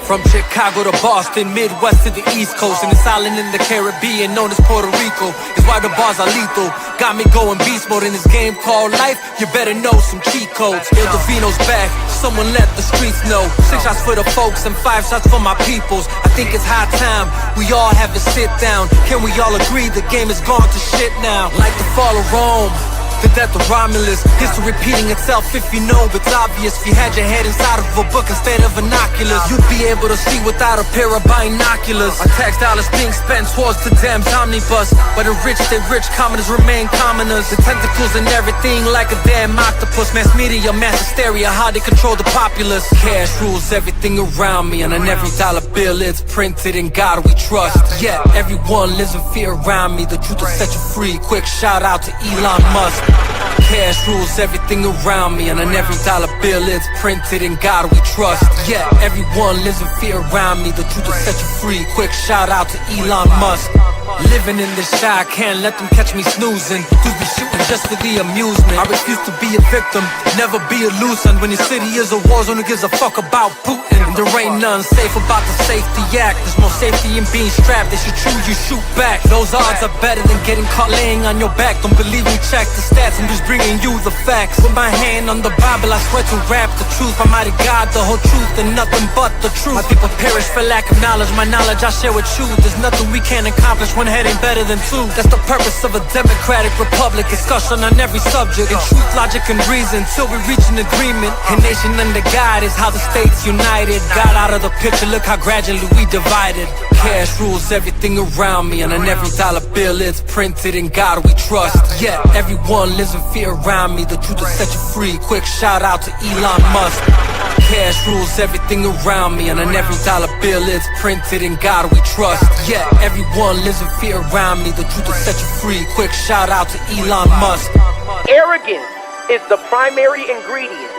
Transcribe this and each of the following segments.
From Chicago to Boston, Midwest to the East Coast, and this island in the Caribbean known as Puerto Rico is why the bars are lethal. Got me going beast mode in this game called life. You better know some cheat codes. Il Divino's back, someone let the streets know. 6 shots for the folks and 5 shots for my peoples. I think it's high time we all have a sit down. Can we all agree the game is gone to shit now? Like the fall of Rome, the death of Romulus, history repeating itself if you know it's obvious. If you had your head inside of a book instead of binoculars, you'd be able to see without a pair of binoculars. Our tax dollars being spent towards the damn omnibus, but the rich stay rich, commoners remain commoners. The tentacles and everything like a damn octopus. Mass media, mass hysteria, how they control the populace. Cash rules everything around me, and on every dollar bill it's printed in God we trust. Yeah, everyone lives in fear around me. The truth will set you free. Quick shout out to Elon Musk. Cash rules everything around me, and on every dollar bill it's printed in God we trust. Yeah, everyone lives in fear around me. The truth will set you free. Quick shout out to Elon Musk. Living in this shy, can't let them catch me snoozing. Dudes be shooting just for the amusement. I refuse to be a victim, never be a loser. When your city is a war zone, who gives a fuck about Putin? And there ain't nothing safe about the Safety Act. There's more safety in being strapped. They should choose you, shoot back. Those odds are better than getting caught laying on your back. Don't believe me, check the stats, I'm just bringing you the facts. With my hand on the Bible, I swear to rap the truth. My mighty God, the whole truth and nothing but the truth. My people perish for lack of knowledge. My knowledge I share with you. There's nothing we can't accomplish. One head ain't better than two. That's the purpose of a democratic republic. Discussion on every subject, in truth, logic, and reason, till we reach an agreement. A nation under God is how the states united. Got out of the picture, look how gradually we divided. Cash rules everything around me, and on every dollar bill it's printed in God we trust. Yeah, everyone lives in fear around me. The truth will set you free. Quick shout out to Elon Musk. Cash rules everything around me, and on every dollar bill it's printed in God we trust. Yeah, everyone lives in fear around me. The truth will set you free. Quick shout out to Elon Musk. Arrogance is the primary ingredient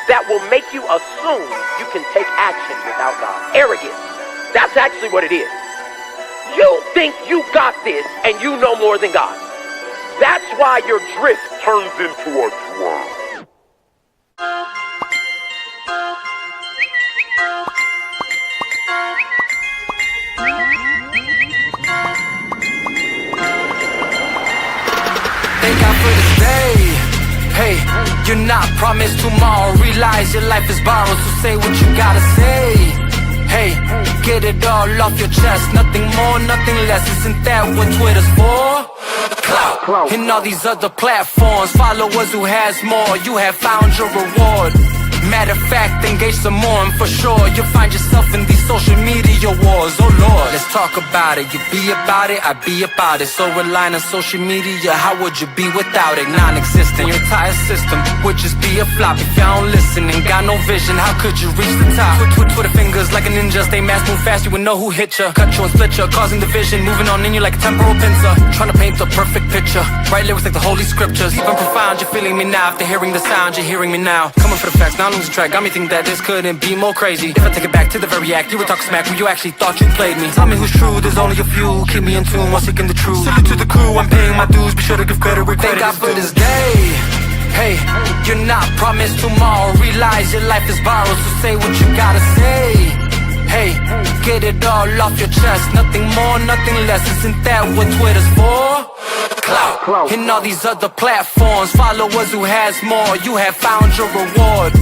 that will make you assume you can take action without God. Arrogance. That's actually what it is. You think you got this and you know more than God. That's why your drift turns into a twirl. Thank God for this day. Hey, you're not promised tomorrow. Realize your life is borrowed, so say what you gotta say. Hey, get it all off your chest. Nothing more, nothing less. Isn't that what Twitter's for? Clout. And all these other platforms. Followers who has more. You have found your reward. Matter of fact, engage some more, and for sure you'll find yourself in these social media wars. Oh Lord, let's talk about it. You be about it, I be about it. So relying on social media, how would you be without it? Non-existent, your entire system would just be a flop. If you don't listen and got no vision, how could you reach the top? Twitter fingers like a ninja, stay mass, move fast, you would know who hit ya. Cut you and split ya, causing division, moving on in you like a temporal pincer. Trying to paint the perfect picture, write lyrics like the holy scriptures. Even profound, you're feeling me now. After hearing the sound, you're hearing me now. Coming for the facts, now losing track, got me thinking that this couldn't be more crazy. If I take it back to the very act, you were talking smack when you actually thought you played me. Tell me who's true, there's only a few. Keep me in tune while seeking the truth. Salute to the crew, I'm paying my dues. Be sure to give credit where credit is due. Thank God for this day. Hey, you're not promised tomorrow. Realize your life is borrowed, so say what you gotta say. Hey, get it all off your chest. Nothing more, nothing less. Isn't that what Twitter's for? Clout. And all these other platforms. Followers who has more. You have found your reward.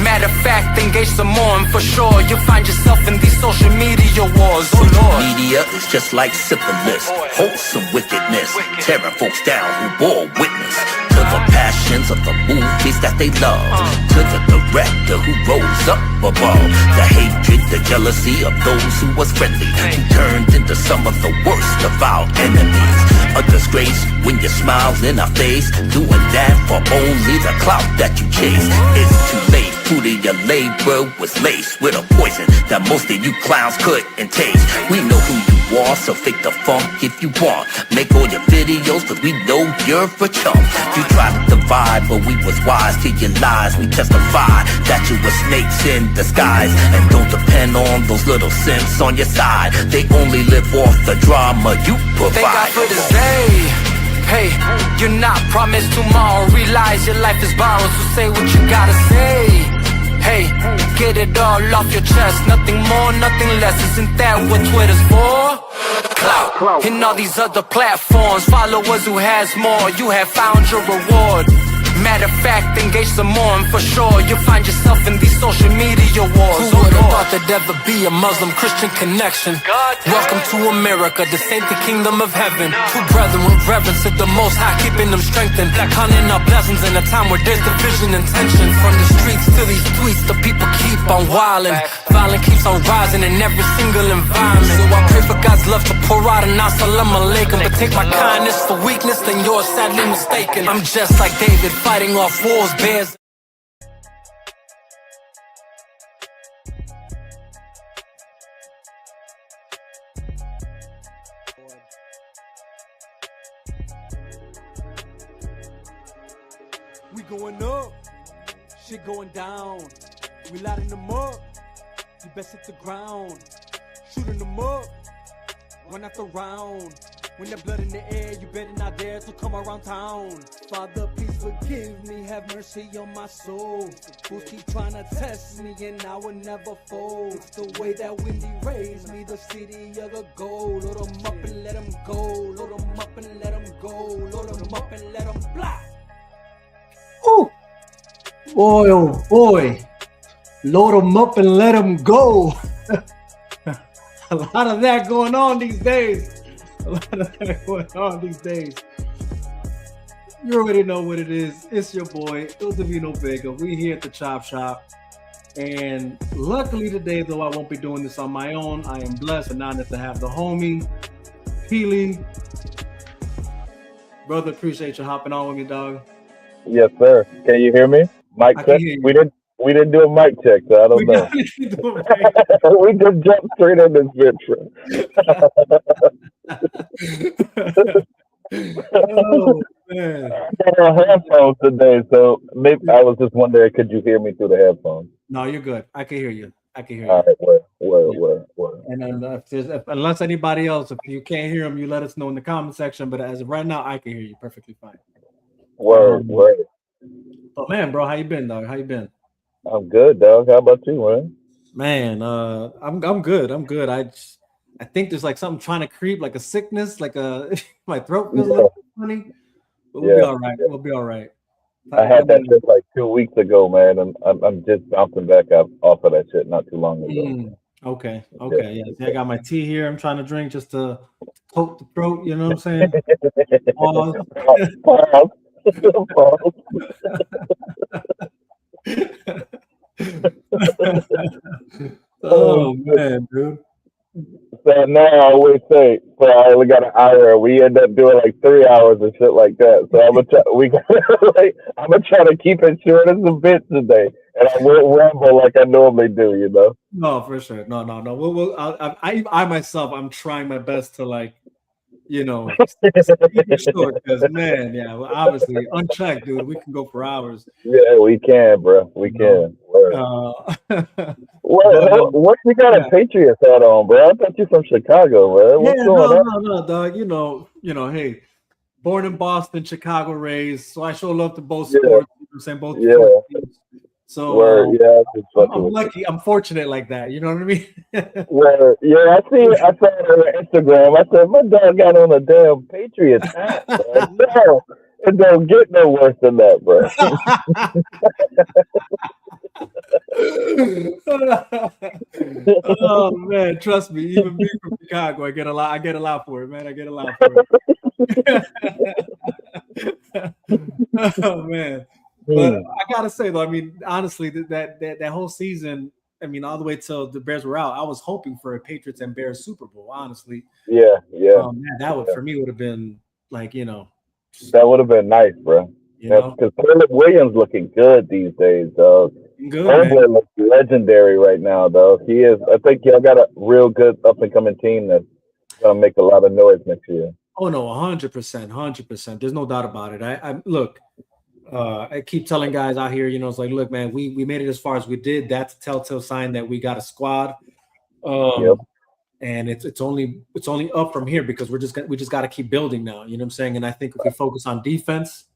Matter of fact, engage some more, and for sure you'll find yourself in these social media wars. Oh Lord. Media is just like syphilis, wholesome wickedness, tearing folks down who bore witness to the passions of the movies that they love, to the director who rose up above the hatred, the jealousy of those who was friendly, who turned into some of the worst of our enemies. A disgrace when your smiles in our face, doing that for only the clout that you chase. It's too late. Fruit of your labor was laced with a poison that most of you clowns couldn't taste. We know who you are, so fake the funk if you want. Make all your videos, cause we know you're a chump. You tried to divide, but we was wise to your lies. We testified that you were snakes in disguise. And don't depend on those little simps on your side. They only live off the drama you provide. Thank God for this day. Hey, you're not promised tomorrow. Realize your life is borrowed, so say what you gotta say. Hey, get it all off your chest. Nothing more, nothing less. Isn't that what Twitter's for? Clout. And all these other platforms. Followers who has more. You have found your reward. Matter of fact, engage some more, and for sure you'll find yourself in these social media wars. Who would've thought there'd ever be a Muslim-Christian connection? Welcome to America, the saint, the kingdom of heaven. Two brethren with reverence to the Most High, keeping them strengthened. Counting our blessings in a time where there's division and tension. From the streets to these tweets, the people keep on wildin'. Violence keeps on rising in every single environment. So I pray for God's love to pour out and assalamu alaikum. But take my kindness for weakness, then you're sadly mistaken. I'm just like David, fighting off wars, bears. We going up, shit going down. We lighting them up, you best hit the ground. Shooting them up, one after round. When the blood in the air, you better not dare to come around town. Father, please forgive me, have mercy on my soul. Fools keep trying to test me and I will never fold. It's the way that Wendy raised me, the city of the gold. Load them up and let them go, load them up and let them go, load them up and let them fly. Ooh. Boy, oh boy. Load them up and let them go. A lot of that going on these days. A lot of that going on these days. You already know what it is. It's your boy, Il Divino Vega. We here at the Chop Shop. And luckily today, though I won't be doing this on my own, I am blessed and honored to have the homie, Pili. Brother, appreciate you hopping on with me, dog. Yes, sir. Can you hear me? Mic check. We didn't do a mic check, so I don't know. We just jumped straight in this bitch. Oh man! I got our headphones today, so maybe I was just wondering, could you hear me through the headphones? No, you're good. I can hear you. All right, where? And then unless anybody else, if you can't hear them, you let us know in the comment section. But as of right now, I can hear you perfectly fine. Word. But man, bro, how you been, dog? How you been? I'm good, dog. How about you, man? Man, I'm good. I'm good. I think there's like something trying to creep, like a sickness, like my throat feels a little funny. But we'll be all right. We'll be all right. I had that just like 2 weeks ago, man, and I'm just bouncing back up off of that shit not too long ago. Okay. Yeah. I got my tea here. I'm trying to drink just to coat the throat. You know what I'm saying? Pause. Oh man, dude. So now I always say, so I only got an hour. We end up doing like 3 hours and shit like that. So I'm gonna try to keep it short as a bit today, and I won't ramble like I normally do. You know? No, for sure. No. I myself, I'm trying my best to like, keep it short because man, yeah, well, obviously unchecked, dude, we can go for hours. Yeah, we can, bro. We can. What you got a Patriots hat on, bro? I thought you from Chicago, bro. What's going on? No, dog. Hey, born in Boston, Chicago raised, so I show love to both sports. You know what I'm saying? Both teams. So I'm lucky. I'm fortunate like that. You know what I mean? I saw it on Instagram. I said, my dog got on a damn Patriots hat, bro. No, it don't get no worse than that, bro. Oh man, trust me. Even me from Chicago, I get a lot for it, man. I get a lot for it. Oh man. But I gotta say though, I mean, honestly, that whole season, I mean, all the way till the Bears were out, I was hoping for a Patriots and Bears Super Bowl. Honestly, yeah. Man, that would for me would have been like, that would have been nice, bro. Because Caleb Williams looking good these days, dog. Caleb looks legendary right now, though. He is. I think y'all got a real good up and coming team that's gonna make a lot of noise next year. Oh no, 100%. There's no doubt about it. I look. I keep telling guys out here, it's like, look, man, we made it as far as we did. That's a telltale sign that we got a squad. And it's only up from here because we just got to keep building now. You know what I'm saying? And I think if we focus on defense,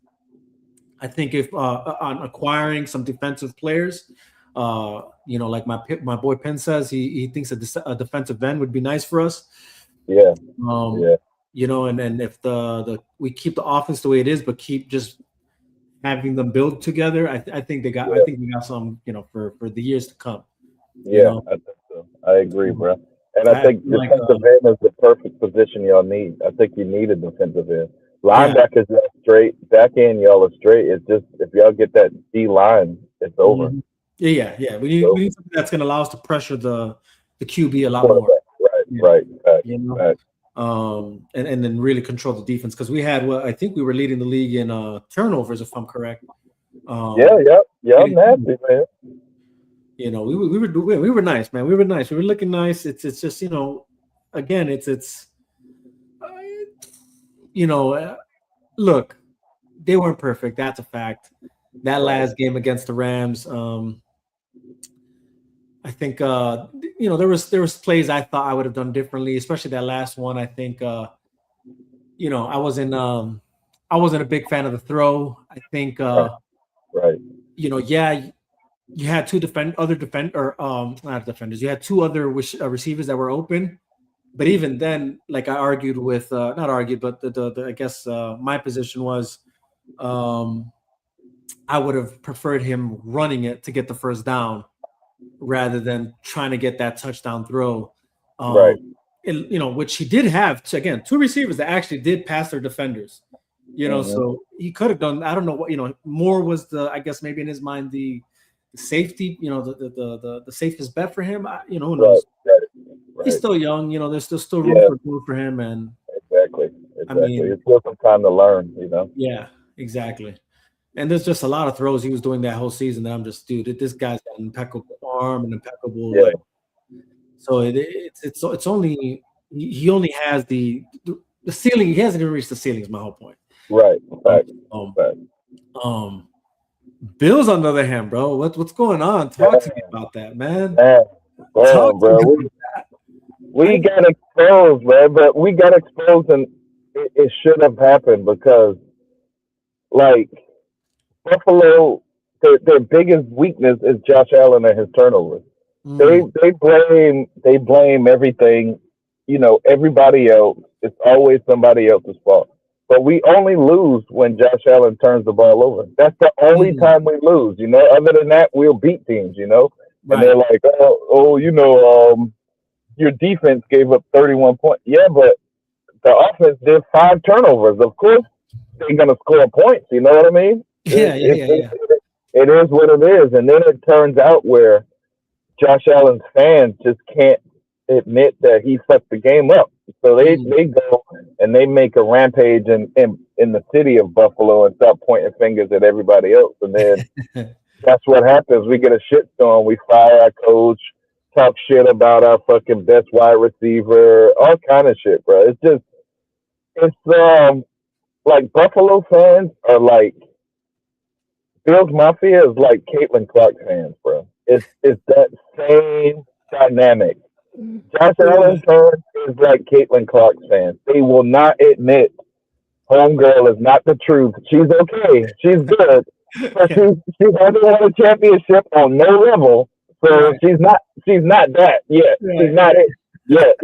I think if on acquiring some defensive players, Like my boy Penn says, he thinks a defensive end would be nice for us. Yeah. And if we keep the offense the way it is, but keep just having them build together, I think we got some, for the years to come. Yeah, I think so. I agree, bro. And I think defensive end is the perfect position y'all need. I think you need a defensive end. Linebackers y'all straight, back end y'all are straight. It's just if y'all get that D line, it's over. Mm-hmm. Yeah. We need something that's going to allow us to pressure the QB a lot more. Right. And then really control the defense, because we had I think we were leading the league in turnovers, if I'm correct. Nasty, man. We were nice, man. We were nice. We were looking nice. It's just again, look, they weren't perfect. That's a fact. That last game against the Rams, I think there was plays I thought I would have done differently, especially that last one. I think I wasn't a big fan of the throw. I think you had two not defenders. You had two other receivers that were open, but even then, like I argued with not argued, but I guess my position was I would have preferred him running it to get the first down, rather than trying to get that touchdown throw. Which he did have, two receivers that actually did pass their defenders. So he could have done. I don't know what Moore was I guess maybe in his mind the safety. The safest bet for him. Who knows? Right. He's still young. There's still room for growth for him. And exactly. I mean, it's still some time to learn. Yeah, exactly. And there's just a lot of throws he was doing that whole season that I'm just, dude, this guy's got an impeccable arm and impeccable. Yeah. So it's only he only has the ceiling. He hasn't even reached the ceiling. Is my whole point. Right. Bills, on the other hand, bro, what's going on? Talk to me about that, man. Bro, we got exposed, man. But we got exposed, and it should have happened because, like, Buffalo, their biggest weakness is Josh Allen and his turnovers. They blame everything, everybody else. It's always somebody else's fault. But we only lose when Josh Allen turns the ball over. That's the only time we lose. Other than that, we'll beat teams. And they're like, your defense gave up 31 points. Yeah, but the offense did 5 turnovers. Of course, they're gonna score points. You know what I mean? Yeah. It is what it is. And then it turns out where Josh Allen's fans just can't admit that he fucked the game up. So they go and they make a rampage in the city of Buffalo and start pointing fingers at everybody else. And then that's what happens. We get a shitstorm. We fire our coach, talk shit about our fucking best wide receiver, all kind of shit, bro. It's like Buffalo fans are like, Bills Mafia is like Caitlin Clark fans, bro. It's that same dynamic. Josh Allen fans is like Caitlin Clark fans. They will not admit homegirl is not the truth. She's okay. She's good. But she hasn't won a championship on no level. So she's not that yet. She's not it yet,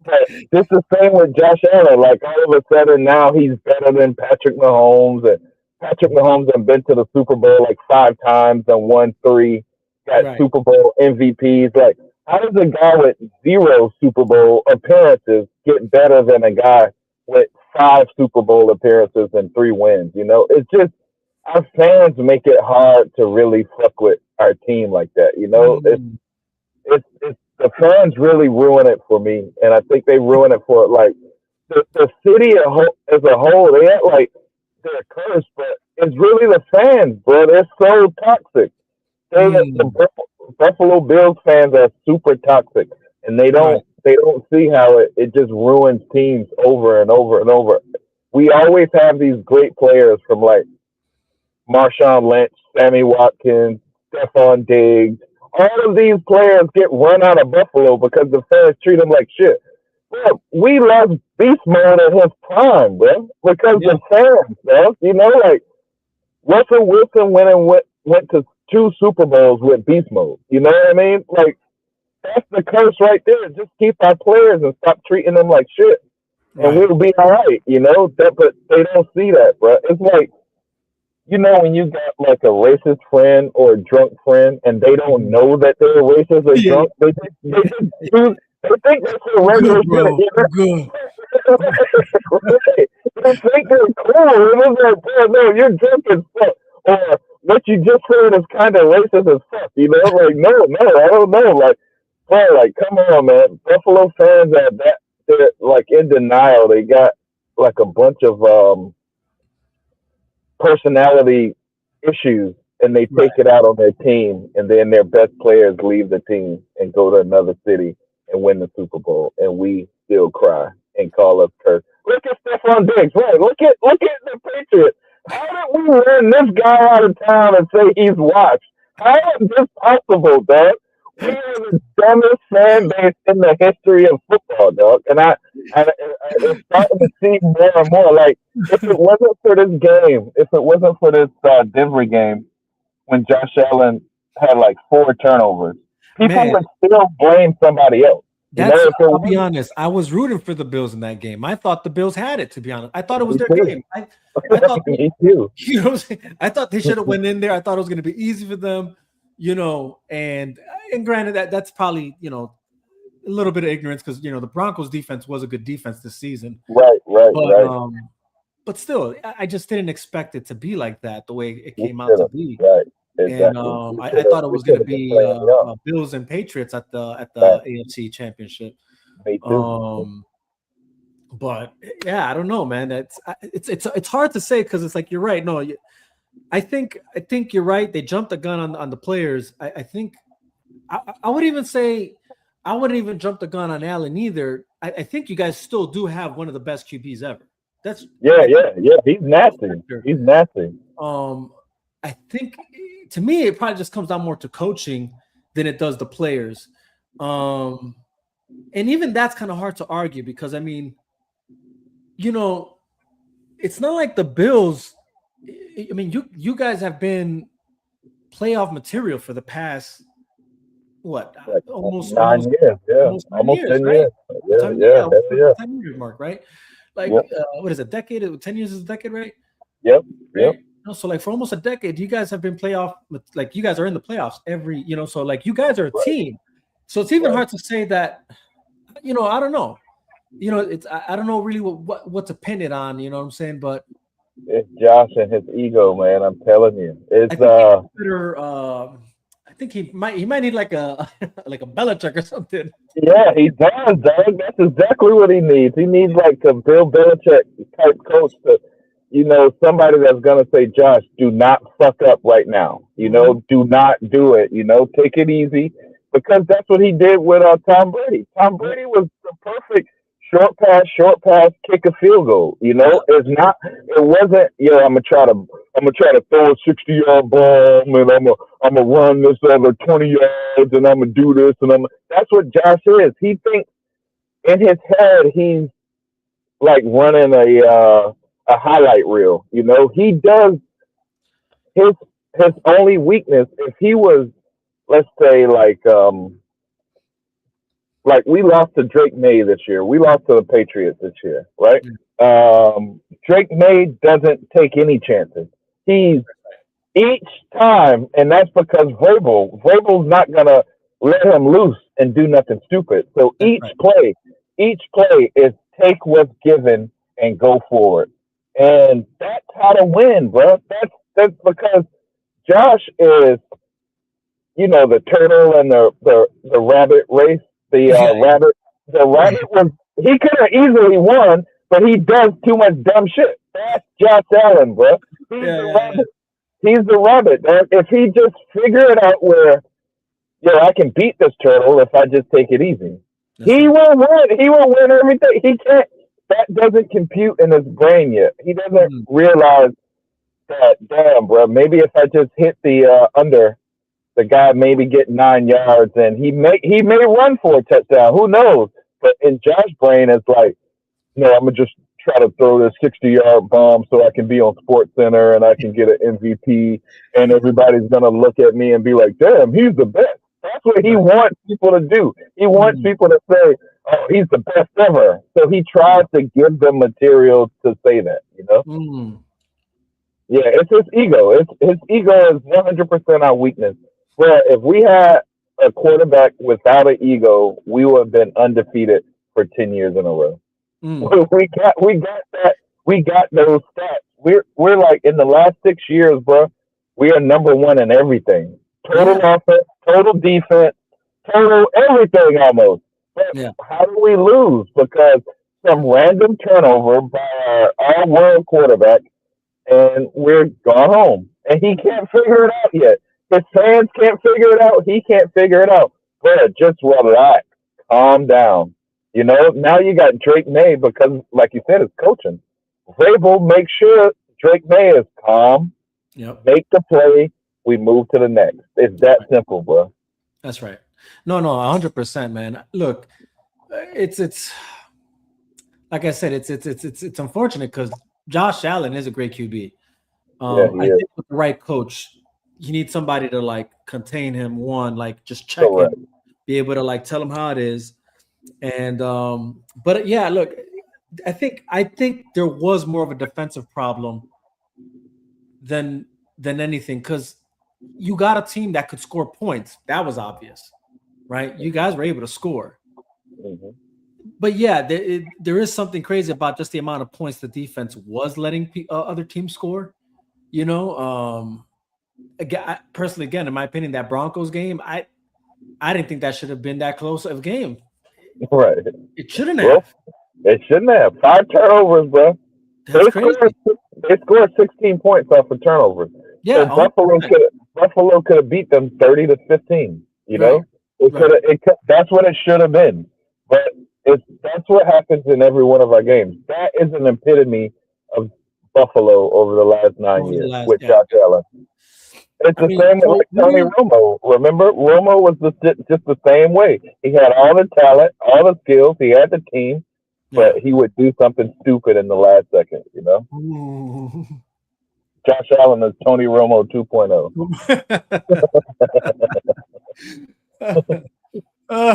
But this is the same with Josh Allen. Like all of a sudden now he's better than Patrick Mahomes, and Patrick Mahomes has been to the Super Bowl like 5 times and won 3, got Super Bowl MVPs. Like, how does a guy with 0 Super Bowl appearances get better than a guy with 5 Super Bowl appearances and 3 wins? It's just our fans make it hard to really fuck with our team like that. It's the fans really ruin it for me, and I think they ruin it for like the city as a whole. They act like they're cursed, but it's really the fans, bro. They're so toxic. The Buffalo Bills fans are super toxic, and they don't see how it just ruins teams over and over and over. We always have these great players from like Marshawn Lynch, Sammy Watkins, Stephon Diggs. All of these players get run out of Buffalo because the fans treat them like shit. Bro, we lost Beast Mode at his prime, bro, because the fans, bro. Like Russell Wilson went to 2 Super Bowls with beast mode. You know what I mean? Like, that's the curse right there. Just keep our players and stop treating them like shit, and we'll be all right. You know that, but they don't see that, bro. It's like, you know, when you got like a racist friend or a drunk friend, and they don't know that they're racist or drunk, they think that's a regular shit. You know? Good. They think they're cool. And it's like, bro, no, you're drunk as fuck. Or what you just said is kind of racist as fuck. You know, like, no, I don't know. Like, bro, like, come on, man. Buffalo fans they're like in denial. They got like a bunch of personality issues, and they take it out on their team, and then their best players leave the team and go to another city and win the Super Bowl, and we still cry and call us cursed. Look at Stephon Diggs, right? Look at the Patriots. How did we run this guy out of town and say he's washed? How is this possible, dog? We are the dumbest fan base in the history of football, dog. And it's starting to see more and more. Like, if it wasn't for this game, if it wasn't for this Denver game, when Josh Allen had like 4 turnovers, people would still blame somebody else. I'll be honest. I was rooting for the Bills in that game. I thought the Bills had it, to be honest. I thought it was their game. I thought me too. You know what I'm saying? I thought they should have went in there. I thought it was going to be easy for them, you know. And granted, that's probably, you know, a little bit of ignorance because, you know, the Broncos defense was a good defense this season. Right. But still, I just didn't expect it to be like that, the way it came out to be. Right. Exactly. And I thought it was going to be Bills and Patriots at the AFC Championship. Me too. But yeah, I don't know, man. It's hard to say because it's like you're right. No, I think you're right. They jumped the gun on the players. I think I would even say I wouldn't even jump the gun on Allen either. I think you guys still do have one of the best QBs ever. That's yeah. He's nasty. He's nasty. I think, to me, it probably just comes down more to coaching than it does the players. And even that's kind of hard to argue because, I mean, you know, it's not like the Bills. I mean, you guys have been playoff material for the past, what, almost 9 years. Yeah, almost 10 years. Right? Yeah. 10 years mark, right? Like, what is it, a decade? 10 years is a decade, right? Yep. So like for almost a decade, you guys have been like you guys are in the playoffs every, you know, so like you guys are a team. So it's even hard to say that, you know, I don't know. You know, I don't know really what to pin it on, you know what I'm saying? But it's Josh and his ego, man. I'm telling you. It's I think he might need like a like a Belichick or something. Yeah, he does, dog. That's exactly what he needs. He needs like a Bill Belichick type coach to, you know, somebody that's going to say, Josh, do not fuck up right now. You know, do not do it. You know, take it easy. Because that's what he did with Tom Brady. Tom Brady was the perfect short pass, kick a field goal. You know, it wasn't, I'm gonna try to throw a 60-yard ball and I'm gonna run this other 20 yards and I'm gonna do this and that's what Josh is. He thinks in his head he's like running a highlight reel. You know, he does his only weakness. If he was, let's say, like we lost to Drake May this year. We lost to the Patriots this year, right? Drake May doesn't take any chances. He's each time, and that's because Vrabel's not gonna let him loose and do nothing stupid. So each play is take what's given and go forward. And that's how to win, bro. That's because Josh is, you know, the turtle and the rabbit race. The rabbit was, he could have easily won, but he does too much dumb shit. That's Josh Allen, bro. He's the rabbit. If he just figure it out where, I can beat this turtle if I just take it easy. He will win. He will win everything. He can't. That doesn't compute in his brain yet. He doesn't realize that, damn, bro, maybe if I just hit the under, the guy maybe get 9 yards and he may run for a touchdown. Who knows? But in Josh's brain, it's like, I'm gonna just try to throw this 60-yard bomb so I can be on Sports Center and I can get an MVP, and everybody's gonna look at me and be like, "Damn, he's the best." That's what he wants people to do. He wants people to say, "Oh, he's the best ever." So he tries to give them material to say that, you know. Yeah, it's his ego. His ego is 100% our weakness. But if we had a quarterback without an ego, we would have been undefeated for 10 years in a row. We got that. We got those stats. We're like in the last 6 years, bro. We are number one in everything. Total offense, total defense, total everything almost. But how do we lose? Because some random turnover by our all-world quarterback, and we're gone home. And he can't figure it out yet. His fans can't figure it out. He can't figure it out. But just relax. Calm down. You know, now you got Drake May because, like you said, it's coaching. Vrabel makes sure Drake May is calm. Make the play. We move to the next. It's that simple, bro. That's right. No, 100%, man. Look, it's like I said, it's unfortunate because Josh Allen is a great QB. I think with the right coach, you need somebody to like contain him. One, like just check him, be able to like tell him how it is. And but yeah, look, I think there was more of a defensive problem than anything, because you got a team that could score points. That was obvious, right? You guys were able to score. But yeah, there is something crazy about just the amount of points the defense was letting other teams score. You know, again, personally, in my opinion, that Broncos game, I didn't think that should have been that close of a game. Right. It shouldn't have. It shouldn't have. 5 turnovers, bro. That's crazy. They scored 16 points off of turnovers. Yeah, so Buffalo could have beat them 30-15. You know, that's what it should have been. But that's what happens in every one of our games. That is an epitome of Buffalo over the last 9 years with Josh Allen. It's the same way like Tony Romo. Remember, Romo was just the same way. He had all the talent, all the skills. He had the team, but he would do something stupid in the last second, you know? Ooh. Josh Allen is Tony Romo 2.0. I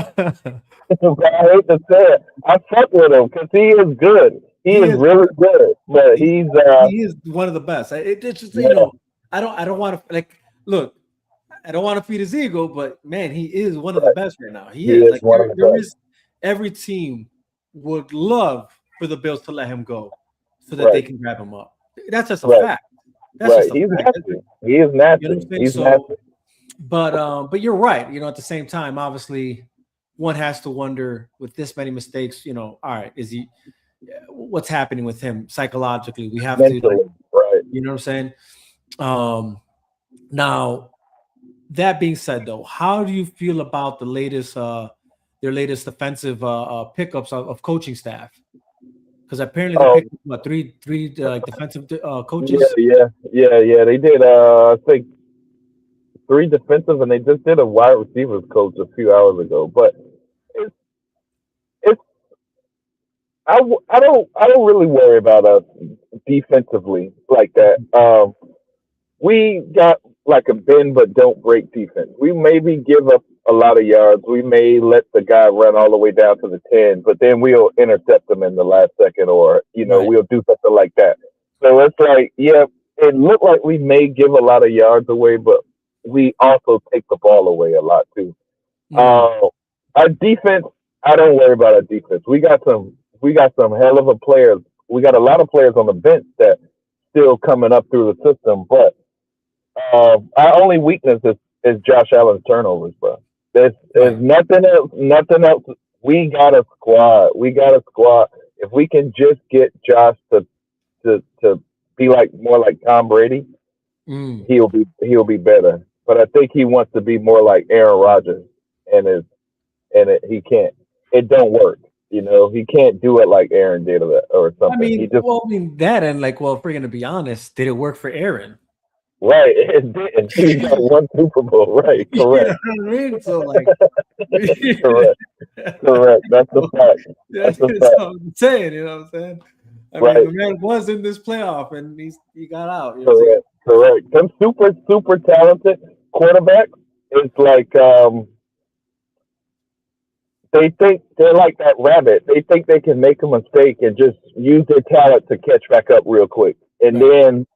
hate to say it. I fuck with him because he is good. He is really good, but he is one of the best. It's just, you know, I don't want to look. I don't want to feed his ego, but man, he is one of the best right now. He is like there is every team would love for the Bills to let him go so that they can grab him up. That's just a fact. That's just a fact. He is nasty. You know what I'm saying? He's nasty. But you're right. You know, at the same time, obviously, one has to wonder with this many mistakes. You know, all right, is he? What's happening with him psychologically? We have to, right? You know what I'm saying? Now, that being said, though, how do you feel about the latest, their latest offensive pickups of coaching staff? Because apparently they picked what, three defensive coaches. Yeah. They did. I think 3 defensive, and they just did a wide receivers coach a few hours ago. But I don't really worry about us defensively like that. We got like a bend but don't break defense. We maybe give up a lot of yards. We may let the guy run all the way down to the 10, but then we'll intercept them in the last second, or we'll do something like that. So it's like, it looked like we may give a lot of yards away, but we also take the ball away a lot too. Our defense, I don't worry about our defense. We got some hell of a players. We got a lot of players on the bench that still coming up through the system, but our only weakness is Josh Allen's turnovers, bro. There's nothing else. We got a squad. If we can just get Josh to be more like Tom Brady, he'll be better. But I think he wants to be more like Aaron Rodgers, and he can't. It don't work. You know, he can't do it like Aaron did or something. I mean, that and freaking to be honest, did it work for Aaron? Right, it didn't. He got one Super Bowl. Right, You know correct, what I mean? So like, correct, correct. That's the fact. That's that's the what fact. I'm saying. You know what I'm saying? I mean, Right, the man was in this playoff and he got out. You know what I'm saying? correct, correct. Them super talented quarterbacks. It's like they think they're like that rabbit. They think they can make a mistake and just use their talent to catch back up real quick. And Right. then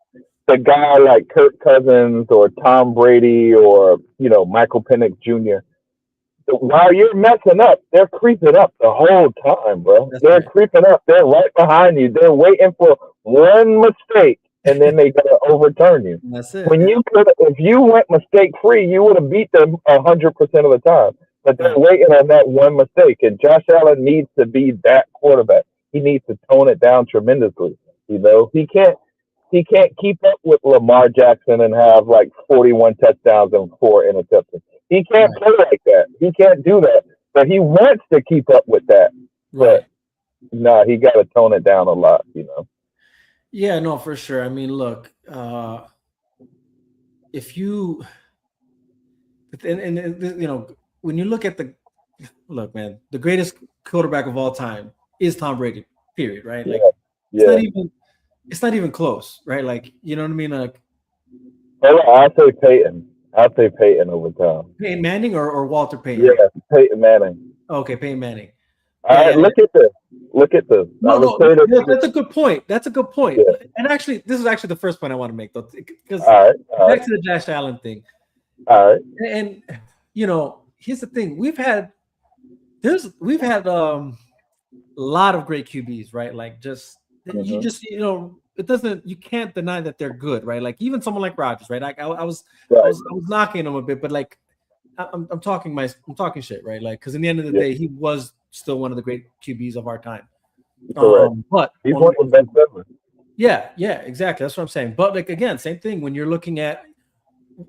the guy like Kirk Cousins or Tom Brady or Michael Penix Jr. While you're messing up, they're creeping up the whole time, bro. That's They're right. creeping up. They're right behind you. They're waiting for one mistake, and then they gotta overturn you. And that's it. When Yeah. if you went mistake free, you would have beat them 100% of the time. But they're Right. waiting on that one mistake, and Josh Allen needs to be that quarterback. He needs to tone it down tremendously. He can't keep up with Lamar Jackson and have like 41 touchdowns and 4 interceptions. He can't Right. play like that. He can't do that. But he wants to keep up with that. Right. But no, he got to tone it down a lot. Yeah, no, for sure. I mean, look, if you and when you look at look, man, the greatest quarterback of all time is Tom Brady. Period. Right? Like, Yeah. it's not even close. Right? Like, you know what I mean? Like, I'll say Peyton. I'll say Peyton over Tom. Peyton Manning or Walter Payton? Yeah, Peyton Manning. Okay, Peyton Manning. All right, look at this. No, that's a good point. That's a good point. Yeah. And actually, this is actually the first point I want to make, though, because All right. back to the Josh Allen thing. All right. And here's the thing: we've had a lot of great QBs, right? Like, you can't deny that they're good, right? Like, even someone like Rodgers, right? Like, I was knocking him a bit, but like, I'm talking shit, right? Like, because in the end of the day, he was still one of the great QBs of our time. Correct. But he's one of the best ever. Yeah, exactly. That's what I'm saying. But like, again, same thing when you're looking at.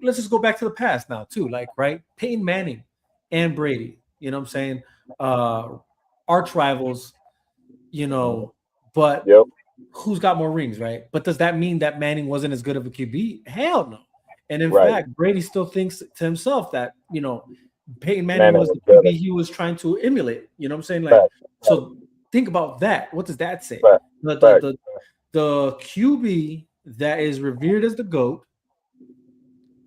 Let's just go back to the past now too. Like, right, Peyton Manning and Brady. You know what I'm saying? Arch rivals. But who's got more rings, right? But does that mean that Manning wasn't as good of a QB? Hell no. And in fact, Brady still thinks to himself that Peyton Manning was the QB he was trying to emulate. You know what I'm saying? Like, so think about that. What does that say? The QB that is revered as the GOAT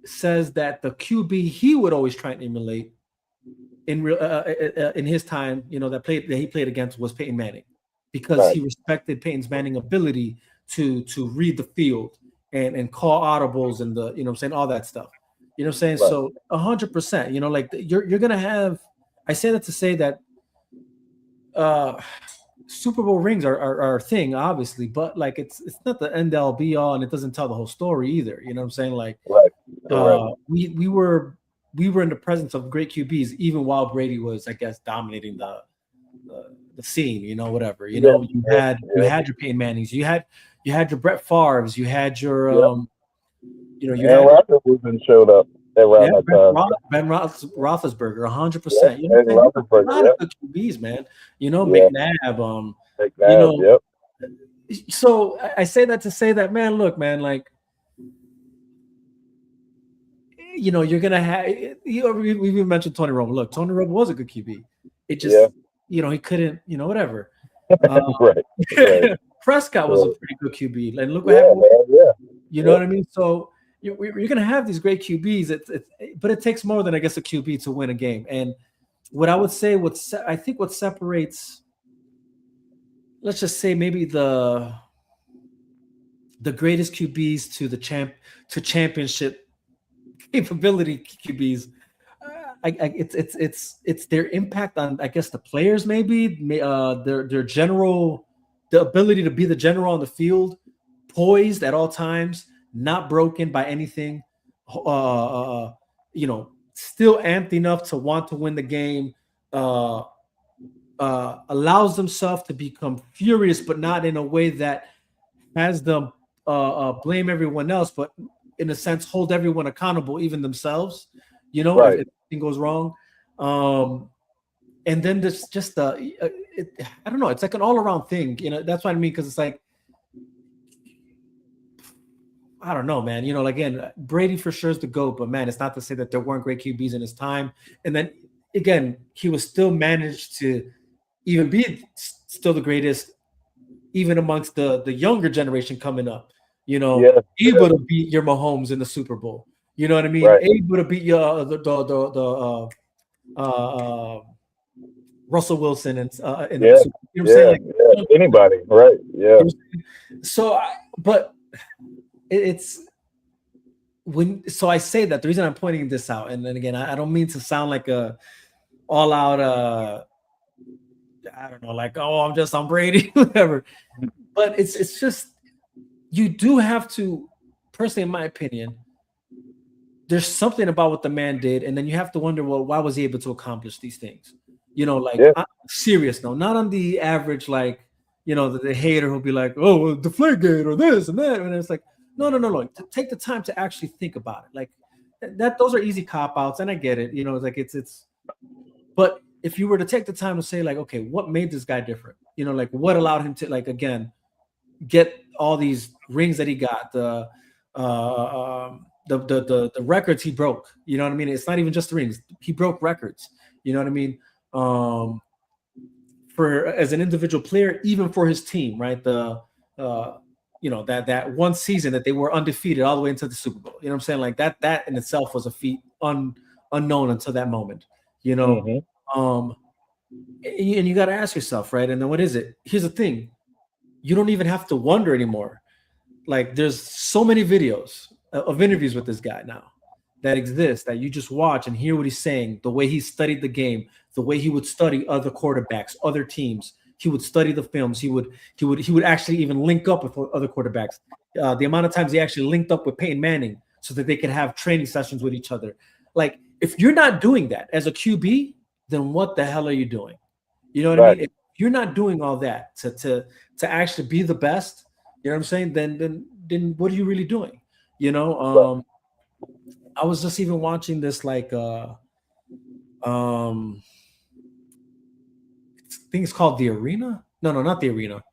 says that the QB he would always try and emulate in his time, that he played against was Peyton Manning, because he respected Peyton Manning's ability to read the field and call audibles and all that stuff. You know what I'm saying? So 100%, like you're gonna have. I say that to say that Super Bowl rings are a thing, obviously, but like it's not the end all be all, and it doesn't tell the whole story either. You know what I'm saying? Like, we were in the presence of great QBs even while Brady was, I guess, dominating the scene. Whatever. You had your Peyton Mannings, you had your Brett Favres, you had your Rodgers showed up around that time. Ben Roethlisberger, 100%. A lot of good QBs, man. McNabb. So I say that to say that, man. Look, man, like, you're gonna have. We even mentioned Tony Romo. Look, Tony Romo was a good QB. It just, he couldn't, whatever. Prescott was a pretty good QB, and look what happened. You know what I mean? So you're gonna have these great QBs. But it takes more than, I guess, a QB to win a game. And what I would say, I think what separates, let's just say, maybe the greatest QBs to championship capability QBs, it's their impact on, I guess, the players, maybe their general, the ability to be the general on the field, poised at all times, not broken by anything, still amped enough to want to win the game, allows themselves to become furious, but not in a way that has them blame everyone else, but in a sense hold everyone accountable, even themselves. If anything goes wrong, and then there's just I don't know. It's like an all-around thing. That's what I mean, because it's like, I don't know, man. You know, again, Brady for sure is the GOAT, but man, it's not to say that there weren't great QBs in his time. And then again, he was still managed to even be still the greatest, even amongst the younger generation coming up. You know, able to beat your Mahomes in the Super Bowl. You know what I mean? Right. Able to beat your Russell Wilson and in the Super Bowl. You know what I'm saying? Like, anybody, right? Yeah. So, but it's when. So I say that the reason I'm pointing this out, and then again, I don't mean to sound like a all out. I don't know, like, oh, I'm Brady, whatever. But it's just, you do have to, personally, in my opinion, there's something about what the man did, and then you have to wonder, well, why was he able to accomplish these things? You know, like, serious, no, not on the average, like, you know, the hater who'll be like, oh, the Deflategate or this and that, and it's like, no. Take the time to actually think about it. Like that, those are easy cop outs, and I get it. You know, it's like it's. But if you were to take the time to say, like, okay, what made this guy different? You know, like what allowed him to, like, again, get all these rings that he got, the records he broke. You know what I mean? It's not even just the rings. He broke records. You know what I mean? For as an individual player, even for his team, right? You know, that one season that they were undefeated all the way into the Super Bowl. You know what I'm saying? Like that in itself was a feat unknown until that moment. You know, and you got to ask yourself, right? And then what is it? Here's the thing: you don't even have to wonder anymore. Like there's so many videos of interviews with this guy now that exist that you just watch and hear what he's saying, the way he studied the game, the way he would study other quarterbacks, other teams. He would study the films. He would actually even link up with other quarterbacks. The amount of times he actually linked up with Peyton Manning so that they could have training sessions with each other. Like, if you're not doing that as a QB, then what the hell are you doing? You know what I mean? If you're not doing all that to actually be the best, you know what I'm saying? Then what are you really doing? You know, I was just even watching this, like, I think it's called The Arena. No, not The Arena.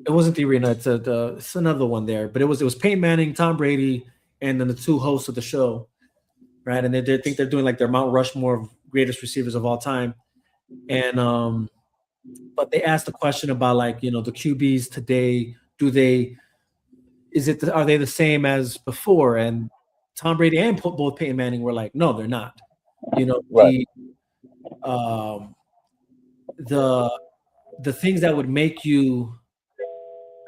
It wasn't The Arena. It's another one there. But it was Peyton Manning, Tom Brady, and then the two hosts of the show, right? And they think they're doing like their Mount Rushmore of greatest receivers of all time. And but they asked the question about, like, you know, the QBs today. Are they the same as before? And Tom Brady and both Peyton Manning were like, no, they're not. You know, the things that would make you,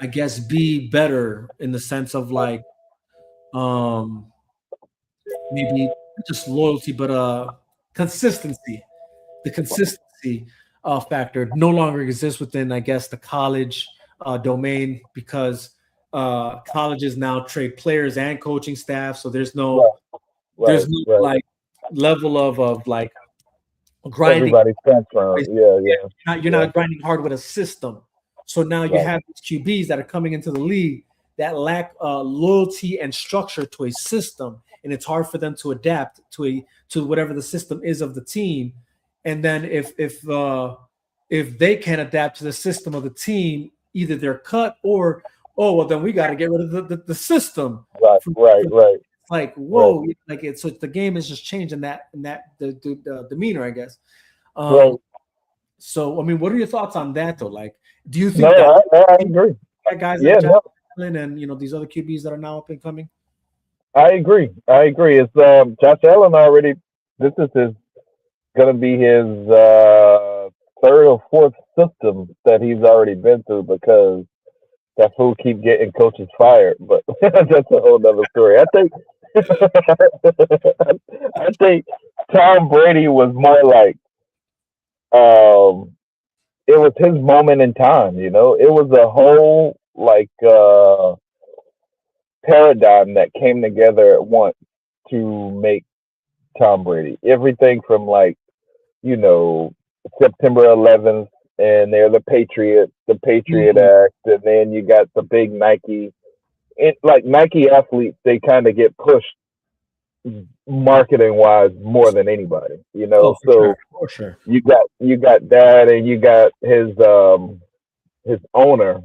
I guess, be better in the sense of, like, maybe not just loyalty, but consistency. The consistency factor no longer exists within, I guess, the college domain, because colleges now trade players and coaching staff, so there's no like level of like grinding. Everybody's transferring. You're not grinding hard with a system. So now you have these QBs that are coming into the league that lack loyalty and structure to a system, and it's hard for them to adapt to whatever the system is of the team. And then if they can't adapt to the system of the team, either they're cut or, oh, well, then we got to get rid of the system. Right. Like, whoa, like so the game is just changing the demeanor, I guess. So, I mean, what are your thoughts on that, though? Like, do you think I agree. That guys like Josh Allen and, you know, these other QBs that are now up and coming? I agree. It's Josh Allen already. This is going to be his third or fourth system that he's already been through, because that fool keep getting coaches fired. But that's a whole other story. I think Tom Brady was more like, it was his moment in time. You know, it was a whole like paradigm that came together at once to make Tom Brady. Everything from, like, you know, September 11th, and they're the Patriot Act, and then you got the big Nike. Like, Nike athletes, they kind of get pushed marketing wise more than anybody, you know. For sure. You got that, and you got his owner,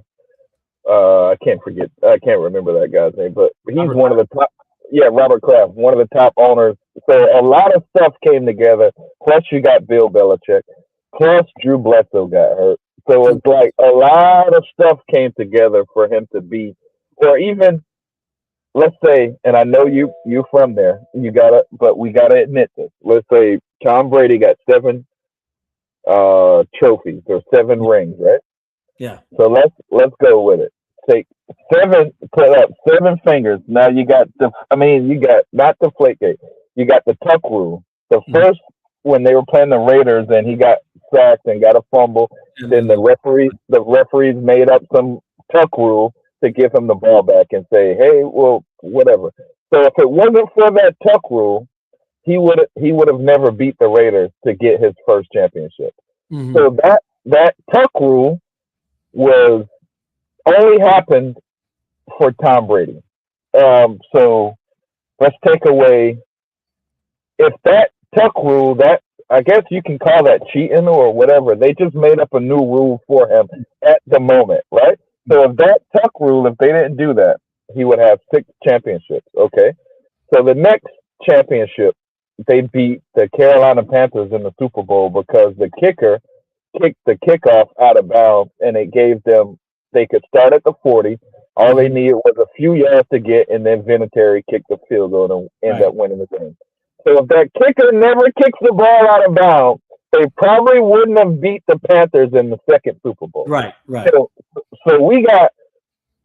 I can't remember that guy's name, but he's one of the top. Yeah, Robert Kraft, one of the top owners. So a lot of stuff came together. Plus, you got Bill Belichick. Plus, Drew Bledsoe got hurt. So it's like a lot of stuff came together for him to be, or even, let's say, and I know you from there. But we gotta admit this. Let's say Tom Brady got 7 trophies or 7 rings, right? Yeah. So let's go with it. Take 7, put up 7 fingers. Now you got not the Flakegate. You got the tuck rule. The first when they were playing the Raiders and he got sacked and got a fumble, then the referees made up some tuck rule to give him the ball back and say, hey, well, whatever. So if it wasn't for that tuck rule, he would have never beat the Raiders to get his first championship. Mm-hmm. So that tuck rule was only happened for Tom Brady. So let's take away, if that tuck rule, that I guess you can call that cheating or whatever. They just made up a new rule for him at the moment, right? So if that tuck rule, if they didn't do that, he would have 6 championships. Okay. So the next championship, they beat the Carolina Panthers in the Super Bowl because the kicker kicked the kickoff out of bounds, and it gave them, they could start at the 40. All they needed was a few yards to get, and then Vinatieri kicked the field goal and end up winning the game. So if that kicker never kicks the ball out of bounds, they probably wouldn't have beat the Panthers in the second Super Bowl. Right. So we got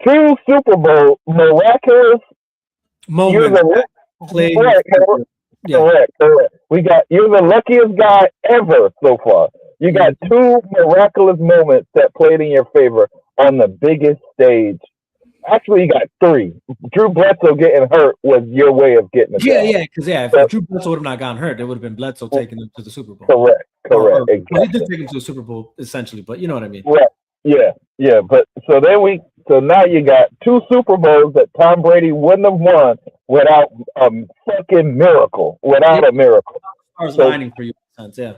2 Super Bowl miraculous moments. Correct. We got, you're the luckiest guy ever so far. You got 2 miraculous moments that played in your favor on the biggest stage. Actually, you got 3. Drew Bledsoe getting hurt was your way of getting it. Because if Drew Bledsoe would have not gotten hurt, it would have been Bledsoe taking him to the Super Bowl. Correct. Exactly. Well, he did take him to the Super Bowl, essentially, but you know what I mean. Right. Yeah. But so now you got 2 Super Bowls that Tom Brady wouldn't have won without a fucking miracle. Without a miracle. Lining for you, in a sense, yeah.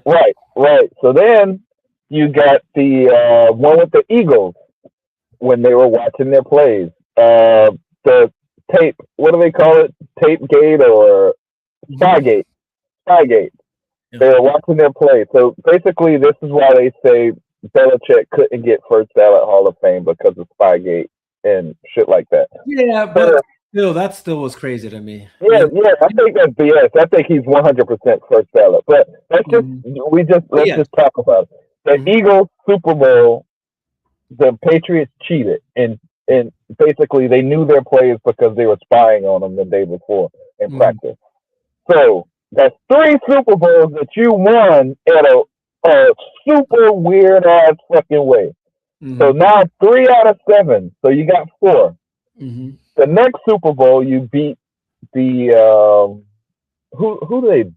Right. So then you got the one with the Eagles when they were watching their plays. The tape, what do they call it? Tape gate or Spygate? Spygate. Yeah. They were watching their play. So basically, this is why they say Belichick couldn't get first ballot Hall of Fame because of Spygate and shit like that. Yeah, but that still was crazy to me. Yeah, I think that's BS. I think he's 100% first ballot. But let's just talk about it. The Eagles Super Bowl, the Patriots cheated, and basically they knew their players because they were spying on them the day before in practice. So that's 3 Super Bowls that you won at a super weird ass fucking way. So now 3 out of 7. So you got 4. The next Super Bowl you beat the who they?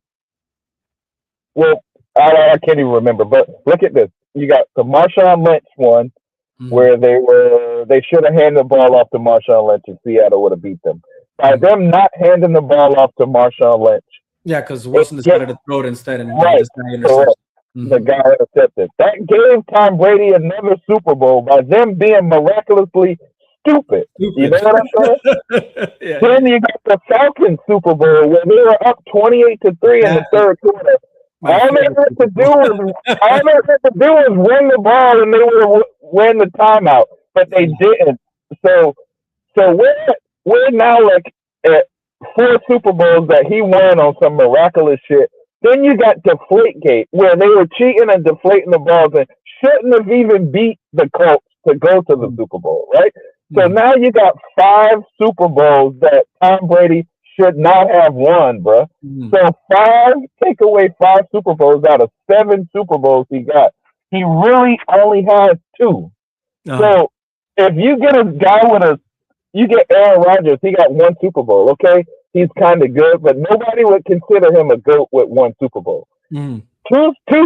Well, I can't even remember. But look at this. You got the Marshawn Lynch one, where they should have handed the ball off to Marshawn Lynch, and Seattle would have beat them. By them not handing the ball off to Marshawn Lynch. Yeah, because Wilson decided to throw it instead, and the guy intercepted. That gave Tom Brady another Super Bowl by them being miraculously stupid. You know what I'm saying? Then you got the Falcons Super Bowl where they were up 28-3 in the third quarter. All they had to do was win the ball, and they would have win the timeout, but they didn't. So we're now like at 4 Super Bowls that he won on some miraculous shit. Then you got Deflategate, where they were cheating and deflating the balls and shouldn't have even beat the Colts to go to the Super Bowl, right? So now you got 5 Super Bowls that Tom Brady should not have won, bro. So take away 5 Super Bowls out of 7 Super Bowls he got. He really only has 2. So if you get a guy you get Aaron Rodgers, he got 1 Super Bowl, okay? He's kind of good, but nobody would consider him a GOAT with 1 Super Bowl. 2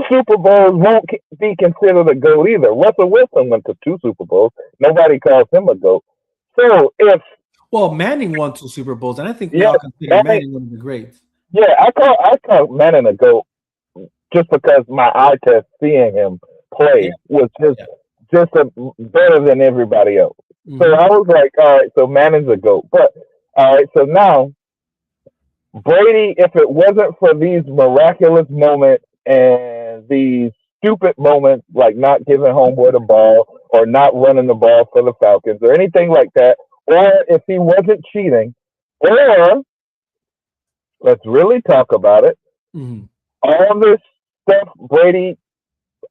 Super Bowls won't be considered a GOAT either. Russell Wilson went to 2 Super Bowls. Nobody calls him a GOAT. So Manning won 2 Super Bowls, and I think we all consider Manning one of the greats. Yeah, I call Manning a GOAT just because my eye test seeing him play was just better than everybody else. So I was like, all right, so Manning's a GOAT. But all right, so now Brady, if it wasn't for these miraculous moments and these stupid moments like not giving homeboy the ball or not running the ball for the Falcons or anything like that, or if he wasn't cheating, or let's really talk about it. All this stuff, Brady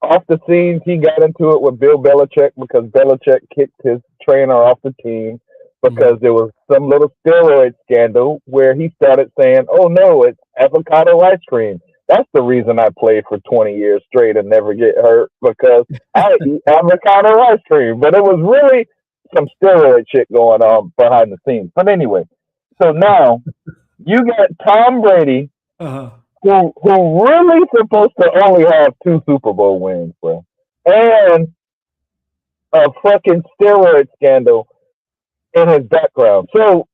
off the scenes, he got into it with Bill Belichick because Belichick kicked his trainer off the team because there was some little steroid scandal where he started saying, oh no, it's avocado ice cream. That's the reason I played for 20 years straight and never get hurt, because I eat avocado ice cream. But it was really some steroid shit going on behind the scenes. But anyway, so now you got Tom Brady, who really supposed to only have 2 Super Bowl wins, bro, and a fucking steroid scandal in his background. So,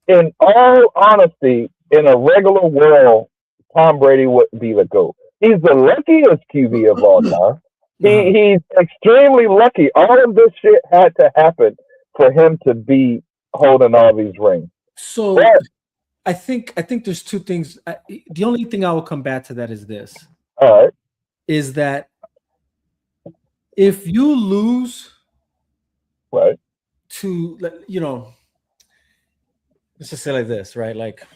in all honesty, in a regular world, Tom Brady would be the GOAT. He's the luckiest QB of all time. He's extremely lucky. All of this shit had to happen for him to be holding all these rings. So, I think there's 2 things. The only thing I will come back to that is this. All right. Is that if you lose, right, to, you know, let's just say like this, right? Like,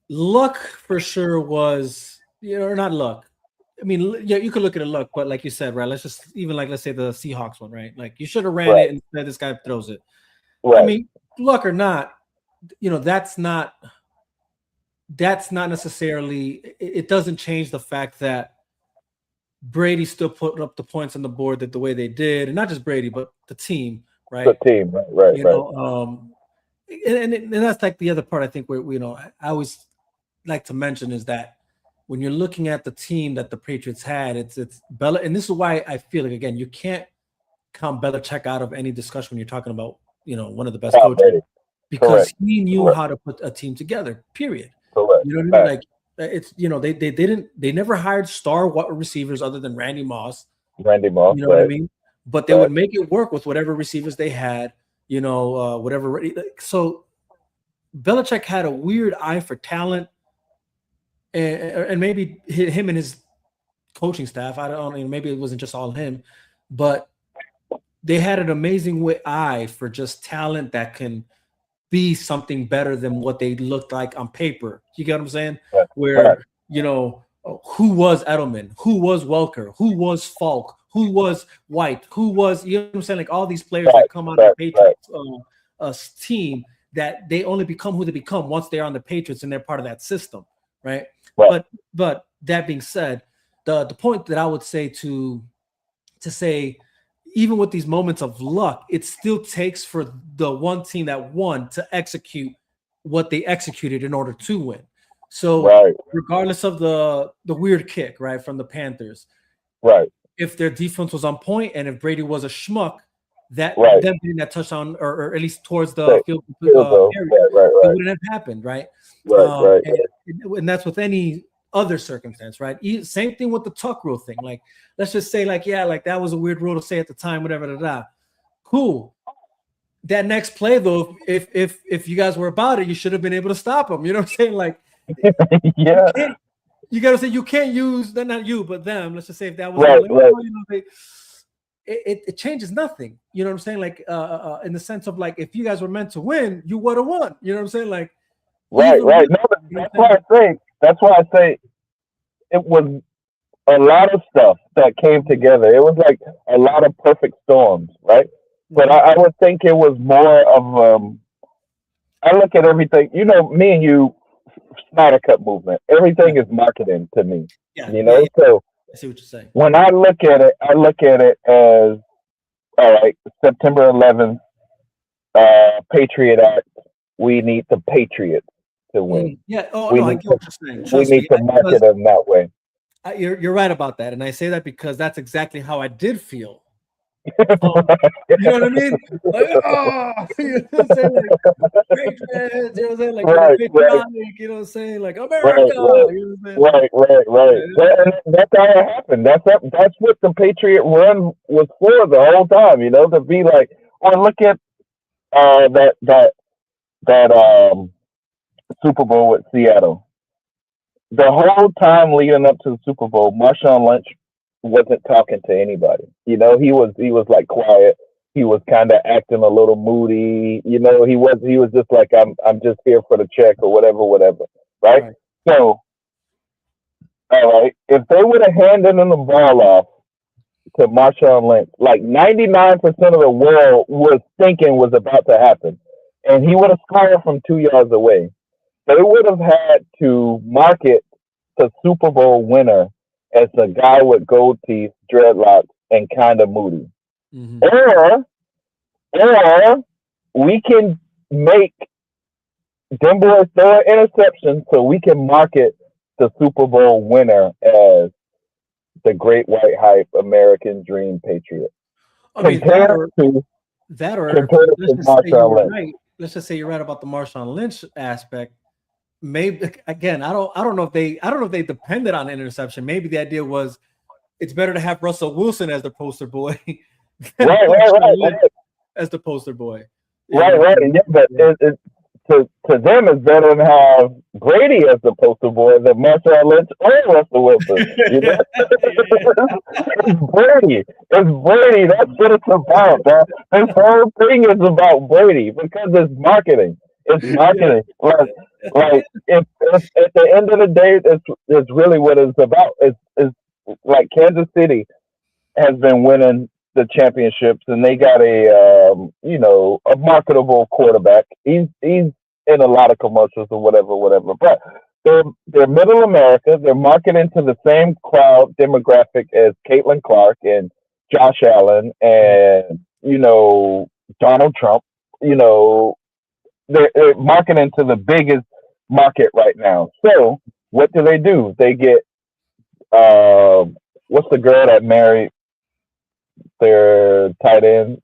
luck for sure was, you know, or not luck. I mean, yeah, you could look at it luck, but like you said, right? Let's just even like, let's say the Seahawks one, right? Like, you should have ran it and said this guy throws it. I mean, luck or not, you know, that's not necessarily, it doesn't change the fact that Brady still put up the points on the board that the way they did, and not just Brady, but the team, right? The team, right. You know, and that's like the other part I think where, you know, I always like to mention is that when you're looking at the team that the Patriots had, it's Bella, and this is why I feel like, again, you can't count Belichick out of any discussion when you're talking about, you know, one of the best coaches, because he knew how to put a team together, period. You know what I mean? Like, it's, you know, they never hired star receivers other than Randy Moss. You know what I mean? But they would make it work with whatever receivers they had, you know, whatever. So Belichick had a weird eye for talent, and maybe him and his coaching staff, I don't know, maybe it wasn't just all him, but they had an amazing eye for just talent that can be something better than what they looked like on paper. You get what I'm saying? Where, you know, who was Edelman? Who was Welker? Who was Falk? Who was White? Who was, you know what I'm saying? Like, all these players that come out of the Patriots team, that they only become who they become once they're on the Patriots and they're part of that system, right? But that being said, the point that I would say to say, even with these moments of luck, it still takes for the one team that won to execute what they executed in order to win. So regardless of the weird kick, right, from the Panthers, if their defense was on point and if Brady was a schmuck, that them getting that touchdown or at least towards the field area, it wouldn't have happened, right? And that's with any other circumstance, right? Same thing with the tuck rule thing. Like, let's just say, like, yeah, like that was a weird rule to say at the time, whatever. Cool. That next play, though, if you guys were about it, you should have been able to stop them. You know what I'm saying? Like, you got to say you can't use, not you, but them. Let's just say if that was you know, it changes nothing. You know what I'm saying? Like, in the sense of, like, if you guys were meant to win, you would have won. You know what I'm saying? Like, right. No, that's why I say it was a lot of stuff that came together. It was like a lot of perfect storms, right? But I would think it was more of I look at everything, you know, me and you, Snyder Cut movement. Everything is marketing to me. You know, so I see what you're saying. When I look at it as, all right, September 11th, Patriot Act. We need the Patriots to win. Yeah. I get what you're saying. We need to market them that way. You're right about that, and I say that because that's exactly how I did feel You know what I mean? Like, oh, you know what I'm saying? Like, Patriots, you know what I'm saying? Like, patriotic, you know what I'm saying? Like, America, you know what I'm saying? Right. That's how it happened. That's what the Patriot run was for the whole time, you know, to be like, well, look at that Super Bowl with Seattle. The whole time leading up to the Super Bowl, Marshawn Lynch wasn't talking to anybody. You know, he was like quiet. He was kind of acting a little moody. You know, he was just like, I'm just here for the check or whatever. Right? So, all right, if they would have handed him the ball off to Marshawn Lynch, like 99% of the world was thinking was about to happen, and he would have scored from 2 yards away. They would have had to market the Super Bowl winner as a guy with gold teeth, dreadlocks, and kind of moody. Mm-hmm. Or we can make them boys throw an interception so we can market the Super Bowl winner as the great white hype American dream patriot. I mean, that or let's just say you're right about the Marshawn Lynch aspect. Maybe again, I don't know if they depended on an interception. Maybe the idea was it's better to have Russell Wilson as the poster boy right. as the poster boy. Right. Yeah, but to them, it's better to have Brady as the poster boy than Marshawn Lynch or Russell Wilson. You know? It's Brady. That's what it's about, man. This whole thing is about Brady because it's marketing. It's marketing. Like if at the end of the day, it's really what it's about. It's like Kansas City has been winning the championships, and they got a marketable quarterback. He's in a lot of commercials or whatever. But they're middle America. They're marketing to the same crowd demographic as Caitlin Clark and Josh Allen and Donald Trump. They're marketing to the biggest market right now. So what do? They get what's the girl that married their tight end?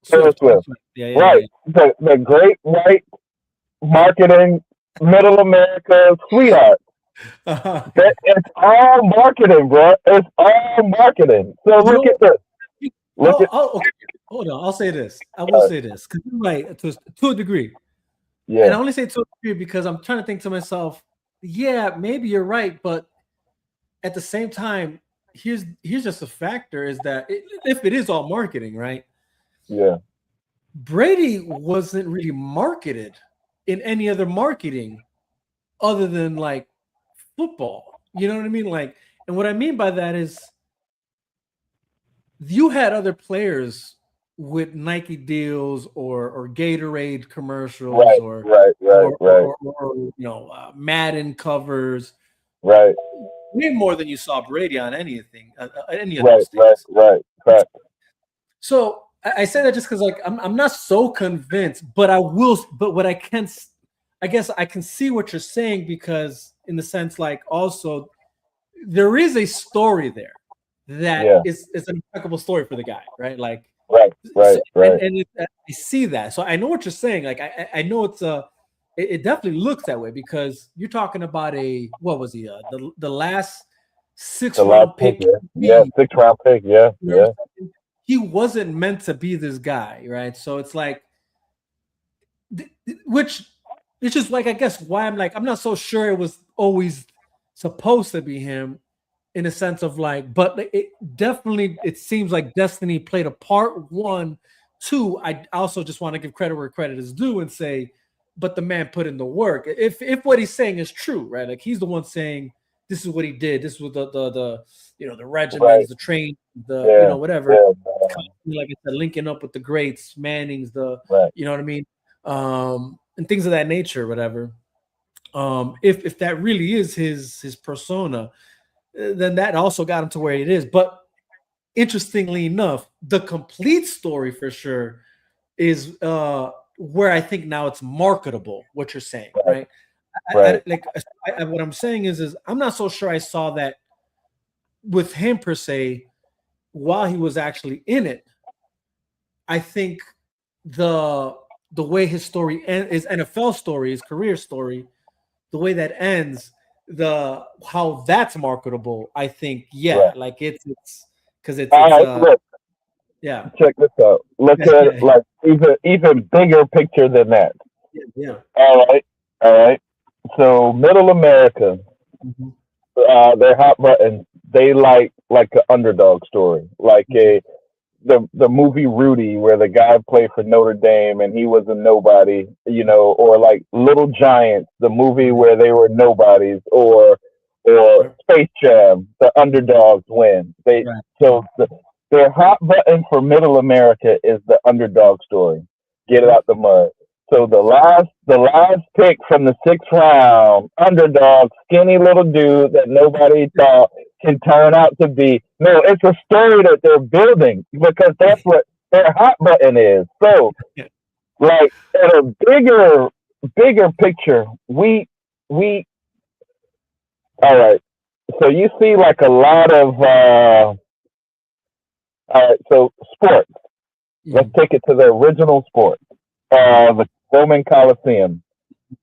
Swift. Yeah. Right. The great white marketing middle America sweetheart. It's all marketing, bro. It's all marketing. So look at this. Okay. Hold on. I'll say this. I will say this because you're right to a degree. Yeah. And I only say to a degree because I'm trying to think to myself, yeah, maybe you're right, but at the same time, here's just a factor is that if it is all marketing, right? Yeah. Brady wasn't really marketed in any other marketing other than like football. You know what I mean? Like, and what I mean by that is you had other players with Nike deals or Gatorade commercials or Madden covers. Right. Way more than you saw Brady on anything, any of those things. Right. So I say that just because, like, I'm not so convinced, but I will. But what I guess I can see what you're saying because, in the sense, like, also there is a story there that is an impeccable story for the guy, right? Like, right. And I see that, so I know what you're saying. Like, I know it definitely looks that way because you're talking about what was he? The last sixth-round pick. Yeah, 6th round pick. Yeah. He wasn't meant to be this guy, right? So it's like, which is just like, I guess why I'm not so sure it was always supposed to be him in a sense of like, but it seems like destiny played a part. 1, 2, I also just want to give credit where credit is due and say, but the man put in the work. If what he's saying is true, right? Like he's the one saying this is what he did. This was the regiments, the train, whatever. Like I said, linking up with the greats, Mannings, you know what I mean, and things of that nature, whatever. If that really is his persona, then that also got him to where it is. But interestingly enough, the complete story for sure is where I think now it's marketable. What you're saying, right? What I'm saying is I'm not so sure I saw that with him per se, while he was actually in it, I think the way his story his NFL story, his career story, the way that ends, how that's marketable, I think, like it's because it's look, yeah. Check this out. Look at like even bigger picture than that. Yeah. All right. So Middle America, they're hot buttons. They like an underdog story, like the movie Rudy, where the guy played for Notre Dame and he was a nobody, or like Little Giants, the movie where they were nobodies, or Space Jam, the underdogs win. Their hot button for Middle America is the underdog story. Get it out the mud. So the last pick from the 6th round, underdog, skinny little dude that nobody thought can turn out to be. No, it's a story that they're building because that's what their hot button is. So, like at a bigger picture, we all right. So you see like a lot of all right. So sports. Let's take it to the original sport. The Roman Coliseum,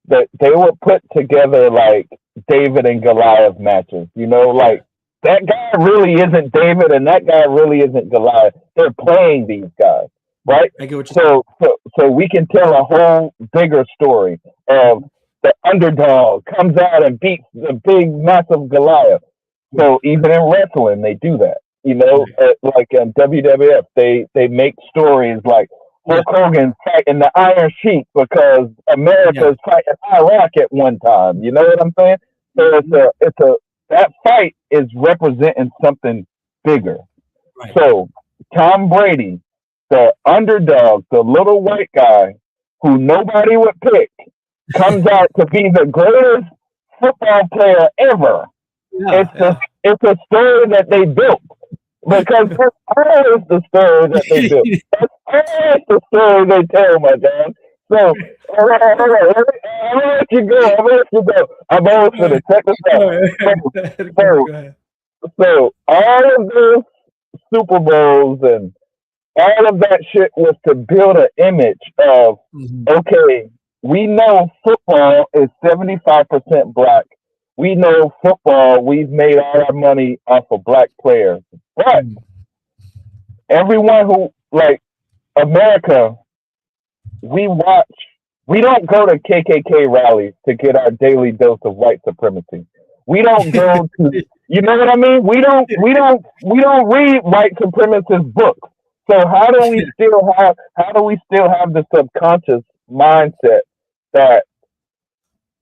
that they would put together like David and Goliath matches. Like that guy really isn't David and that guy really isn't Goliath. They're playing these guys, right? I get what you're saying. So we can tell a whole bigger story of the underdog comes out and beats the big, massive Goliath. So even in wrestling, they do that. Like in WWF, they make stories like Hulk Hogan fighting the Iron Sheik because America's fighting Iraq at one time. You know what I'm saying? So that fight is representing something bigger. Right. So Tom Brady, the underdog, the little white guy who nobody would pick, comes out to be the greatest football player ever. It's a story that they built. Because that's always the story that they do. That's always the story they tell, my man. So, all right. I'm gonna let you go. I'm almost going to check this out. So, all of this Super Bowls and all of that shit was to build an image of, okay, we know football is 75% black. We know football, we've made all our money off of black players. But everyone who, like America, we don't go to KKK rallies to get our daily dose of white supremacy. We don't go to, you know what I mean? We don't read white supremacist books. So how do we still have the subconscious mindset that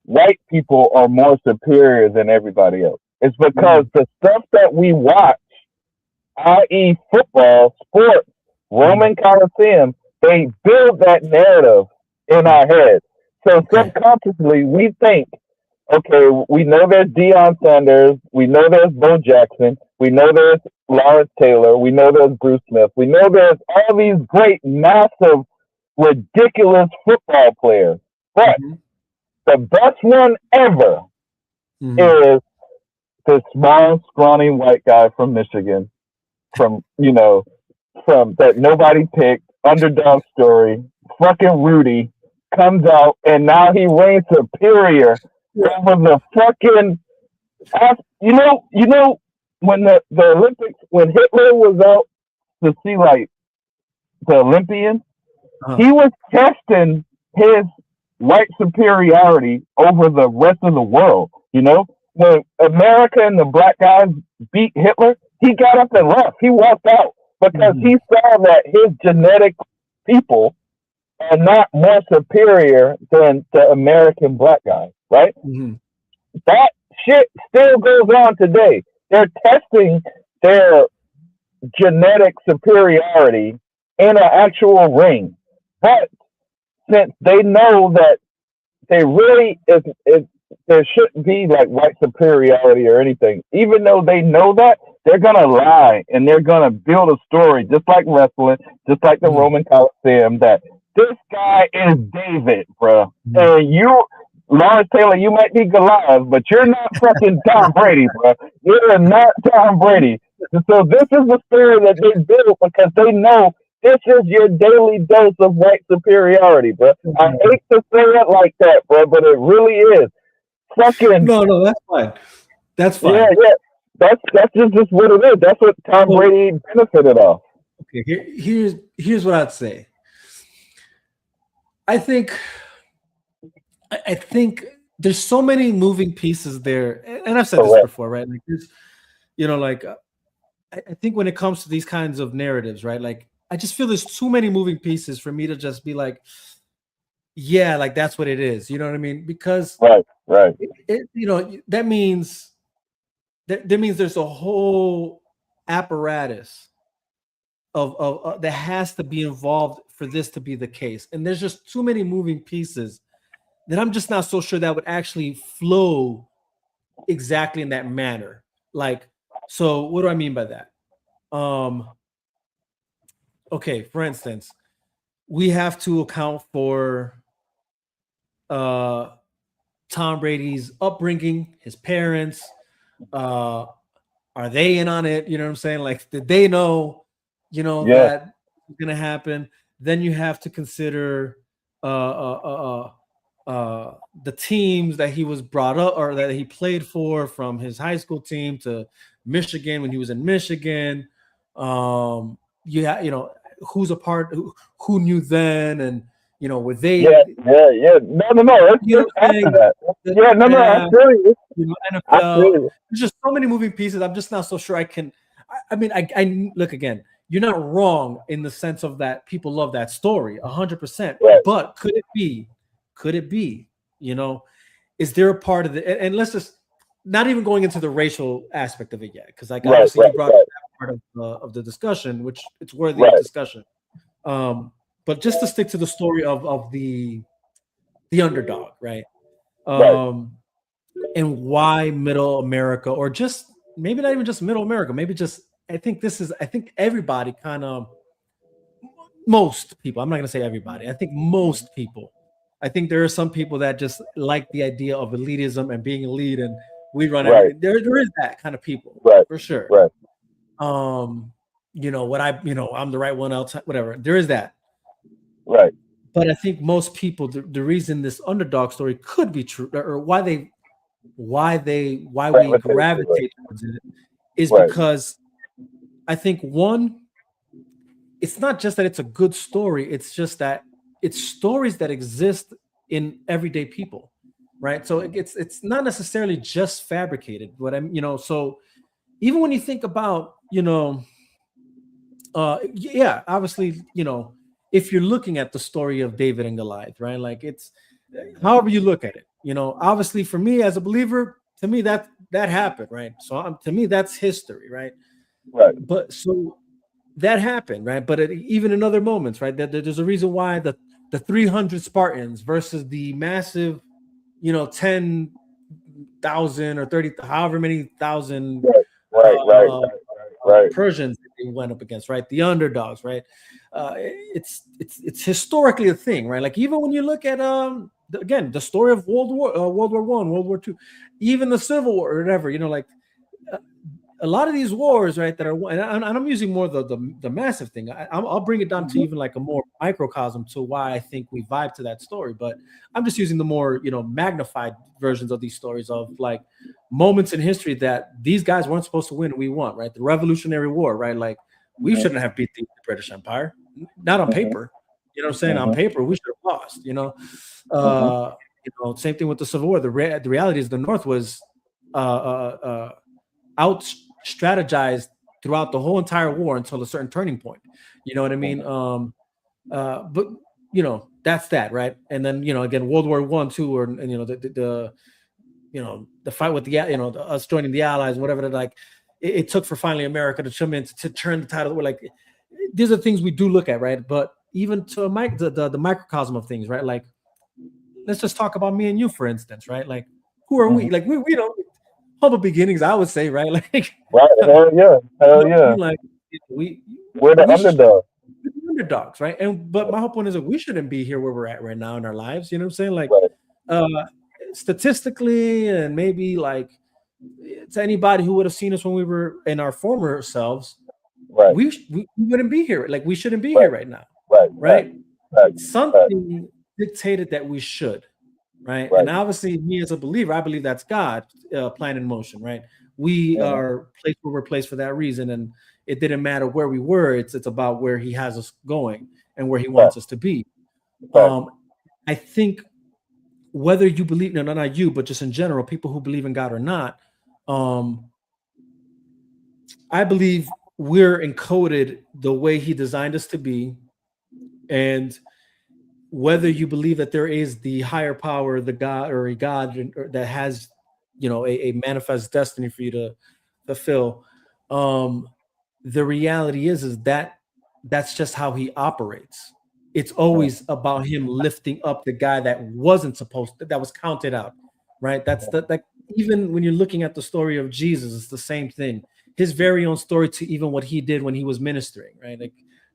white people are more superior than everybody else? It's because the stuff that we watch, i.e. football, sports, Roman Coliseum, they build that narrative in our head. So subconsciously we think, okay, we know there's Deion Sanders, we know there's Bo Jackson, we know there's Lawrence Taylor, we know there's Bruce Smith, we know there's all these great, massive, ridiculous football players. But the best one ever is the small, scrawny white guy from Michigan, from that nobody picked, underdog story, fucking Rudy, comes out and now he reigns superior over the fucking, when the Olympics, when Hitler was out to see like the Olympians, he was testing his white superiority over the rest of the world. When America and the black guys beat Hitler, he got up and left. He walked out because he saw that his genetic people are not more superior than the American black guys, right? That shit still goes on today. They're testing their genetic superiority in an actual ring. But since they know that they really there shouldn't be like white superiority or anything, even though they know that, they're gonna lie and they're gonna build a story just like wrestling, just like the Roman Coliseum, that this guy is David, bro. And you, Lawrence Taylor, you might be Goliath, but you're not fucking Tom Brady, bro. You're not Tom Brady. So this is the story that they built because they know this is your daily dose of white superiority, bro. I hate to say it like that, bro, but it really is. Fucking No, that's fine. That's fine. Yeah. That's just what it is. That's what Tom Brady benefited off. Okay, here's what I'd say. I think there's so many moving pieces there, and I've said this before, right? Like this, like I think when it comes to these kinds of narratives, right? Like I just feel there's too many moving pieces for me to just be like, yeah, like that's what it is. You know what I mean? Because right. That means there's a whole apparatus of that has to be involved for this to be the case, and there's just too many moving pieces that I'm just not so sure that would actually flow exactly in that manner. Like, so what do I mean by that? Okay, for instance, we have to account for Tom Brady's upbringing, his parents. Are they in on it? You know what I'm saying? Like, did they know, that was gonna happen? Then you have to consider the teams that he was brought up or that he played for, from his high school team to Michigan when he was in Michigan. Who's a part, who knew then, and were they? Yeah. No. After that. I feel you. NFL. There's just so many moving pieces. I'm just not so sure I can. I mean, I look again. You're not wrong in the sense of that people love that story 100%. Right. But could it be? Is there a part of the? And let's just not even going into the racial aspect of it yet, because like obviously you brought up that part of the discussion, which it's worthy of discussion. But just to stick to the story of the underdog, right? And why Middle America, or just maybe not even just Middle America, maybe just I think everybody kind of, most people, I'm not going to say everybody, I think most people, I think there are some people that just like the idea of elitism and being elite, and we run everything. There is that kind of people, for sure. Right. I'm the right one, else, whatever. There is that. Right. But I think most people, the reason this underdog story could be true, or why we gravitate towards it, is because I think, one, it's not just that it's a good story, it's just that it's stories that exist in everyday people, right? So it's not necessarily just fabricated. So even when you think about, obviously, if you're looking at the story of David and Goliath, right? Like, it's however you look at it, obviously for me as a believer, to me that happened, right? So to me that's history, right? Right. But so that happened, right? But even in other moments, right? There's a reason why the 300 Spartans versus the massive, 10,000 or 30, however many thousand, Persians they went up against, right? The underdogs, right? It's historically a thing, right? Like, even when you look at again, the story of World War I, World War II, even the Civil War or whatever, like a lot of these wars, right, that are, and I'm using more the massive thing. I'll bring it down to even like a more microcosm to why I think we vibe to that story. But I'm just using the more, magnified versions of these stories of like moments in history that these guys weren't supposed to win and we won, right? The Revolutionary War, right? Like, we shouldn't have beat the British Empire, not on paper. You know what I'm saying? On paper, we should have lost. Same thing with the Civil War. The reality is the North was out strategized throughout the whole entire war until a certain turning point. You know what I mean? But that's that, right? And then again, World War I, II, or the fight with us joining the Allies, whatever. Like, it took for finally America to come in to turn the tide. We're like, these are things we do look at, right? But even to the microcosm of things, right? Like, let's just talk about me and you, for instance, right? Like, who are we? Like, we don't. Humble beginnings, I would say, right? Like, hell yeah. Like, we're the underdogs. We're the underdogs, right? But my whole point is that we shouldn't be here where we're at right now in our lives. You know what I'm saying? Like, statistically, and maybe like, to anybody who would have seen us when we were in our former selves, right. we wouldn't be here. Like we shouldn't be Right. here right now. Right. Right. Right. Something dictated that we should. Right. Right. And obviously, me as a believer, I believe that's God plan in motion. Right. We are placed where we're placed for that reason. And it didn't matter where we were. It's about where he has us going and where he wants us to be. I think whether you believe, no, not you, but just in general, people who believe in God or not, I believe we're encoded the way he designed us to be. And whether you believe that there is the higher power, the God or a God that has, a manifest destiny for you to fulfill, the reality is that that's just how he operates. It's always about him lifting up the guy that wasn't supposed to, that was counted out, right? That's like even when you're looking at the story of Jesus, it's the same thing. His very own story to even what he did when he was ministering, right? Like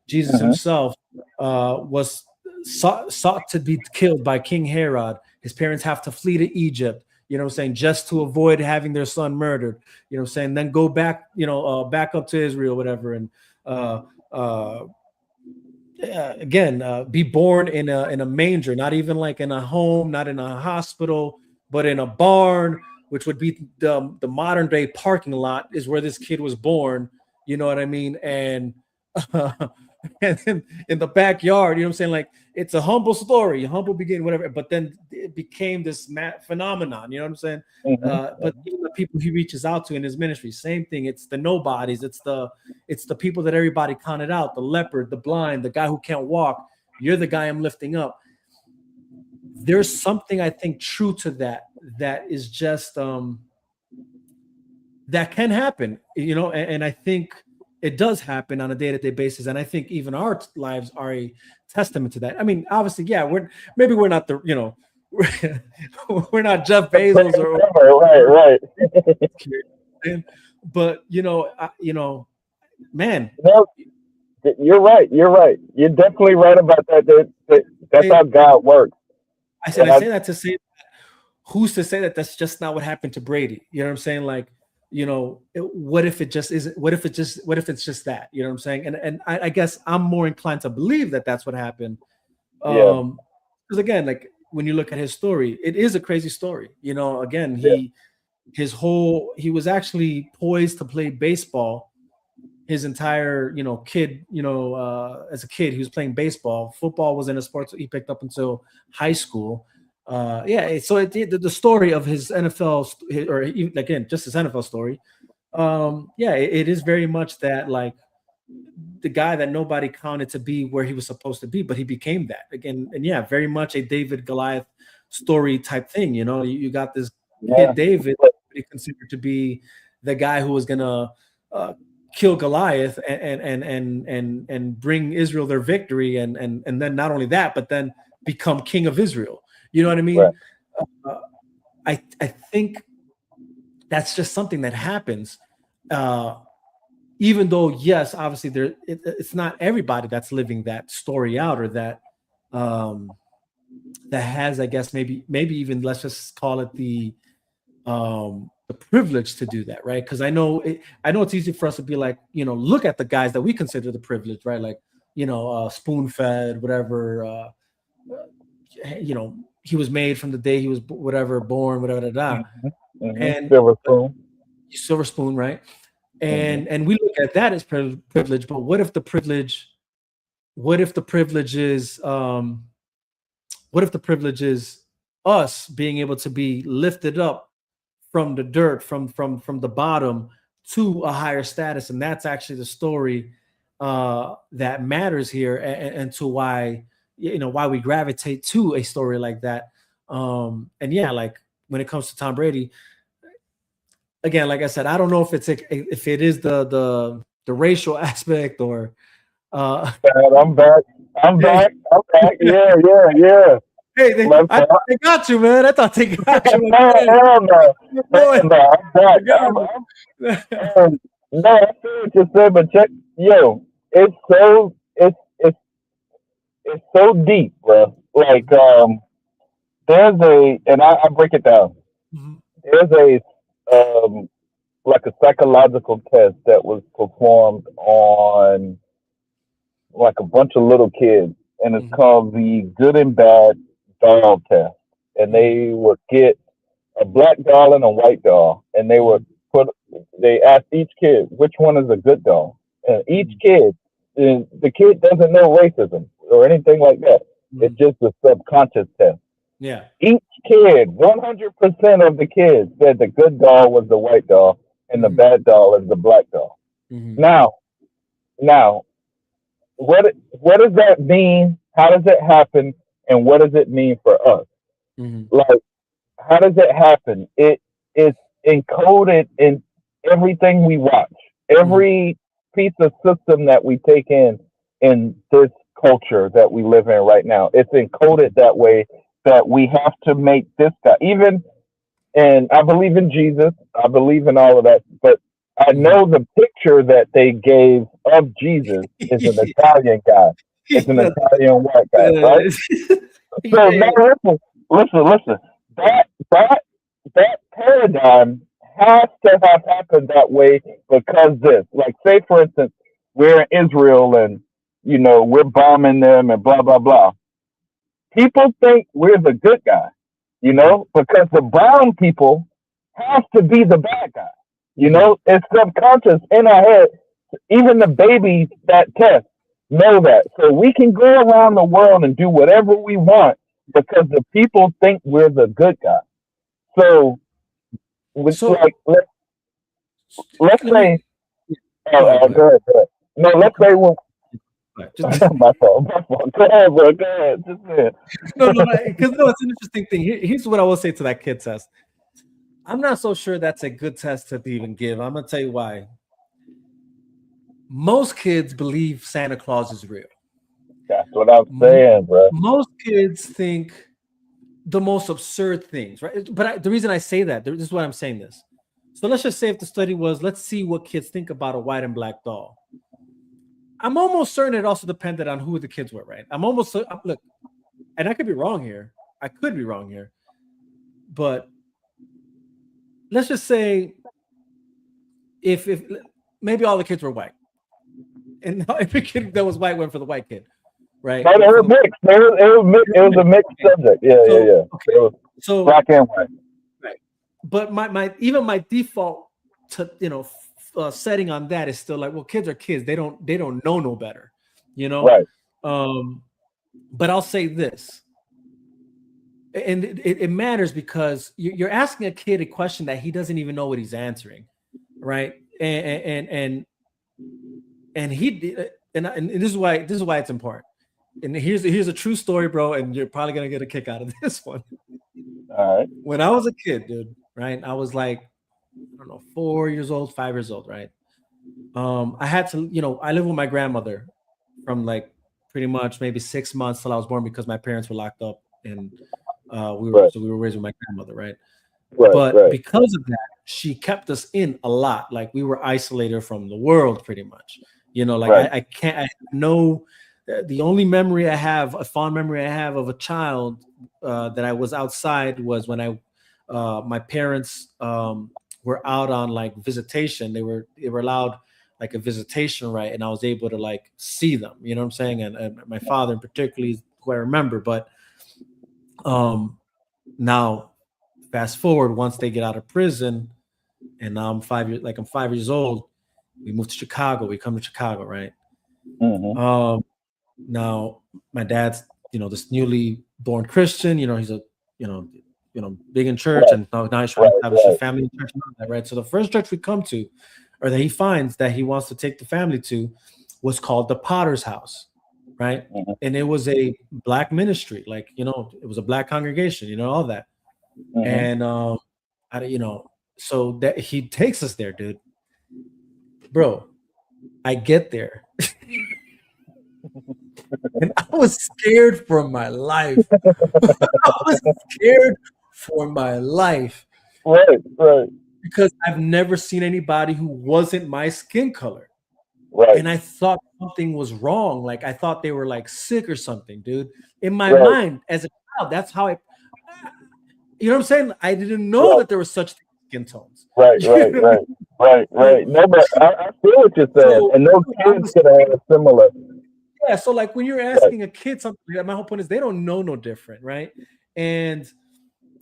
Jesus himself was sought to be killed by King Herod. His parents have to flee to Egypt, just to avoid having their son murdered, then go back, back up to Israel, whatever. And be born in a manger, not even like in a home, not in a hospital, but in a barn, which would be the modern day parking lot is where this kid was born. You know what I mean? And and then in the backyard, like it's a humble story, a humble beginning, whatever. But then it became this phenomenon. You know what I'm saying? But even the people he reaches out to in his ministry, same thing. It's the nobodies. It's the people that everybody counted out: the leopard, the blind, the guy who can't walk. You're the guy I'm lifting up. There's something I think true to that is just that can happen, and I think it does happen on a day-to-day basis. And I think even our lives are a testament to that. I mean, obviously, yeah, we're not the, we're not Jeff Bezos or right. But man, no, you're right. You're definitely right about that. That's how God works. I say that to say, who's to say that that's just not what happened to Brady? You know what I'm saying? Like, what if it just isn't? What if it's just that? You know what I'm saying? And I guess I'm more inclined to believe that that's what happened. Because again, like when you look at his story, it is a crazy story. Again, he was actually poised to play baseball his entire, kid, as a kid, he was playing baseball. Football wasn't a sport he picked up until high school. So the story of his NFL, or again, just his NFL story, it is very much that, like, the guy that nobody counted to be where he was supposed to be, but he became that again. And very much a David Goliath story type thing. You got this kid David, considered to be the guy who was gonna kill Goliath and bring Israel their victory, and then not only that, but then become king of Israel. You know what I mean? Right. I think that's just something that happens. Even though, yes, obviously it's not everybody that's living that story out, or that has, I guess, maybe even, let's just call it the privilege to do that, right? Because I know it's easy for us to be like, look at the guys that we consider the privileged, right? Like, spoon-fed, whatever. He was made from the day he was born, whatever. And silver spoon, right? And we look at that as privilege. But what if the privilege is us being able to be lifted up from the dirt, from the bottom to a higher status? And that's actually the story that matters here, and to why we gravitate to a story like that. Like when it comes to Tom Brady, again, like I said, I don't know if it is the racial aspect, or I'm back. Yeah. Hey, I thought they got you, man. I thought they got you. No, I'm back. No, I see what you said, but check, it's so deep, bro. Like, there's and I break it down. Mm-hmm. like a psychological test that was performed on like a bunch of little kids, and it's called the Good and Bad Doll Test. And they would get a black doll and a white doll, and they asked each kid which one is a good doll, and each kid, and the kid doesn't know racism or anything like that. It's just a subconscious test. Yeah. Each kid, 100% of the kids said the good doll was the white doll and the bad doll is the black doll. Now, what does that mean? How does it happen? And what does it mean for us? Like, how does it happen? It's encoded in everything we watch, every piece of system that we take in this culture that we live in right now. It's encoded that way that we have to make this guy. Even, and I believe in Jesus, I believe in all of that, but I know the picture that they gave of Jesus is an Italian guy. It's an Italian white guy, right? So now listen. That paradigm has to have happened that way because this. Like, say for instance, we're in Israel and we're bombing them and blah blah blah. People think we're the good guy, because the brown people have to be the bad guy. It's subconscious in our head. Even the babies that test know that. So we can go around the world and do whatever we want because the people think we're the good guy. So, let's say, go ahead. No, let's say my fault. Go ahead, bro. Go ahead. Just No, because it's an interesting thing. Here's what I will say to that kid test. I'm not so sure that's a good test to even give. I'm gonna tell you why. Most kids believe Santa Claus is real. That's what I'm saying, bro. Most kids think the most absurd things, right? But the reason I say that, this is why I'm saying this. So let's just say if the study was, let's see what kids think about a white and black doll. I'm almost certain it also depended on who the kids were, right? Look, and I could be wrong here. But let's just say if maybe all the kids were white, and every kid that was white went for the white kid, right? No, it was mixed. It was a mixed subject. Yeah. Okay. So black and white. Right. But my default to setting on that is still like, well, kids are kids. They don't know no better, Right. But I'll say this, and it matters because you're asking a kid a question that he doesn't even know what he's answering, right? And this is why it's important. And here's a true story, bro, and you're probably gonna get a kick out of this one. All right. When I was a kid, dude, right? I was like, I don't know, 4 years old, 5 years old, right? I had to, I lived with my grandmother from like pretty much maybe 6 months till I was born because my parents were locked up and we were raised with my grandmother, right? But because of that, she kept us in a lot. Like we were isolated from the world pretty much. I know the only memory I have, a fond memory I have of a child that I was outside was when my parents were out on like visitation. They were allowed like a visitation, right? And I was able to like see them, you know what I'm saying? And my father in particular is who I remember. But now fast forward, once they get out of prison, and now I'm 5 years old, we moved to Chicago. We come to Chicago, right? Now my dad's, this newly born Christian, he's a, big in church, and now he's trying to establish a family in church and all that, right? So the first church we come to, or that he finds that he wants to take the family to, was called the Potter's House, right? And it was a black ministry, like, it was a black congregation, all that. And so that he takes us there, dude. Bro, I get there. And I was scared for my life. Right. Because I've never seen anybody who wasn't my skin color. Right. And I thought something was wrong. Like I thought they were like sick or something, dude. In my mind, as a child, that's how you know what I'm saying? I didn't know that there was such thing as skin tones. Right. No, but I feel what you're saying, So, and those kids could have a similar. Yeah, so like when you're asking a kid something, my whole point is they don't know no different, right? And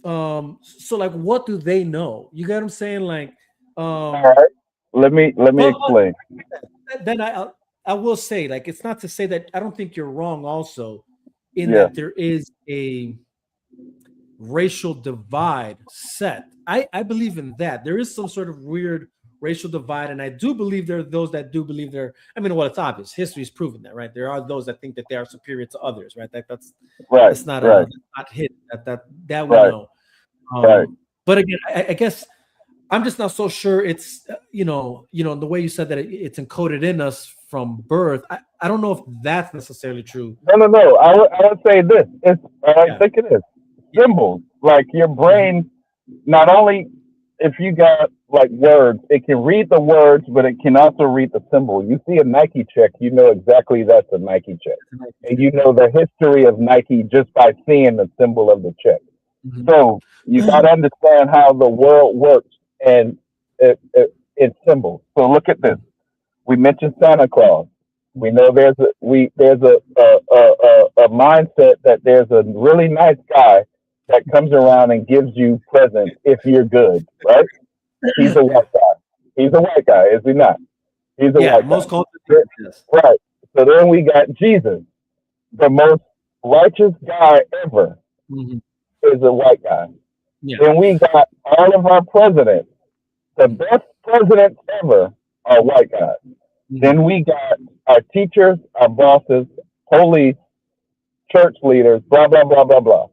so like what do they know? You get what I'm saying? Like All right, let me explain. then I will say, like, it's not to say that I don't think you're wrong also in Yeah. that there is a racial divide set. I believe in that. There is some sort of weird racial divide, and I do believe there are those that do believe they're. I mean, well, it's obvious. History's proven that, right? There are those that think that they are superior to others, right? That's not not hidden. That we know. But again, I guess I'm just not so sure. It's the way you said that it's encoded in us from birth. I don't know if that's necessarily true. No. I would say this. I think it is symbols. Like your brain, not only if you got like words, it can read the words, but it can also read the symbol. You see a Nike check, you know exactly that's a Nike check, and you know the history of Nike just by seeing the symbol of the check. So you got to understand how the world works, and it's symbols. So look at this. We mentioned Santa Claus. We know there's a mindset that there's a really nice guy that comes around and gives you presents if you're good, right? He's a white guy. He's a white guy, is he not? He's a white most guy. cultures, yes. Right. So then we got Jesus, the most righteous guy ever, is a white guy. Yeah. Then we got all of our presidents, the best presidents ever are white guys. Then we got our teachers, our bosses, police, church leaders, blah, blah, blah, blah, blah.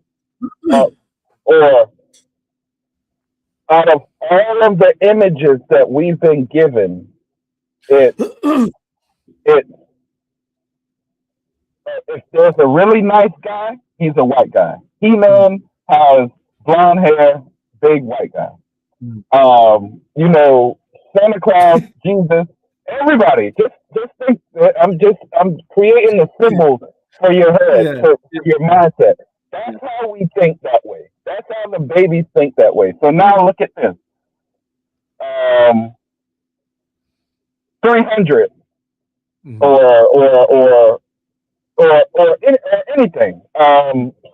Or out of all of the images that we've been given, if there's a really nice guy, he's a white guy. He-Man has blonde hair, big white guy. Santa Claus, Jesus, everybody, just think. I'm creating the symbols for your head, for your mindset. That's how we think that way. That's how the babies think that way. So now look at this. 300 or anything.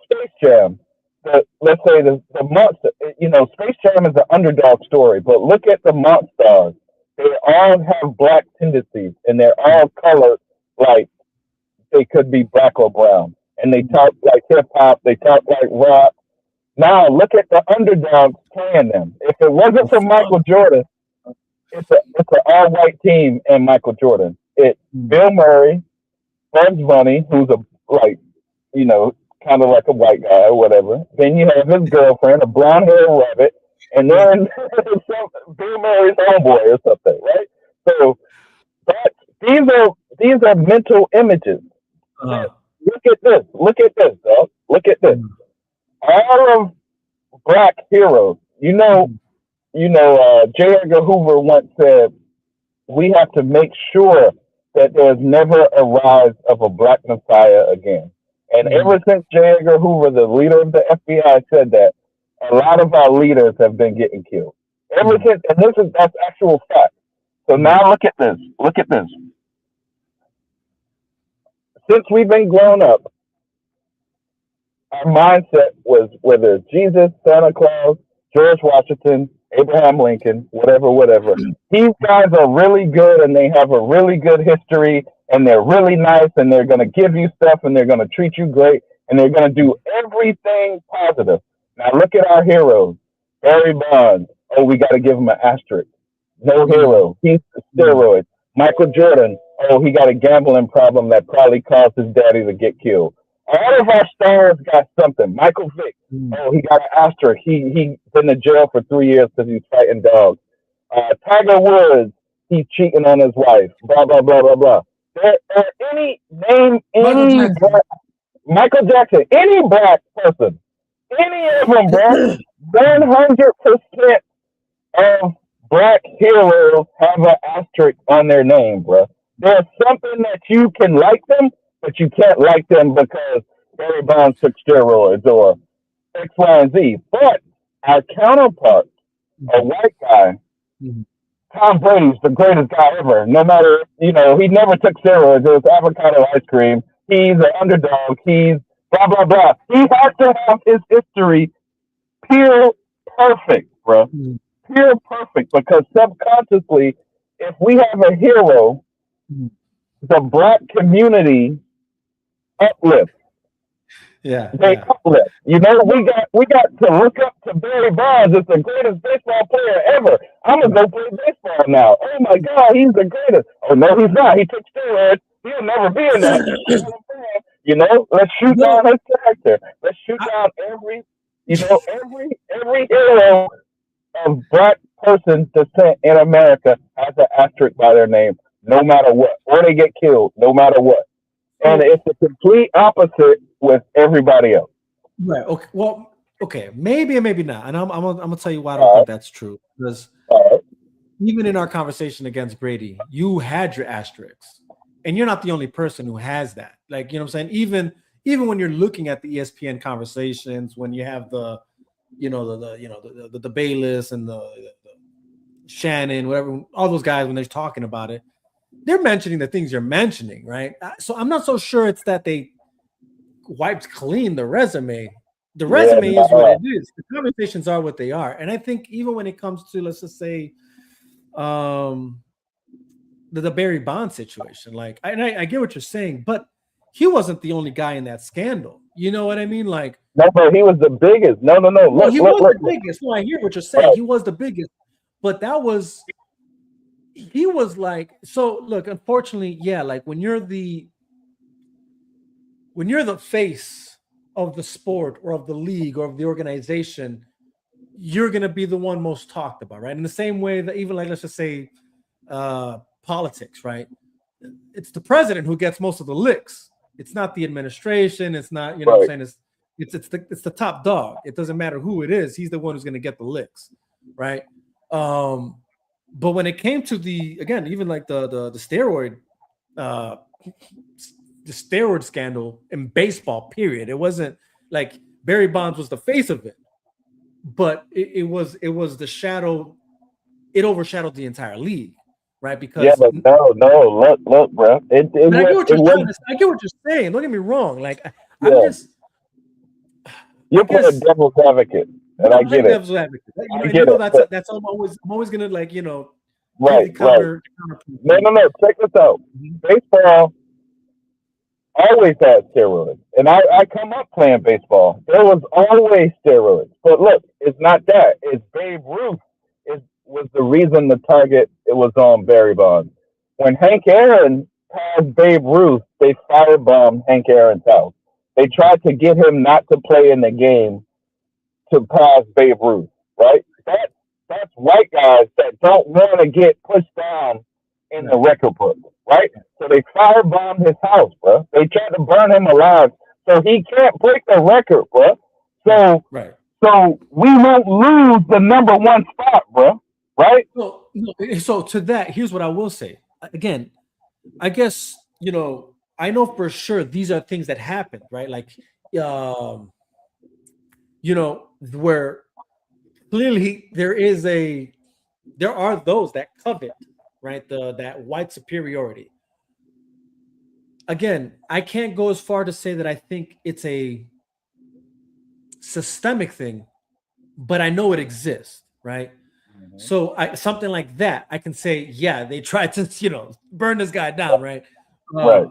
Space Jam. Let's say the monster. Space Jam is an underdog story, but look at the monsters. They all have black tendencies, and they're all colored like they could be black or brown. And they talk like hip hop. They talk like rock. Now look at the underdogs playing them. If it wasn't for Michael Jordan, it's an all white team and Michael Jordan. It's Bill Murray, Bugs Bunny, who's kind of like a white guy or whatever. Then you have his girlfriend, a blonde hair rabbit, and then Bill Murray's homeboy or something, right? So these are mental images. Look at this, dog. Look at this. All of black heroes. J. Edgar Hoover once said, "We have to make sure that there's never a rise of a black messiah again." And ever since J. Edgar Hoover, the leader of the FBI, said that, a lot of our leaders have been getting killed. Ever since, and that's actual fact. So now look at this. Look at this. Since we've been grown up, our mindset was whether it's Jesus, Santa Claus, George Washington, Abraham Lincoln, whatever. These guys are really good, and they have a really good history, and they're really nice, and they're going to give you stuff, and they're going to treat you great, and they're going to do everything positive. Now look at our heroes. Barry Bonds. Oh, we got to give him an asterisk. No hero. He's steroids. Michael Jordan. Oh, he got a gambling problem that probably caused his daddy to get killed. All of our stars got something. Michael Vick. Oh, he got an asterisk. He's been in jail for 3 years because he's fighting dogs. Tiger Woods. He's cheating on his wife. Blah, blah, blah, blah, blah. Michael Jackson. Any black person. Any of them, bro. 100% of black heroes have an asterisk on their name, bro. There's something that you can like them, but you can't like them because Barry Bonds took steroids or X, Y, and Z. But our counterparts a white guy, Mhm. Tom Brady's the greatest guy ever. No matter, he never took steroids. It was avocado ice cream. He's an underdog. He's blah, blah, blah. He has to have his history pure perfect, bro. Mhm. Pure perfect. Because subconsciously, if we have a hero, Mhm. the black community uplifts. Yeah, They yeah. uplift. We got to look up to Barry Bonds as the greatest baseball player ever. I'm gonna go play baseball now. Oh my God, he's the greatest. Oh no, he's not. He took steroids. He'll never be in that. Let's shoot No. down his character. Let's shoot down every hero of black person descent in America has an asterisk by their name, no matter what, or they get killed, no matter what. And it's the complete opposite with everybody else. Right. Okay. Well, okay. Maybe and maybe not. And I'm gonna tell you why I don't think that's true. Because even in our conversation against Brady, you had your asterisks, and you're not the only person who has that. Like, you know what I'm saying? Even when you're looking at the ESPN conversations, when you have the Bayless and the Shannon, whatever, all those guys, when they're talking about it, they're mentioning the things you're mentioning, right? So I'm not so sure it's that they wiped clean the resume. The resume is what it is. The conversations are what they are. And I think even when it comes to, let's just say, the Barry Bonds situation, like, I get what you're saying, but he wasn't the only guy in that scandal. You know what I mean? Like, no, but he was the biggest. No. Well, he was the biggest. No, I hear what you're saying. He was the biggest, but he was like, so look, unfortunately, yeah, like when you're the face of the sport or of the league or of the organization, you're going to be the one most talked about, right? In the same way that even, like, let's just say politics, right? It's the president who gets most of the licks. It's not the administration. It's not, what I'm saying? It's the top dog. It doesn't matter who it is. He's the one who's going to get the licks, right? But when it came to even like the steroid scandal in baseball, period. It wasn't like Barry Bonds was the face of it, but it was the shadow. It overshadowed the entire league, right? Because but no, look, bro. I get what you're saying. Don't get me wrong. Like, I'm just. You're playing devil's advocate, and I get it. Devil's advocate. That's I'm always gonna, like, right. Counter. No. Check this out. Baseball always had steroids, and I come up playing baseball. There was always steroids, but look, it's not that. It's Babe Ruth was the reason the target it was on Barry Bonds. When Hank Aaron passed Babe Ruth, they firebombed Hank Aaron's house. They tried to get him not to play in the game to pass Babe Ruth, right? That's white guys that don't want to get pushed down in the record book, right? So they firebombed his house, bro. They tried to burn him alive, so he can't break the record, bro. So we won't lose the number one spot, bro. Right? So to that, here's what I will say. Again, I guess, I know for sure these are things that happen, right? Like, where clearly there are those that covet, right? That white superiority. Again, I can't go as far to say that I think it's a systemic thing, but I know it exists, right? Mm-hmm. So something like that, I can say, yeah, they tried to, burn this guy down, right? Right.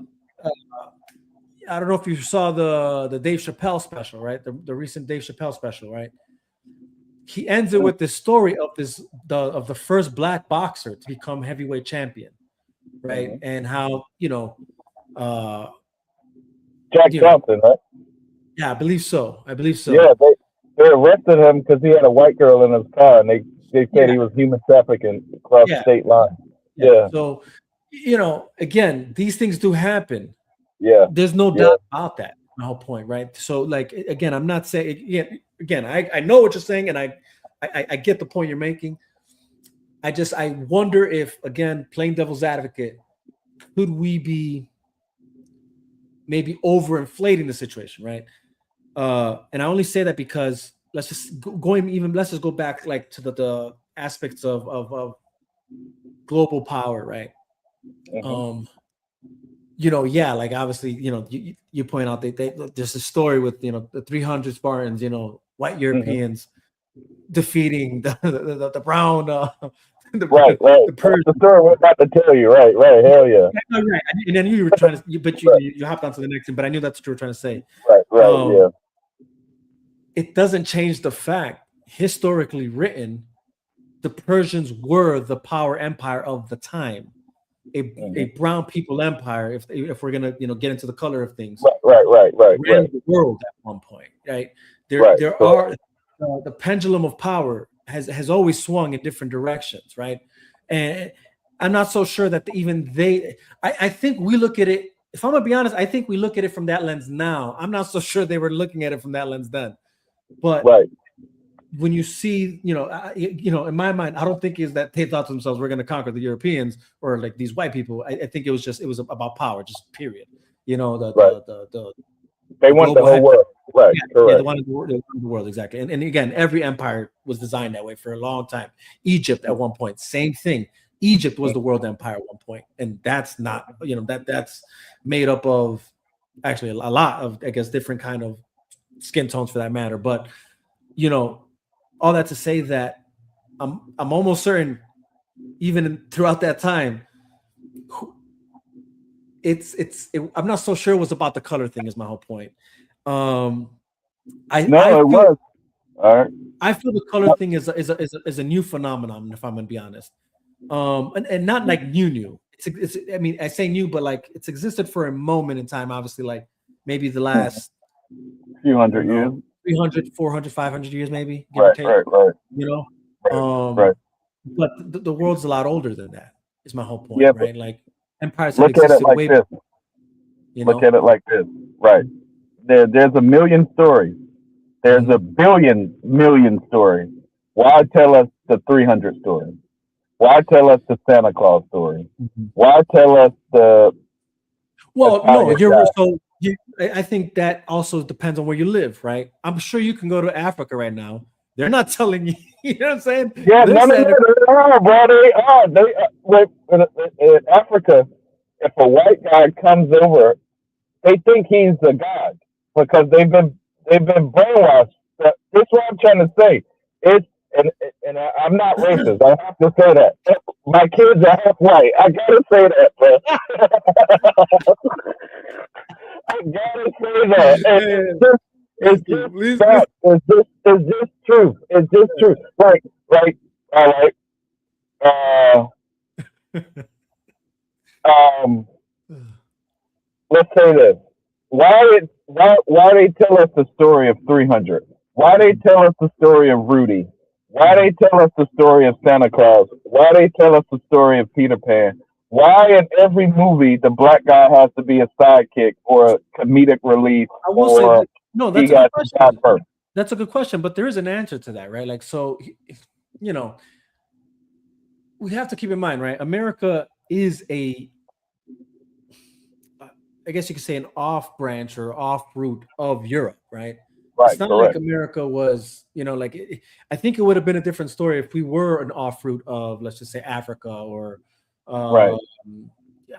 I don't know if you saw the Dave Chappelle special, right? The recent Dave Chappelle special, right? He ends it with this story of the first black boxer to become heavyweight champion, right? Mm-hmm. And how, Jack Johnson, right? Yeah, I believe so. Yeah, they arrested him because he had a white girl in his car, and they said he was human trafficking across the state line. Yeah. So, again, these things do happen. Yeah. There's no doubt about that. My whole point, right? So, like, again, I'm not saying, I know what you're saying, and I get the point you're making. I wonder if, again, playing devil's advocate, could we be maybe overinflating the situation, right? And I only say that because, let's just go back like to the aspects of global power, right? Yeah, like obviously, you point out there's a story with the 300 Spartans, white Europeans defeating the brown Right. the Persians. That's the story we're about to tell you. Right. Hell yeah. Right. And then you were trying to, you hopped onto the next thing, but I knew that's what you were trying to say. Right. Yeah. It doesn't change the fact, historically written, the Persians were the power empire of the time, a brown people empire. If we're gonna get into the color of things, right. Ran the world at one point, right? There are the pendulum of power has always swung in different directions, right? And I'm not so sure that even they. I think we look at it. If I'm gonna be honest, I think we look at it from that lens now. I'm not so sure they were looking at it from that lens then. But when you see, in my mind, I don't think is that they thought to themselves, we're going to conquer the Europeans or like these white people. I think it was about power, just period. They want the whole world. Right. Yeah, they wanted the world, exactly. And again, every empire was designed that way for a long time. Egypt at one point, same thing. Egypt was the world empire at one point, and that's not, that's made up of actually a lot of, I guess, different kind of skin tones for that matter. But all that to say that I'm almost certain, even throughout that time, I'm not so sure it was about the color thing. Is my whole point. It was. All right. I feel the color thing is a new phenomenon, if I'm gonna be honest. And not like new. It's I mean, I say new, but like it's existed for a moment in time. Obviously, like maybe the last few hundred years. 300, 400, 500 years, maybe. Right. But the world's a lot older than that. Is my whole point, yeah, right? Like empires have existed way before. Look at it like this, right? There's a million stories. There's a million stories. Why tell us the 300 story? Why tell us the Santa Claus story? Why tell us the? Well, no, you're so. I think that also depends on where you live, right? I'm sure you can go to Africa right now. They're not telling you. You know what I'm saying? Yeah, they are, bro. In Africa, if a white guy comes over, they think he's a god because they've been brainwashed. This is what I'm trying to say. And I'm not racist. I have to say that. My kids are half white. I gotta say that, bro. I gotta say that. It's just fact. It's just truth. It's just truth. Like, all right. Let's say this. Why they tell us the story of 300? Why they tell us the story of Rudy? Why they tell us the story of Santa Claus? Why they tell us the story of Peter Pan? Why in every movie the black guy has to be a sidekick or a comedic relief? I will say, no, that's a good question. That's a good question, but there is an answer to that, right? Like, so, we have to keep in mind, right? America is I guess you could say, an off branch or off route of Europe, right? Right, it's not like America was, I think it would have been a different story if we were an off route of, let's just say, Africa or, I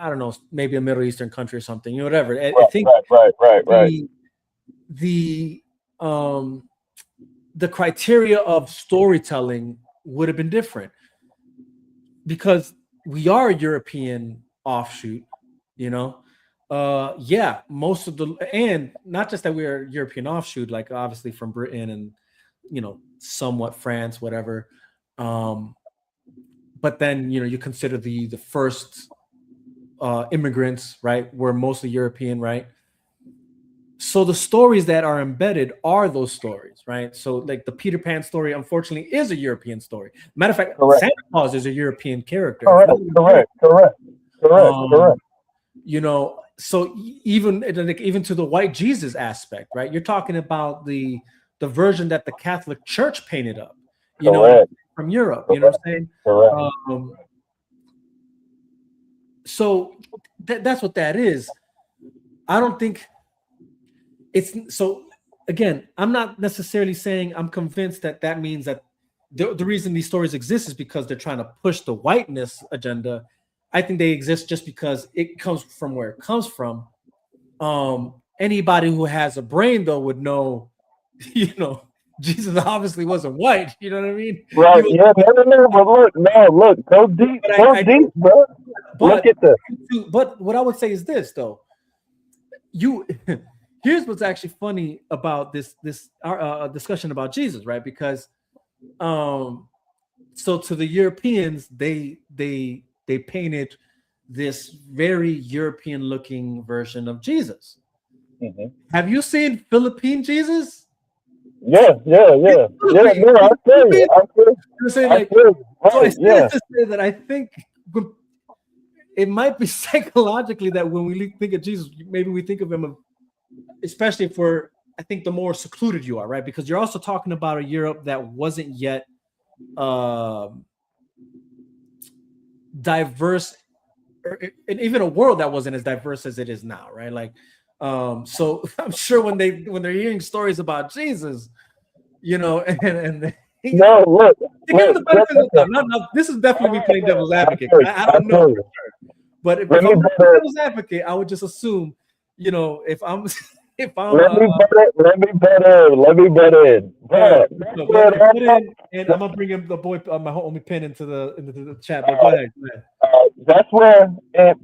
don't know, maybe a Middle Eastern country or something, whatever. I think the criteria of storytelling would have been different because we are a European offshoot, most of and not just that we're a European offshoot, like obviously from Britain and somewhat France, whatever, but then you consider the first immigrants, right, were mostly European, right? So the stories that are embedded are those stories, right? So like the Peter Pan story, unfortunately, is a European story. Matter of fact, Santa Claus is a European character. Correct. So even to the white Jesus aspect, right? You're talking about the version that the Catholic Church painted up, from Europe. You know what I'm saying? So that's what that is. I don't think it's so. again, I'm not necessarily saying I'm convinced that means that the reason these stories exist is because they're trying to push the whiteness agenda. I think they exist just because it comes from where it comes from. Anybody who has a brain though would know, Jesus obviously wasn't white. You know what I mean? Right? Yeah. No. But look. Go deep. Go deep, bro. Look at this. But what I would say is this, though. Here's what's actually funny about this discussion about Jesus, right? Because so to the Europeans, they painted this very European looking version of Jesus. Mm-hmm. Have you seen Philippine Jesus? Yeah. No, I feel you. So I say to say that I think it might be psychologically that when we think of Jesus, maybe we think of him, especially for, I think, the more secluded you are, right? Because you're also talking about a Europe that wasn't yet diverse, and even a world that wasn't as diverse as it is now, right? Like, so I'm sure when they're hearing stories about Jesus, and look, this is definitely me playing devil's advocate. I don't know, but if I'm devil's advocate, I would just assume, if I'm let me butt in. And I'm gonna bring in the boy, my homie Pin into the chat. But go ahead. That's where it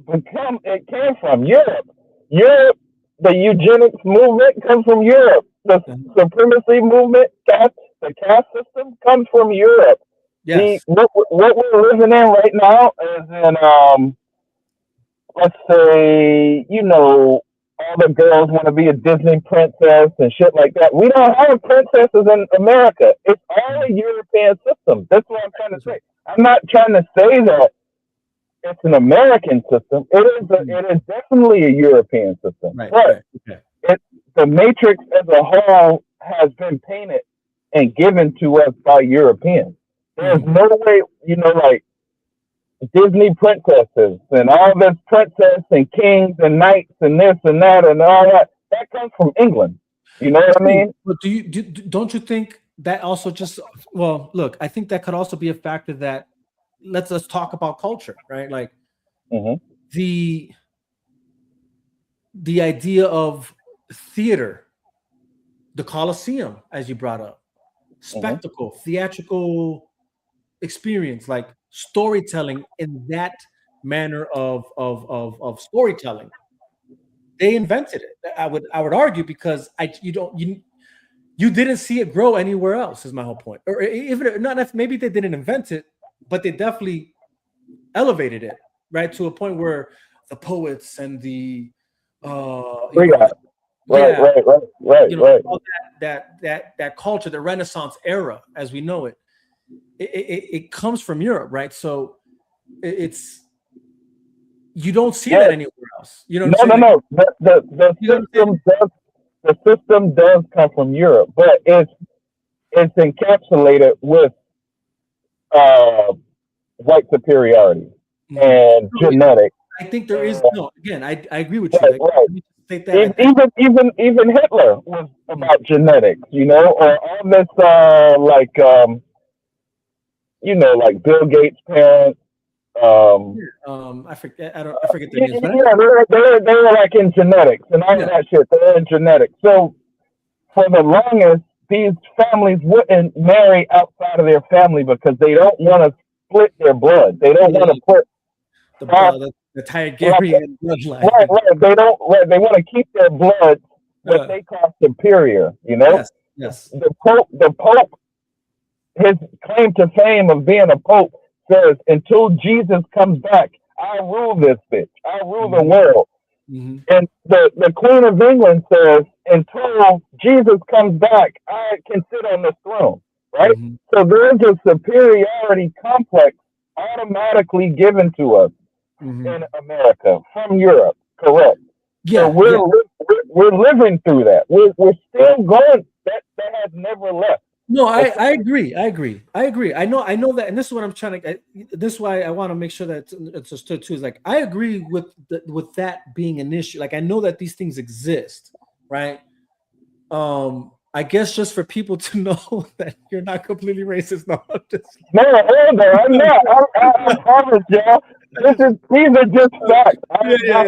came from. Europe, the eugenics movement comes from Europe. The supremacy movement, the caste system comes from Europe. Yes. What we're living in right now is in let's say, all the girls want to be a Disney princess and shit like that. We don't have princesses in America. It's all a European system. That's what I'm trying to say. I'm not trying to say that it's an American system. It is definitely a European system. Right. But the matrix as a whole has been painted and given to us by Europeans. There's no way, like Disney princesses and all this princess and kings and knights and this and that and all that comes from England. You know what I mean? But don't you think that also look, I think that could also be a factor that let's talk about culture, right? Like the idea of theater, the Colosseum, as you brought up, spectacle, theatrical experience, like storytelling in that manner of storytelling. They invented it. I would argue because you didn't see it grow anywhere else, is my whole point. Or even not, maybe they didn't invent it, but they definitely elevated it, right, to a point where the poets and the right. All that culture, the Renaissance era, as we know it, it comes from Europe, right? So it's you don't see that anywhere else. No. The system does come from Europe, but it's encapsulated with white superiority and genetics. I think there is Again, I agree with you. Right. Even Hitler was about genetics, or all this like Bill Gates' parents. I forget their names. They were like in genetics and all that shit. They're in genetics. So for the longest, these families wouldn't marry outside of their family because they don't want to split their blood. They don't want to put the Targaryen bloodline. Right. They don't. Right. They want to keep their blood what they call superior. Yes. The Pope, his claim to fame of being a Pope says, "Until Jesus comes back, I'll rule this bitch. I'll rule the world." Mm-hmm. And the Queen of England says, "Until Jesus comes back, I can sit on the throne." Right. Mm-hmm. So there's a superiority complex automatically given to us in America from Europe. Correct. Yeah. So we're living through that. We're still going. That has never left. No, I agree. I know that, and this is what I'm trying to. This is why I want to make sure that it's understood too. Is like I agree with that being an issue. Like I know that these things exist, right? I guess just for people to know that you're not completely racist. No, I'm just... No, I'm not. I promise, y'all. These are just facts. I'm not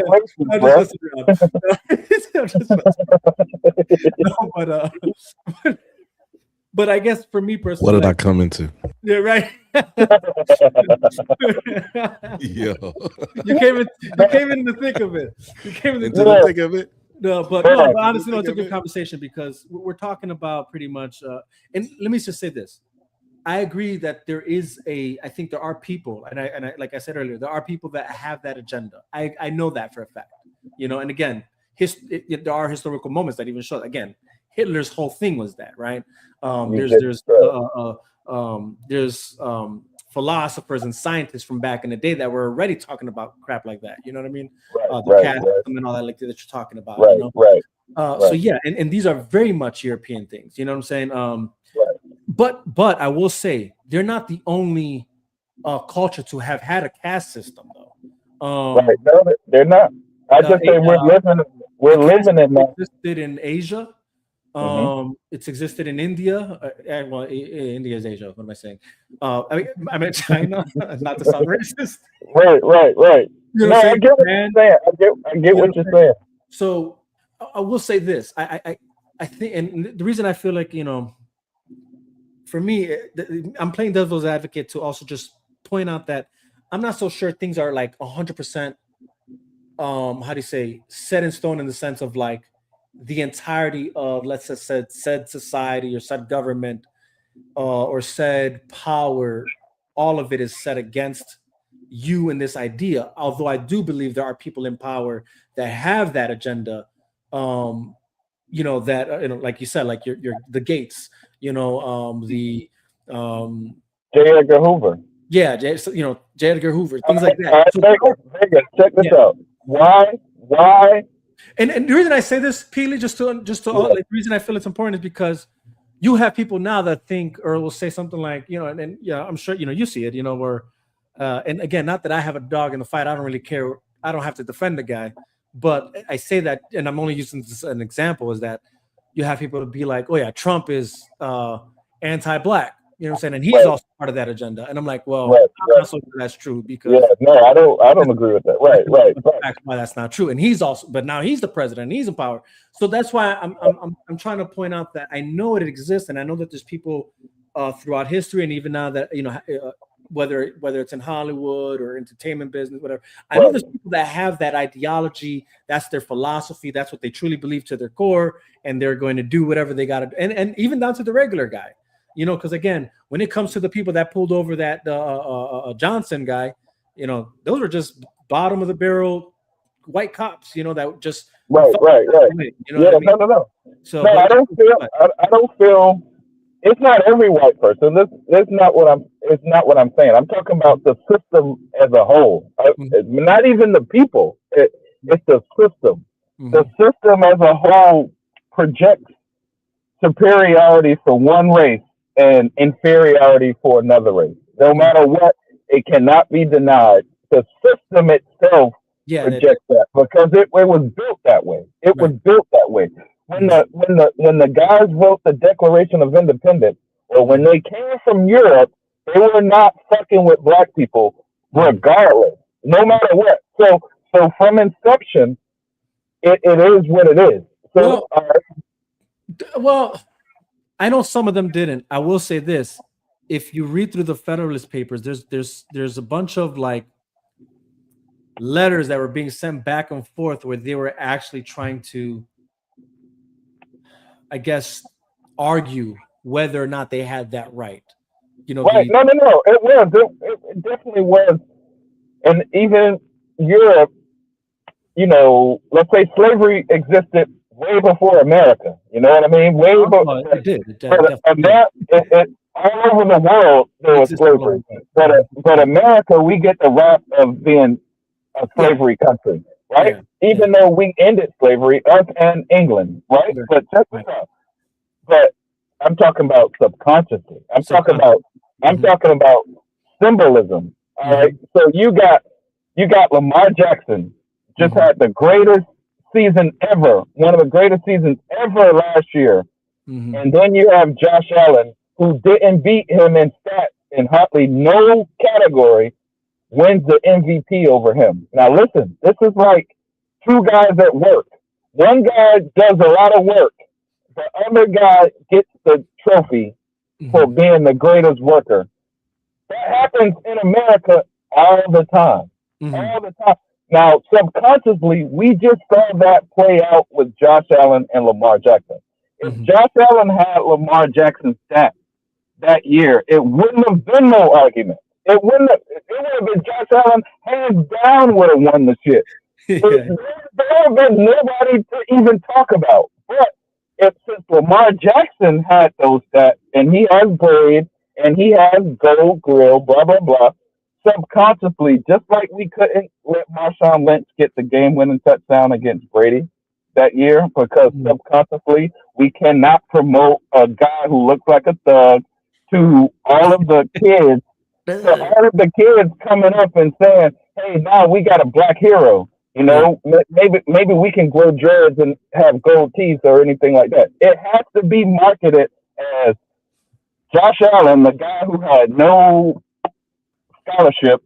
racist, bro. But I guess for me personally, what did I come into? Yeah, right. Yo, you came in the thick of it. You came into the thick of it. No, but honestly, no, it's a good conversation because we're talking about pretty much. And let me just say this: I agree that there is I think there are people, and I like I said earlier, there are people that have that agenda. I know that for a fact, And again, there are historical moments that even show. Again, Hitler's whole thing was that, right? There's philosophers and scientists from back in the day that were already talking about crap like that. You know what I mean? The caste system and all that, like that you're talking about. So yeah, and these are very much European things. You know what I'm saying? But I will say they're not the only culture to have had a caste system, though. Right? No, they're not. I just say we're living in that. Existed in Asia. It's existed in India. Well, India is Asia. What am I saying? I mean China. Not to sound racist. Right. You know no, I get what you're saying. I get what you're saying. So I will say this. I think, and the reason I feel like for me, I'm playing devil's advocate to also just point out that I'm not so sure things are like 100%. How do you say, set in stone in the sense of like the entirety of, let's just say, said society or said government or said power, all of it is set against you in this idea. Although I do believe there are people in power that have that agenda, that like you said, like you're the Gates, the J. Edgar Hoover. Yeah, J. Edgar Hoover, things like that. Check this out. Why? And the reason I say this, Pili, the reason I feel it's important is because you have people now that think or will say something like, I'm sure you see it, where and again, not that I have a dog in the fight, I don't really care. I don't have to defend the guy, but I say that, and I'm only using this as an example, is that you have people to be like, oh yeah, Trump is anti-black. You know what I'm saying? And he's also part of that agenda. And I'm like, well, I'm not so sure that's true because I don't agree with that. Right. That's why that's not true. And he's also, but now he's the president and he's in power. So that's why I'm trying to point out that I know it exists, and I know that there's people throughout history, and even now that whether it's in Hollywood or entertainment business, whatever. I know there's people that have that ideology. That's their philosophy. That's what they truly believe to their core, and they're going to do whatever they got to do. And even down to the regular guy. Because again, when it comes to the people that pulled over that Johnson guy, those were just bottom of the barrel white cops, that just right. No. So no, I don't feel. It's not every white person. That's not what I'm saying. I'm talking about the system as a whole. Not even the people. It's the system. The system as a whole projects superiority for one race and inferiority for another race. No matter what, it cannot be denied. The system itself projects that because it was built that way. It was built that way. When the guys wrote the Declaration of Independence, or when they came from Europe, they were not fucking with black people, regardless, no matter what. So from inception, it is what it is. So well, I know some of them didn't. I will say this: if you read through the Federalist Papers, there's a bunch of like letters that were being sent back and forth where they were actually trying to, I guess, argue whether or not they had that right. Right? No. It definitely was, and even Europe. Let's say slavery existed way before America. You know what I mean? Way before. It did. All over the world there was slavery, but America, we get the rap of being a slavery country, right? Even though we ended slavery, us and England, right? But check this out. But I'm talking about subconsciously. I'm talking about symbolism. All right. So you got Lamar Jackson just had the greatest season ever, one of the greatest seasons ever last year. Mm-hmm. And then you have Josh Allen, who didn't beat him in stats in hardly no category, wins the MVP over him. Now listen, this is like two guys at work. One guy does a lot of work. The other guy gets the trophy for being the greatest worker. That happens in America all the time. All the time. Now, subconsciously, we just saw that play out with Josh Allen and Lamar Jackson. If Josh Allen had Lamar Jackson's stats that year, it wouldn't have been no argument. It would have been Josh Allen hands down would have won the shit. There would have been nobody to even talk about. But since Lamar Jackson had those stats, and he has Braid, and he has Gold Grill, blah, blah, blah, subconsciously, just like we couldn't let Marshawn Lynch get the game-winning touchdown against Brady that year, because subconsciously we cannot promote a guy who looks like a thug to all of the kids. So all of the kids coming up and saying, hey, now we got a black hero. You know, maybe we can grow dreads and have gold teeth or anything like that. It has to be marketed as Josh Allen, the guy who had no scholarship,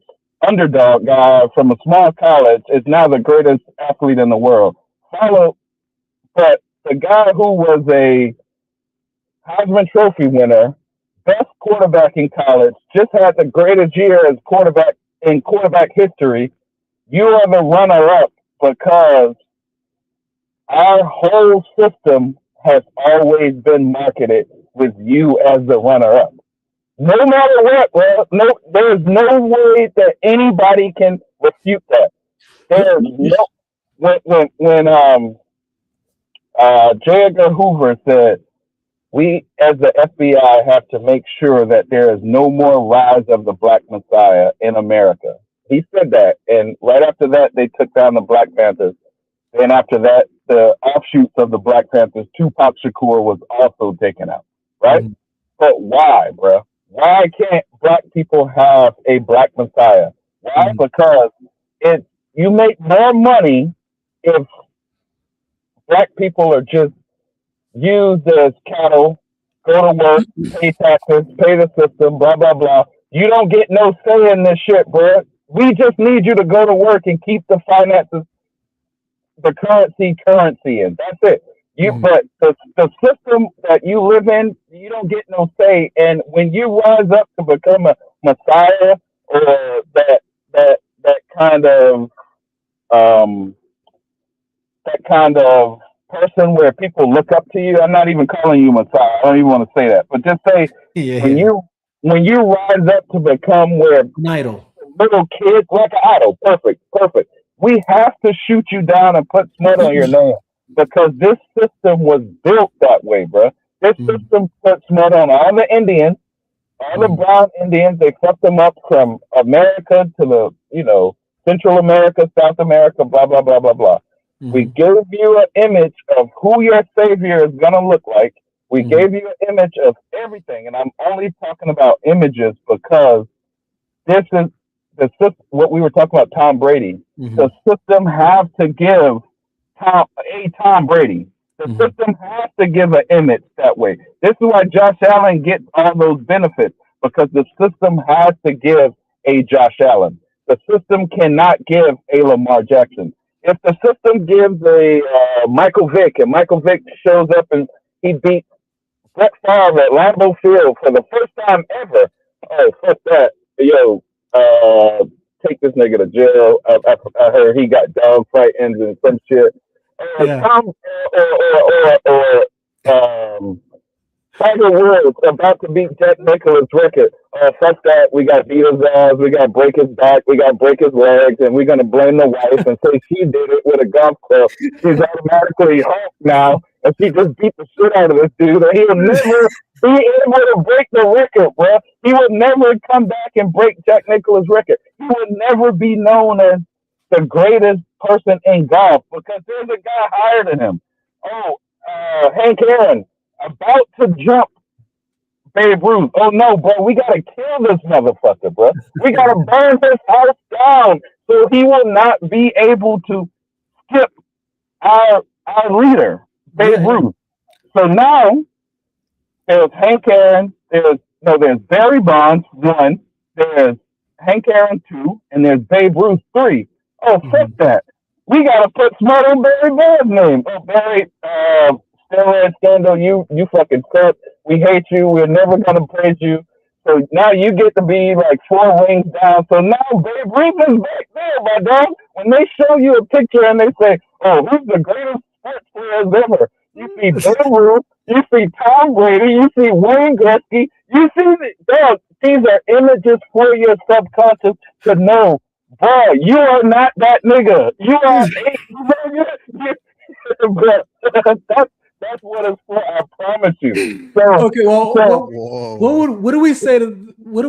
underdog guy from a small college, is now the greatest athlete in the world. But the guy who was a Heisman Trophy winner, best quarterback in college, just had the greatest year as quarterback in quarterback history. You are the runner-up because our whole system has always been marketed with you as the runner-up. No matter what, bro. No, there's no way that anybody can refute that. There's no when J. Edgar Hoover said, we as the FBI have to make sure that there is no more rise of the Black Messiah in America. He said that, and right after that, they took down the Black Panthers. Then after that, the offshoots of the Black Panthers, Tupac Shakur was also taken out, right? But why, bro? Why can't Black people have a Black Messiah? Why? Because you make more money if Black people are just used as cattle, go to work, pay taxes, pay the system, blah, blah, blah. You don't get no say in this shit, bro. We just need you to go to work and keep the finances, the currency in. That's it. But the system that you live in, you don't get no say. And when you rise up to become a messiah or that kind of person where people look up to you, I'm not even calling you messiah. I don't even want to say that. But just say when you rise up to become where an idol. Little kids, like an idol. Perfect. We have to shoot you down and put smut on your name because this system was built that way, bro. This system put smut on all the Indians, all the brown Indians. They fucked them up from America to the, Central America, South America, blah, blah, blah, blah, blah. We gave you an image of who your savior is going to look like. We gave you an image of everything. And I'm only talking about images because this is what we were talking about, Tom Brady. The system has to give Tom Brady. The system has to give an image that way. This is why Josh Allen gets all those benefits, because the system has to give a Josh Allen. The system cannot give a Lamar Jackson. If the system gives a Michael Vick, and Michael Vick shows up and he beats Brett Favre at Lambeau Field for the first time ever, oh, fuck that. Yo, take this nigga to jail. I heard he got dog fightings and some shit. Tiger Woods about to beat Jack Nicklaus' record. Fuck that. We got beat his ass. We got to break his back. We got to break his legs. And we're going to blame the wife and say she did it with a golf club. She's automatically Hulk now. And she just beat the shit out of this dude. And he'll never be able to break the record, bro. He will never come back and break Jack Nicklaus' record. He will never be known as the greatest person in golf because there's a guy higher than him. Hank Aaron about to jump Babe Ruth. Oh no, bro, we gotta kill this motherfucker, bro. We gotta burn his house down so he will not be able to skip our leader, Babe Ruth. So now there's Hank Aaron, there's Barry Bonds 1, there's Hank Aaron 2, and there's Babe Ruth 3. Oh, fuck that. We gotta put smart on Barry Bonds' name. Oh, Barry, steroid scandal, you fucking crap. We hate you. We're never gonna praise you. So now you get to be like 4 rings down. So now Babe Ruth is back there, my dog. When they show you a picture and they say, "Oh, who's the greatest sports players ever?" You see Babe Ruth, you see Tom Brady, you see Wayne Gretzky, you see these are images for your subconscious to know, bro, you are not that nigga. You are that's what it's for. I promise you. So, okay, what do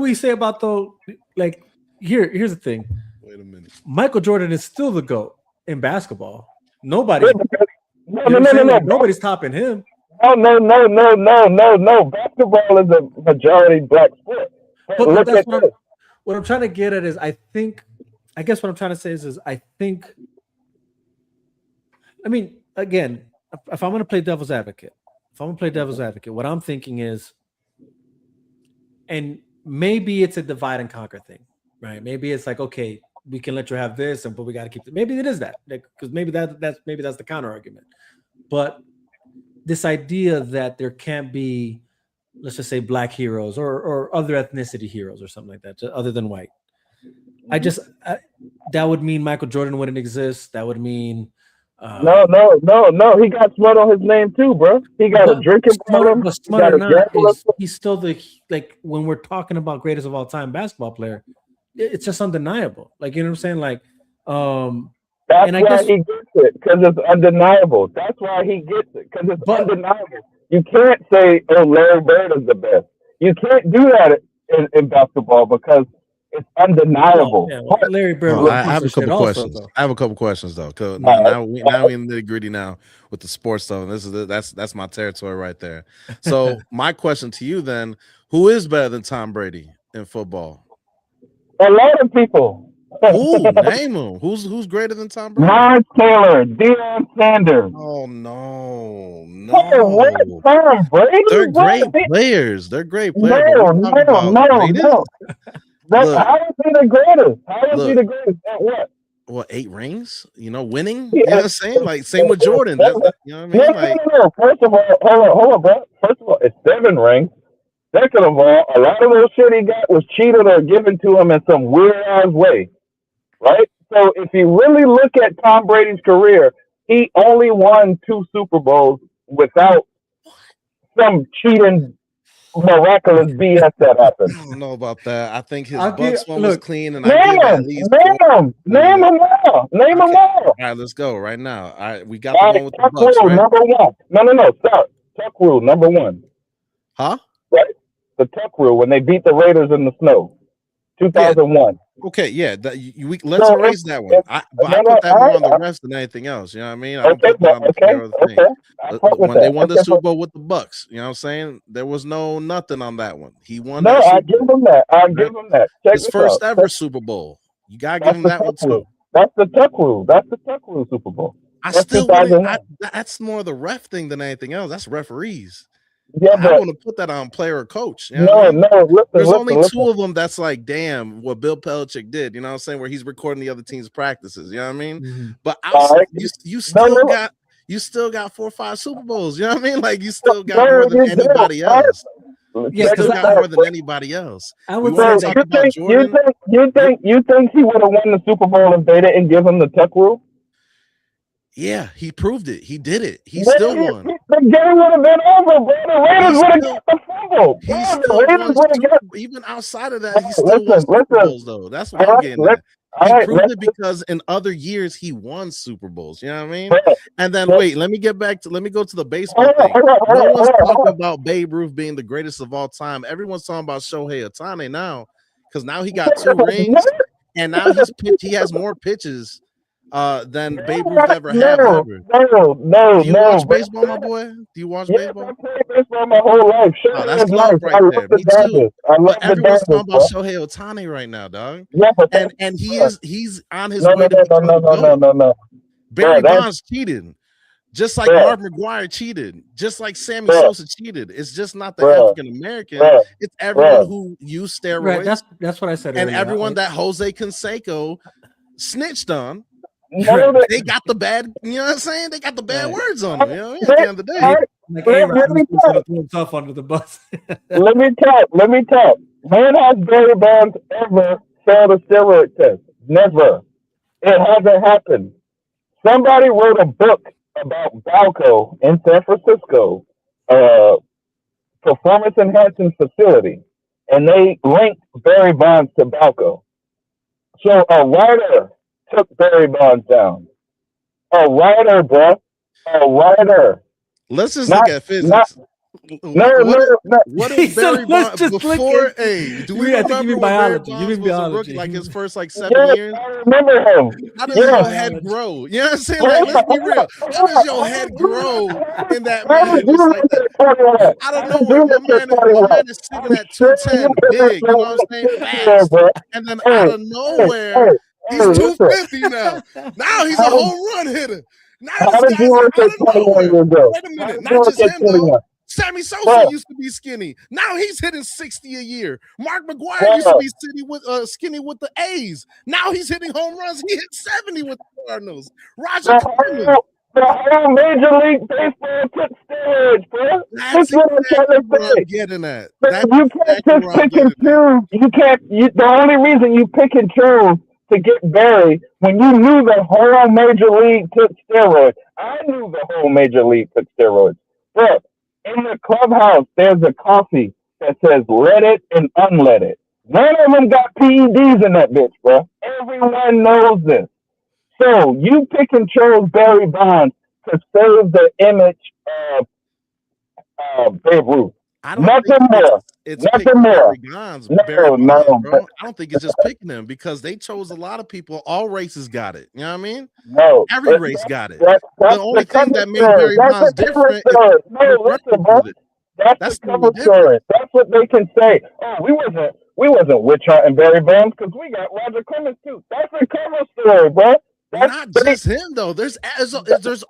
we say about though? Like, here's the thing. Wait a minute. Michael Jordan is still the GOAT in basketball. Nobody. No. Nobody's topping him. No. Basketball is a majority black sport. But that's what I'm trying to get at is I guess what I'm trying to say is I mean, again, if I'm going to play devil's advocate, what I'm thinking is, and maybe it's a divide and conquer thing, right? Maybe it's like, okay, we can let you have this, but we got to keep it. Maybe it is that, because maybe that's the counter argument. But this idea that there can't be, let's just say, black heroes or other ethnicity heroes or something like that, other than white. That would mean Michael Jordan wouldn't exist. That would mean no. He got smut on his name too, bro. He got a drinking problem. Smut or not, he's still when we're talking about greatest of all time basketball player, it's just undeniable. Like, you know what I'm saying? Like, that's why he gets it, because it's undeniable. That's why he gets it, because it's undeniable. You can't say, "Oh, Larry Bird is the best." You can't do that in basketball because it's undeniable. Larry Bird. I have a couple questions. I have a couple questions though. Now we in the gritty now with the sports stuff. And that's my territory right there. So my question to you then: who is better than Tom Brady in football? A lot of people. Ooh, name them. Who's greater than Tom Brady? Lawrence Taylor, Deion Sanders. Oh no. Tom Brady? They're great players. They're great players. No. How is he the greatest? How is he the greatest at what? Well, 8 rings, winning. You know what I'm saying? Like, same with Jordan. You know what I mean? No. First of all, hold on, bro. First of all, it's 7 rings. Second of all, a lot of those shit he got was cheated or given to him in some weird ass way. Right? So if you really look at Tom Brady's career, he only won 2 Super Bowls without some cheating miraculous BS that happened. I don't know about that. I think his Bucks one was clean, and name them all. All right, let's go right now. We got the one with the Bucks, right? Number 1. No. Stop. Tuck rule number 1. Huh? Right. The Tuck rule when they beat the Raiders in the snow, 2001. Okay, yeah. Let's erase that one. I put that more on the refs than anything else. You know what I mean? I don't put that on the player of the thing. When they won the Super Bowl with the Bucks, you know what I'm saying? There was nothing on that one. He won. No, I give him that. His first ever Super Bowl. You gotta give him that one too. That's the Tuck rule. That's the Tuck rule Super Bowl. That's more the ref thing than anything else. That's referees. Yeah, I want to put that on player or coach. You know listen, there's only 2 of them that's like, damn, what Bill Belichick did. You know what I'm saying? Where he's recording the other team's practices. You know what I mean? Mm-hmm. But you still got 4 or 5 Super Bowls. You know what I mean? Like, you still got more than anybody else. You still got more than anybody else. I would say you think he would have won the Super Bowl if they didn't give him the Tuck rule? Yeah, he proved it. He did it. He still won. The game would have been over, bro. The Raiders would have got the fumble. He still won. Even outside of that, he still won Super Bowls, though. That's what I'm getting at. He proved it because in other years he won Super Bowls. You know what I mean? And then wait, let me go to the baseball thing. No one's talking about Babe Ruth being the greatest of all time. Everyone's talking about Shohei Ohtani now, because now he got 2 rings, and now he has more pitches than Babe Ruth ever had. No. Do you watch baseball, my boy? Do you watch baseball? I played baseball my whole life. That's love right there. Me too. But everyone's talking about Shohei Ohtani right now, dog. Yeah, and he's on his way to become the GOAT. No. Barry Bonds cheated. Just like Mark McGwire cheated, just like Sammy Sosa cheated. It's just not the African American. It's everyone who used steroids. Right, that's what I said. And earlier. everyone that Jose Canseco snitched on. Right. They got the bad, you know what I'm saying? They got the bad words on them. You know, at the end of the day, like himself under the bus. Let me talk. When has Barry Bonds ever failed a steroid test? Never. It hasn't happened. Somebody wrote a book about Balco in San Francisco, performance enhancing facility, and they linked Barry Bonds to Balco. So a writer took Barry Bonds down. A writer, bro. A writer. Let's just look at physics. What is Barry Bonds before? Hey, do we remember when biology? Barry Bonds was a rookie, like his first 7 years? I remember him. How does your head grow? You know what I'm saying? Like, let's be real. How does your head grow in that man? Just like that. I don't know. My man is sitting at 210, big. You know what I'm saying? Fast. And then out of nowhere, he's 250 now. Now he's a home run hitter. Now this guy's out of nowhere. Wait a minute. Not just him, though. Sammy Sosa used to be skinny. Now he's hitting 60 a year. Mark McGwire used to be skinny with the A's. Now he's hitting home runs. He hit 70 with the Cardinals. Roger Clemens. The whole Major League Baseball took steroids, bro. That's exactly what I'm getting at. You can't just pick and choose. The only reason you pick and choose to get Barry when you knew the whole Major League took steroids. I knew the whole Major League took steroids. Bro, in the clubhouse, there's a coffee that says let it and unlet it. None of them got PEDs in that bitch, bro. Everyone knows this. So you pick and chose Barry Bonds to save the image of Babe Ruth. Nothing more. Nothing more. No. I don't think it's just picking them because they chose a lot of people. All races got it. You know what I mean? No. Every race got it. The only thing that made Barry Bonds different is listen, bro. That's the cover story. That's what they can say. Oh, we wasn't witch hunting Barry Bonds because we got Roger Clemens too. That's a cover story, bro. Not just him though. There's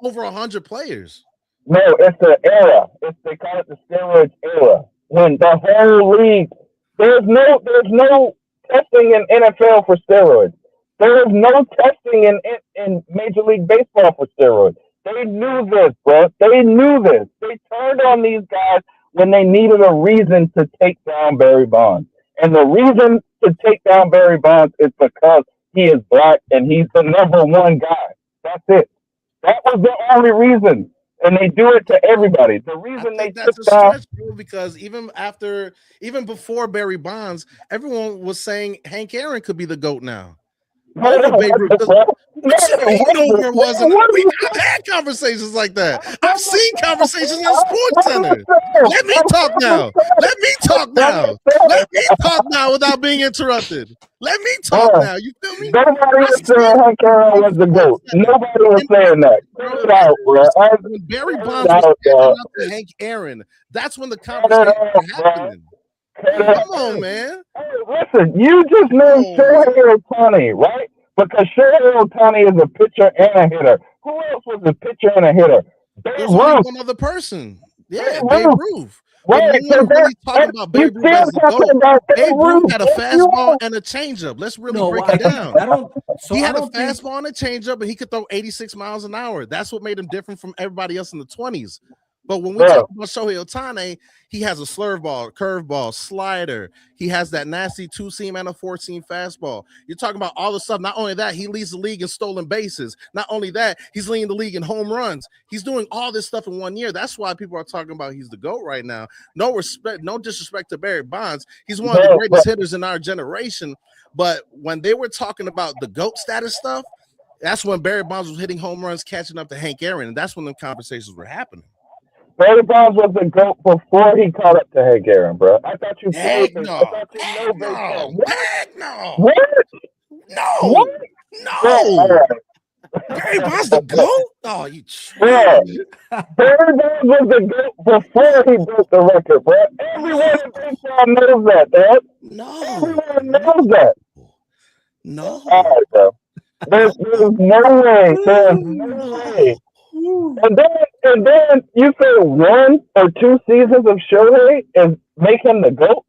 over 100 players. No, it's the era. They call it the steroids era. When the whole league, there's no testing in NFL for steroids. There is no testing in Major League Baseball for steroids. They knew this, bro. They knew this. They turned on these guys when they needed a reason to take down Barry Bonds. And the reason to take down Barry Bonds is because he is black and he's the #1 guy. That's it. That was the only reason. And they do it to everybody. The reason they took down, because even before Barry Bonds, everyone was saying Hank Aaron could be the GOAT now. We had conversations like that. I've seen conversations in Sports Center. Let me talk now. Let me talk now without being interrupted. Let me talk now. You feel me? Nobody was saying Hank Aaron was the GOAT. Nobody was saying that. When Barry Bonds was catching up to Hank Aaron, that's when the conversation was happening. Come on, man. Hey, listen, you just named Shohei Ohtani, right? Because Shohei Ohtani is a pitcher and a hitter. Who else was a pitcher and a hitter? There's only one other person. Yeah, Babe Ruth. Right, so really talking about Babe Ruth as a GOAT. Babe Ruth had a fastball and a changeup. Let's really break it down. He had a fastball and a changeup, and he could throw 86 miles an hour. That's what made him different from everybody else in the 20s. But when we talk about Shohei Ohtani, he has a slurve ball, curveball, slider. He has that nasty 2-seam and a 4-seam fastball. You're talking about all the stuff. Not only that, he leads the league in stolen bases. Not only that, he's leading the league in home runs. He's doing all this stuff in 1 year. That's why people are talking about he's the GOAT right now. No disrespect to Barry Bonds. He's one of the greatest hitters in our generation. But when they were talking about the GOAT status stuff, that's when Barry Bonds was hitting home runs, catching up to Hank Aaron. And that's when the conversations were happening. Barry Bonds was the GOAT before he caught up to Hank Aaron, bro. I thought you Heck no. Heck no. What? No. What? No. Barry Bonds the GOAT? Oh, you Barry Bonds was the GOAT before he broke the record, bro. Everyone in baseball knows that, man. No. Everyone knows that. No. All right, bro. There's no way. There's no way. And then you say 1 or 2 seasons of Shohei and make him the GOAT.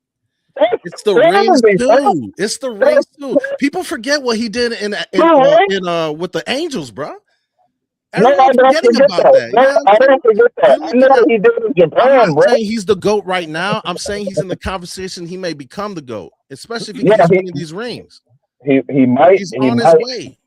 It's the rings too. It's the rings too. People forget what he did in with the Angels, bro. No, I don't forget that. No, I don't forget that. I know he did in Japan, I'm not bro. saying he's the GOAT right now. I'm saying he's in the conversation. He may become the GOAT, especially if he keeps winning these rings. He might. He's on his way.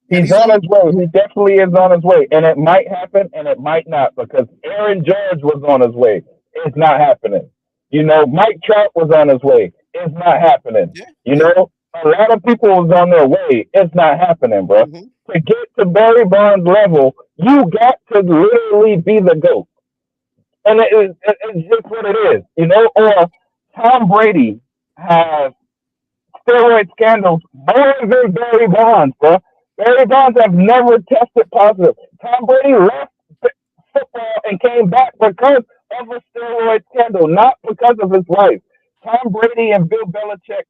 He's on his way. He definitely is on his way, and it might happen, and it might not, because Aaron Judge was on his way. It's not happening. You know, Mike Trout was on his way. It's not happening. Yeah. You know, a lot of people was on their way. It's not happening, bro. Mm-hmm. To get to Barry Bonds' level, you got to literally be the GOAT. And it's just what it is, you know? Or Tom Brady has steroid scandals more than Barry Bonds, bro. Barry Bonds have never tested positive. Tom Brady left football and came back because of a steroid scandal, not because of his life. Tom Brady and Bill Belichick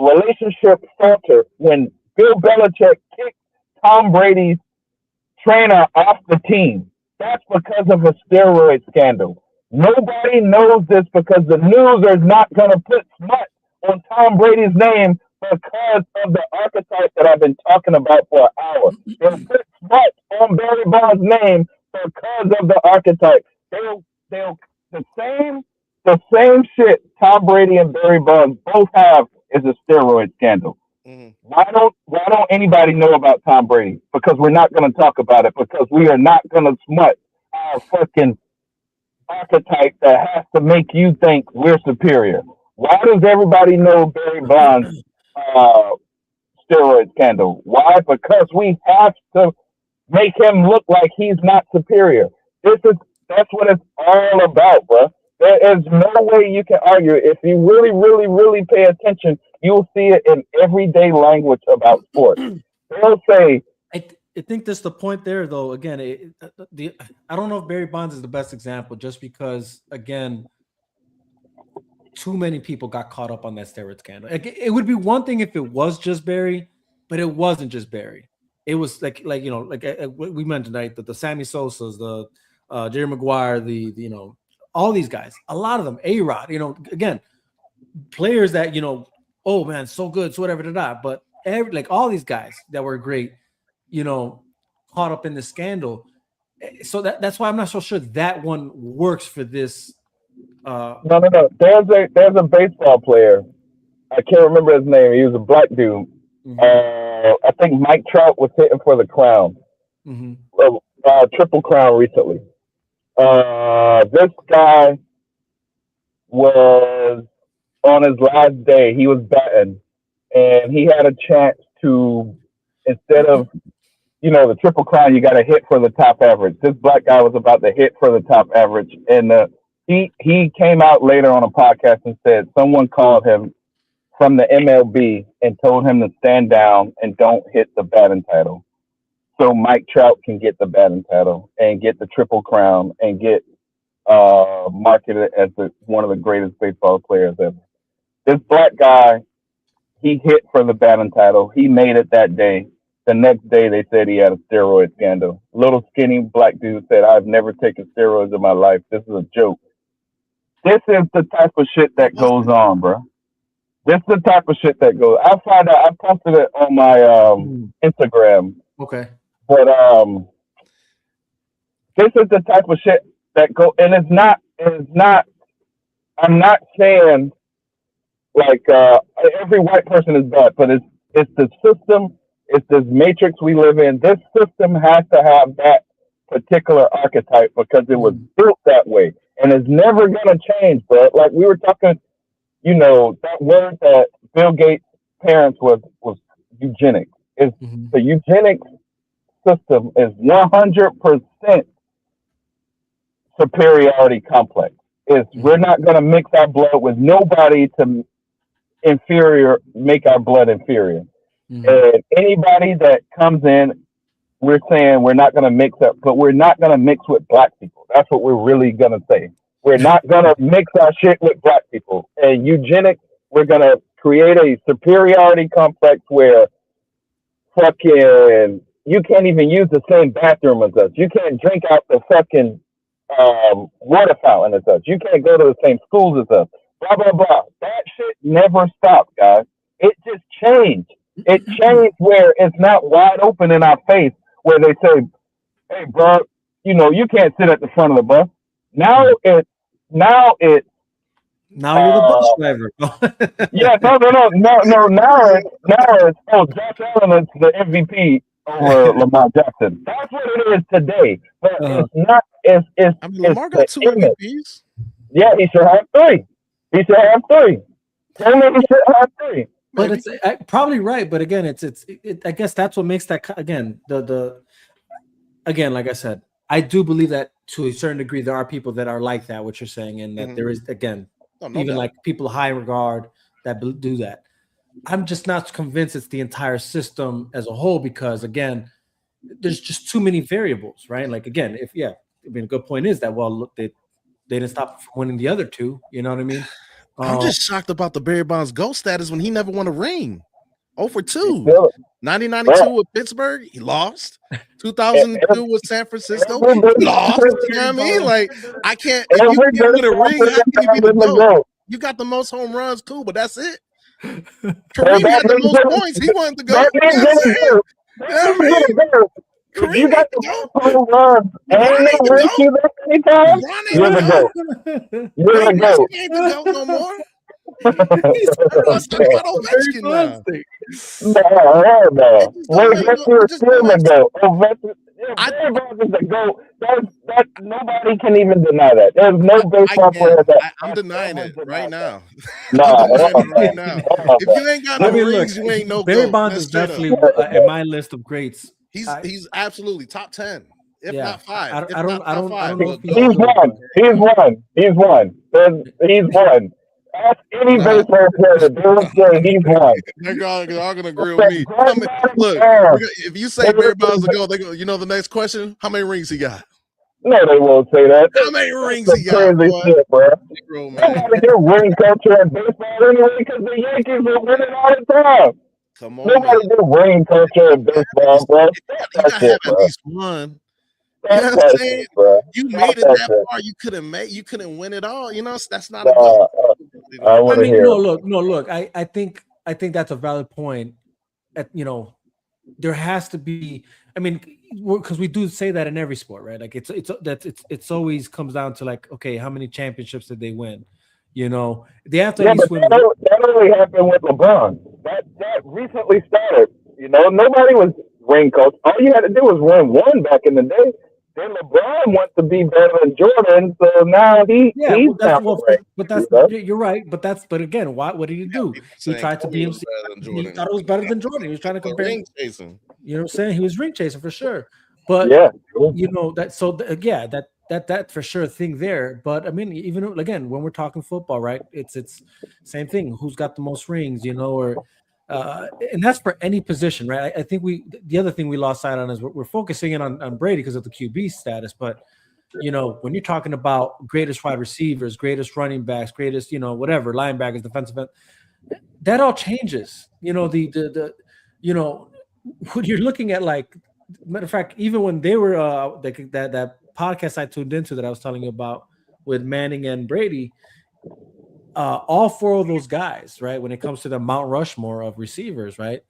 relationship faltered when Bill Belichick kicked Tom Brady's trainer off the team. That's because of a steroid scandal. Nobody knows this because the news is not going to put smut on Tom Brady's name because of the archetype that I've been talking about for an hour. They'll put smut on Barry Bonds' name because of the archetype. They'll the same shit Tom Brady and Barry Bonds both have is a steroid scandal. Mm-hmm. Why don't anybody know about Tom Brady? Because we're not going to talk about it, because we are not going to smut our fucking archetype that has to make you think we're superior. Why does everybody know Barry Bonds' steroid scandal? Why? Because we have to make him look like he's not superior. That's what it's all about, bro. There is no way you can argue. If you really, really, really pay attention, you'll see it in everyday language about sports. They'll say, I think that's the point there, though. Again, I don't know if Barry Bonds is the best example, just because, again, too many people got caught up on that steroid scandal. It would be one thing if it was just Barry, but it wasn't just Barry. It was like we mentioned, right? The Sammy Sosas, the Jerry Maguire, the all these guys, a lot of them, A-Rod, again, players that, oh man, so good, so whatever, but all these guys that were great, caught up in the scandal. So that's why I'm not so sure that one works for this. No. There's a baseball player. I can't remember his name. He was a black dude. Mm-hmm. I think Mike Trout was hitting for the crown, Triple Crown recently. This guy was on his last day. He was batting, and he had a chance to, instead of, the Triple Crown, you got to hit for the top average. This black guy was about to hit for the top average, and he came out later on a podcast and said someone called him from the MLB and told him to stand down and don't hit the batting title, so Mike Trout can get the batting title and get the Triple Crown and get marketed as one of the greatest baseball players ever. This black guy, he hit for the batting title. He made it that day. The next day, they said he had a steroid scandal. Little skinny black dude said, "I've never taken steroids in my life. This is a joke." This is the type of shit that goes on, bro. This is the type of shit that goes. I found out. I posted it on my Instagram. Okay. But this is the type of shit that go, and it's not. I'm not saying like every white person is bad, but it's the system. It's this matrix we live in. This system has to have that particular archetype because it was built that way, and it's never gonna change. But like we were talking, that word that Bill Gates' parents was eugenics. It's the eugenics system is 100% superiority complex. We're not going to mix our blood with nobody to make our blood inferior. And anybody that comes in, we're saying we're not going to mix up, but we're not going to mix with black people. That's what we're really going to say. We're not going to mix our shit with black people. And eugenics, we're going to create a superiority complex where fucking you can't even use the same bathroom as us. You can't drink out the fucking water fountain as us. You can't go to the same schools as us. Blah blah blah. That shit never stopped, guys. It just changed. It changed where it's not wide open in our face, where they say, "Hey, bro, you can't sit at the front of the bus." Now it's now you're the bus driver. Yeah, no. Now it's Josh Allen is the MVP over Lamar Jackson. That's what it is today. But it's not. It's Lamar got 2 MVPs. Yeah, he should have 3. He should have 3. He should have 3. But it's probably right. But again, it's I guess that's what makes that again again, like I said, I do believe that to a certain degree there are people that are like that. What you're saying, and that there is again. Even like people high regard that do that. I'm just not convinced it's the entire system as a whole because, again, there's just too many variables, right? Like, again, a good point is that, well, look, they didn't stop from winning the other 2. You know what I mean? I'm just shocked about the Barry Bonds GOAT status when he never won a ring. 0 for 2. 1992 with Pittsburgh, he lost. 2002 with San Francisco, he lost. You know what I mean? Like, I can't. If you get with a ring, how can you be the GOAT? You got the most home runs, cool, but that's it. Kareem had the most points. He wanted to go. You got the home runs and the ring anytime. You're the GOAT. You're the GOAT. He ain't the GOAT no more. He's got Ovechkin now. No. We're still the GOAT. That nobody can even deny that. There's no baseball player that I'm denying it right now. No, right now. If you ain't got no rings, you ain't no Barry GOAT. Bonds is definitely in my list of greats. He's absolutely top 10, if not 5. I don't know. He's won. Ask any baseball player that don't say he's won. They're all gonna agree with me. Look, if you say Barry Bonds will go, they go. You know the next question: how many rings he got? No, they won't say that. How many rings he got? Crazy shit, bro. Nobody get ring culture in baseball anyway because the Yankees are winning all the time. Come on, nobody get ring culture in baseball, bro. You gotta have at least one. You know what I'm saying? You made it that far. You couldn't win it all. You know, that's not a goal. I mean, look. I think that's a valid point. There has to be. I mean, because we do say that in every sport, right? Like it's always comes down to like, okay, how many championships did they win? You know, they have to at least win. That only happened with LeBron. That recently started. You know, nobody was ring coach. All you had to do was win one back in the day. Then LeBron wants to be better than Jordan, so now he's you're right. But again, what did he do? He tried to be himself. He thought it was better than Jordan. He was trying to compare. Ring chasing. You know what I'm saying? He was ring chasing for sure. But you know that. So that for sure thing there. But I mean, even again, when we're talking football, right? It's same thing. Who's got the most rings? You know, or and that's for any position, right? I think the other thing we lost sight on is we're focusing in on Brady because of the QB status. But you know, when you're talking about greatest wide receivers, greatest running backs, greatest whatever linebackers, defensive end, that all changes. You know the when you're looking at like matter of fact, even when they were that podcast I tuned into that I was telling you about with Manning and Brady. All four of those guys, right? When it comes to the Mount Rushmore of receivers, right?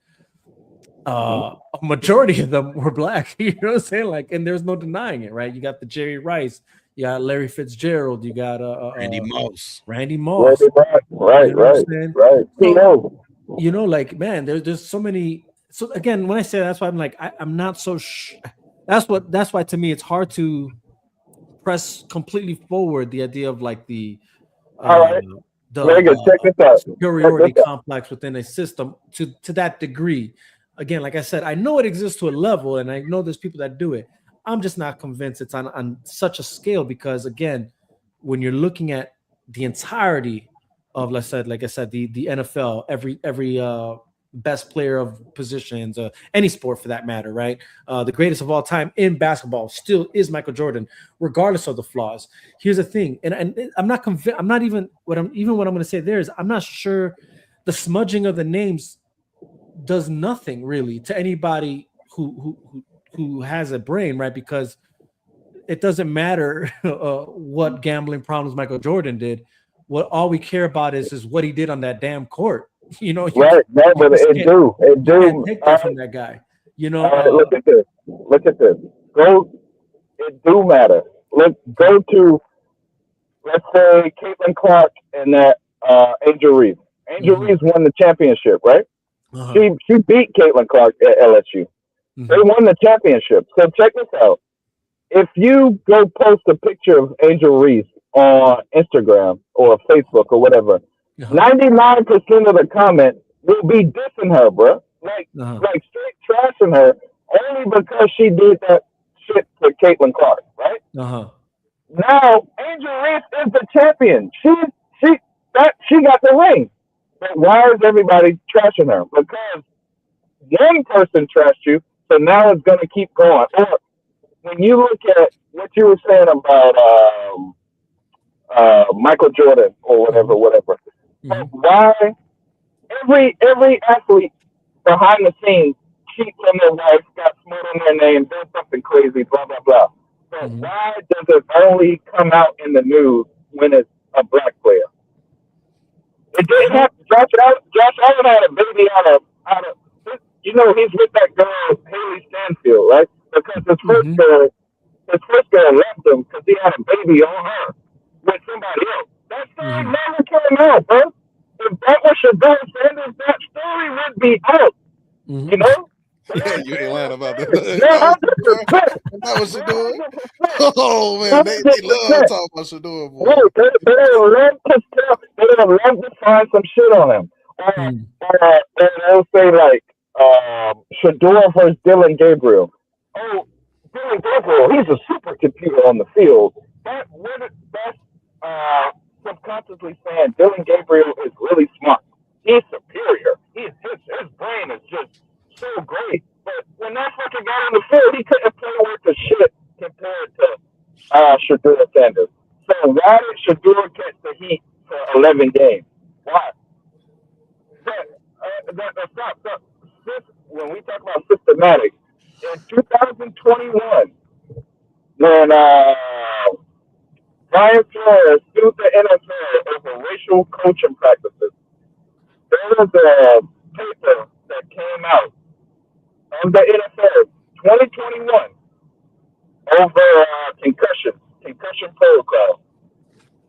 A majority of them were black. You know what I'm saying? Like, and there's no denying it, right? You got the Jerry Rice, you got Larry Fitzgerald, you got Randy Moss. Right. You know so, like man, there's so many. So again, when I say that's why I'm like I'm not so. That's why to me it's hard to press completely forward the idea of like the. All right. Check this out. Superiority complex within a system to that degree. Again, like I said, I know it exists to a level, and I know there's people that do it. I'm just not convinced it's on such a scale because, again, when you're looking at the entirety of, like I said, the NFL, every best player of positions, any sport for that matter, right? The greatest of all time in basketball still is Michael Jordan, regardless of the flaws. Here's the thing, and I'm not convinced. I'm not even what I'm going to say there is I'm not sure the smudging of the names does nothing really to anybody who has a brain, right? Because it doesn't matter what gambling problems Michael Jordan did. What all we care about is what he did on that damn court. You know, right? No, but it can't take that from that guy. You know, look at this. Look at this. It do matter. Let's go to, let's say, Caitlin Clark and that Angel Reese. Angel Reese won the championship, right? She beat Caitlin Clark at LSU. They won the championship. So check this out. If you go post a picture of Angel Reese on Instagram or Facebook or whatever, 99% of the comments will be dissing her, bro. Like straight trashing her only because she did that shit to Caitlin Clark, right? Now Angel Reese is the champion. She got the ring. But why is everybody trashing her? Because one person trashed you, so now it's going to keep going. Or when you look at what you were saying about Michael Jordan or whatever, why every athlete behind the scenes cheats on their wife, got smoke on their name, did something crazy, blah blah blah. But why does it only come out in the news when it's a black player? It didn't have Josh Allen had a baby out of you know, he's with that girl Haley Stanfield, right? Because his first girl left him because he had a baby on her with somebody else. That story never came out, bro. If that was Shador Sanders, that story would be out. You know? Yeah, you ain't lying about that. That was Shador. Oh man, they love talking about Shador, boy. They would love to find some shit on him. Or they'll say like Shador versus Dylan Gabriel. Oh, Dylan Gabriel, he's a supercomputer on the field. That's subconsciously saying Dylan Gabriel is really smart. He's superior. His brain is just so great. But when that fucker got on the field, he couldn't play worth a shit compared to Shador Sanders. So why did Shador catch the heat for 11 games? Why? Stop. When we talk about systematic, in 2021, when Brian Flores sued the NFL over racial coaching practices, there was a paper that came out on the NFL 2021 over concussion protocol.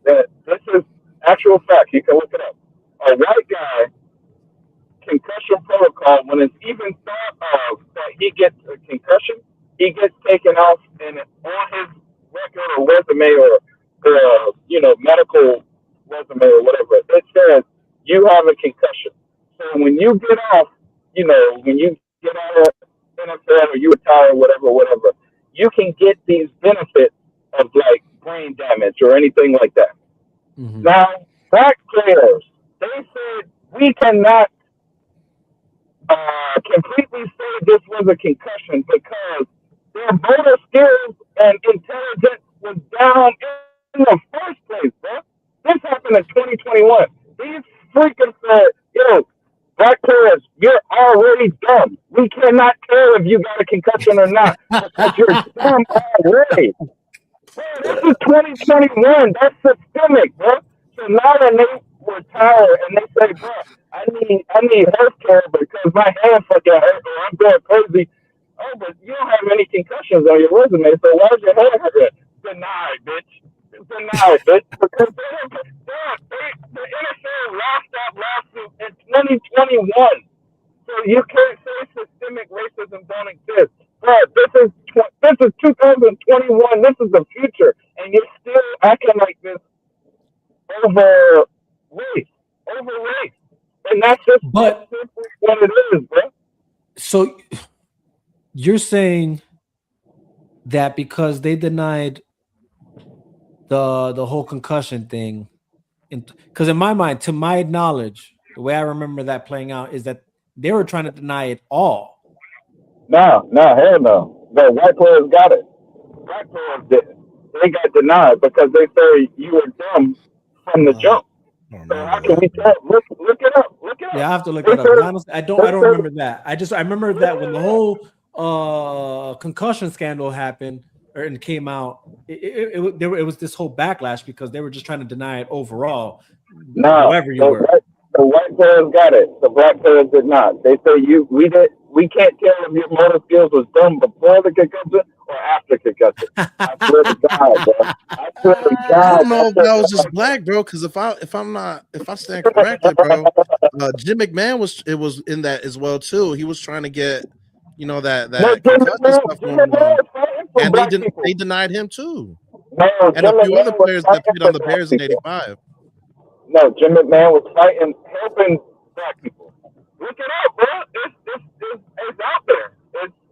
This is actual fact. You can look it up. A white guy, concussion protocol, when it's even thought of that he gets a concussion, he gets taken off, and on his record or resume or medical resume or whatever, it says you have a concussion. So when you get off, when you get out of NFL or you retire, whatever, you can get these benefits of like brain damage or anything like that. Now, black players, they said we cannot completely say this was a concussion because their motor skills and intelligence was down in the first place, bro. This happened in 2021. These freaking said, black players, you're already dumb. We cannot tell if you got a concussion or not because you're dumb already. Bro, this is 2021. That's systemic, bro. So now that they retire and they say, bro, I need health care because my hand fucking hurt or I'm going crazy. Oh, but you don't have any concussions on your resume, so why is your hand hurt? Denied, bitch. Because the NFL lost that lawsuit in 2021. So you can't say systemic racism don't exist. But this is 2021. This is the future, and you're still acting like this over race, and that's just what it is, bro. So you're saying that because they denied the whole concussion thing, because in my mind, to my knowledge, the way I remember that playing out is that they were trying to deny it all. No, hell no. The white players got it. Black players didn't. They got denied because they say you were dumb from the jump. So how can we tell? Look it up. Yeah, I have to look it up. Honestly, I don't remember that. I remember that when the whole concussion scandal happened and came out, it was this whole backlash because they were just trying to deny it overall. No, However you were. the white players got it. The black players did not. They say we can't tell if your motor skills was done before the concussion or after concussion. I swear to God, bro. I swear to God. I don't know if that was just black, bro. Because if I stand corrected, bro, Jim McMahon was in that as well too. He was trying to get, that concussion stuff going on, and they denied him too. No, and a few other players that played on the Bears in '85. No, Jim McMahon was fighting, helping black people. Look it up, bro.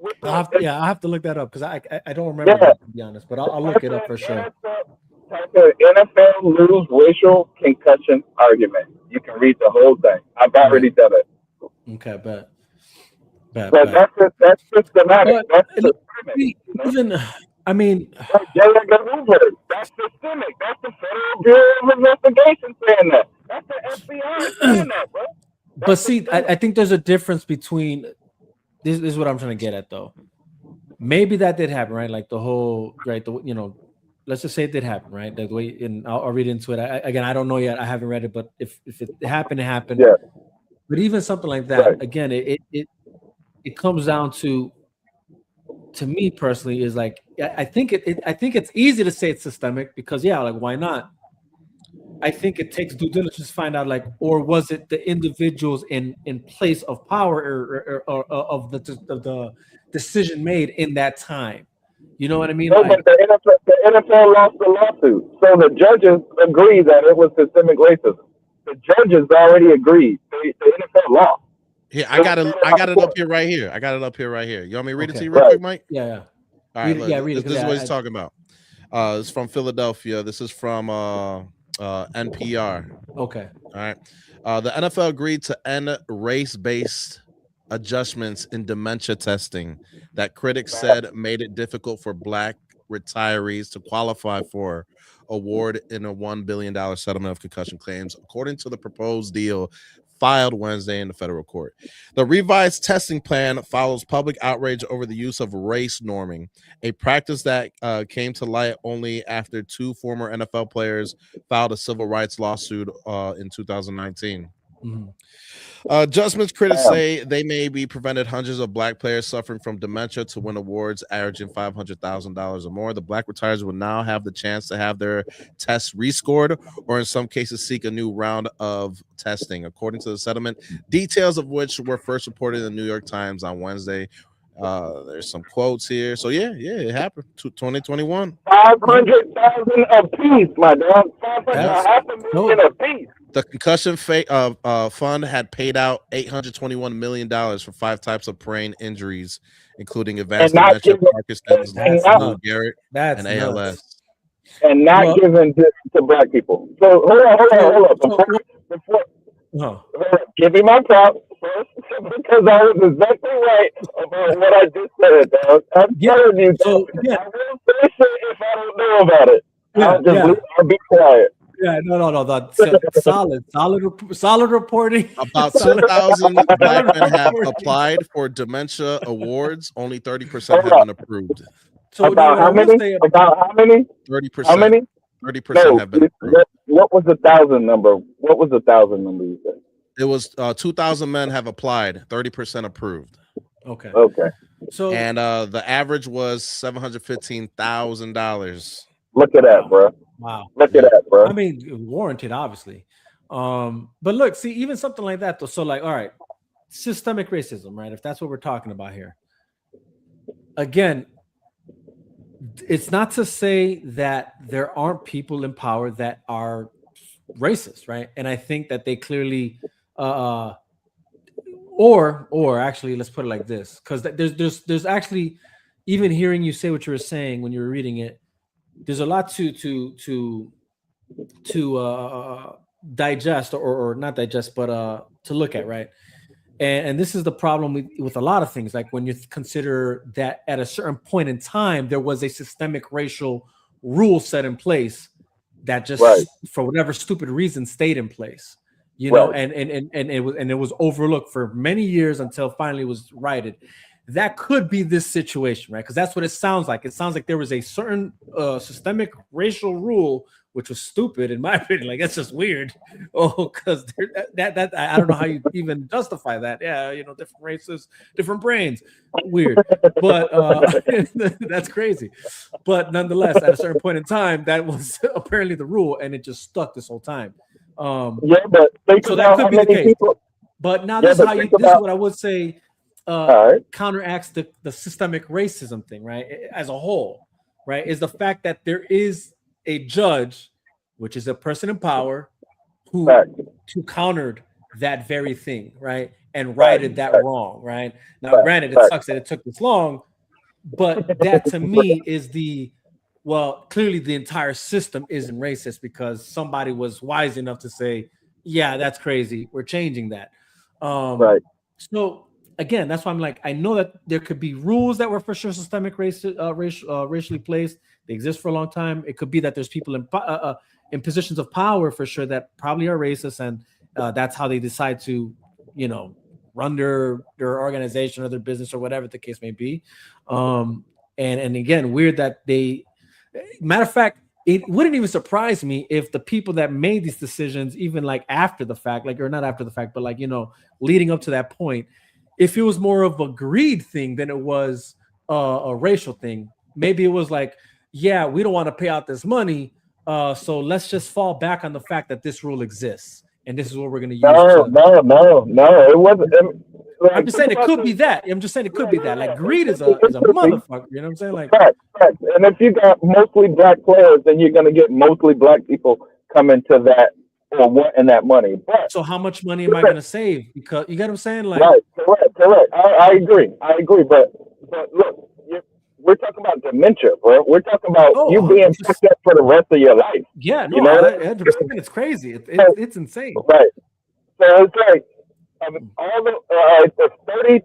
It's out there. I have to look that up because I don't remember that, to be honest, but I'll look it up for sure. Type of NFL lose racial concussion argument. You can read the whole thing. I've already done it. Okay, bet. But that's systematic. That's systemic. Even, I mean, that's systemic. That's the Federal Bureau of Investigation saying that. That's the FBI saying that, bro. But see, I think there's a difference between this is what I'm trying to get at, though. Maybe that did happen, right? Like the whole, right? Let's just say it did happen, right? The way, and I'll read into it. I don't know yet. I haven't read it, but if it happened, it happened. Yeah. But even something like that, right. Again, it comes down to me personally, is like I think it's easy to say it's systemic because like why not? I think it takes due diligence to find out, like, or was it the individuals in place of power or of the decision made in that time? You know what I mean? No, but the NFL lost the lawsuit, so the judges agree that it was systemic racism. The judges already agreed. The NFL lost. Yeah, I got it up here right here. You want me to read it to you real quick, Mike? Yeah. All right, read it. This is what he's talking about. It's from Philadelphia. This is from NPR. Okay. All right. The NFL agreed to end race-based adjustments in dementia testing that critics said made it difficult for black retirees to qualify for award in a $1 billion settlement of concussion claims, according to the proposed deal filed Wednesday in the federal court. The revised testing plan follows public outrage over the use of race norming, a practice that came to light only after two former NFL players filed a civil rights lawsuit in 2019. Mm-hmm. Adjustments critics say they may be prevented hundreds of black players suffering from dementia to win awards averaging $500,000 or more. The black retirees will now have the chance to have their tests rescored or in some cases seek a new round of testing, according to the settlement, details of which were first reported in the New York Times on Wednesday. There's some quotes here. So yeah, it happened. 2021. 500,000 a piece, my dog. 500,000 a piece. The concussion fund had paid out $821 million for 5 types of brain injuries, including advanced dementia, Parkinson's, Lou Gehrig's, and ALS. And not given to black people. So hold on. Give me my props first, because I was exactly right about what I just said, dog. I'm telling you, I will say shit if I don't know about it. I'll be quiet. Yeah, no. That's solid reporting. About 10,000 black men have applied for dementia awards. Only 30% have been approved. So about how many? 30%. How many? 30% have been approved. What was the 1,000 number? What was the 1,000 number you said? It was 2,000 men have applied. 30% approved. Okay. So the average was $715,000. Look at that, bro. Wow. Look at that, bro. I mean, warranted, obviously. But look, see, even something like that, though. So, like, all right, systemic racism, right? If that's what we're talking about here. Again, it's not to say that there aren't people in power that are racist, right? And I think that they clearly, or actually, let's put it like this, because there's actually, even hearing you say what you were saying when you were reading it, there's a lot to digest or not digest, but to look at, right? And this is the problem with a lot of things. Like when you consider that at a certain point in time, there was a systemic racial rule set in place that just for whatever stupid reason stayed in place, you know, and it was overlooked for many years until finally it was righted. that could be this situation, right? Because that's what it sounds like. It sounds like there was a certain systemic racial rule, which was stupid in my opinion. Like, that's just weird. Oh, because that I don't know how you even justify that. Yeah, different races, different brains. Weird, but that's crazy. But nonetheless, at a certain point in time, that was apparently the rule, and it just stuck this whole time. Yeah, but so that could be the case. But now this is what I would say counteracts the systemic racism thing, right? As a whole, right? Is the fact that there is a judge, which is a person in power, who countered that very thing, right? And righted that wrong, right? Now, granted, it sucks that it took this long, but that to me is clearly the entire system isn't racist because somebody was wise enough to say, yeah, that's crazy. We're changing that. So again, that's why I'm like, I know that there could be rules that were for sure systemic racially placed. They exist for a long time. It could be that there's people in positions of power for sure that probably are racist, and that's how they decide to, run their organization or their business or whatever the case may be. And again, weird that matter of fact, it wouldn't even surprise me if the people that made these decisions, even like after the fact, or not after the fact, but leading up to that point, if it was more of a greed thing than it was a racial thing. Maybe it was like, yeah, we don't want to pay out this money, so let's just fall back on the fact that this rule exists, and this is what we're going to use. No, it wasn't. I'm just saying it could be that. I'm just saying it could be that. Like, greed is a motherfucker. You know what I'm saying? Like, correct. And if you got mostly black players, then you're going to get mostly black people coming to that or wanting that money. But so how much money am I going to save? Because you get what I'm saying? Like, correct. I agree. But look, we're talking about dementia, bro. We're talking about you being fucked up for the rest of your life. Yeah, no, it's crazy. It's insane. Right. So it's like all the 30%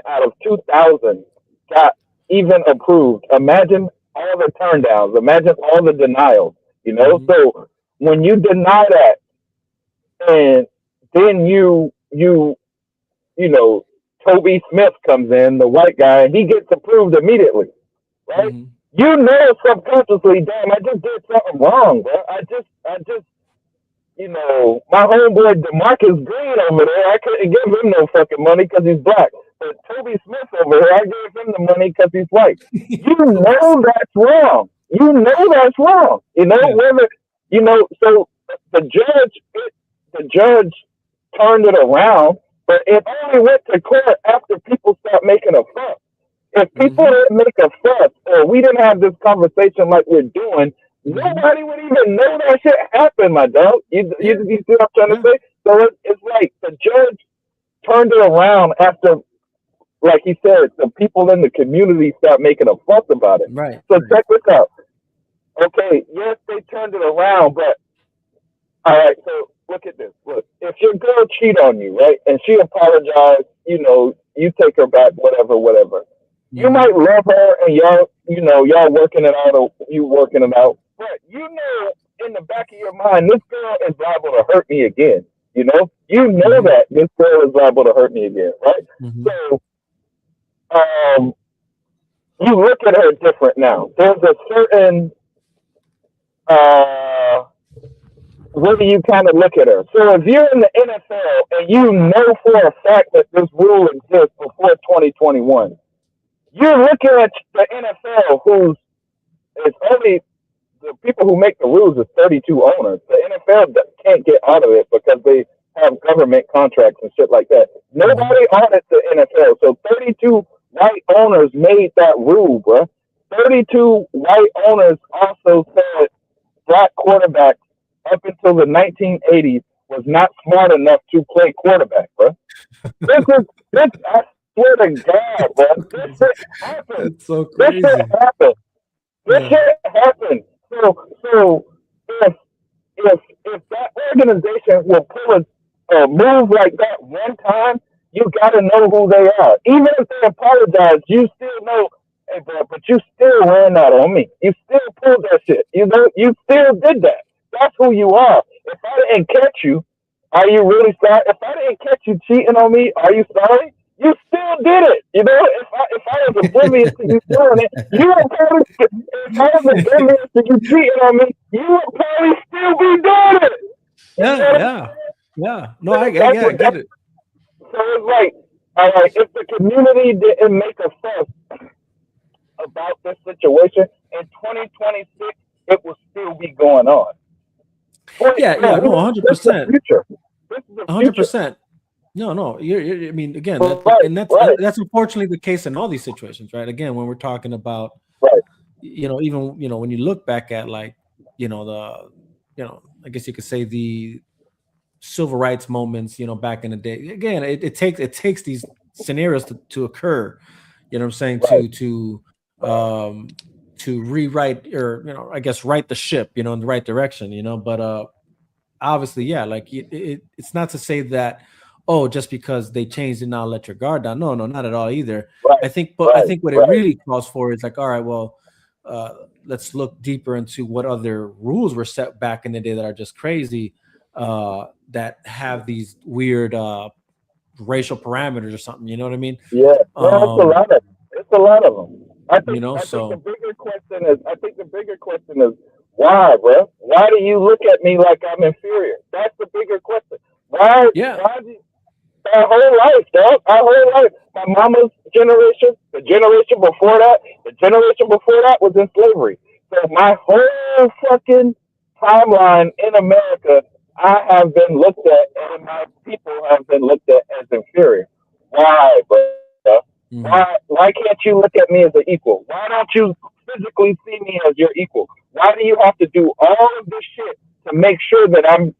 out of 2,000 got even approved. Imagine all the turn downs. Imagine all the denials. So when you deny that, and then Toby Smith comes in, the white guy, and he gets approved immediately, right? Mm-hmm. Subconsciously, damn, I just did something wrong, bro. I just, my homeboy DeMarcus Green over there, I couldn't give him no fucking money because he's black. But Toby Smith over here, I gave him the money because he's white. You know that's wrong. So the judge turned it around. But it only went to court after people stopped making a fuss. If people didn't make a fuss, or we didn't have this conversation like we're doing, nobody would even know that shit happened, my dog. You see what I'm trying to say? So it's like the judge turned it around after, like he said, the people in the community stopped making a fuss about it. Right. So check this out. Okay, yes, they turned it around, but all right, so look at this. Look, if your girl cheat on you, right, and she apologized, you take her back, whatever. You might love her, and y'all working it out, or you working it out. But in the back of your mind, this girl is liable to hurt me again. That this girl is liable to hurt me again, right? Mm-hmm. So, you look at her different now. There's a certain way you kind of look at her. So if you're in the NFL and you know for a fact that this rule exists before 2021, you're looking at the NFL it's only the people who make the rules is 32 owners. The NFL can't get out of it because they have government contracts and shit like that. Nobody audits the NFL. So 32 white owners made that rule, bro. 32 white owners also said black quarterbacks up until the 1980s was not smart enough to play quarterback, bro. This I swear to God, bro. This shit happened. It's so crazy. This shit happened. So if that organization will pull a move like that one time, you gotta know who they are. Even if they apologize, you still know, hey bro, but you still ran that on me. You still pulled that shit. You still did that. That's who you are. If I didn't catch you, are you really sorry? If I didn't catch you cheating on me, are you sorry? you still did it. You know, if I was oblivious to you doing it, you would probably, if I was oblivious to you cheating on me, you would probably still be doing it. Yeah. No, I get it. So it's like, all right, if the community didn't make a fuss about this situation in 2026, it will still be going on. No, 100%. This is the future. 100%. No. I mean, again, that's unfortunately the case in all these situations, right? Again, when we're talking about, even when you look back at like, I guess you could say the civil rights moments, back in the day. Again, it takes these scenarios to occur. You know what I'm saying? To rewrite or I guess right the ship, in the right direction. But obviously, like it's not to say that just because they changed it now let your guard down. No, not at all either. I think what it really calls for is like, all right, well, let's look deeper into what other rules were set back in the day that are just crazy, that have these weird racial parameters or something. You know what I mean? Yeah, it's a lot of them. I think the bigger question is why, bro? Why do you look at me like I'm inferior? That's the bigger question. Why? Yeah. Why do you, our whole life, dog. Our whole life. My mama's generation, the generation before that was in slavery. So my whole fucking timeline in America, I have been looked at, and my people have been looked at as inferior. Why, bro? Why can't you look at me as an equal? Why don't you physically see me as your equal? Why do you have to do all of this shit to make sure that I'm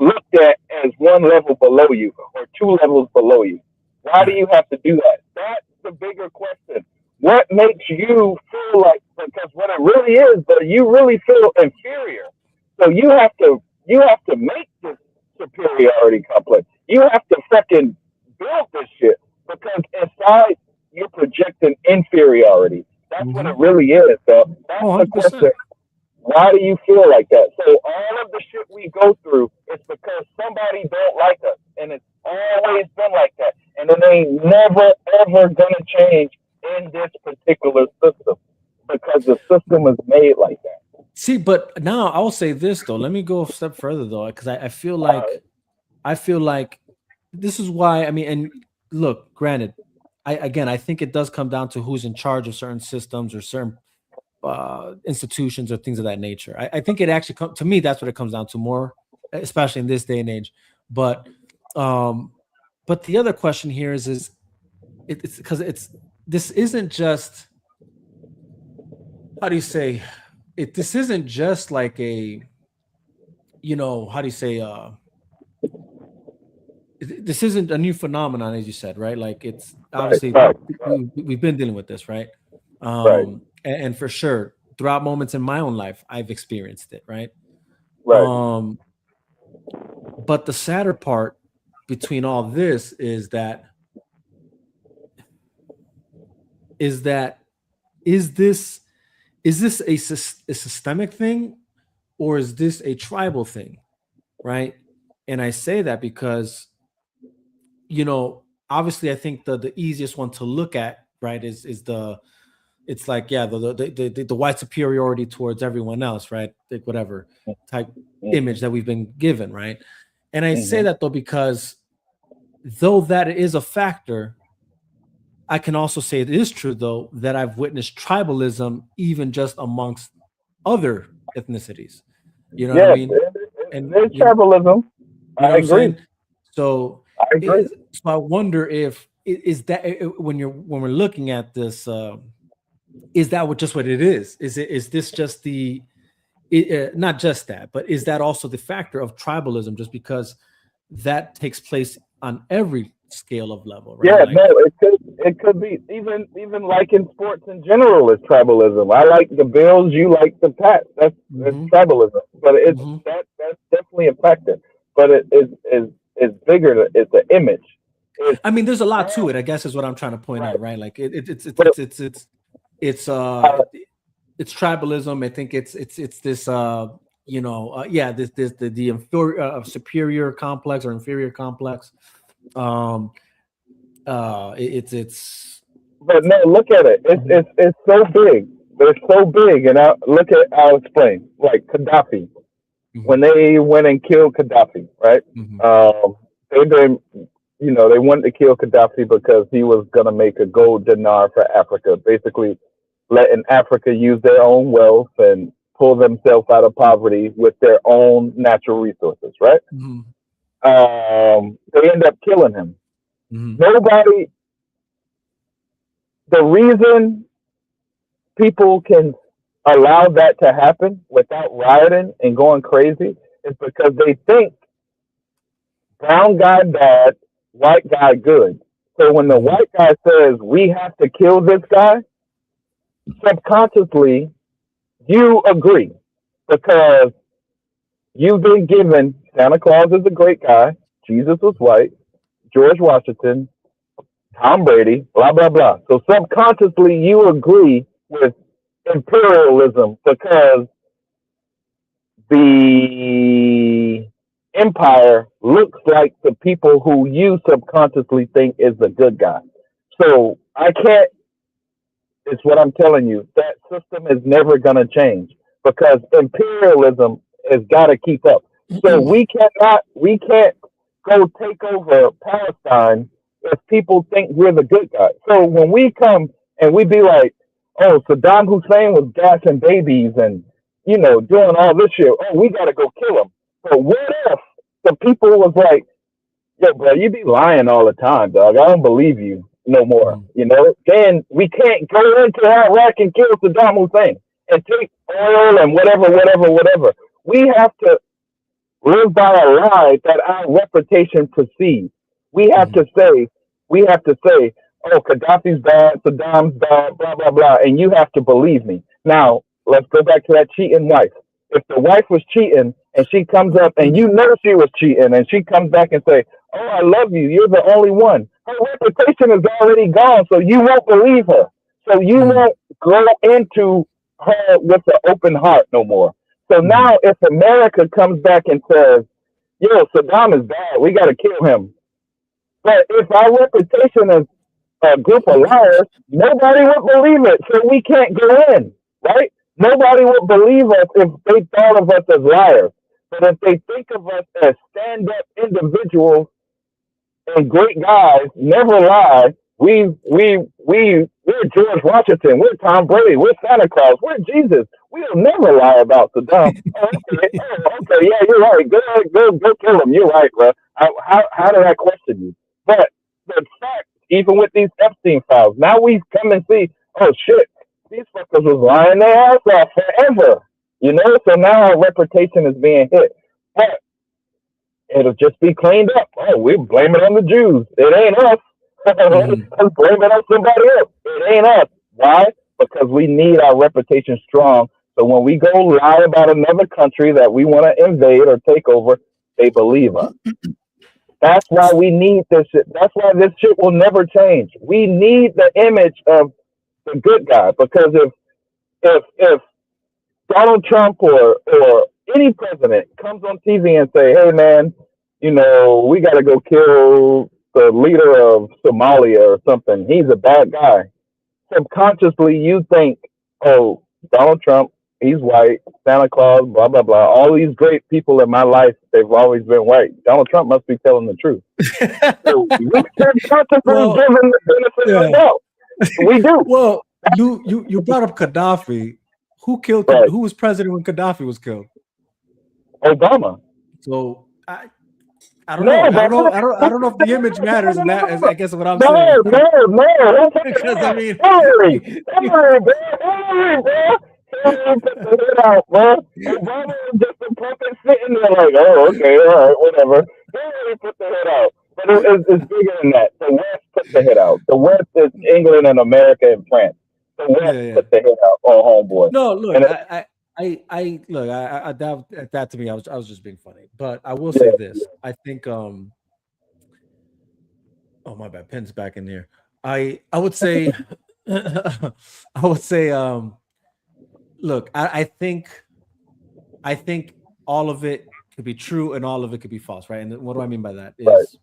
looked at as one level below you or two levels below you? Why do you have to do that? That's the bigger question. What makes you feel like, because what it really is, but you really feel inferior. So you have to make this superiority complex. You have to fucking build this shit, because inside you're projecting inferiority. That's what it really is, though. That's the question. Why do you feel like that? So all of the shit we go through is because somebody don't like us, and it's always been like that, and it ain't never ever gonna change in this particular system, because the system is made like that. See, but now I'll say this though. Let me go a step further though, because I feel like this is why. I mean, and look, granted, I think it does come down to who's in charge of certain systems or certain institutions or things of that nature. I think it actually to me, that's what it comes down to more, especially in this day and age. But the other question here is it's because this isn't just, how do you say it? This isn't just like a, how do you say, this isn't a new phenomenon, as you said, right? Like it's obviously we've been dealing with this, right? And for sure, throughout moments in my own life, I've experienced it, right? But the sadder part between all this is this a systemic thing, or is this a tribal thing, right? And I say that because, obviously, I think the easiest one to look at, right, is the white superiority towards everyone else, right? Like whatever type image that we've been given, right? And I say that though because though that is a factor, I can also say it is true though that I've witnessed tribalism even just amongst other ethnicities. You know what I mean? And there's tribalism. I agree. So I agree. So I wonder if is that when we're looking at this, is that just what it is? Is this just not just that, but is that also the factor of tribalism? Just because that takes place on every scale of level, right? Yeah, no, it could be even like in sports in general is tribalism. I like the Bills, you like the Pats. That's tribalism, but that's definitely a factor. But it's bigger. It's an image. I mean, there's a lot to it, I guess, is what I'm trying to point out, right? Like it's tribalism. I think it's this the superior complex or inferior complex. It's. But no, look at it. It's so big. They're so big, and I'll explain. Like Gaddafi, when they went and killed Gaddafi, right? They been, they wanted to kill Gaddafi because he was gonna make a gold dinar for Africa, basically letting Africa use their own wealth and pull themselves out of poverty with their own natural resources, right? They end up killing him. Nobody. The reason people can allow that to happen without rioting and going crazy is because they think brown guy bad, white guy good. So when the white guy says we have to kill this guy, subconsciously you agree because you've been given Santa Claus is a great guy, Jesus was white, George Washington, Tom Brady, blah, blah, blah. So subconsciously you agree with imperialism because the empire looks like the people who you subconsciously think is the good guy. So I can't, it's what I'm telling you, that system is never going to change because imperialism has got to keep up. So we can't go take over Palestine if people think we're the good guys. So when we come and we be like, oh, Saddam Hussein was gassing babies and, doing all this shit. Oh, we got to go kill him. But what if the people was like, yo, bro, you be lying all the time, dog. I don't believe you no more. Then we can't go into Iraq and kill Saddam Hussein and take oil and whatever. We have to live by a lie that our reputation precedes. We have to say, oh, Gaddafi's bad, Saddam's bad, blah, blah, blah, and you have to believe me. Now, let's go back to that cheating wife. If the wife was cheating and she comes up and you know she was cheating and she comes back and say, oh, I love you, you're the only one, her reputation is already gone, so you won't believe her. So you won't go into her with an open heart no more. So now if America comes back and says, yo, Saddam is bad, we got to kill him. But if our reputation is a group of liars, nobody would believe it. So we can't go in, right? Nobody would believe us if they thought of us as liars. But if they think of us as stand-up individuals and great guys, never lie, we're George Washington, we're Tom Brady, we're Santa Claus, we're Jesus. We'll never lie about Saddam. Okay, yeah, you're right. Go kill him. You're right, bro. How did I question you? But the fact, even with these Epstein files, now we come and see, oh shit, these fuckers was lying their ass off forever. So now our reputation is being hit. But it'll just be cleaned up. Oh, we blame it on the Jews. It ain't us. Let's blame it on somebody else. It ain't us. Why? Because we need our reputation strong. So when we go lie about another country that we want to invade or take over, they believe us. That's why we need this shit. That's why this shit will never change. We need the image of the good guy, because if Donald Trump or any president comes on TV and say, hey man, we got to go kill the leader of Somalia or something, he's a bad guy. Subconsciously you think, oh, Donald Trump, he's white, Santa Claus, blah, blah, blah. All these great people in my life, they've always been white. Donald Trump must be telling the truth. So we subconsciously give him the benefit of the doubt. We do. Well, you brought up Gaddafi. Who killed? Right. Who was president when Gaddafi was killed? Obama. So I don't know. I don't know if the image matters in that. I guess what I'm saying. No. Because I mean, Hillary, bro. Put the hood out, bro. Obama was just a puppet sitting there like, oh, okay, all right, whatever. Hillary put the hood out. But it's bigger than that. The West put the hit out. The West is England and America and France. The West put the hit out on homeboy. No, look, I that to me, I was just being funny. But I will say this. I think oh my bad, pen's back in here. I would say look, I think all of it could be true and all of it could be false, right? And what do I mean by that is,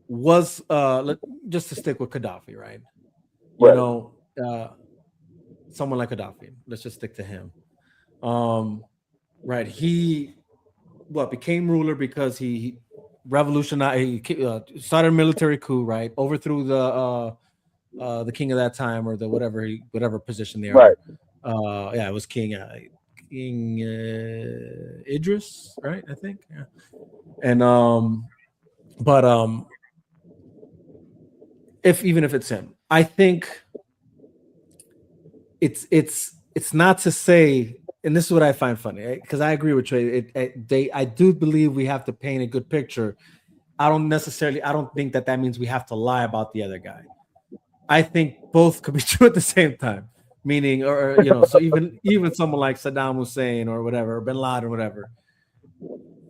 was just to stick with Gaddafi, right? You Right. know, someone like Gaddafi. Let's just stick to him. Right. He became ruler because he revolutionized. He started a military coup, right? Overthrew the king of that time, or the whatever position they Right. are. Yeah, it was King Idris, right? I think. Yeah. And but even if it's him, I think it's not to say, and this is what I find funny, because I agree with Trey. I do believe we have to paint a good picture. I don't think that means we have to lie about the other guy. I think both could be true at the same time. Meaning, or so even someone like Saddam Hussein or whatever, or Bin Laden or whatever,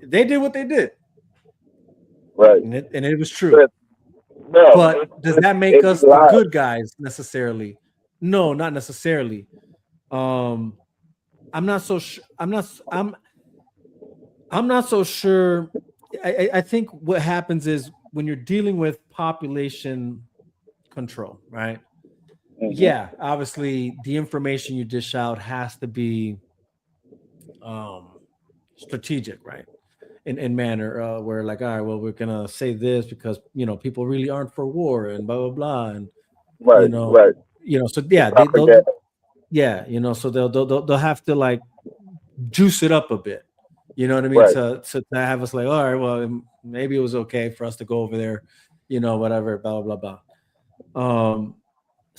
they did what they did, Right. and it was true. No, but does that make us the good guys necessarily? No, not necessarily. I'm not so sure. I'm not so sure. I think what happens is when you're dealing with population control, right? Mm-hmm. Yeah, obviously the information you dish out has to be strategic, right? In manner where, like, all right, well, we're gonna say this because people really aren't for war and blah blah blah, and right. so yeah, so they'll have to like juice it up a bit. You know what I mean? Right. To have us like, all right, well, maybe it was okay for us to go over there, whatever, blah blah blah.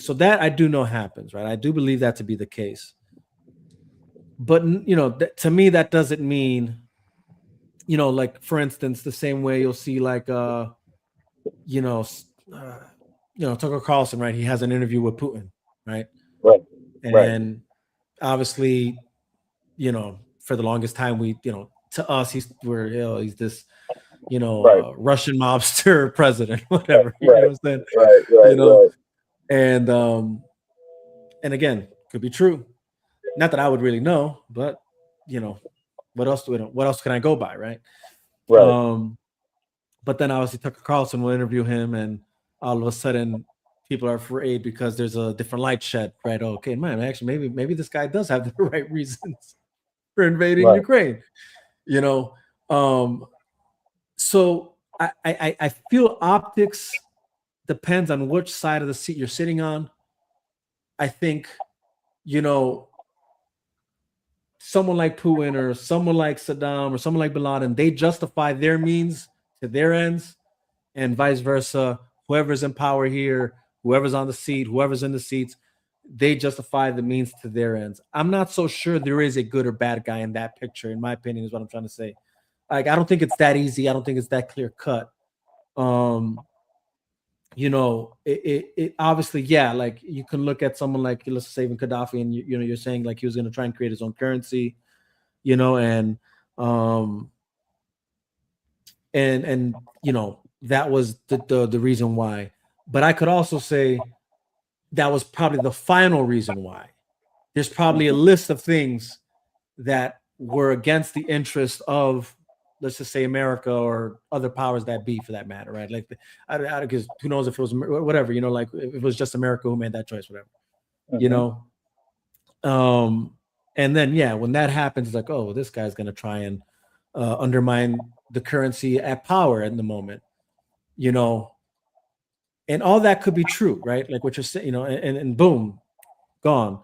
So that I do know happens, right? I do believe that to be the case. But to me, that doesn't mean, like, for instance, the same way you'll see like Tucker Carlson, right? He has an interview with Putin, right? Right. And obviously, for the longest time, to us, he's this, Russian mobster president, whatever. You know what I'm saying? Right. And again, could be true. Not that I would really know, but what else can I go by, right? Right. But then obviously Tucker Carlson will interview him, and all of a sudden people are afraid because there's a different light shed, right? Okay, man, actually maybe this guy does have the right reasons for invading Ukraine, So I feel optics depends on which side of the seat you're sitting on. I think, someone like Putin or someone like Saddam or someone like Bin Laden, they justify their means to their ends, and vice versa. Whoever's in power here, whoever's on the seat, whoever's in the seats, they justify the means to their ends. I'm not so sure there is a good or bad guy in that picture, in my opinion, is what I'm trying to say. Like, I don't think it's that easy. I don't think it's that clear cut. It obviously, yeah, like you can look at someone like, let's say, even Gaddafi, and you're saying like he was going to try and create his own currency, and that was the reason why. But I could also say that was probably the final reason why. There's probably a list of things that were against the interest of, let's just say, America or other powers that be, for that matter, right? Like, because who knows if it was whatever, like if it was just America who made that choice, whatever, and then, yeah, when that happens, it's like, oh, this guy's going to try and undermine the currency at power in the moment, and all that could be true, right? Like what you're saying, and boom, gone.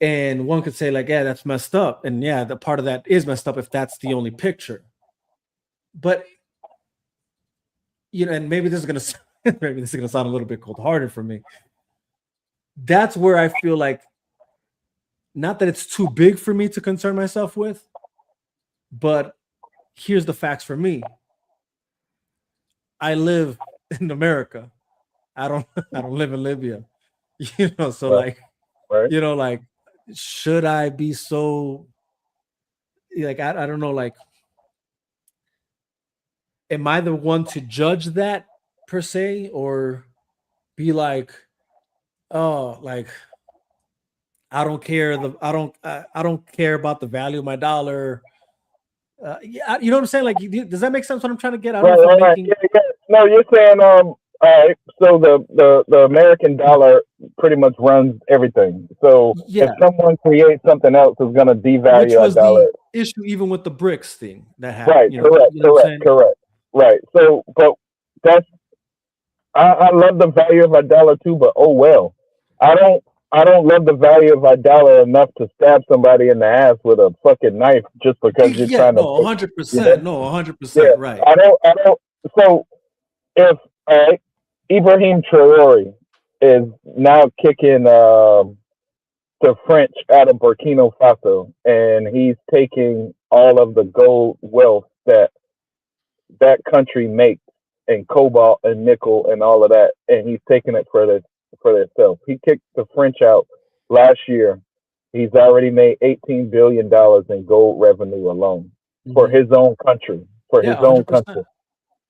And one could say like, yeah, that's messed up. And yeah, the part of that is messed up if that's the only picture. But, and maybe this is going to sound a little bit cold-hearted for me. That's where I feel like, not that it's too big for me to concern myself with, but here's the facts for me. I live in America. I don't live in Libya. So like, like, should I be so, like, I don't know, like, am I the one to judge that per se, or be like, oh, like, I don't care about the value of my dollar. Yeah, you know what I'm saying? Like, does that make sense? What I'm trying to get? I Right, don't know if I'm right, making. yeah. No, you're saying all right. So the American dollar pretty much runs everything. So if Yeah, someone creates something else, it's going to which devalue our was the dollar. issue even with the BRICS thing that happened. Right, You know, correct, you know what I'm correct, saying? correct. Right. So, but that's I love the value of our dollar too, but oh well. I don't I don't love the value of our dollar enough to stab somebody in the ass with a fucking knife just because you're Yeah, trying to no, make, you know? 100%, no, Yeah. 100%, right. I don't so if Ibrahim Traore is now kicking the French out of Burkina Faso and he's taking all of the gold wealth that that country makes and cobalt and nickel and all of that, and he's taking it for themselves. He kicked the French out last year. He's already made $18 billion in gold revenue alone for Hmm. his own country. For Yeah, his own 100%, country,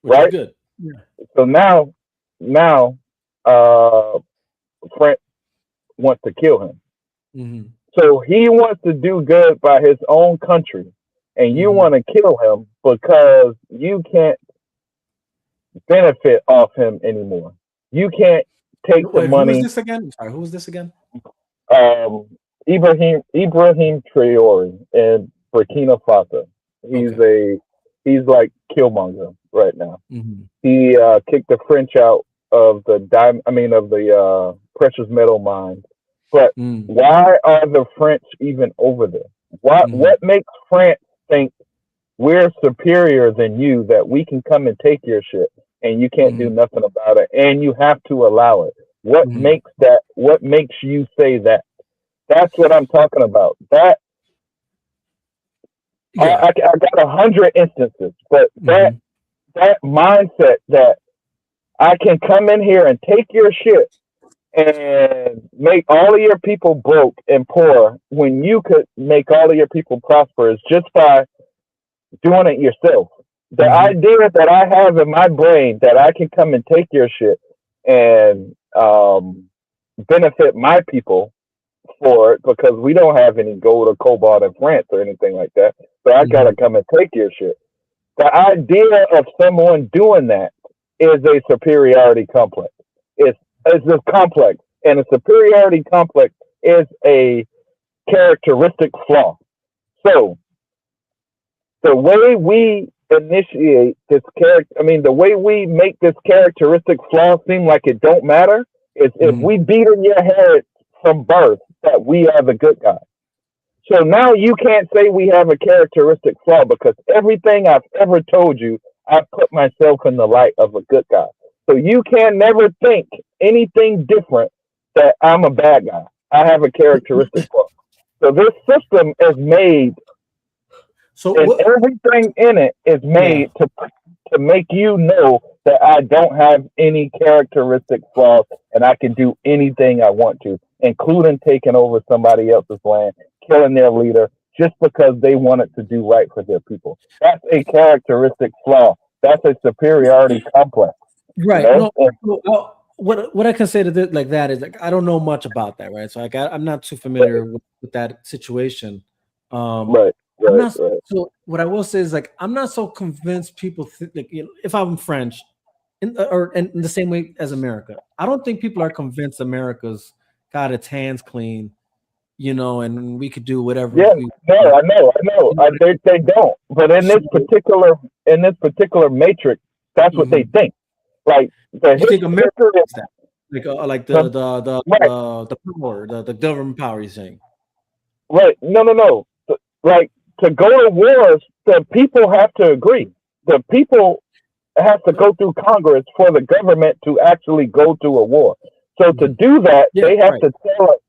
which is right? good. Yeah. So now, uh, France wants to kill him. Hmm. So he wants to do good by his own country, and you Hmm. want to kill him because you can't benefit off him anymore. You can't take the Wait, who is money. this again? I'm sorry, who is this again? Um, Ibrahim Traore in Burkina Faso. He's Okay. he's like Killmonger right now. Hmm. He kicked the French out of the of the precious metal mines. But Mm. why are the French even over there? Hmm. What makes France think we're superior than you that we can come and take your shit and you can't do Hmm. nothing about it and you have to allow it? Hmm. What makes you say that? That's what I'm talking about. Yeah. I got 100 instances, but Hmm. that mindset that I can come in here and take your shit and make all of your people broke and poor when you could make all of your people prosperous just by doing it yourself. The Hmm. idea that I have in my brain that I can come and take your shit and benefit my people for it because we don't have any gold or cobalt in France or anything like that. So I Hmm. gotta come and take your shit. The idea of someone doing that is a superiority complex. It's a complex, and a superiority complex is a characteristic flaw. So the way we initiate this character, the way we make this characteristic flaw seem like it don't matter is if Hmm. we beat in your head from birth that we are the good guy. So now you can't say we have a characteristic flaw because everything I've ever told you, I put myself in the light of a good guy. So you can never think anything different that I'm a bad guy. I have a characteristic flaw. So this system is made So and what? everything in it is Yeah. made to make you know that I don't have any characteristic flaws and I can do anything I want to, including taking over somebody else's land, killing their leader, just because they wanted to do right for their people. That's a characteristic flaw. That's a superiority complex. You Right. know? No. What I can say to this, like that is like I don't know much about that, right? So like I'm not too familiar with that situation. Right, I'm right, not. right. So what I will say is like I'm not so convinced people like if I'm French, in the same way as America, I don't think people are convinced America's got its hands clean, and we could do whatever Yeah, we no, want. I know, I know. You know what They don't. But I mean? So, in this particular matrix, that's what they mhm. think. Like the You think America history is that like of right, the power, the government power? You're saying? right. No, no, no. Like to go to wars, the people have to agree. The people have to go through Congress for the government to actually go to a war. So to Mhm. do that, Yeah, right,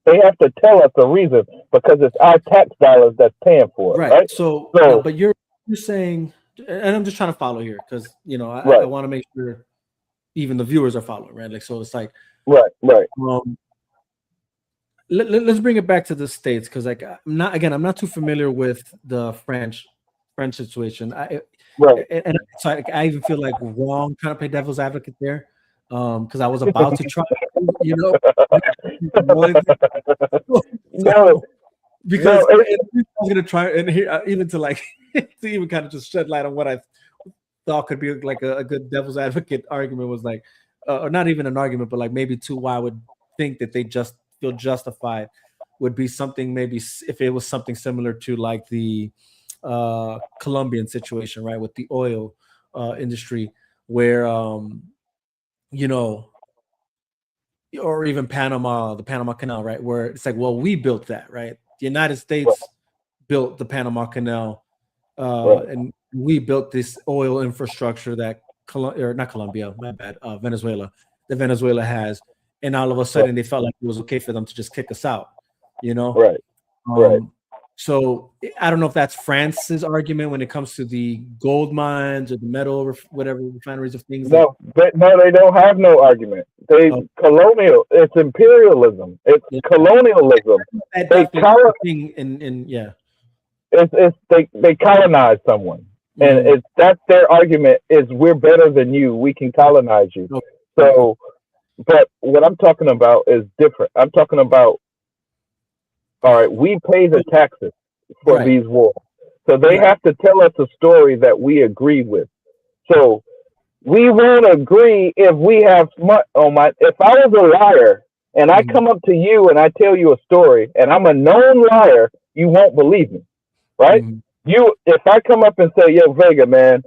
they have to tell us a reason because it's our tax dollars that's paying for it, right. right? So now, So but you're saying, and I'm just trying to follow here because I right, want to make sure even the viewers are following, right? Like, so it's like, right, right, um, let's bring it back to the states because, like, I'm not too familiar with the French situation. right. And so I even feel like wrong trying to play devil's advocate there, because I was about to try, you know, one thing. No, because I was gonna try and here even to like to even kind of just shed light on what I thought could be like a good devil's advocate argument was like, or not even an argument, but like maybe too why I would think that they just feel justified would be something maybe if it was something similar to like the Colombian situation, right, with the oil industry, where you know, or even Panama, the Panama Canal, right, where it's like, well, we built that, right? The United States built the Panama Canal, and we built this oil infrastructure that or not Colombia, my bad, Venezuela, that Venezuela has, and all of a sudden they felt like it was okay for them to just kick us out, you know? Right. So I don't know if that's France's argument when it comes to the gold mines or the metal, whatever refineries of things. No, they don't have no argument. Colonial. It's imperialism. It's colonialism. They they colonize someone, and that's their argument. Is we're better than you. We can colonize you. So, but what I'm talking about is different. I'm talking about. All right, we pay the taxes for these wars. So they have to tell us a story that we agree with. So we won't agree if we have smut on my. If I was a liar and I come up to you and I tell you a story and I'm a known liar, you won't believe me, right? If I come up and say, "Yo, Vega, man,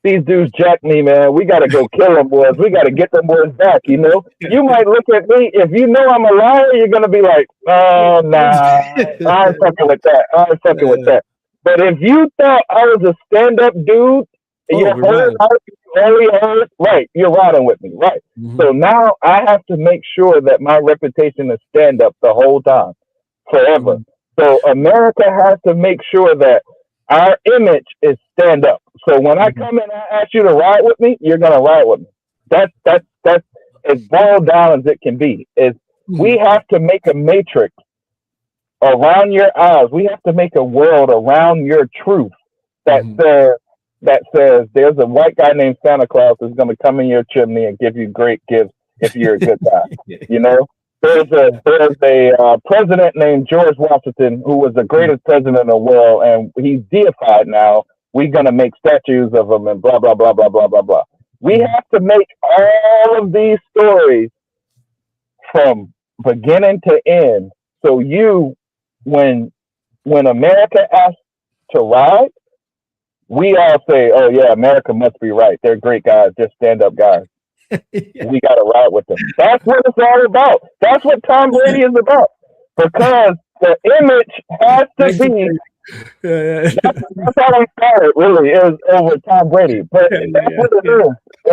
these dudes jacked me, man. We got to go kill them boys. We got to get them boys back." You know, you might look at me. If you know I'm a liar, you're gonna be like, "Oh, nah, I ain't fucking with that. I ain't fucking with that." But if you thought I was a stand-up dude, and you only heard, right, you're riding with me, right? So now I have to make sure that my reputation is stand-up the whole time, forever. So America has to make sure that our image is stand up. So when I come in and I ask you to ride with me, you're gonna ride with me. That's as boiled down as it can be. We have to make a matrix around your eyes. We have to make a world around your truth that says there's a white guy named Santa Claus who's gonna come in your chimney and give you great gifts if you're a good guy. You know? There's a president named George Washington who was the greatest president in the world, and he's deified now. We're gonna make statues of him and blah blah blah blah blah blah blah. We have to make all of these stories from beginning to end. So when America asks to ride, we all say, "Oh yeah, America must be right. They're great guys, just stand up guys." We got to ride with them. That's what it's all about. That's what Tom Brady is about. Because the image has to be. That's how I started, really. It was over Tom Brady. But that's what it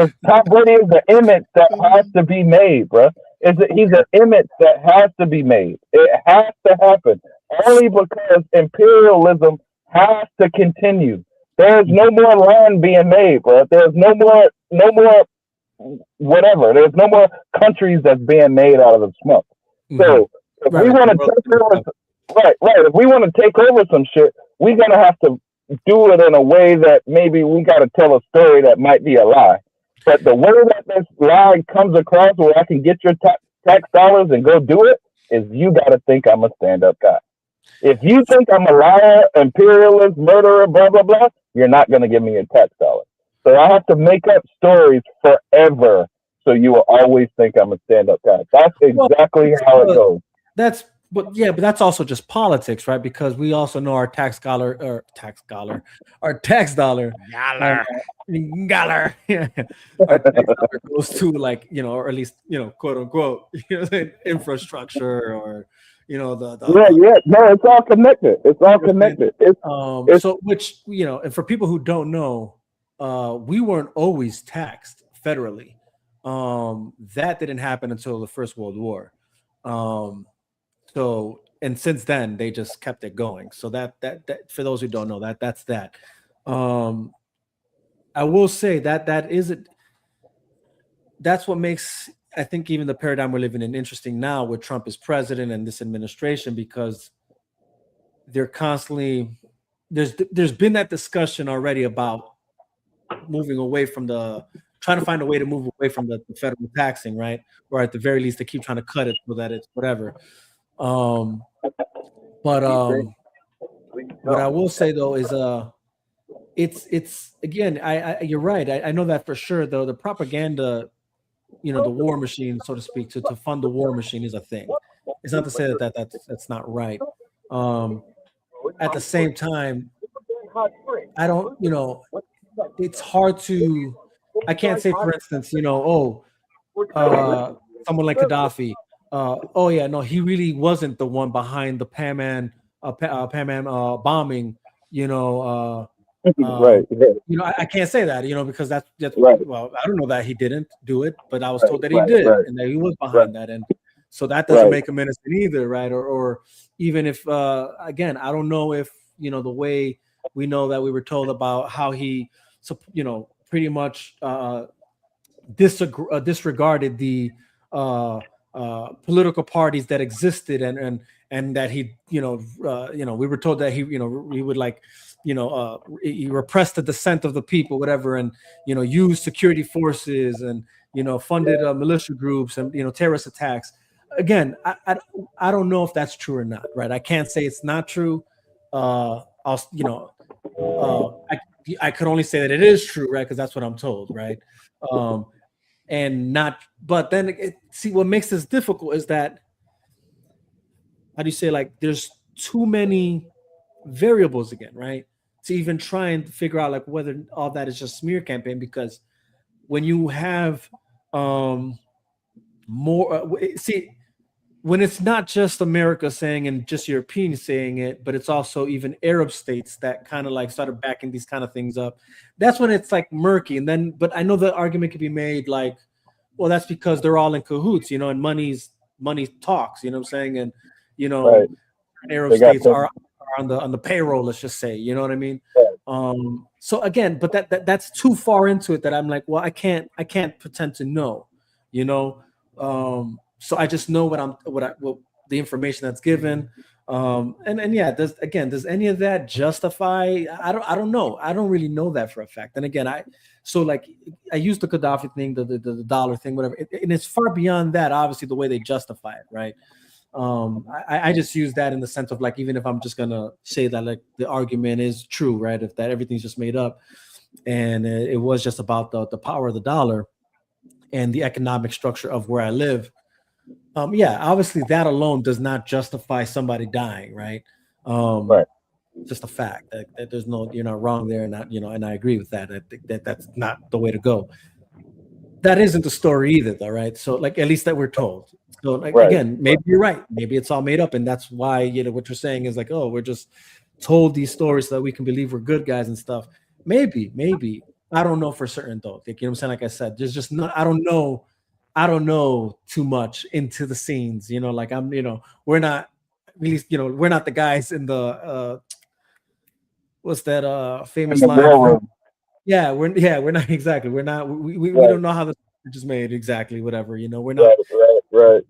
is. Tom Brady is the image that has to be made, bro. He's an image that has to be made. It has to happen. Only because imperialism has to continue. There's no more land being made, bro. There's no more whatever. There's no more countries that's being made out of the smoke. So if we want to take over, if we want to take over some shit, we're gonna have to do it in a way that maybe we got to tell a story that might be a lie. But the way that this lie comes across, where I can get your tax dollars and go do it, is you got to think I'm a stand-up guy. If you think I'm a liar, imperialist, murderer, blah blah blah, you're not gonna give me your tax dollars. So I have to make up stories forever, so you will always think I'm a stand-up guy. That's exactly how it goes. But that's also just politics, right? Because we also know our tax dollar our tax dollar goes to, like, you know, or at least, you know, quote unquote, you know, infrastructure, or, you know, no, it's all connected. It's all connected. So, which, you know, and for people who don't know, we weren't always taxed federally. That didn't happen until the First World War. So, and since then they just kept it going. So that for those who don't know, that's that. I will say that's what makes, I think, even the paradigm we're living in interesting now with Trump as president and this administration, because they're constantly, there's been that discussion already about moving away from trying to find a way to move away from the federal taxing, right? Or at the very least, they keep trying to cut it so that it's whatever. But what I will say though is it's again, I you're right. I know that for sure though. The propaganda, the war machine, so to speak, to fund the war machine is a thing. It's not to say that's not right. At the same time, I don't, it's hard to, I can't say, for instance, someone like Gaddafi. Oh yeah, no, he really wasn't the one behind the Pan Am bombing. You know, Right. I can't say that, because that's Right. well, I don't know that he didn't do it, but I was told that he Right. did, Right. and that he was Right. behind that, and so that doesn't Right. make him innocent either, right? Or even if, again, I don't know if the way we know that we were told about how he, pretty much disregarded the political parties that existed, and that he, we were told that he would like, he repressed the dissent of the people, whatever, and used security forces, and funded militia groups, and terrorist attacks. Again, I don't know if that's true or not, right? I can't say it's not true. I could only say that it is true, right? Because that's what I'm told, right? And not, but then see, what makes this difficult is that, how do you say, like, there's too many variables again, right? To even try and figure out like whether all that is just smear campaign, because when you have more, see, when it's not just America saying and just Europeans saying it, but it's also even Arab states that kind of like started backing these kind of things up, that's when it's like murky. And then, but I know the argument could be made like, well, that's because they're all in cahoots, and money talks, you know what I'm saying? And, Right. Arab states are on the payroll, let's just say, you know what I mean? So again, but that's too far into it that I'm like, well, I can't pretend to know, so I just know what the information that's given. And yeah, does any of that justify? I don't know. I don't really know that for a fact. And again, I used the Gaddafi thing, the dollar thing, whatever, and it's far beyond that. Obviously, the way they justify it, right? I just use that in the sense of like, even if I'm just gonna say that like the argument is true, right? If that everything's just made up, and it was just about the power of the dollar and the economic structure of where I live. Yeah, obviously that alone does not justify somebody dying, right? Right. Just a fact that there's no, you're not wrong there, and that, and I agree with that. I think that's not the way to go. That isn't the story either, though, right? So, like, at least that we're told. So, like, Right. again, maybe you're right. Maybe it's all made up, and that's why what you're saying is like, oh, we're just told these stories so that we can believe we're good guys and stuff. Maybe. I don't know for certain though. Like, you know what I'm saying? Like I said, there's just not. I don't know too much into the scenes. Like I'm. We're not really. We're not the guys in the. What's that famous line? Yeah, we're not exactly. We're not. We don't know how the is made exactly. Whatever. We're not. Right.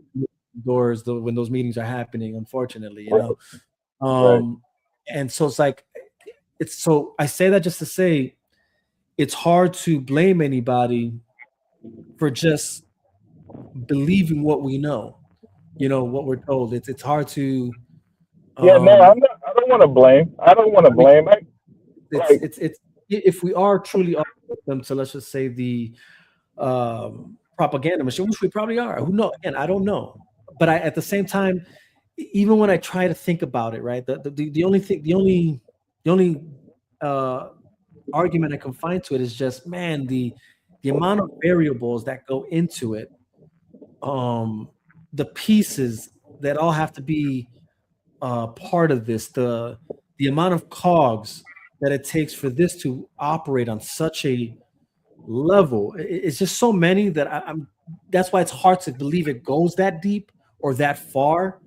Doors when those meetings are happening. Unfortunately, Right. And so it's like, so I say that just to say, it's hard to blame anybody for just believing what we know. What we're told. It's hard to. Yeah, no, I don't want to blame. I don't want to blame. It's if we are truly them to, let's just say, the propaganda machine, which we probably are. Who knows? Again, I don't know. But at the same time, even when I try to think about it, right, the only argument I can find to it is just, man, the amount of variables that go into it, the pieces that all have to be part of this, the amount of cogs that it takes for this to operate on such a level, it's just so many that I'm. That's why it's hard to believe it goes that deep or that far.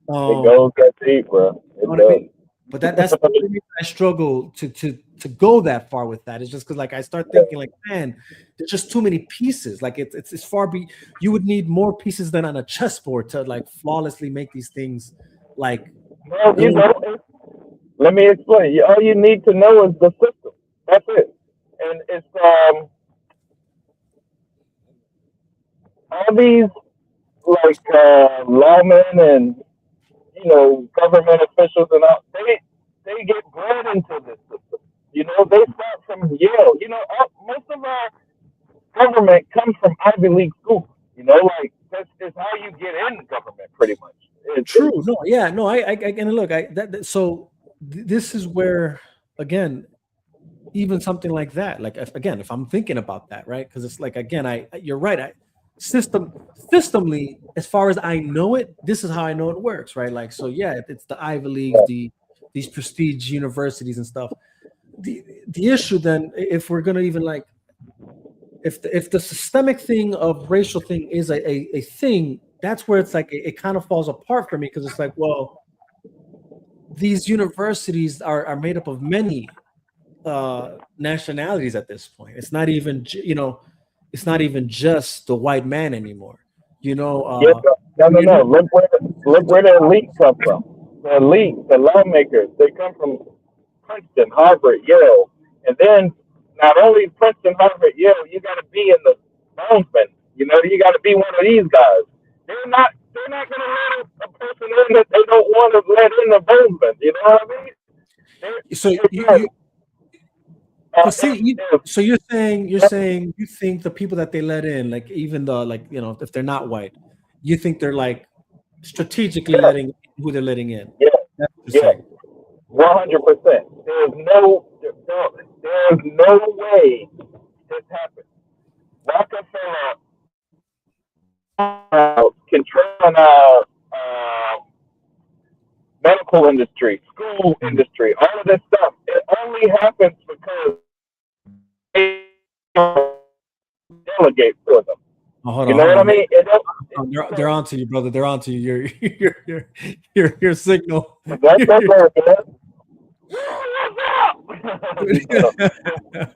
It goes that deep, bro. What I mean? But that's the reason I struggle to go that far with that. It's just because, like, I start thinking like, man, there's just too many pieces. Like it's far you would need more pieces than on a chessboard to like flawlessly make these things like. Well, let me explain. All you need to know is the system. That's it. And it's all these like lawmen and government officials and all, they get bred into this system. They start from Yale. Most of our government comes from Ivy League schools. That's how you get in government, pretty much. True. No. Yeah. No. I and look. So this is where, again, even something like that. Like if I'm thinking about that, right? Because it's like, again, you're right. Systemly, as far as I know it, this is how I know it works, right? Like, so yeah, it's the Ivy Leagues, these prestige universities and stuff. The issue then, if we're gonna even like, if the systemic thing of racial thing is a thing, that's where it's like it kind of falls apart for me, because it's like, well, these universities are made up of many nationalities at this point. It's not even it's not even just the white man anymore. No. Look where the elite come from. The elite, the lawmakers, they come from Princeton, Harvard, Yale, and then not only Princeton, Harvard, Yale, you got to be in the Bonesman. You got to be one of these guys. They're not going to let a person in that they don't want to let in the Bonesman. You know what I mean? So you're saying you think the people that they let in, like even if they're not white, you think they're like strategically letting who they're letting in? Yeah, 100%. There's no way this happens. Rockefeller controlling our medical industry, school industry, all of this stuff. It only happens because they delegate for them. Hold on, what I mean? They're on to you, brother. They're on to you. Your signal. That's okay, man.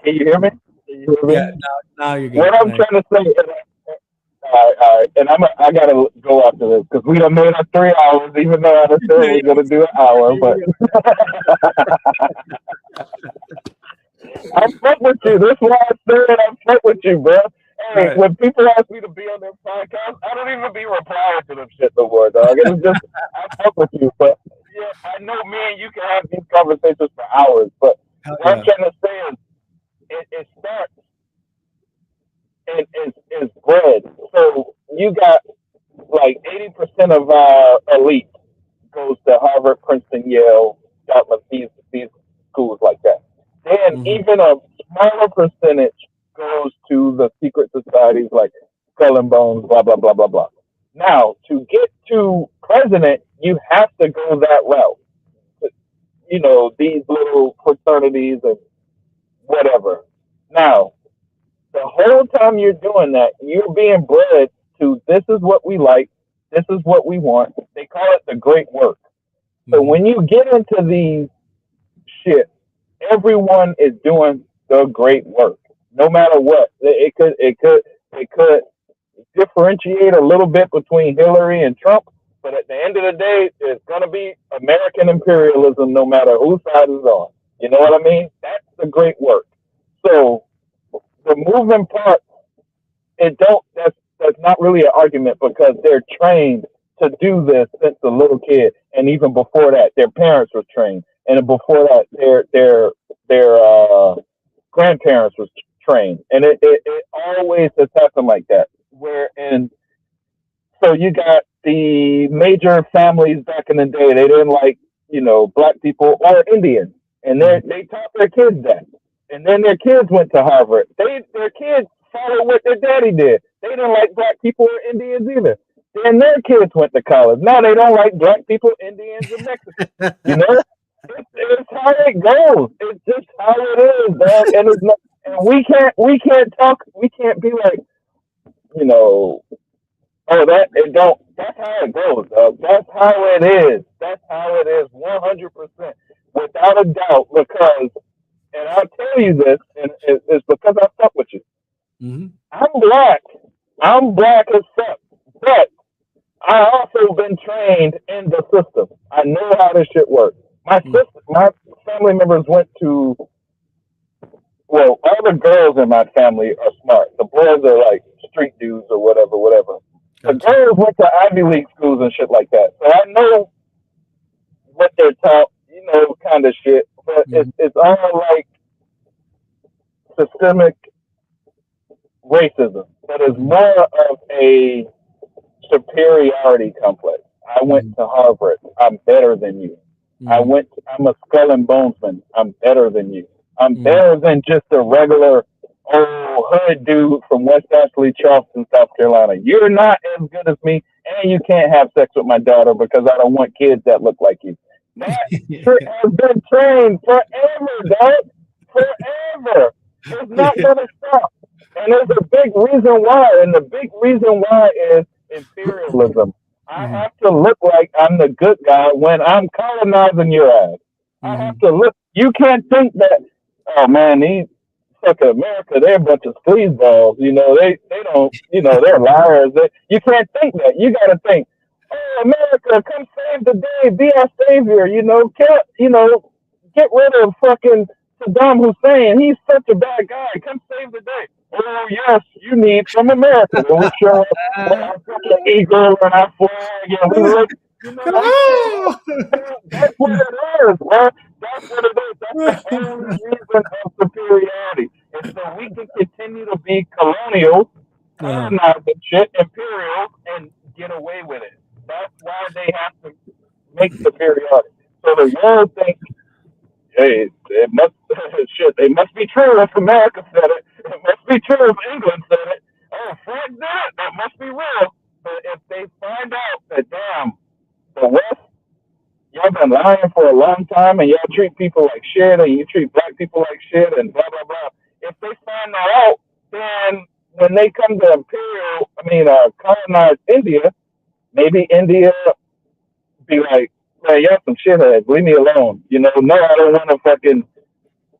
Can you hear me? Yeah, now you're good. What I'm trying to say is, and I gotta go after this because we done made it 3 hours, even though I said we're gonna do an hour. But I fuck with you. That's why I said I fuck with you, bro. Hey, right. When people ask me to be on their podcast, I don't even be replying to them shit no more, dog. It's just I fuck with you, but yeah, I know me and you can have these conversations for hours. But what I'm trying to say is, it starts and is bred. So you got like 80% of our elite goes to Harvard, Princeton, Yale, Dartmouth, these schools like that. Then even a smaller percentage goes to the secret societies like Skull and Bones, blah, blah, blah, blah, blah. Now, to get to president, you have to go that route. These little fraternities and whatever. Now, the whole time you're doing that, you're being bred to this is what we like, this is what we want. They call it the great work. So when you get into these shit, everyone is doing the great work. No matter what, it could differentiate a little bit between Hillary and Trump, but at the end of the day, it's going to be American imperialism, no matter whose side is on. You know what I mean? That's the great work. So the moving part, that's not really an argument because they're trained to do this since a little kid, and even before that, their parents were trained, and before that, their grandparents was trained, and it always has happened like that. So you got the major families back in the day, they didn't like black people or Indians, and they taught their kids that, and then their kids went to Harvard. Their kids followed what their daddy did. They didn't like black people or Indians either. Then their kids went to college. Now they don't like black people, Indians, and Mexicans. It's how it goes. It's just how it is, man. And it's not. And we can't talk. We can't be like, oh, that's how it goes, dog. That's how it is. That's how it is, 100%, without a doubt. Because, and I'll tell you this, and it's because I fuck with you. Mm-hmm. I'm black as fuck, but I also been trained in the system. I know how this shit works. My family members went to. Well, all the girls in my family are smart. The boys are like street dudes or whatever. The girls went to Ivy League schools and shit like that. So I know what they're taught, you know, kind of shit. But it's all like systemic racism, but it's more of a superiority complex. I went to Harvard. I'm better than you. I'm a skull and bonesman. I'm better than you. I'm better than just a regular old hood dude from West Ashley, Charleston, South Carolina. You're not as good as me, and you can't have sex with my daughter because I don't want kids that look like you. That has been trained forever, dog. Forever. It's not gonna stop. And there's a big reason why, and the big reason why is imperialism. I have to look like I'm the good guy when I'm colonizing your ass. I have to look. You can't think that, oh man, these fuck America, they're a bunch of sleazeballs. You know, they don't, you know, they're liars. You can't think that. You got to think, oh, America, come save the day, be our savior. You know, get rid of fucking Saddam Hussein. He's such a bad guy. Come save the day. Oh yes, you need some America. We'll show our eagle and our flag, and we look. You know, that's what it is, bro. That's what it is. That's the only reason of superiority. And so we can continue to be colonial, colonizing shit, imperial, and get away with it. That's why they have to make superiority. So the world thinks, hey, it must shit. It must be true if America said it. It must be true if England said it. Oh, fuck that. That must be real. But if they find out that damn, the West, y'all been lying for a long time, and y'all treat people like shit, and you treat black people like shit, and blah blah blah. If they find that out, then when they come to colonize India, maybe India be like, man, y'all some shitheads. Leave me alone. You know, no, I don't want to fucking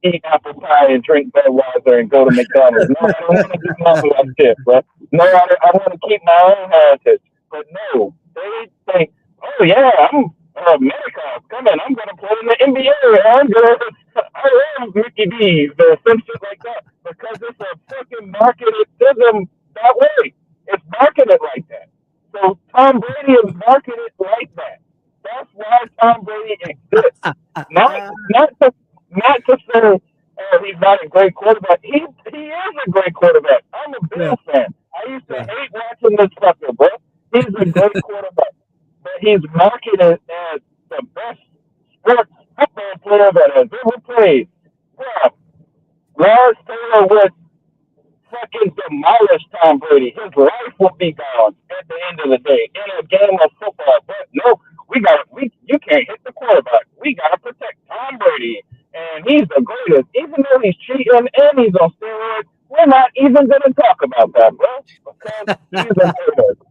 eat apple pie and drink Budweiser and go to McDonald's. No, I don't want to do nothing like shit, bro. No, I want to keep my own heritage. But no, they think, oh yeah, I'm America coming. I'm gonna play in the NBA. I am Mickey D's or some shit like that because it's a fucking marketed system that way. It's marketed like that. So Tom Brady is marketed like that. That's why Tom Brady exists. Not to say, oh, he's not a great quarterback. He is a great quarterback. I'm a Bills fan. I used to hate watching this fucker, bro. He's a great quarterback. But he's marketed as the best sports football player that has ever played. Bro, Lars Taylor would fucking demolish Tom Brady. His life will be gone at the end of the day in a game of football. But no, you can't hit the quarterback. We gotta protect Tom Brady. And he's the greatest. Even though he's cheating and he's on steroids, we're not even gonna talk about that, bro. Because he's the greatest.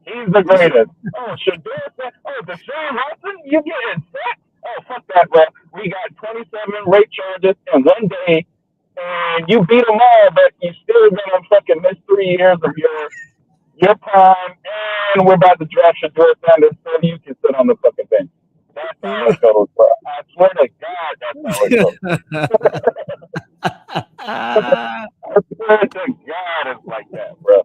He's the greatest. Oh, Deshaun Watson, you getting sick? Oh, fuck that, bro. We got 27 rape charges in one day, and you beat them all, but you still gonna fucking miss 3 years of your prime, and we're about to draft Shedeur Sanders so you can sit on the fucking bench. That's how it goes, bro. I swear to God, that's how it goes. I swear to God, it's like that, bro.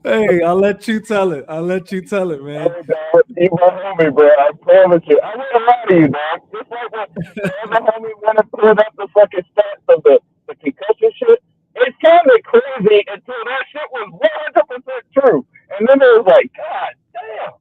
Hey, I'll let you tell it. Man. Hey, dog, you my homie, bro. I promise you. I wouldn't lie to you, dog. Just like when the other homie went and pulled up the fucking stats of the concussion shit. It's kind of crazy until that shit was 100% true. And then it was like, God damn,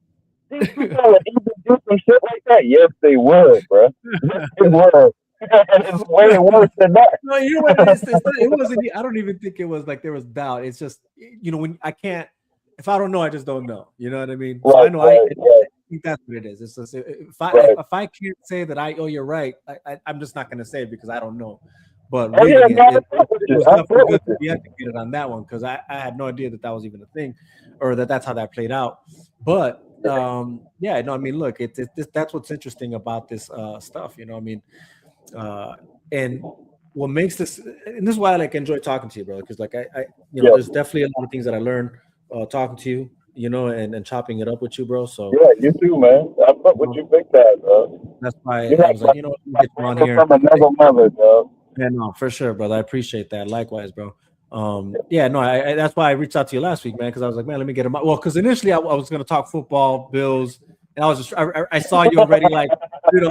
these people would even do some shit like that. Yes, they would, bro. Yes, they would. And it's way worse than that. No, you know what it is? It wasn't. I don't even think it was like there was doubt. It's just, you know, when I can't. If I don't know, I just don't know. You know what I mean? So I know. I think that's what it is. It's just if I can't say that you're right, I'm just not going to say it because I don't know. But we had to get it on that one because I had no idea that was even a thing, or that's how that played out. But yeah, no, I mean, look, that's what's interesting about this stuff. You know, I mean, and what makes this, and this is why I like enjoy talking to you, bro, because like I there's definitely a lot of things that I learned talking to you, you know, and chopping it up with you, bro. So yeah, you too, man. I fuck with you big time, bro. That's why I was like, you know, get you on here from another mother, bro. Yeah, no, for sure, brother. I appreciate that. Likewise, bro. Yeah, no, I that's why I reached out to you last week, man, because I was like, man, let me get him out. Well, because initially I was going to talk football, Bills, and I was just I saw you already, like,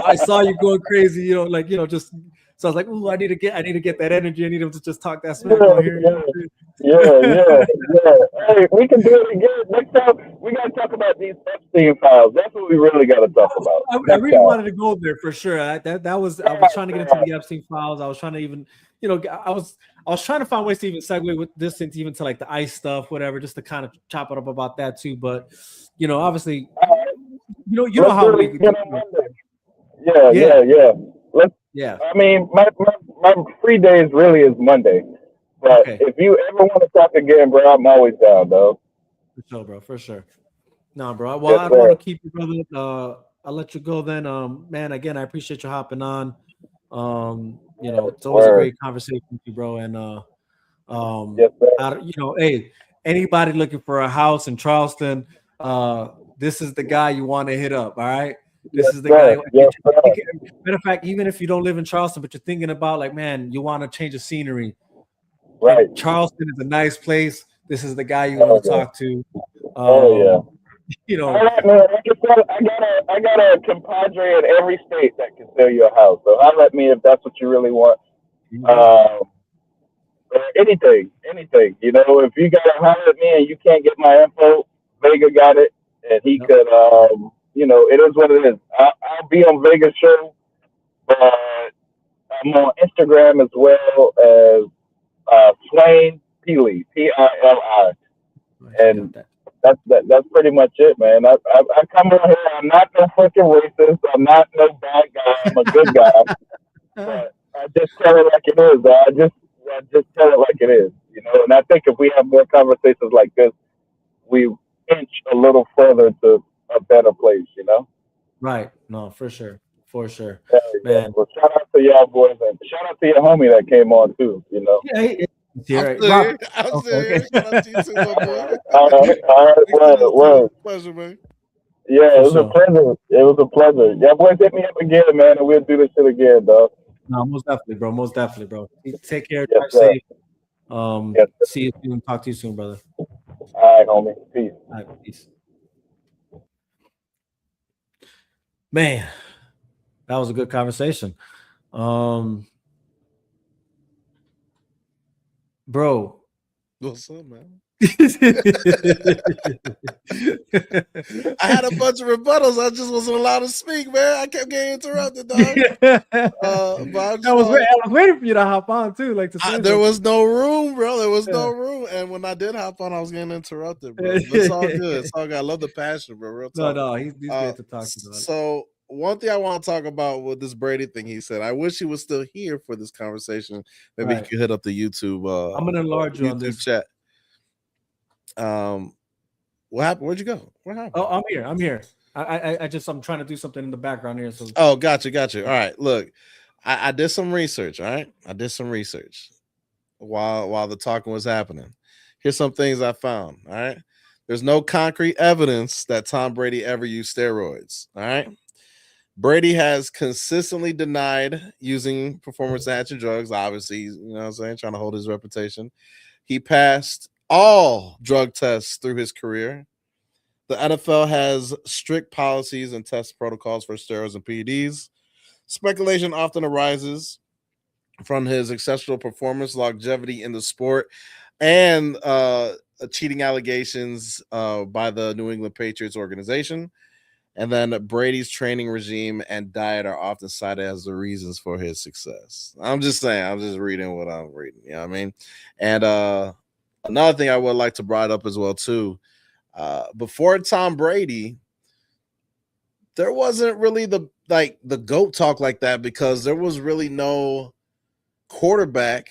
I saw you going crazy, just so I was like, ooh, I need to get that energy. I need him to just talk that smack on here. Yeah. Hey, we can do it again next time. We got to talk about these Epstein files. That's what we really got to talk about. I really wanted to go there for sure. I was trying to get into the Epstein files. I was trying to even, I was trying to find ways to even segue with this into even to like the ICE stuff, whatever, just to kind of chop it up about that too. But obviously, you know how we. Yeah. I mean, my free days really is Monday. But if you ever want to talk again, bro, I'm always down, though. For sure, bro. For sure. No, bro. Well, I don't want to keep you, brother. I'll let you go then. Man, again, I appreciate you hopping on. It's always a great conversation with you, bro. And hey, anybody looking for a house in Charleston, this is the guy you want to hit up. All right. This is the guy. Matter of fact, even if you don't live in Charleston, but you're thinking about like, man, you want to change the scenery. Right. Charleston is a nice place. This is the guy you want to talk to. All right, man. I got a compadre in every state that can sell you a house. So holler at me if that's what you really want. Anything. If you got to holler at me and you can't get my info, Vega got it, and he could. It is what it is. I'll be on Vega's show, but I'm on Instagram as well as Pin Pili, Pili, and that's pretty much it, man. I come on here. I'm not no fucking racist. I'm not no bad guy. I'm a good guy. But I just tell it like it is. I just tell it like it is, And I think if we have more conversations like this, we inch a little further to a better place, Right. No, for sure. Yeah, man. Well, shout out to y'all boys, and shout out to your homie that came on too. Yeah, I'm serious. Shout out to you too, my boy. All right, well. Pleasure, man. Yeah, it was a pleasure. It was a pleasure. Yeah, boys, hit me up again, man, and we'll do this shit again, dog. No, most definitely, bro. Most definitely, bro. Take care. Drive safe. See you soon. Talk to you soon, brother. All right, homie. Peace. All right, peace. Man, that was a good conversation. Bro. What's up, man? I had a bunch of rebuttals. I just wasn't allowed to speak, man. I kept getting interrupted, dog. But I was waiting for you to hop on too, like to say there was no room, bro. There was no room, and when I did hop on, I was getting interrupted, bro. But it's all good. It's all good. I love the passion, bro. Real talk. No, he's great to talk to. So one thing I want to talk about with this Brady thing, he said, I wish he was still here for this conversation. Maybe he could hit up the YouTube. I'm gonna enlarge you on this chat. What happened? Where'd you go? What happened? Oh, I'm here. I'm trying to do something in the background here. So gotcha. All right, look, I did some research. All right, I did some research while the talking was happening. Here's some things I found. All right, there's no concrete evidence that Tom Brady ever used steroids. All right, Brady has consistently denied using performance-enhancing drugs. Obviously, you know what I'm saying, trying to hold his reputation. He passed all drug tests through his career. The NFL has strict policies and test protocols for steroids and PEDs. Speculation often arises from his exceptional performance, longevity in the sport, and cheating allegations by the New England Patriots organization. And then Brady's training regime and diet are often cited as the reasons for his success. I'm just saying, I'm just reading what I'm reading. You know what I mean? And another thing I would like to bring up as well, too, before Tom Brady, there wasn't really the GOAT talk like that, because there was really no quarterback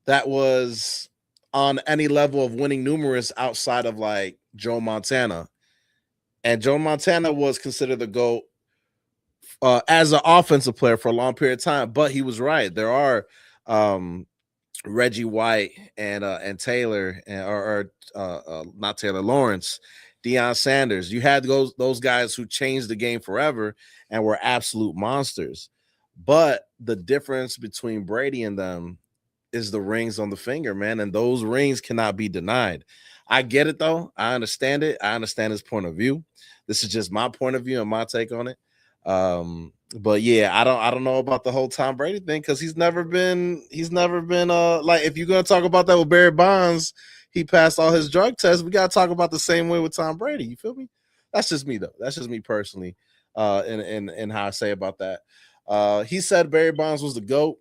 that was on any level of winning numerous outside of like Joe Montana. And Joe Montana was considered the GOAT as an offensive player for a long period of time. But he was right. There are Reggie White and Taylor, or not Taylor, Lawrence, Deion Sanders. You had those guys who changed the game forever and were absolute monsters. But the difference between Brady and them is the rings on the finger, man, and those rings cannot be denied. I get it though. I understand it. I understand his point of view. This is just my point of view and my take on it. But yeah, I don't know about the whole Tom Brady thing because he's never been like, if you're gonna talk about that with Barry Bonds, he passed all his drug tests. We gotta talk about the same way with Tom Brady. You feel me? That's just me though. That's just me personally. In how I say about that. He said Barry Bonds was the GOAT.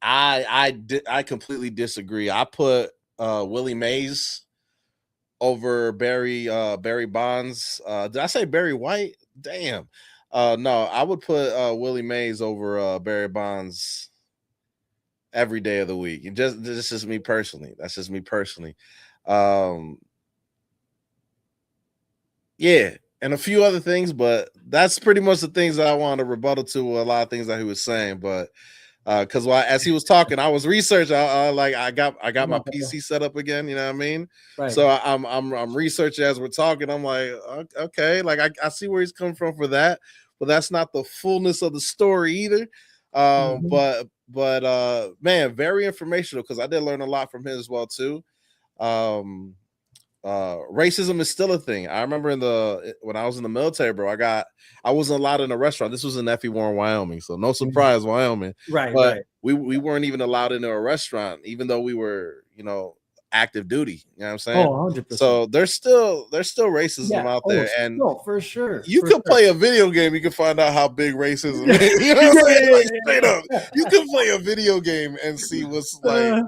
I completely disagree. I put Willie Mays over Barry Bonds. Did I say Barry White? Damn. No, I would put Willie Mays over Barry Bonds every day of the week. This is just me personally. That's just me personally. Yeah, and a few other things, but that's pretty much the things that I wanted to rebuttal to a lot of things that he was saying. But because as he was talking, I was researching. I got my PC set up again. You know what I mean? Right. So I'm researching as we're talking. I'm like, okay, like I see where he's coming from for that, but that's not the fullness of the story either. But man, very informational because I did learn a lot from him as well too. Racism is still a thing. I remember when I was in the military, bro, I wasn't allowed in a restaurant. This was in F.E. Warren, Wyoming, so no surprise, Wyoming. Right, but right. We weren't even allowed into a restaurant, even though we were, active duty. You know what I'm saying? Oh, 100%. So there's still racism out there, and no, for sure. You can play a video game, you can find out how big racism is. You know what I'm saying? Like, straight up, you can play a video game and see what's like.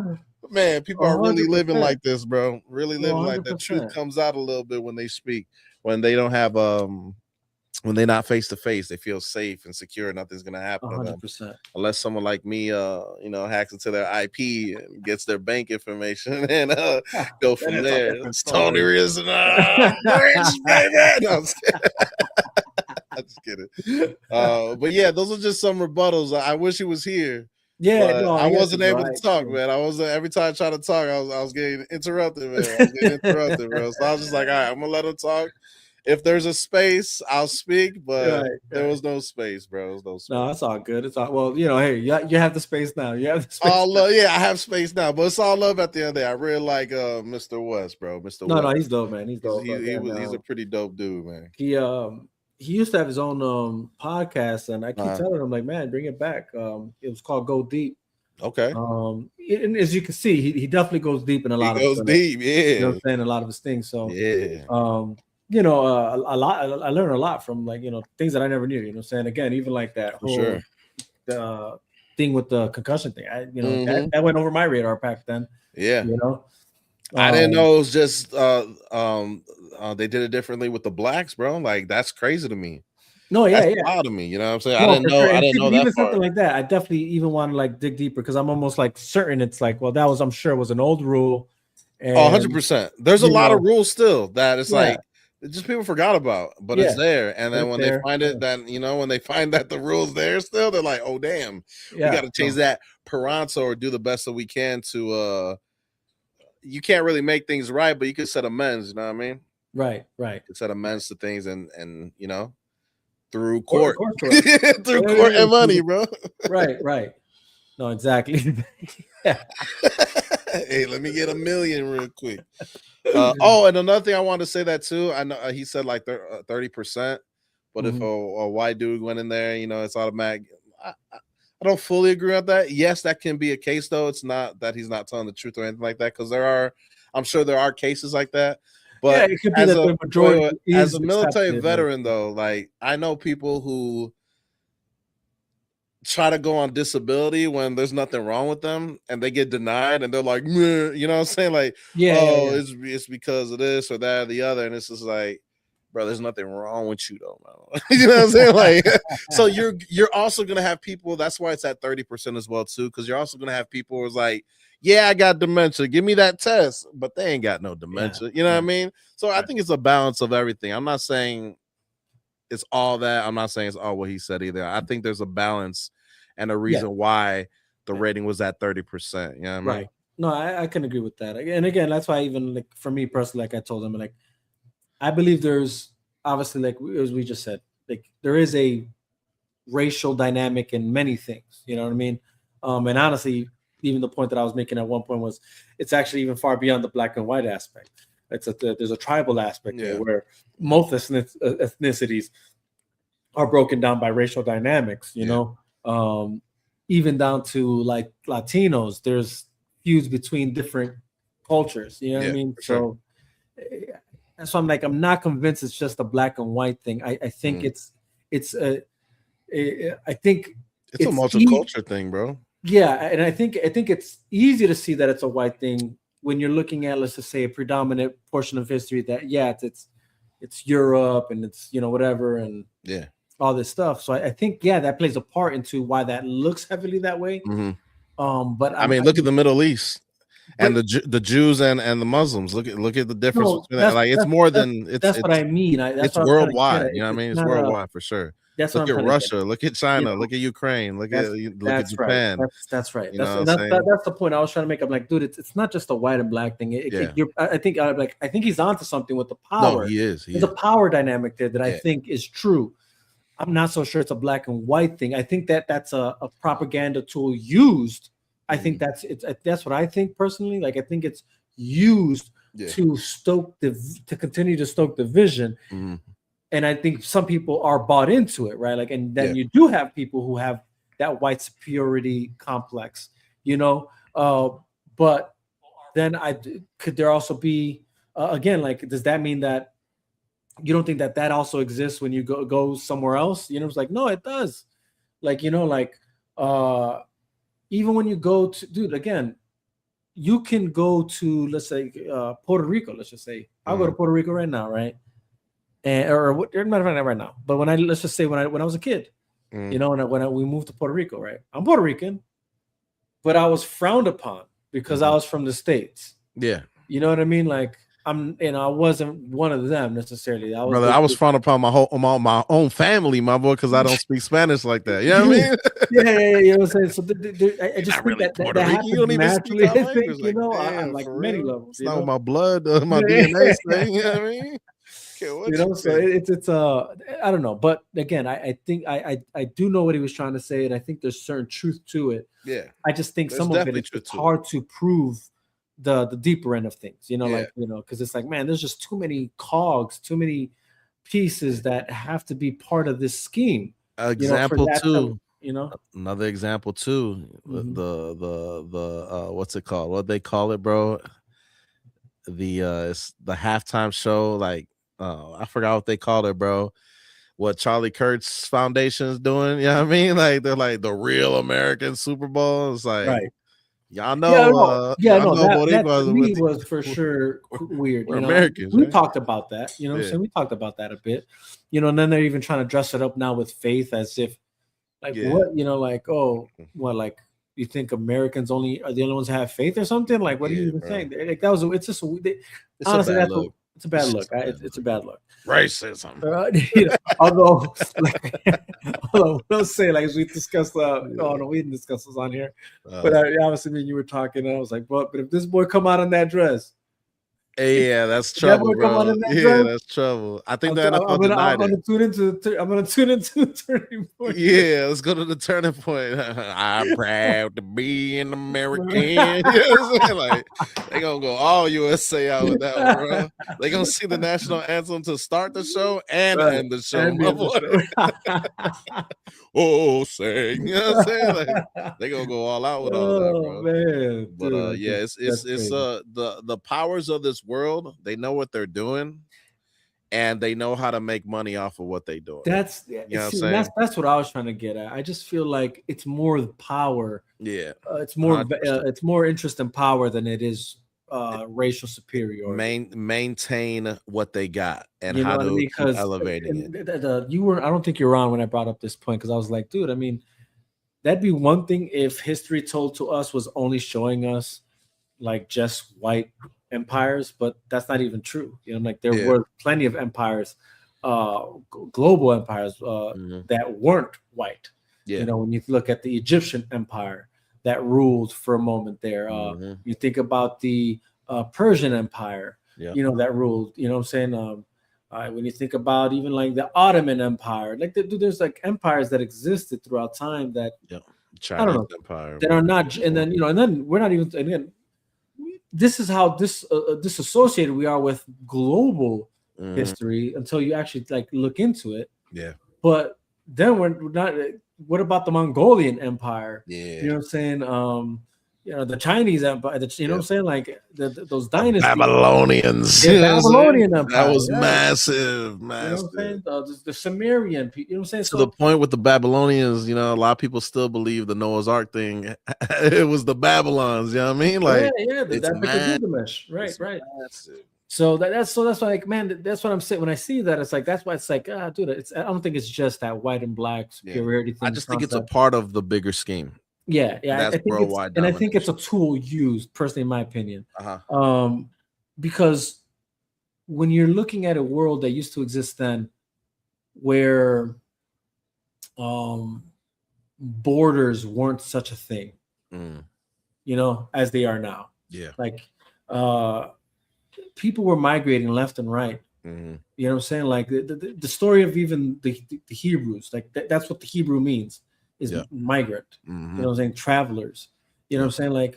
Man, people are really 100%. living like this, bro. Really living like that. 100%. Truth comes out a little bit when they speak. When they don't have when they're not face to face, they feel safe and secure. Nothing's gonna happen 100%. to them unless someone like me, hacks into their IP and gets their bank information and go from there. It's Tony Rizzo. I'm just kidding. But yeah, those are just some rebuttals. I wish he was here. Yeah, no, I wasn't able to talk, man. I was every time I tried to talk, I was getting interrupted, man. Bro. So I was just like, all right, I'm gonna let him talk. If there's a space, I'll speak, but there was no space, bro. There was no space. No, that's all good. It's all well, hey, you have the space now. You have the space. I have space now, but it's all love at the end of the day. I really like Mr. West, bro. Mr. West. No, he's dope, man. He's dope. He's a pretty dope dude, man. He used to have his own podcast, and I keep telling him, like, man, bring it back. It was called Go Deep. Okay. And as you can see, he definitely goes deep in a lot of goes deep, yeah. You know what I'm saying? A lot of his things. So yeah. A lot. I learned a lot from things that I never knew. You know what I'm saying? Again, even like that whole thing with the concussion thing. That went over my radar back then. Yeah. I didn't know it was just they did it differently with the blacks, bro. Like that's crazy to me. No, that's wild to me. You know what I'm saying? No, I didn't know that even part. Something like that. I definitely even want to like dig deeper because I'm almost like certain it's like, well, that was I'm sure was an old rule. And, 100%. There's a lot of rules still that it's like just people forgot about, but it's there. And then when they find it, then when they find that the rules there still, they're like, oh damn, we got to change that Peranto or do the best that we can to. You can't really make things right, but you can set amends. You know what I mean? Right. You can set amends to things, and through court, through court and money, bro. Right. No, exactly. Hey, let me get $1 million real quick. And another thing I wanted to say that too. I know he said like 30%, but if a white dude went in there, it's automatic. I don't fully agree with that. Yes, that can be a case though. It's not that he's not telling the truth or anything like that, because I'm sure there are cases like that. But it could be that the majority as a military veteran though, like I know people who try to go on disability when there's nothing wrong with them and they get denied and they're like, meh, you know what I'm saying? Like, it's because of this or that or the other. And it's just like, bro, there's nothing wrong with you though, man. You know what I'm saying? Like, so you're also gonna have people, that's why it's at 30% as well, too, because you're also gonna have people who's like, yeah, I got dementia, give me that test, but they ain't got no dementia. You know what I mean? So I think it's a balance of everything. I'm not saying it's all that. I'm not saying it's all what he said either. I think there's a balance and a reason why the rating was at 30%. You know what I mean? No, I can agree with that. And again, that's why even like for me personally, like I told him, like I believe there's obviously, like as we just said, like there is a racial dynamic in many things. You know what I mean? And honestly, even the point that I was making at one point was it's actually even far beyond the black and white aspect. There's a tribal aspect there where most ethnicities are broken down by racial dynamics, you know, even down to like Latinos, there's feuds between different cultures, you know what I mean? So and so I'm not convinced it's just a black and white thing. I think I think it's a multicultural thing, bro. Yeah, and I think it's easy to see that it's a white thing when you're looking at, let's just say, a predominant portion of history that it's Europe and it's, you know, whatever, and all this stuff. So I think that plays a part into why that looks heavily that way. But I mean, look at the Middle East and the Jews and the Muslims. Look at the difference between that. Like it's more than that's what I mean. It's worldwide. You know what I mean? It's worldwide for sure. Look at Russia. Look at China. Look at Ukraine. Look at Japan. Right. That's right. That's the point I was trying to make. I'm like, dude, it's not just a white and black thing. I think he's onto something with the power. No, he is. There's a power dynamic there that I think is true. I'm not so sure it's a black and white thing. I think that's a propaganda tool used. I think that's what I think personally. Like I think it's used to continue to stoke division. And I think some people are bought into it, right? Like, and then you do have people who have that white superiority complex, you know. But then could there also be again, like, does that mean that you don't think that also exists when you go somewhere else? You know, it's like, no, it does. Like, you know, like even when you go to, dude, again, you can go to, let's say, Puerto Rico. Let's just say I'll go to Puerto Rico right now, right? And or not right now, but let's just say when I was a kid, you know, when we moved to Puerto Rico, right? I'm Puerto Rican, but I was frowned upon because I was from the States. Yeah, you know what I mean? Like I wasn't one of them necessarily. I was frowned upon my own family, my boy, because I don't speak Spanish like that. You know what I mean? yeah. You know what I'm saying? So I just think that happens naturally. I think, you know, on like many levels. It's not my blood, my DNA thing. You know what I mean? You know, so it's I don't know, but again, I think I do know what he was trying to say, and I think there's certain truth to it. Yeah, I just think some of it's hard to prove the deeper end of things. You know, like, you know, because it's like, man, there's just too many cogs, too many pieces that have to be part of this scheme. Example too. You know, another example too. The what's it called? What they call it, bro? It's the halftime show, like. I forgot what they called it, bro. What Charlie Kirk's foundation is doing, you know what I mean? Like they're like the real American Super Bowl. It's like, right. Y'all know, that to me was for sure weird. We're Americans. We talked about that, you know what I'm saying? We talked about that a bit, you know, and then they're even trying to dress it up now with faith as if, like, what, you know, like, oh, what, like, you think Americans are the only ones that have faith or something? Like, what are you even saying? Like, it's just honestly, that's what. It's a bad look. It's a bad look. Racism. Although, don't say, like, as we discussed. No, we didn't discuss this on here. But obviously, when you were talking, I was like, but if this boy come out in that dress, yeah, that's trouble, bro. That's trouble. I think that I'm gonna tune into the turning point. Yeah, let's go to the turning point. I'm proud to be an American. You know what I'm saying? Like, they gonna go all USA out with that one, bro. They gonna see the national anthem to start the show and end the show. Oh, sing. You know what I'm saying? Like, they gonna go all out with all that, bro. Man, but it's the powers of this world. They know what they're doing, and they know how to make money off of what they do. That's what I was trying to get at. I just feel like it's more the power. Yeah, it's more interest in power than it is racial superiority. Maintain what they got and how to keep elevating it. I don't think you're on when I brought up this point, because I was like, dude, I mean, that'd be one thing if history told to us was only showing us like just white empires, but that's not even true. You know, like there were plenty of empires, global empires that weren't white. Yeah. You know, when you look at the Egyptian empire that ruled for a moment there, you think about the Persian empire, you know, that ruled. You know what I'm saying? When you think about even like the Ottoman Empire, like there's like empires that existed throughout time that Chinese Empire that are not, and then and then we're not even again. This is how disassociated we are with global history until you actually like look into it. Yeah. But then we're not. What about the Mongolian Empire? Yeah. You know what I'm saying? The Chinese Empire. You know what I'm saying? Like those dynasties. Babylonians. The Babylonian Empire. That was massive. You know what I'm saying? The Sumerian. You know what I'm saying? To the point with the Babylonians, a lot of people still believe the Noah's Ark thing. It was the Babylons. You know what I mean? Like, the Gilgamesh. Right. Massive. So that's why, like, man, that's what I'm saying. When I see that, it's like that's why it's like, dude, I don't think it's just that white and black superiority thing. I just think it's a part of the bigger scheme. Yeah. That's worldwide, and I think it's a tool used, personally, in my opinion. Because when you're looking at a world that used to exist then, where borders weren't such a thing, as they are now. Yeah. Like people were migrating left and right. You know what I'm saying? Like the story of even the Hebrews, like that's what the Hebrew means, is migrant. You know what I'm saying? Travelers. You know what I'm saying? Like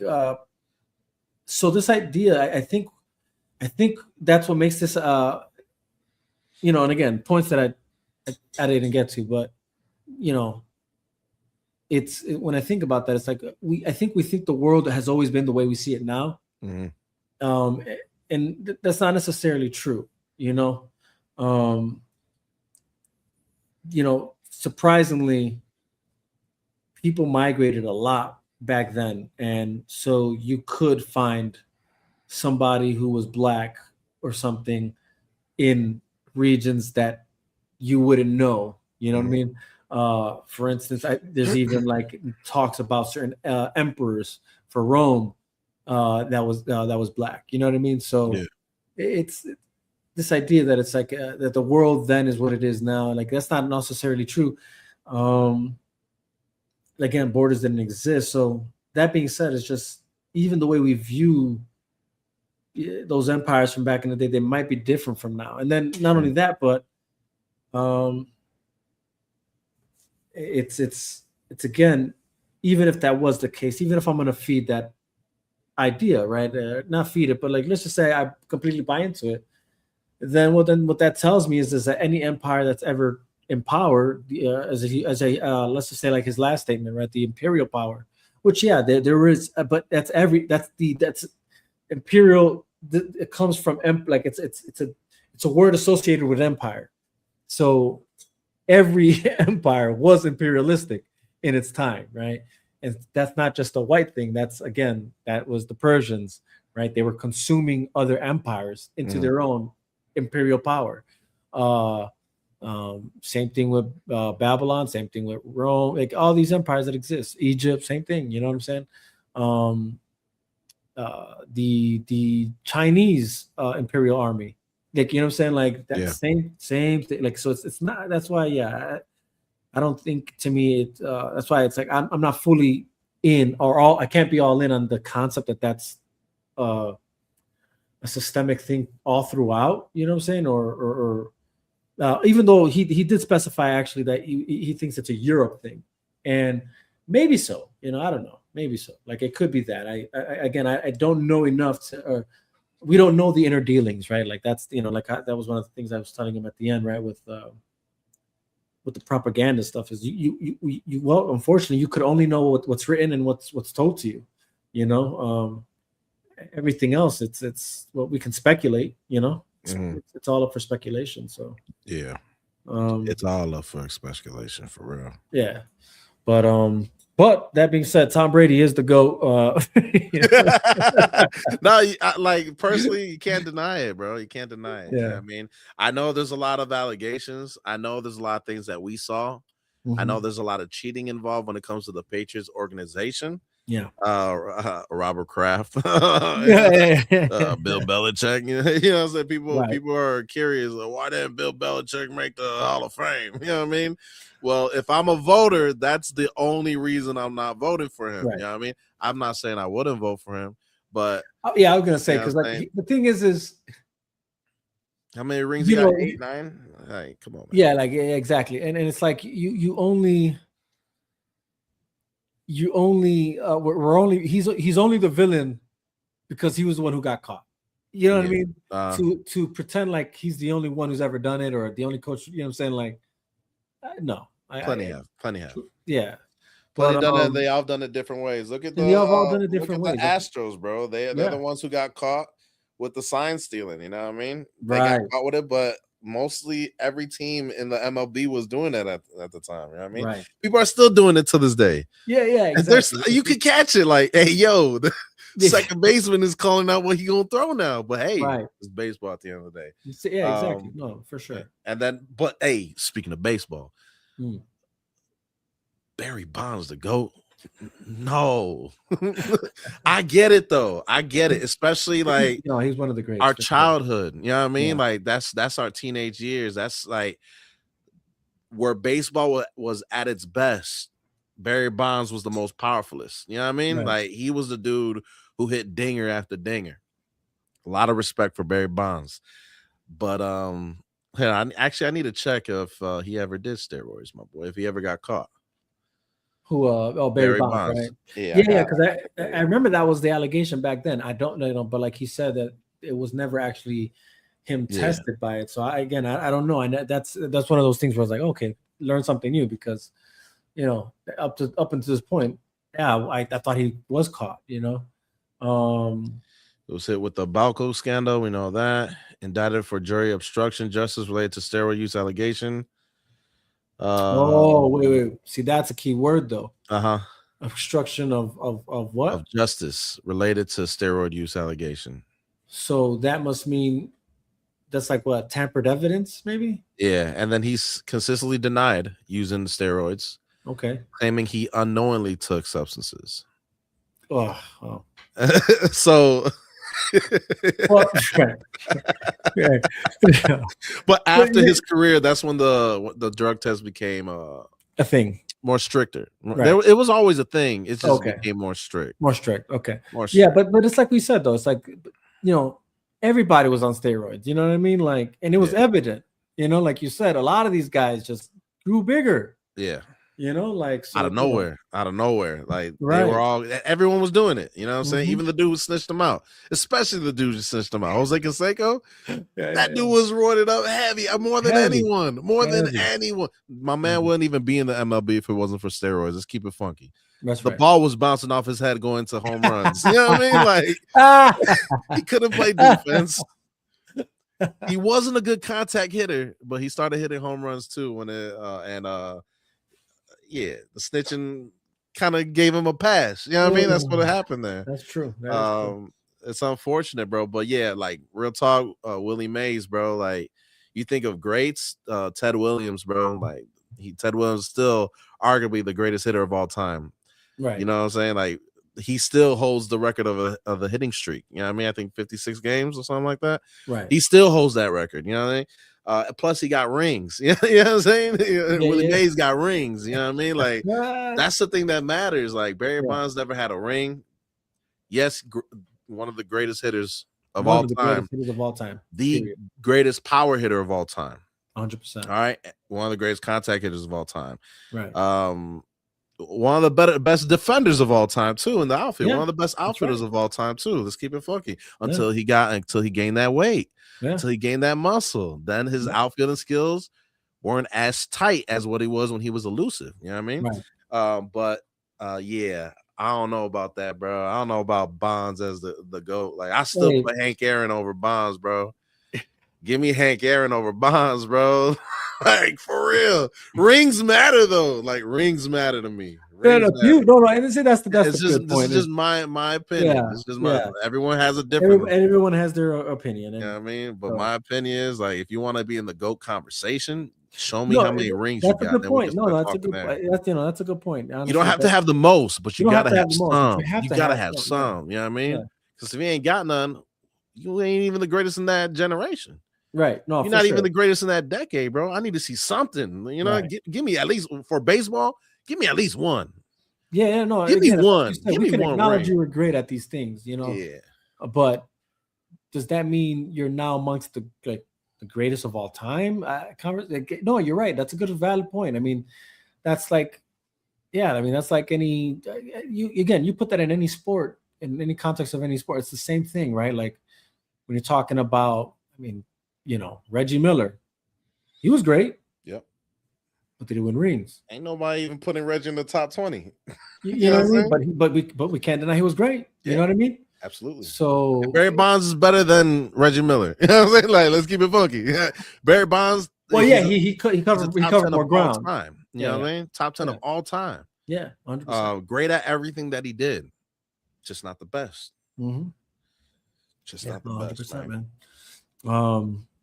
so this idea, I think that's what makes this and again, points that I didn't get to, but when I think about that, it's like we think the world has always been the way we see it now. And that's not necessarily true, surprisingly, people migrated a lot back then. And so you could find somebody who was black or something in regions that you wouldn't know, you know what I mean? For instance, there's even like talks about certain emperors for Rome that was black. You know what I mean? So it's this idea that it's like that the world then is what it is now. Like that's not necessarily true. Again, borders didn't exist. So that being said, it's just even the way we view those empires from back in the day, they might be different from now. And then not only that, but it's again, even if that was the case, even if I'm going to feed that idea, right? Not feed it, but like, let's just say I completely buy into it. Then what that tells me is that any empire that's ever in power, as a let's just say like his last statement, right? The imperial power, which there is, but that's imperial. It comes from like it's a word associated with empire. So every empire was imperialistic in its time, right? And that's not just a white thing. That was the Persians, right? They were consuming other empires into their own imperial power. Same thing with Babylon, same thing with Rome, like all these empires that exist. Egypt, same thing. You know what I'm saying? The Chinese imperial army, like, you know what I'm saying? Like that same thing. Like, so it's not. That's why, I don't think, to me, that's why it's like I'm not fully in I can't be all in on the concept that that's a systemic thing all throughout. You know what I'm saying? Or even though he did specify actually that he thinks it's a Europe thing, and maybe so. I don't know. Maybe so. Like it could be that. I don't know enough to. We don't know the inner dealings, right? Like that's that was one of the things I was telling him at the end, right? With the propaganda stuff is you well, unfortunately, you could only know what's written and what's told to you. Everything else, it's what we can speculate. It's all up for speculation. So it's all up for speculation, for real. Yeah, but that being said, Tom Brady is the GOAT. No, like personally, you can't deny it, bro. You can't deny it. Yeah. I mean, I know there's a lot of allegations. I know there's a lot of things that we saw. I know there's a lot of cheating involved when it comes to the Patriots organization. Yeah. Robert Kraft, Bill Belichick. You know what I'm saying? People are curious. Why didn't Bill Belichick make the Hall of Fame? You know what I mean? Well, if I'm a voter, that's the only reason I'm not voting for him. Right. You know what I mean? I'm not saying I wouldn't vote for him, but I was gonna say, because like the thing is how many rings you got? 8, 9? Like, come on, man. Yeah, like exactly. And it's like you only you only we're only he's only the villain because he was the one who got caught. You know what I mean? To pretend like he's the only one who's ever done it or the only coach. You know what I'm saying? Like, no. Plenty have. Yeah. Plenty done it. They all done it different ways. Look at the all done it different ways. The Astros, bro. They're the ones who got caught with the sign stealing. You know what I mean? They got caught with it, but mostly every team in the MLB was doing that at the time. You know what I mean? Right. People are still doing it to this day. Yeah, exactly. You could catch it like, hey, yo, the second baseman is calling out what he gonna throw now. But hey, it's baseball at the end of the day. Yeah, exactly. No, for sure. And then, but hey, speaking of baseball, Barry Bonds, the GOAT. No, I get it though. I get it, especially like he's one of the greats. Our childhood, you know what I mean? Like that's our teenage years. That's like where baseball was at its best. Barry Bonds was the most powerful's. You know what I mean? Like he was the dude who hit dinger after dinger. A lot of respect for Barry Bonds, but I need to check if he ever did steroids, my boy. If he ever got caught. Who? Barry Bonds, right? Yeah. Because I remember that was the allegation back then. I don't know, but like he said that it was never actually him tested by it. So I don't know. And that's one of those things where I was like, okay, learn something new because up until this point, I thought he was caught. It was hit with the Balco scandal. We know that. Indicted for jury obstruction justice related to steroid use allegation. Wait. See, that's a key word though. Obstruction of what? Of justice related to steroid use allegation. So that must mean that's like what, tampered evidence, maybe? Yeah, and then he's consistently denied using the steroids. Okay. Claiming he unknowingly took substances. Oh. So but after his career, that's when the drug test became a thing, more stricter. It was always a thing. It just became more strict. Okay. Yeah, but it's like we said though. It's like everybody was on steroids. You know what I mean? Like, and it was evident. Like you said, a lot of these guys just grew bigger. Yeah. Like out of nowhere. Like they were all, everyone was doing it. You know what I'm saying? Even the dude who snitched them out, especially the dude who snitched them out, Jose Canseco. That dude was roided up heavy, more than anyone. My man wouldn't even be in the MLB if it wasn't for steroids. Let's keep it funky. The ball was bouncing off his head going to home runs. You know what I mean? Like he couldn't play defense. He wasn't a good contact hitter, but he started hitting home runs too when the snitching kind of gave him a pass. You know what I mean? That's what happened there. That's true. It's unfortunate, bro. But yeah, like real talk, Willie Mays, bro. Like you think of greats, Ted Williams, bro. Like Ted Williams is still arguably the greatest hitter of all time. Right. You know what I'm saying? Like he still holds the record of a hitting streak. You know what I mean? I think 56 games or something like that. Right. He still holds that record. You know what I mean? Plus he got rings. You know what I'm saying? Willie Mays got rings. You know what I mean? Like that's the thing that matters. Like Barry Bonds never had a ring. Yes, one of the greatest hitters of all time. The greatest power hitter of all time. 100%. All right. One of the greatest contact hitters of all time. Right. One of the best defenders of all time too in the outfield. One of the best outfielders of all time too. Let's keep it funky. Until he gained that weight. Until he gained that muscle. Then his outfielding skills weren't as tight as what he was when he was elusive. You know what I mean? Right. But I don't know about that, bro. I don't know about Bonds as the GOAT. Like I still put Hank Aaron over Bonds, bro. Give me Hank Aaron over Bonds, bro. Like for real. Rings matter though. Like rings matter to me. No, I didn't say that's the point. This is just my opinion. Yeah, it's just everyone has a different everyone has their opinion. You know what I mean? But my opinion is like if you want to be in the GOAT conversation, show me how many rings you got. That's a good point. No, that's a good point. That's a good point. Honestly, you don't have to have the most, but you gotta have some. You gotta have some. You know what I mean? Because if you ain't got none, you ain't even the greatest in that generation. Right. No, you're not even the greatest in that decade, bro. I need to see something. You know, give me at least for baseball. Give me at least one. Yeah, no. Give me one. Give me one. Acknowledge you were great at these things, you know. Yeah. But does that mean you're now amongst the greatest of all time? No, you're right. That's a good, valid point. I mean, that's like Yeah, I mean that's like any you put that in any sport, in any context of any sport, it's the same thing, right? Like when you're talking about, I mean, Reggie Miller, he was great. Yep. But did he win rings? Ain't nobody even putting Reggie in the top 20. You know what I mean? But we can't deny he was great. You know what I mean? Absolutely. So and Barry Bonds is better than Reggie Miller. You know what I'm saying? Like, let's keep it funky. Barry Bonds. Well, yeah, he covered more ground. Time. You know what I mean? Top 10 of all time. Yeah, 100%. Great at everything that he did, just not the best. Mm-hmm. Just not the best, man.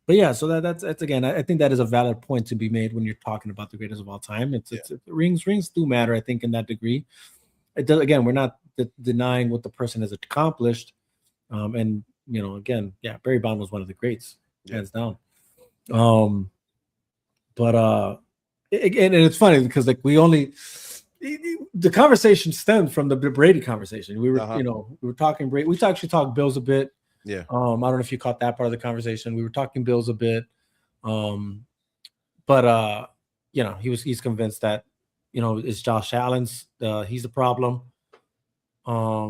But yeah, so that's again, I think that is a valid point to be made when you're talking about the greatest of all time. It's rings do matter, I think, in that degree. It does, again, we're not denying what the person has accomplished, and again, Barry Bonds was one of the greats, hands down. But and it's funny because like the conversation stemmed from the Brady conversation. We were we were talking Brady. We actually talked Bills a bit. Yeah. I don't know if you caught that part of the conversation. We were talking Bills a bit. But he's convinced that it's Josh Allen's he's the problem. I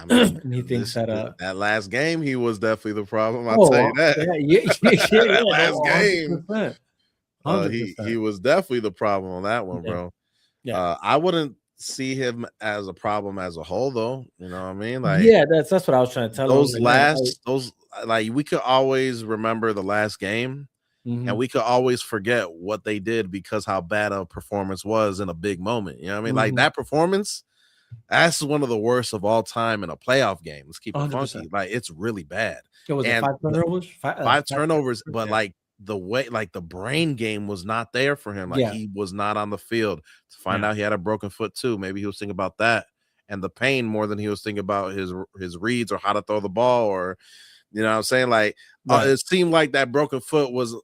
mean, and he thinks that last game he was definitely the problem. I'll tell you that. That last game. He was definitely the problem on that one, bro. Yeah. I wouldn't see him as a problem as a whole, though. You know what I mean? Like, that's what I was trying to tell those we could always remember the last game, and we could always forget what they did because how bad a performance was in a big moment. You know what I mean? Like that performance, that's one of the worst of all time in a playoff game. Let's keep it 100%. Funky. Like it's really bad. Was it 5 turnovers? Five turnovers, but like the way, like the brain game was not there for him. Like he was not on the field. To find out he had a broken foot too. Maybe he was thinking about that and the pain more than he was thinking about his reads or how to throw the ball, or you know what I'm saying? Like it seemed like that broken foot was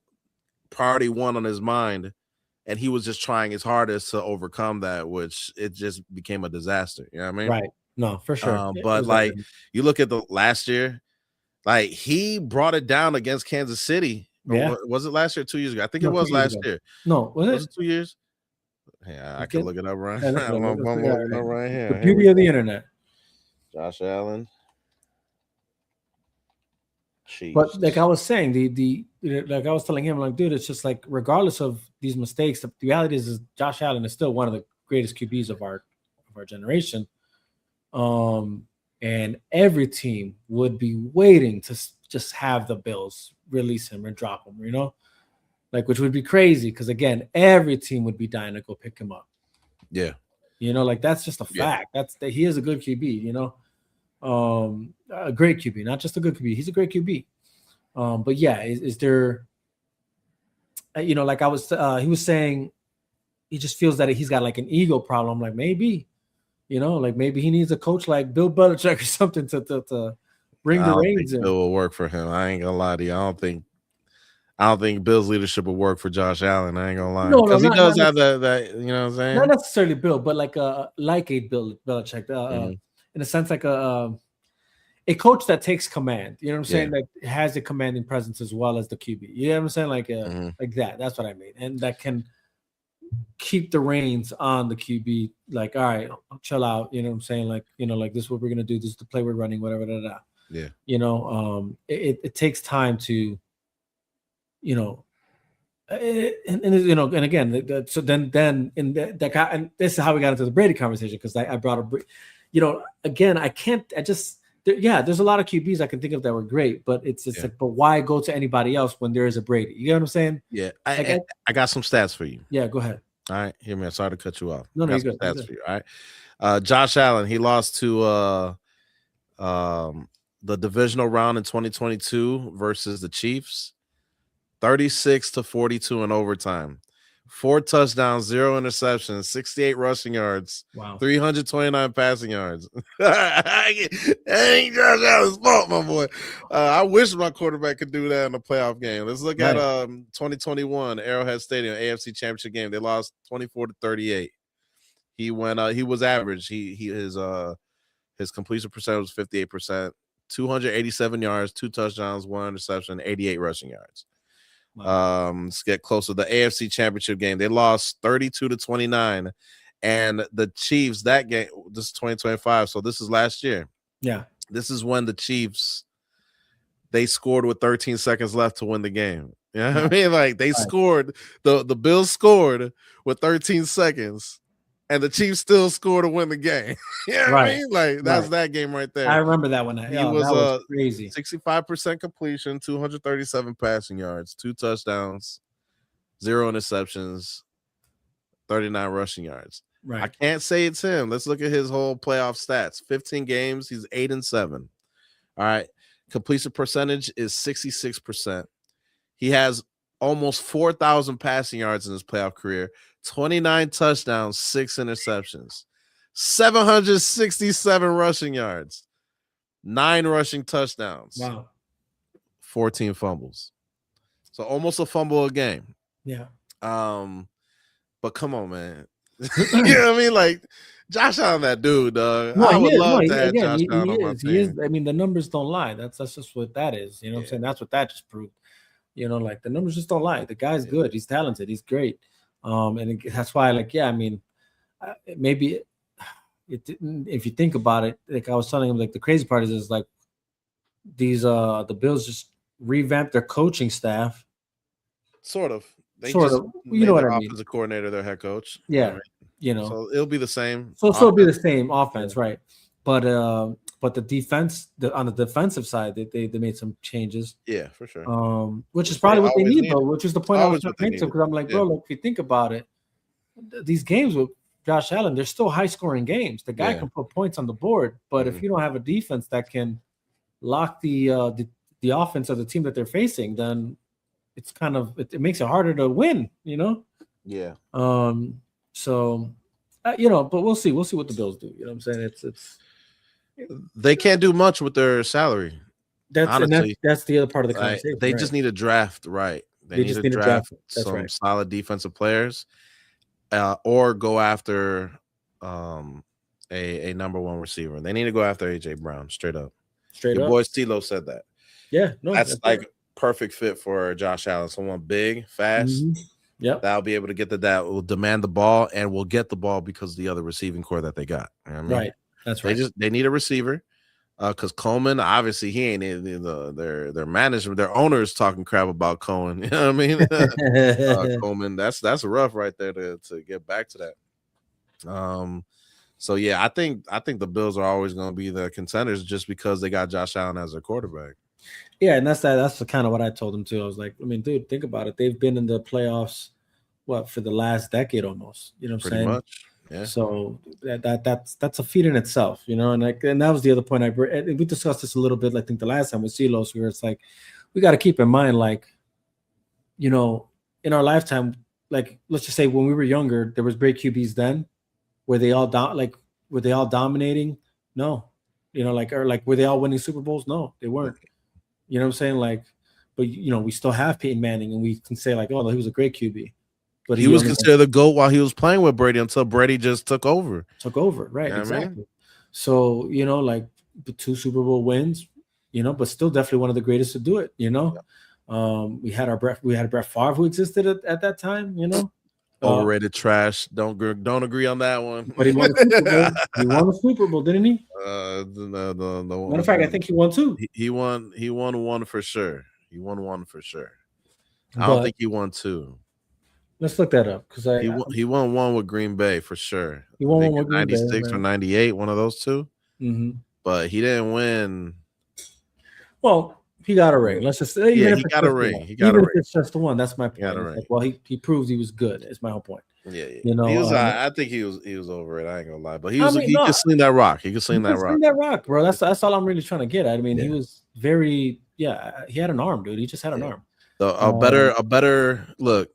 priority one on his mind, and he was just trying his hardest to overcome that, which it just became a disaster. You know what I mean? Right. No, for sure. But like you look at the last year, like he brought it down against Kansas City. Yeah. Was it last year or 2 years ago? I think it was last year. No, was it 2 years? Yeah, I can look it up right now. I'm looking up right here. The beauty of the internet. Josh Allen. Jeez. But like I was saying, like I was telling him, like, dude, it's just like regardless of these mistakes, the reality is Josh Allen is still one of the greatest QBs of our generation. And every team would be waiting to just have the Bills release him or drop him, like, which would be crazy because again, every team would be dying to go pick him up. Yeah, like that's just a fact. He is a good QB, a great QB, not just a good QB. He's a great QB. But yeah, is there, like I was, he was saying, he just feels that he's got like an ego problem. Like maybe, like maybe he needs a coach like Bill Belichick or something to bring the reins in. Bill will work for him. I ain't gonna lie to you. I don't think Bill's leadership will work for Josh Allen. I ain't gonna lie. Because he does have that, you know what I'm saying? Not necessarily Bill, but like a Bill Belichick. In a sense, like a coach that takes command. You know what I'm saying? Like has a commanding presence as well as the QB. You know what I'm saying? Like like that. That's what I mean. And that can keep the reins on the QB. Like, all right, chill out. You know what I'm saying? Like, like this is what we're gonna do. This is the play we're running. Whatever. Yeah. It takes time to, and again, so then in that guy, and this is how we got into the Brady conversation because I brought up, again, there's a lot of QBs I can think of that were great, but it's like, but why go to anybody else when there is a Brady? You know what I'm saying? Yeah, I got some stats for you. Yeah, go ahead. All right, hear me. I'm sorry to cut you off. No, you're good. Stats for you. All right, Josh Allen, he lost to the divisional round in 2022 versus the Chiefs, 36-42 in overtime. 4 touchdowns, 0 interceptions, 68 rushing yards, 329 passing yards. That ain't Josh Allen's fault, my boy. I wish my quarterback could do that in a playoff game. Let's look at 2021 Arrowhead Stadium AFC Championship game. They lost 24-38. He was average. His completion percentage was 58%, 287 yards, 2 touchdowns, 1 interception, 88 rushing yards. Let's get closer. The AFC Championship game, they lost 32-29, And the Chiefs, that game, this is 2025, so this is last year. Yeah. This is when the Chiefs, they scored with 13 seconds left to win the game. You know what I mean? Like they scored, the Bills scored with 13 seconds, and the Chiefs still scored to win the game. You know what I mean? Like that's that game right there. I remember that one. He was, that was crazy. 65% completion, 237 passing yards, 2 touchdowns, 0 interceptions, 39 rushing yards. Right. I can't say it's him. Let's look at his whole playoff stats. 15 games, he's 8-7. All right. Completion percentage is 66%. He has almost 4,000 passing yards in his playoff career, 29 touchdowns, 6 interceptions, 767 rushing yards, 9 rushing touchdowns. Wow. 14 fumbles. So almost a fumble a game. Yeah. But come on, man. You know what I mean? Like Josh Allen, that dude, dog. No, I would love to have Josh Allen on my he team. is. I mean, the numbers don't lie. That's just what that is. You know what I'm saying? That's what that just proved. You know, like the numbers just don't lie. The guy's good. He's talented. He's great. And that's why, like, I mean, maybe it didn't. If you think about it, like I was telling him, like the crazy part is like these the Bills just revamped their coaching staff. Sort of. They sort of. You know what I mean? Offensive coordinator, their head coach. Yeah. Right. You know. So it'll be the same. So it'll be the same offense, right? But the defense, on the defensive side, they made some changes. Yeah, for sure. Which is probably what they need, though. Which is the point I was trying to make to, because I'm like, bro, look, if you think about it, these games with Josh Allen, they're still high-scoring games. The guy can put points on the board, but if you don't have a defense that can lock the offense of the team that they're facing, then it's kind of it makes it harder to win. You know? Yeah. So, you know, but we'll see. We'll see what the Bills do. You know what I'm saying? It's they can't do much with their salary. That's the other part of the conversation. They just need a draft, right? They need to draft some solid defensive players, or go after a number 1 receiver. They need to go after AJ Brown straight up. Your boy Stilo said that. Yeah, no, that's like perfect fit for Josh Allen. Someone big, fast. Yep. That'll be able to get that will demand the ball and will get the ball because of the other receiving core that they got. You know what I mean? Right. That's right. They need a receiver. Because Coleman, obviously, he ain't in their management, their owners talking crap about Cohen. You know what I mean? Coleman, that's rough right there to get back to that. So yeah, I think the Bills are always going to be the contenders just because they got Josh Allen as their quarterback. Yeah, and that's kind of what I told him too. I was like, I mean, dude, think about it. They've been in the playoffs, for the last decade almost. You know what I'm saying? Much. Yeah. So that's a feat in itself, you know. And that was the other point we discussed this a little bit. I think the last time with Silos, where it's like we got to keep in mind, like, you know, in our lifetime, like let's just say when we were younger, there was great QBs then. Were they all dominating? No, you know, were they all winning Super Bowls? No, they weren't. You know what I'm saying? Like, but you know, we still have Peyton Manning, and we can say like, oh, he was a great QB. But he was considered the GOAT while he was playing with Brady until Brady just took over. Right? You know exactly. I mean? So you know, like the 2 Super Bowl wins, you know, but still definitely one of the greatest to do it. You know, we had Brett Favre who existed at that time. You know, overrated trash. Don't agree on that one. But he won a Super Bowl. He won a Super Bowl, didn't he? The matter of fact, I think he won 2. He won 1 for sure. He won 1 for sure. I don't think he won 2. Let's look that up because he won 1 with Green Bay for sure. He won 1 with Green Bay, 96 or 98, one of those 2. Mm-hmm. But he didn't win. Well, he got a ring. Let's just say he got a ring. If it's just the one, that's my point. Like, well, he proved he was good. Is my whole point. Yeah. You know, I think he was over it. I ain't gonna lie, but he could sling that rock. He could sling that rock. Sling that rock, bro. That's all I'm really trying to get at. I mean, he was very he had an arm, dude. He just had an arm. So a better look.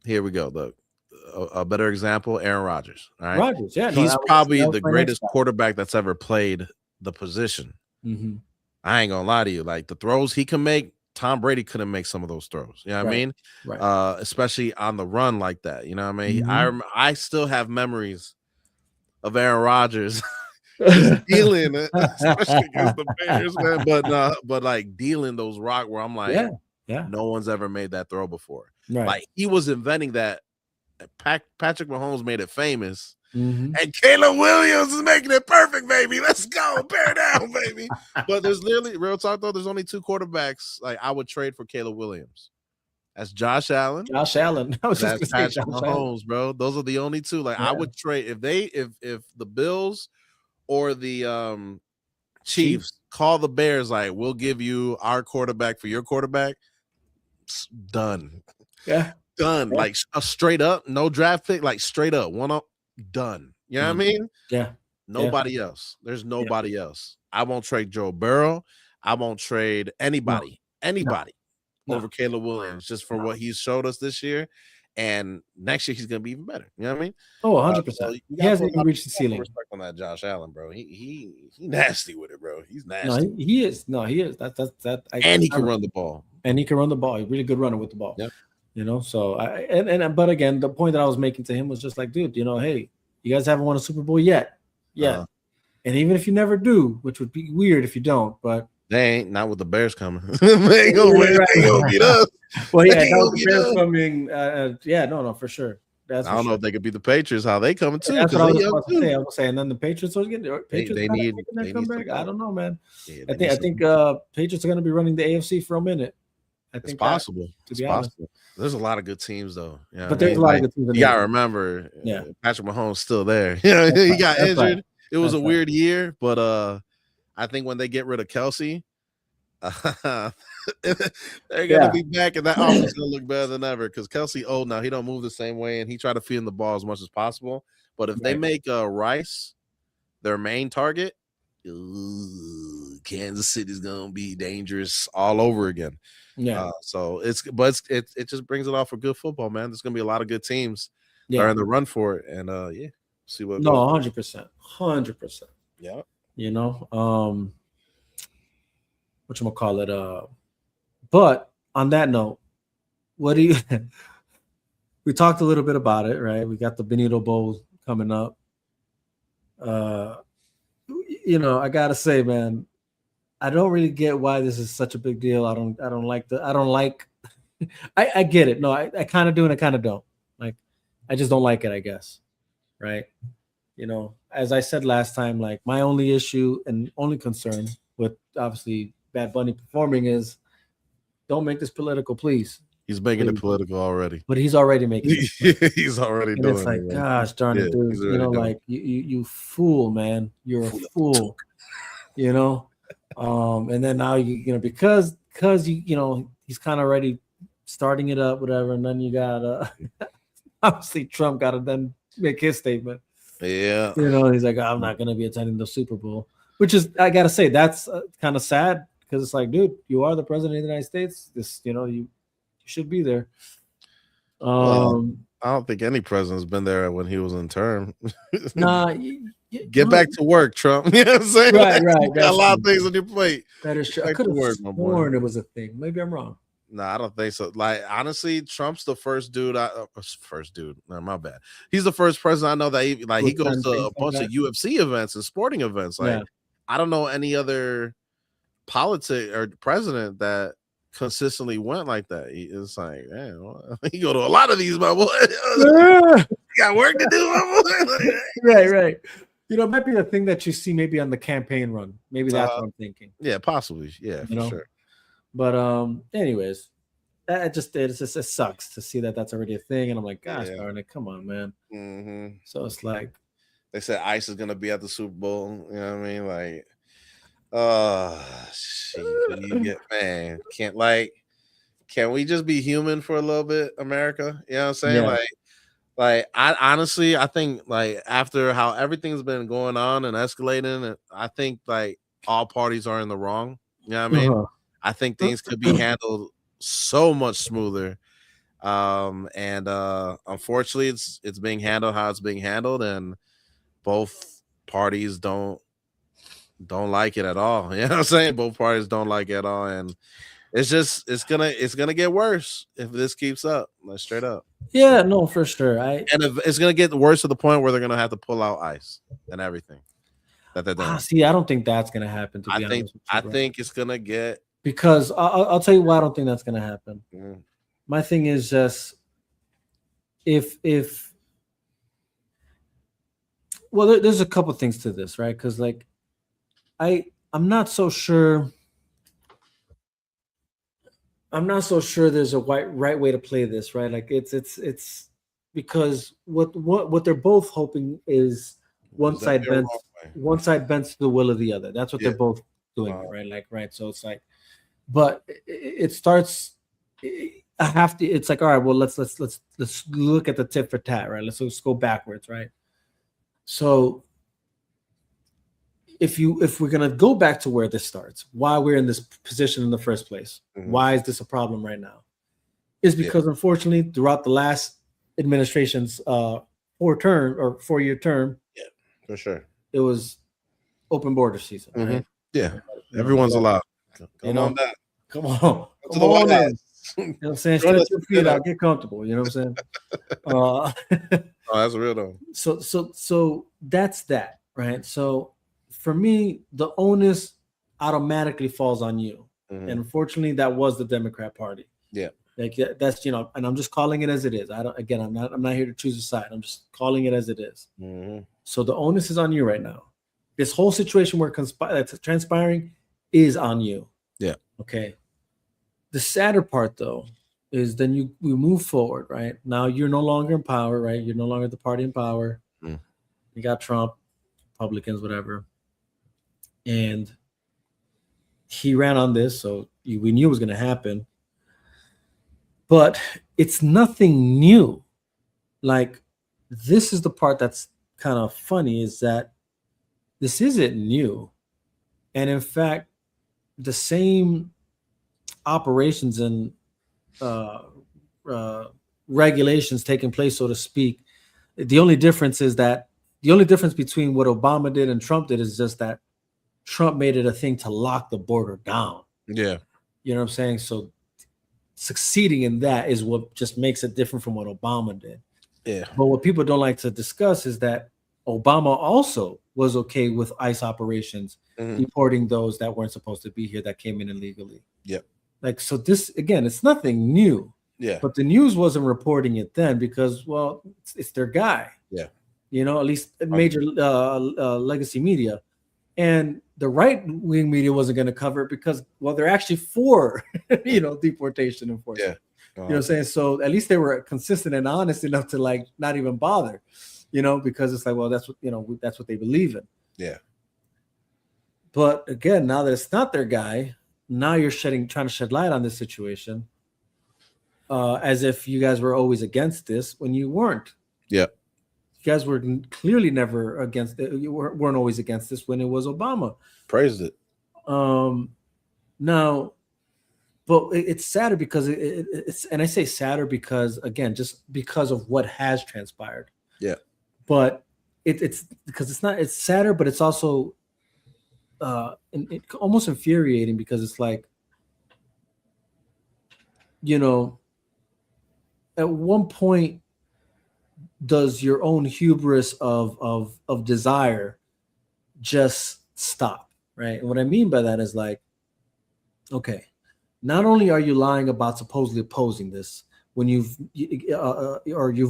Here we go. Look, a better example, Aaron Rodgers. All right, Rodgers. Yeah, he's probably the greatest quarterback that's ever played the position. Mm-hmm. I ain't gonna lie to you. Like the throws he can make, Tom Brady couldn't make some of those throws. You know what I mean? Right. Especially on the run like that. You know what I mean? Mm-hmm. I still have memories of Aaron Rodgers dealing, especially against the Bears, man. But like dealing those rock where I'm like, no one's ever made that throw before. Right. Like he was inventing that. Patrick Mahomes made it famous. And Caleb Williams is making it perfect, baby. Let's go. Bear down, baby. But there's literally, real talk though, there's only 2 quarterbacks like I would trade for Caleb Williams. That's Josh Allen. Josh Allen. I was just That's gonna say Patrick Mahomes, bro. Those are the only 2. Like I would trade if the Bills or the Chiefs call the Bears, like we'll give you our quarterback for your quarterback. Done. Yeah. Done. Yeah. Like a straight up, no draft pick, like straight up, one up, done. You know what I mean? Yeah. Nobody else. There's nobody else. I won't trade Joe Burrow. I won't trade anybody over Caleb Williams just for what he's showed us this year. And next year he's gonna be even better. You know what I mean? Oh, 100%. He hasn't even reached the ceiling. Respect on that Josh Allen, bro. He nasty with it, bro. He's nasty. No, he is. No, he is. And he can run the ball. And he can run the ball. He's a really good runner with the ball. Yep. You know, so but again, the point that I was making to him was just like, dude, you know, hey, you guys haven't won a Super Bowl yet. Yeah. And even if you never do, which would be weird if you don't, but they ain't not with the Bears coming. They ain't gonna beat us. Well, yeah, the Bears coming. No, for sure. I don't know if they could beat the Patriots. How they coming too? That's what I was about to say. I was saying, and then the Patriots are getting. They need comeback. I don't know, man. Yeah, I think Patriots are going to be running the AFC for a minute. I think it's possible. It's possible. There's a lot of good teams though. Yeah, but there's a lot of good teams. You gotta remember, Patrick Mahomes still there. He got injured. Right. It was a weird year, but I think when they get rid of Kelsey, they're gonna be back, and that offense is gonna look better than ever. Because Kelsey old now, he don't move the same way, and he try to feed in the ball as much as possible. But if they make Rice their main target, Kansas City's gonna be dangerous all over again. Yeah. So it just brings it off for good football, man. There's gonna be a lot of good teams that are in the run for it, and see what. No, 100%, 100%. Yeah. You know, whatchamacallit, but on that note, what do you we talked a little bit about it, right? We got the Benito Bowl coming up. You know, I gotta say, man, I don't really get why this is such a big deal. I get it. No, I kind of do and I kind of don't. Like, I just don't like it, I guess. Right. You know, as I said last time, like my only issue and only concern with obviously Bad Bunny performing is don't make this political, please. He's making it political already. But he's already making it. He's already and doing it's like, it. Gosh darn it, dude. You know, like you fool, man. You're a fool. You know? And then now you know, because you know, he's kind of already starting it up, whatever, and then you got obviously Trump got to then make his statement. Yeah, you know, he's like, I'm not gonna be attending the Super Bowl, which is, I gotta say, that's kind of sad because it's like, dude, you are the president of the United States. This, you know, you should be there. Well, I don't think any president's been there when he was in term. Nah. Get back to work, Trump. You know what I'm saying? Right. Got a lot of things on your plate. That is true. I could have sworn it was a thing. Maybe I'm wrong. No, I don't think so. Like, honestly, Trump's the first dude. No, my bad. He's the first president I know that he goes to a bunch of UFC events and sporting events. Like, I don't know any other politic or president that consistently went like that. It's like, man, he go to a lot of these, my boy. Got work to do, my boy. Right. You know, it might be the thing that you see maybe on the campaign run. Maybe that's what I'm thinking. Yeah, possibly. Yeah, for sure. But anyways, it just sucks to see that that's already a thing, and I'm like, gosh darn it, come on, man. Mm-hmm. So it's like they said ICE is gonna be at the Super Bowl. You know what I mean? Like, you get, man, can we just be human for a little bit, America? You know what I'm saying? Yeah. Like I honestly, I think like after how everything's been going on and escalating, I think like all parties are in the wrong. You know what I mean? I think things could be handled so much smoother. And unfortunately it's being handled how it's being handled, and both parties don't like it at all. You know what I'm saying? Both parties don't like it at all, and it's gonna get worse if this keeps up. Like, straight up. Yeah, no, for sure. And if it's gonna get worse to the point where they're gonna have to pull out ICE and everything that they're doing. See, I don't think that's gonna happen. I think it's gonna get, because I'll tell you why I don't think that's gonna happen. Mm. My thing is just if Well, there's a couple things to this, right? Because like I'm not so sure. I'm not so sure there's a right way to play this, right? Like it's because what they're both hoping is one side bends to the will of the other. That's what they're both doing, right? Like right. So it's like, but it starts. I have to. It's like, all right. Well, let's look at the tit for tat, right? Let's go backwards, right? So if we're gonna go back to where this starts, why we're in this position in the first place, why is this a problem right now? Is because unfortunately, throughout the last administration's 4-year term, for sure, it was open border season. Right? Yeah, everyone's allowed. Come on back. Come on in. You know what I'm saying? Stretch your feet out, get comfortable. You know what I'm saying? Oh, that's real though. So that's that, right? So for me, the onus automatically falls on you. And unfortunately, that was the Democrat Party. Yeah. Like that's, and I'm just calling it as it is. I'm not here to choose a side. I'm just calling it as it is. So the onus is on you right now. This whole situation where that's transpiring is on you. Yeah. Okay. The sadder part though is then we move forward, right? Now you're no longer in power, right? You're no longer the party in power. You got Trump, Republicans, whatever. And he ran on this, so we knew it was going to happen. But it's nothing new. Like, this is the part that's kind of funny, is that this isn't new. And in fact, the same operations and regulations taking place, so to speak, the only difference between what Obama did and Trump did is just that Trump made it a thing to lock the border down. Yeah. You know what I'm saying? So succeeding in that is what just makes it different from what Obama did. Yeah. But what people don't like to discuss is that Obama also was okay with ICE operations, deporting those that weren't supposed to be here, that came in illegally. Yep. Like, so this, again, it's nothing new. Yeah. But the news wasn't reporting it then because, well, it's their guy. Yeah. You know, at least major legacy media. And the right-wing media wasn't going to cover it because, well, they're actually for, deportation enforcement. Yeah. You know what I'm saying? So at least they were consistent and honest enough to like not even bother, because it's like, well, that's what, that's what they believe in. Yeah. But again, now that it's not their guy, now you're trying to shed light on this situation as if you guys were always against this when you weren't. Yeah. You guys were clearly never against it. You weren't always against this when it was Obama. Praised it. Now, but it's sadder because it's, and I say sadder because, again, just because of what has transpired. Yeah. But it's because it's sadder, but it's also almost infuriating because it's like, at one point, does your own hubris of desire just stop, right? And what I mean by that is like, okay, not only are you lying about supposedly opposing this when you've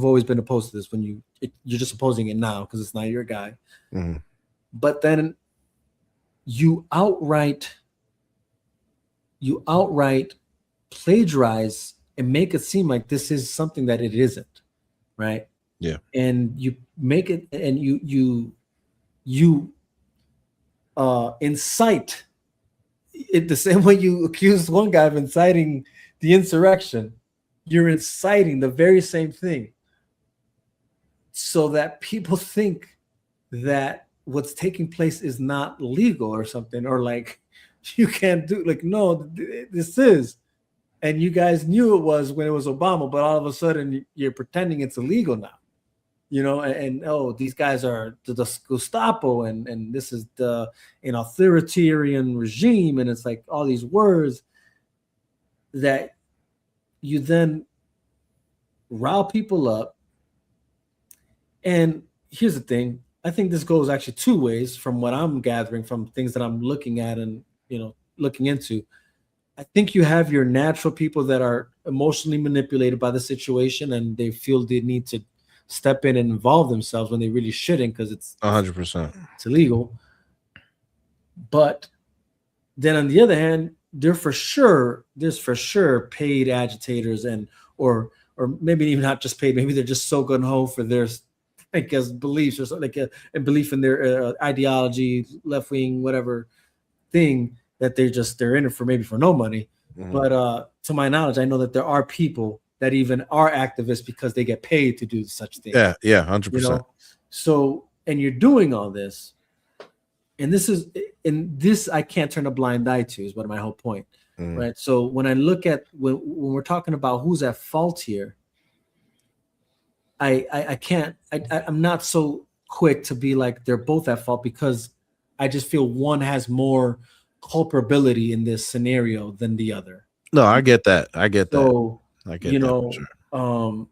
always been opposed to this, when you're just opposing it now because it's not your guy, but then you outright plagiarize and make it seem like this is something that it isn't, right? Yeah. And you make it, and you incite it the same way you accused one guy of inciting the insurrection. You're inciting the very same thing so that people think that what's taking place is not legal or something, or like you can't do, like, no, this is. And you guys knew it was when it was Obama, but all of a sudden you're pretending it's illegal now. And these guys are the Gestapo, and this is an authoritarian regime, and it's like all these words that you then rile people up. And here's the thing: I think this goes actually two ways from what I'm gathering from things that I'm looking at and looking into. I think you have your natural people that are emotionally manipulated by the situation, and they feel the need to step in and involve themselves when they really shouldn't, because it's 100%. It's illegal. But then on the other hand, there's for sure paid agitators or maybe even not just paid. Maybe they're just so gun ho for their, I guess, beliefs or something, like a belief in their ideology, left wing, whatever thing, that they're in it for maybe for no money. Mm-hmm. But to my knowledge, I know that there are people that even are activists because they get paid to do such things. Yeah, 100%. You know? So, and you're doing all this, and this I can't turn a blind eye to, is what my whole point, right? So when I look at when we're talking about who's at fault here, I'm not so quick to be like they're both at fault, because I just feel one has more culpability in this scenario than the other. No, I get that. I get that. I get that. Sure.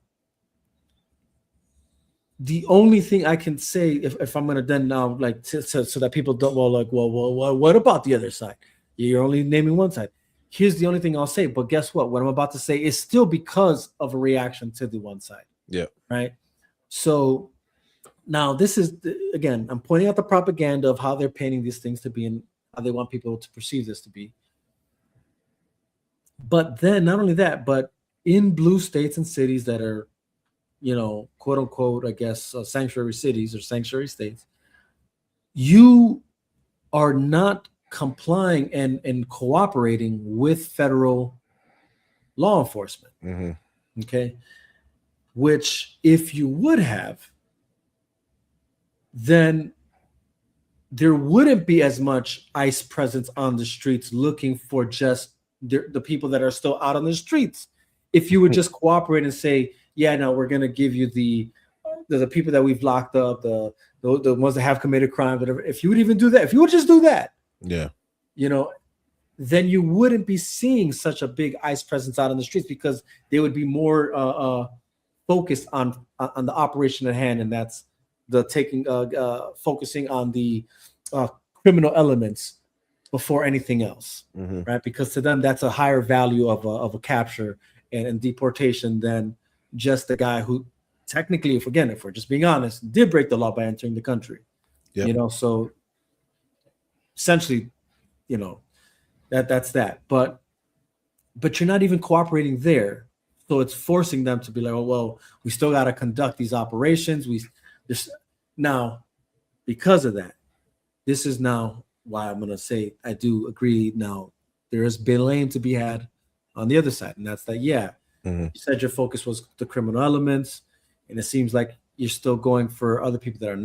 The only thing I can say, if I'm gonna then now, like, so that people don't, well, what about the other side? You're only naming one side. Here's the only thing I'll say. But guess what? What I'm about to say is still because of a reaction to the one side. Yeah. Right. So now this is, again, I'm pointing out the propaganda of how they're painting these things to be and how they want people to perceive this to be. But then not only that, but in blue states and cities that are, quote unquote, I guess, sanctuary cities or sanctuary states, you are not complying and cooperating with federal law enforcement. Mm-hmm. Okay. Which, if you would have, then there wouldn't be as much ICE presence on the streets looking for just the people that are still out on the streets. If you would just cooperate and say, yeah, no, we're going to give you the people that we've locked up, the ones that have committed crime, whatever. If you would even do that, if you would just do that, yeah, then you wouldn't be seeing such a big ICE presence out on the streets, because they would be more focused on the operation at hand, and that's the focusing on the criminal elements before anything else, right? Because to them, that's a higher value of a capture and deportation than just the guy who technically, if we're just being honest, did break the law by entering the country. Yep. So essentially, that's that. But you're not even cooperating there. So it's forcing them to be like, oh, well, we still got to conduct these operations. Now, because of that, this is now why I'm going to say I do agree. Now, there is blame to be had on the other side. And that's that, you said your focus was the criminal elements. And it seems like you're still going for other people that are,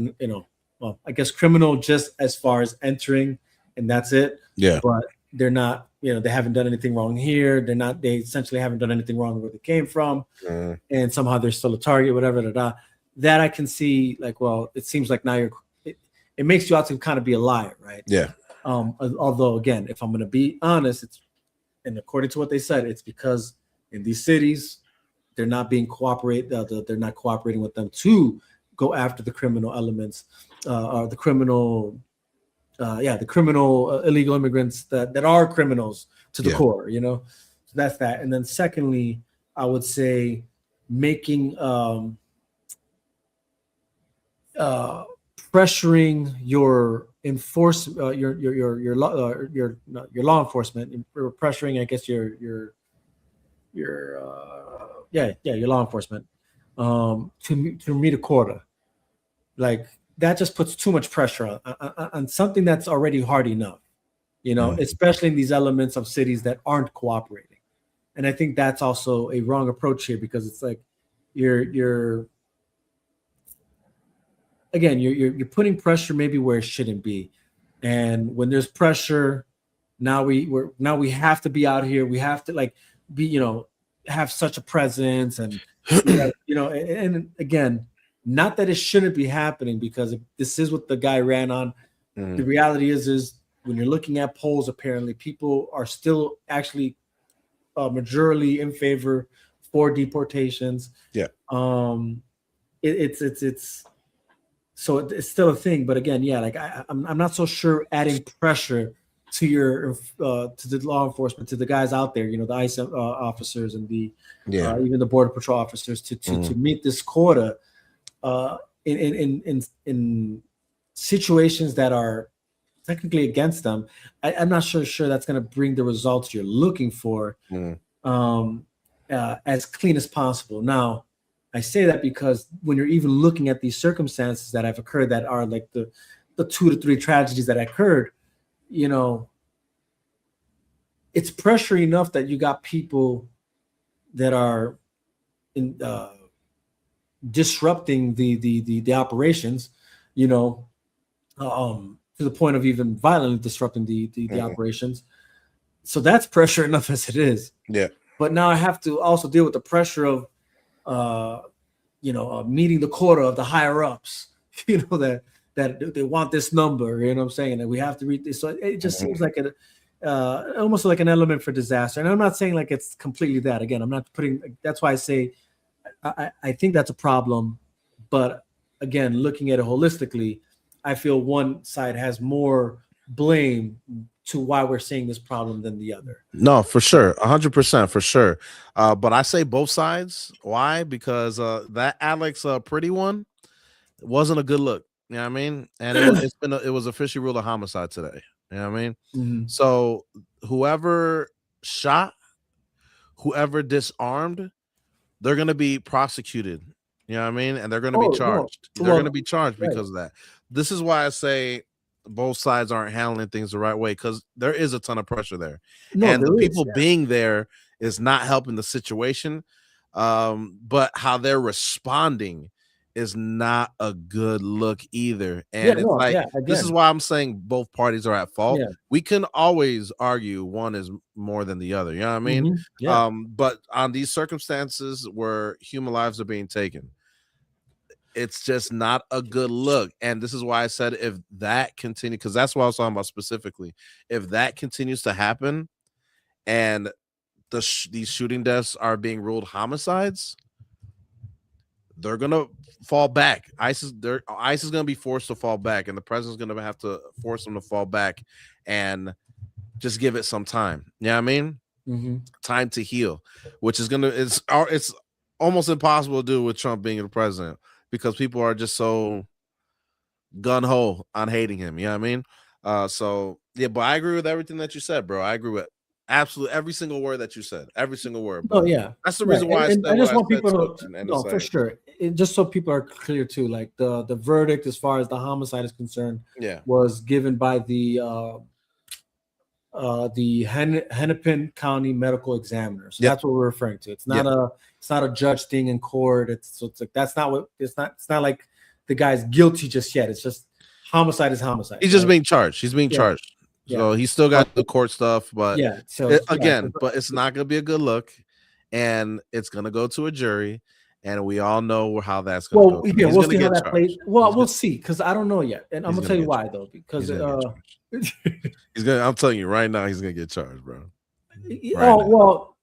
well, I guess criminal just as far as entering, and that's it. Yeah. But they're not, they haven't done anything wrong here. They essentially haven't done anything wrong where they came from. And somehow they're still a target, whatever, that I can see, like, well, it seems like now it makes you out to kind of be a liar, right? Yeah. Although, again, if I'm going to be honest, and according to what they said, it's because in these cities, they're not being they're not cooperating with them to go after the criminal elements, or the criminal illegal immigrants that are criminals to the core, So that's that. And then secondly, I would say making pressuring your law enforcement, or pressuring, I guess, your law enforcement to meet a quota. Like, that just puts too much pressure on something that's already hard enough, especially in these elements of cities that aren't cooperating. And I think that's also a wrong approach here, because it's like you're putting pressure maybe where it shouldn't be. And when there's pressure, now we have to be out here. We have to have such a presence, and and again, not that it shouldn't be happening, because this is what the guy ran on. The reality is when you're looking at polls, apparently people are still actually majorly in favor for deportations. Yeah. It's so it's still a thing, but again, I'm not so sure adding pressure to your to the law enforcement, to the guys out there, the ICE officers and the even the Border Patrol officers to meet this quota in situations that are technically against them, I'm not sure that's going to bring the results you're looking for as clean as possible. Now, I say that because when you're even looking at these circumstances that have occurred that are like the 2 to 3 tragedies that occurred, you know, it's pressure enough that you got people that are in disrupting the operations, you know, to the point of even violently disrupting the operations. So that's pressure enough as it is. Yeah. But now I have to also deal with the pressure of, meeting the quota of the higher ups, you know, that they want this number, you know what I'm saying? And we have to read this. So it just seems like almost like an element for disaster. And I'm not saying like it's completely that. Again, I'm not putting, that's why I say I think that's a problem. But again, looking at it holistically, I feel one side has more blame to why we're seeing this problem than the other. No, for sure. 100% for sure. But I say both sides. Why? Because that Alex Pretty one wasn't a good look. You know what I mean? And it was officially ruled a homicide today. You know what I mean? Mm-hmm. So whoever shot, whoever disarmed, they're going to be prosecuted. You know what I mean? And they're going to be charged. They're going to be charged because of that. This is why I say both sides aren't handling things the right way, because there is a ton of pressure there. And the people being there is not helping the situation. But how they're responding is not a good look either. And this is why I'm saying both parties are at fault. Yeah. We can always argue one is more than the other. You know what I mean? Mm-hmm. Yeah. But on these circumstances where human lives are being taken, it's just not a good look. And this is why I said if that continues, because that's what I was talking about specifically. If that continues to happen and these shooting deaths are being ruled homicides, they're going to fall back. ICE is going to be forced to fall back, and the president's going to have to force them to fall back and just give it some time. You know what I mean? Mm-hmm. Time to heal, which is it's almost impossible to do with Trump being the president, because people are just so gun-ho on hating him. You know what I mean? So yeah, but I agree with everything that you said, bro. I agree with absolutely every single word that you said. Every single word. Oh yeah, that's the reason why I just want people to for sure. Just so people are clear too, like the verdict as far as the homicide is concerned, was given by the Hennepin County Medical Examiner. So that's what we're referring to. It's not a judge thing in court. It's like that's not what it's not like the guy's guilty just yet. It's just homicide is homicide. He's just being charged. He's being charged. So he's still got the court stuff, but but it's not going to be a good look, and it's going to go to a jury, and we all know how that's going to go. Yeah, we'll see how that plays. Well, we'll see, because I don't know yet, and I'm going to tell you why though, because I'm telling you right now, he's going to get charged, bro. Well,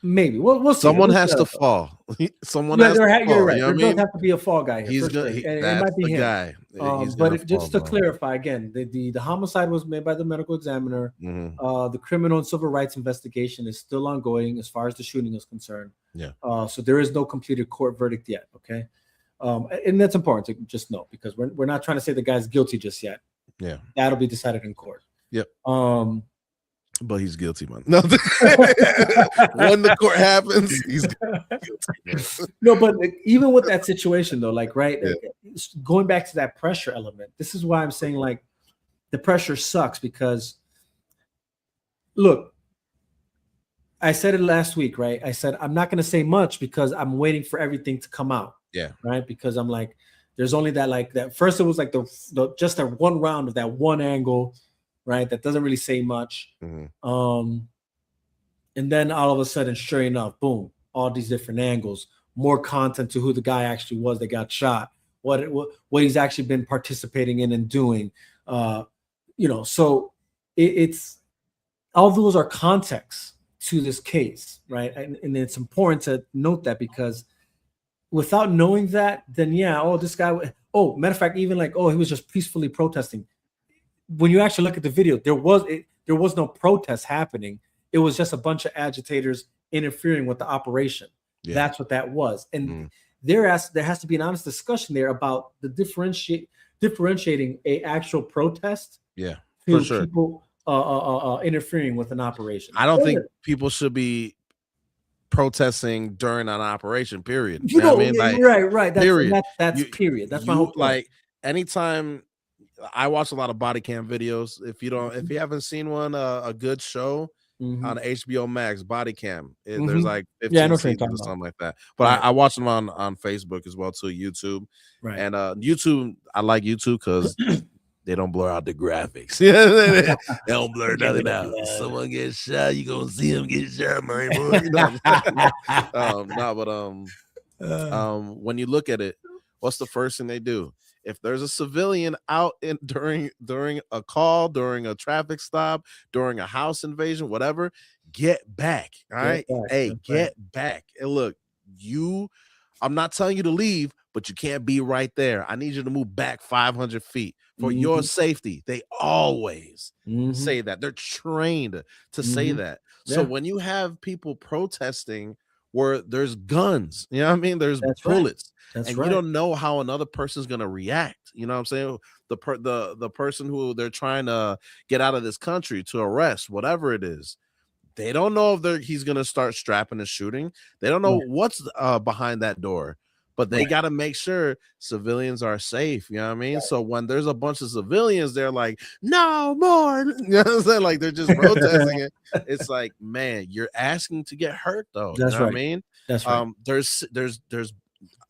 maybe we'll see. Someone has to fall. Someone has to fall. You're right. You know there does have to be a fall guy here. He's gonna. It might be him. Guy. But just to clarify again, the homicide was made by the medical examiner. Mm-hmm. The criminal and civil rights investigation is still ongoing as far as the shooting is concerned. Yeah. So there is no completed court verdict yet. Okay. And that's important to just know, because we're not trying to say the guy's guilty just yet. Yeah. That'll be decided in court. Yep. But he's guilty, man. No, when the court happens, he's guilty. No, but even with that situation, though, like, right, going back to that pressure element, this is why I'm saying, like, the pressure sucks, because, look, I said it last week, right? I said I'm not going to say much because I'm waiting for everything to come out. Yeah. Right. Because I'm like, there's only that, like, that first it was like the just that one round of that one angle. Right, that doesn't really say much. Mm-hmm. And then all of a sudden, sure enough, boom, all these different angles, more content to who the guy actually was that got shot, what he's actually been participating in and doing. So it's all those are contexts to this case, right? And it's important to note that, because without knowing that, then this guy. Matter of fact, even like, he was just peacefully protesting. When you actually look at the video, there was no protest happening. It was just a bunch of agitators interfering with the operation. Yeah. That's what that was. And there has to be an honest discussion there about the differentiating a actual protest Yeah, to for sure. people interfering with an operation. I don't think people should be protesting during an operation, period. You know, what I mean? Like, right. Period. That's period. That's my whole point. Like, anytime I watch a lot of body cam videos. If you haven't seen one, a good show on HBO Max, Body Cam. There's like 15 seasons or something like that. But I watch them on Facebook as well too, YouTube. Right. And YouTube, I like YouTube because they don't blur out the graphics. They don't blur nothing out. If someone gets shot, you gonna see him get shot, man. When you look at it, what's the first thing they do? If there's a civilian out during a call, during a traffic stop, during a house invasion, whatever, get back. All right. Get back. And look, I'm not telling you to leave, but you can't be right there. I need you to move back 500 feet for your safety. They always say that. They're trained to say that. So when you have people protesting where there's guns, you know what I mean? There's bullets. You don't know how another person's gonna react. You know what I'm saying? The person who they're trying to get out of this country to arrest, whatever it is, they don't know if he's gonna start strapping and shooting. They don't know what's behind that door, but they got to make sure civilians are safe. You know what I mean? So when there's a bunch of civilians, they're like, no more. You know what I'm saying? Like, they're just protesting it. It's like, man, you're asking to get hurt though. That's you know right. what I mean? That's right. There's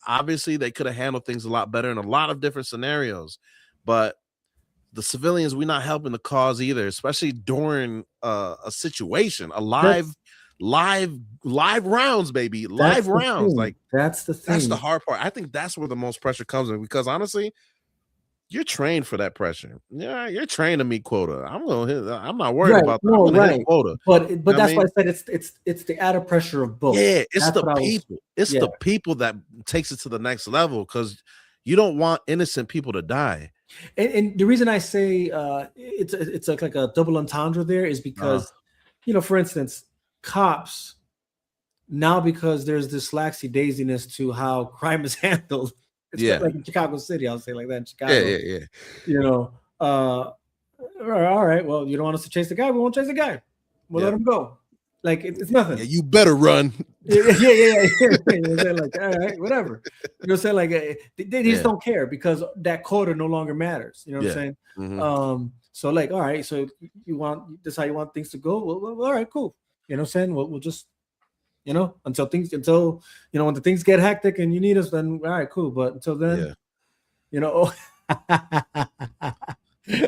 obviously they could have handled things a lot better in a lot of different scenarios, but the civilians, we're not helping the cause either, especially during a situation, live rounds, baby, live rounds. Like, that's the thing. That's the hard part. I think that's where the most pressure comes in, because honestly, you're trained for that pressure. Yeah, you're trained to meet quota. I'm not worried about that. I'm gonna hit quota. But that's why I said it's the added pressure of both. Yeah, it's the people. It's the people that takes it to the next level, because you don't want innocent people to die. And the reason I say it's like a double entendre there is because, for instance, cops now, because there's this laxy-daisiness to how crime is handled. It's like in Chicago City, I'll say like that in Chicago. Yeah. All right. Well, you don't want us to chase the guy, we won't chase the guy. We'll let him go. Like, it's nothing. Yeah, you better run. Yeah. Like, all right, whatever. You know what I'm saying? Like, they just don't care, because that quota no longer matters. You know what I'm saying? So like, all right, so this how you want things to go? Well, all right, cool. You know what I'm saying? We'll just, until when the things get hectic and you need us, then all right, cool. But until then,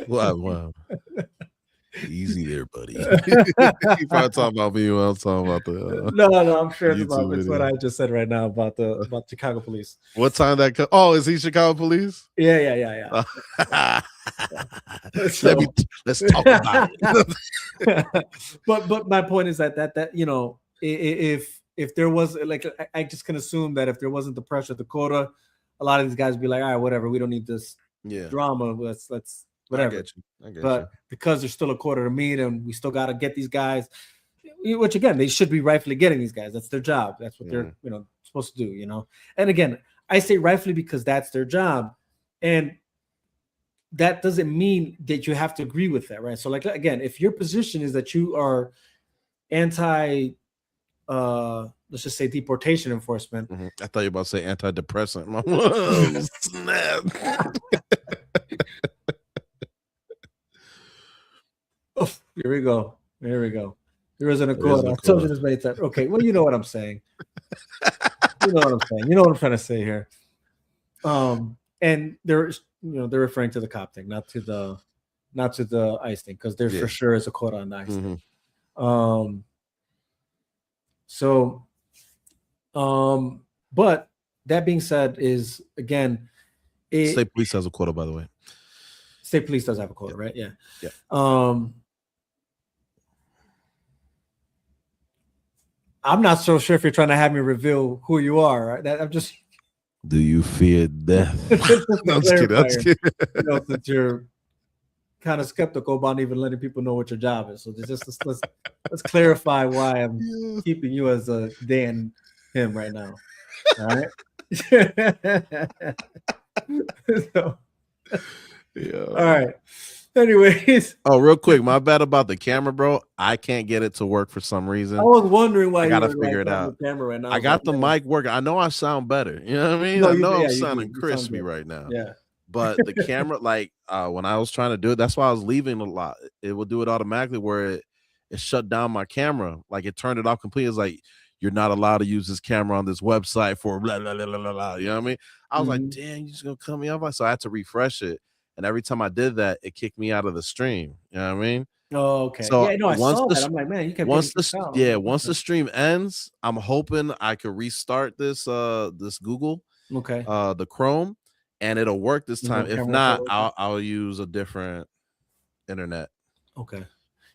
Wow. Easy there, buddy. You probably talking about me when I'm talking about the no, I'm sure it's what I just said right now about Chicago police. What time that is he Chicago police? Yeah. Let's talk about it. but my point is that if there was, like, I just can assume that if there wasn't the pressure of the quota, a lot of these guys would be like, all right, whatever, we don't need this drama. Let's whatever. I get you. Because there's still a quarter to meet, and we still got to get these guys, which again, they should be rightfully getting these guys. That's their job. That's what they're supposed to do. And again, I say rightfully because that's their job, and that doesn't mean that you have to agree with that, right? So, like, again, if your position is that you are anti, let's just say, deportation enforcement. I thought you were about to say antidepressant. Snap. Oh, here we go. There isn't a quote. I told you this many times. Okay, well, you know what I'm saying. You know what I'm trying to say here. And they're referring to the cop thing, not to the ICE thing, because there for sure is a quote on the ICE thing. But that being said, is again, State police has a quota, by the way. State police does have a quota, right? Yeah. I'm not so sure if you're trying to have me reveal who you are. Right? I'm just. Do you fear death? I'm just kidding. Since you're kind of skeptical about even letting people know what your job is, so let's clarify why I'm keeping you as a they and him right now. All right. So, Yeah. all right. Anyways. Oh, real quick, my bad about the camera, bro. I can't get it to work for some reason. I was wondering why I you gotta were figure like it on out. the camera right now. I got the mic working. I know I sound better. You know what I mean? No, I know I'm you sounding do. You crispy sound good. right now. Yeah. But the camera, like when I was trying to do it, that's why I was leaving a lot. It would do it automatically where it shut down my camera. Like it turned it off completely. It's like, you're not allowed to use this camera on this website for blah, blah, blah, blah, blah. You know what I mean? I was like, damn, you just gonna cut me off. So I had to refresh it. And every time I did that, it kicked me out of the stream. You know what I mean? Oh, okay. So yeah, no, I saw that. I'm like, man, you kept once the stream ends, I'm hoping I could restart this this Google, the Chrome, and it'll work this time. If not, I'll use a different internet. Okay.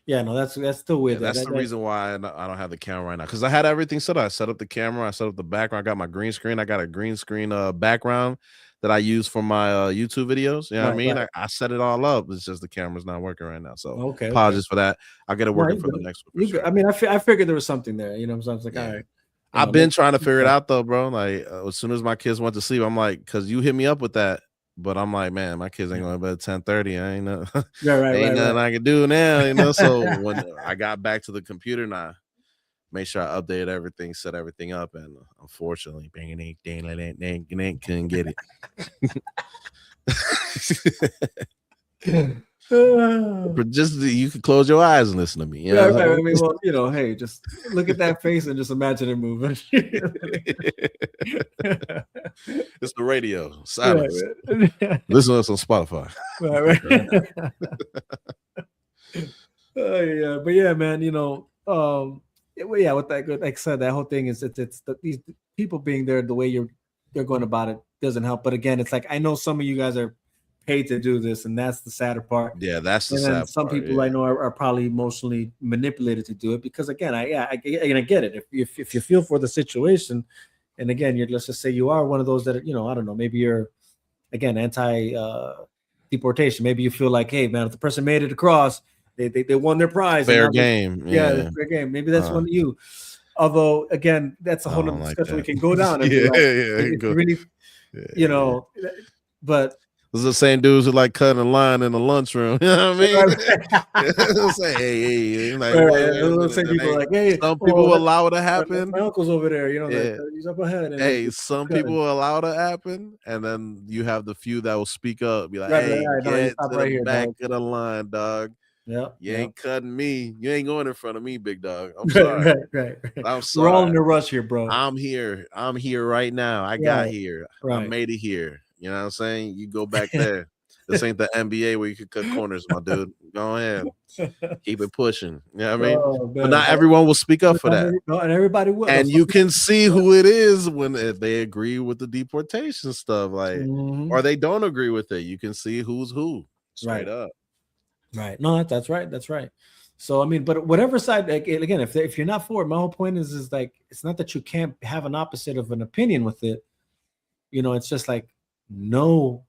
Yeah, no, that's still weird. Yeah, that's the reason why I don't have the camera right now, because I had everything set up. I set up the camera, I set up the background, I got my green screen. I got a green screen background that I use for my YouTube videos. You know what I mean? I set it all up. It's just the camera's not working right now. So apologies for that. I'll get it working for the next one. Sure. I mean, I figured there was something there. You know, so I was like, all right. I've been trying to figure it out though, bro. Like as soon as my kids went to sleep, I'm like, because you hit me up with that. But I'm like, man, my kids ain't going to bed at 10:30. I ain't know. Ain't nothing I can do now, you know. So when I got back to the computer and I made sure I updated everything, set everything up, and unfortunately, couldn't get it. But just you can close your eyes and listen to me. You know? Right. I mean, well, you know, hey, just look at that face and just imagine it moving. It's the radio. Silence. Listen to us on Spotify. Right. Yeah, but yeah, man, you know, yeah, with that, like I said, that whole thing is it's these people being there the way they're going about it doesn't help. But again, it's like I know some of you guys are paid to do this, and that's the sadder part. Yeah, that's the sad part. Some people I know are probably emotionally manipulated to do it because again, I get it. If you feel for the situation, and again, let's just say you are one of those that, you know, I don't know, maybe you're again anti deportation. Maybe you feel like, hey man, if the person made it across, they won their prize. Fair game. Yeah, fair game. Maybe that's one of you. Although again, that's a whole other discussion we can go down. And really, you know, but. Those are the same dudes who like cutting a line in the lunchroom. You know what I mean? Say, hey, like, some people allow it to happen. My uncle's over there, you know, he's up ahead. And hey, some people allow it to happen, and then you have the few that will speak up, be like, hey, get to the back of the line, dog. Yeah, you ain't cutting me. You ain't going in front of me, big dog. I'm sorry. Right. I'm sorry. We're all in the rush here, bro. I'm here right now. I got here. I made it here. You know what I'm saying? You go back there. This ain't the NBA where you could cut corners, my dude. Go ahead. Keep it pushing. You know what I mean? But not everyone will speak up for that. No, and everybody will. And you can see who it is when they agree with the deportation stuff, like, or they don't agree with it. You can see who's who straight up. Right. No, that's right. That's right. So, I mean, but whatever side, like, again, if you're not for it, my whole point is like, it's not that you can't have an opposite of an opinion with it. You know, it's just like, know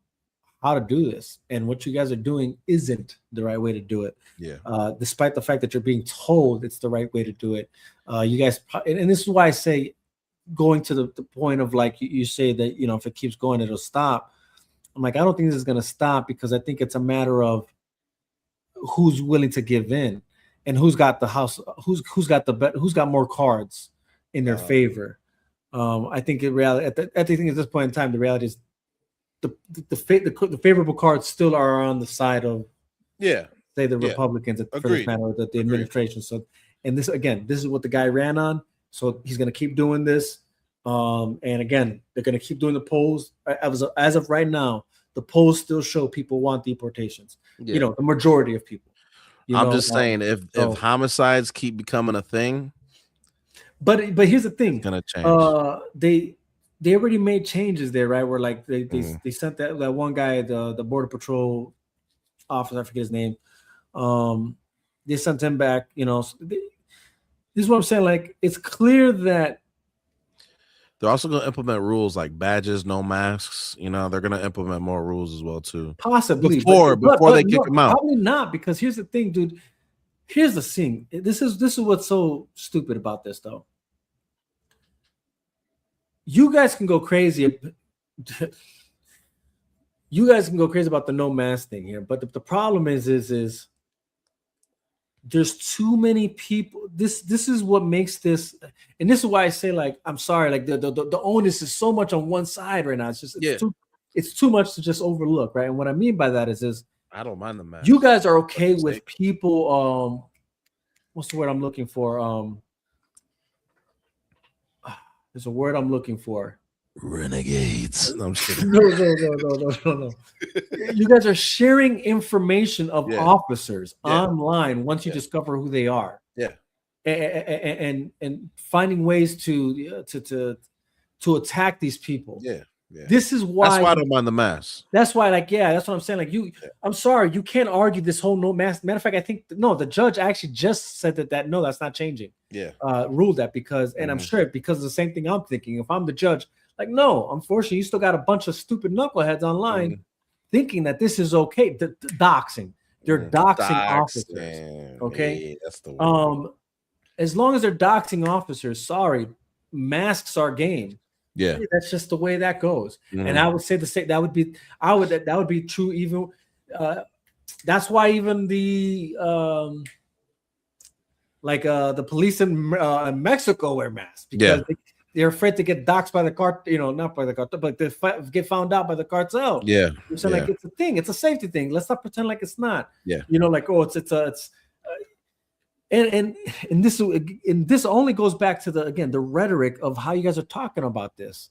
how to do this, and what you guys are doing isn't the right way to do it. Yeah. Despite the fact that you're being told it's the right way to do it, you guys, and this is why I say, going to the point of like you say that, you know, if it keeps going, it'll stop. I'm like, I don't think this is going to stop, because I think it's a matter of who's willing to give in and who's got the house, who's got more cards in their favor. I think in reality, at this point in time, the reality is the favorable cards still are on the side of say the Republicans for this matter, the administration. So, and this is what the guy ran on. So he's going to keep doing this. And again, they're going to keep doing the polls. As of right now, the polls still show people want deportations. You know, the majority of people. I'm just saying, if homicides keep becoming a thing, but here's the thing, it's gonna change. They already made changes there, right? Where like they sent that one guy, the Border Patrol officer, I forget his name. They sent him back. You know, this is what I'm saying. Like, it's clear that they're also going to implement rules like badges, no masks. You know, they're going to implement more rules as well too. Possibly before they kick them out. Probably not, because here's the thing, dude. Here's the thing. This is what's so stupid about this, though. you guys can go crazy. You guys can go crazy about the no mask thing here, but the problem is there's too many people. This is what makes this, and this is why I say, like, I'm sorry, like the onus is so much on one side right now. It's too much to just overlook, right? And what I mean by that is I don't mind the mask. You guys are okay with people. What's the word I'm looking for? There's a word I'm looking for. Renegades. No, I'm kidding. No. You guys are sharing information of officers online once you discover who they are. Yeah. And finding ways to attack these people. Yeah. Yeah. This is why. That's why I don't mind the mask. That's why, like, that's what I'm saying. Like, I'm sorry, you can't argue this whole no mask. Matter of fact, I think the judge actually just said that no, that's not changing. Yeah. Ruled that because, and I'm sure because of the same thing I'm thinking. If I'm the judge, like, no, unfortunately, you still got a bunch of stupid knuckleheads online thinking that this is okay. The doxing. They're doxing officers. Okay. Yeah, that's the word. As long as they're doxing officers, sorry, masks are game. Yeah, that's just the way that goes. And I would say that would be true. Even that's why even the police in Mexico wear masks because they're afraid to get doxxed by the cartel. Not by the cartel, but they get found out by the cartel. Yeah, so like it's a thing. It's a safety thing. Let's not pretend like it's not. Yeah, And this only goes back to the rhetoric of how you guys are talking about this.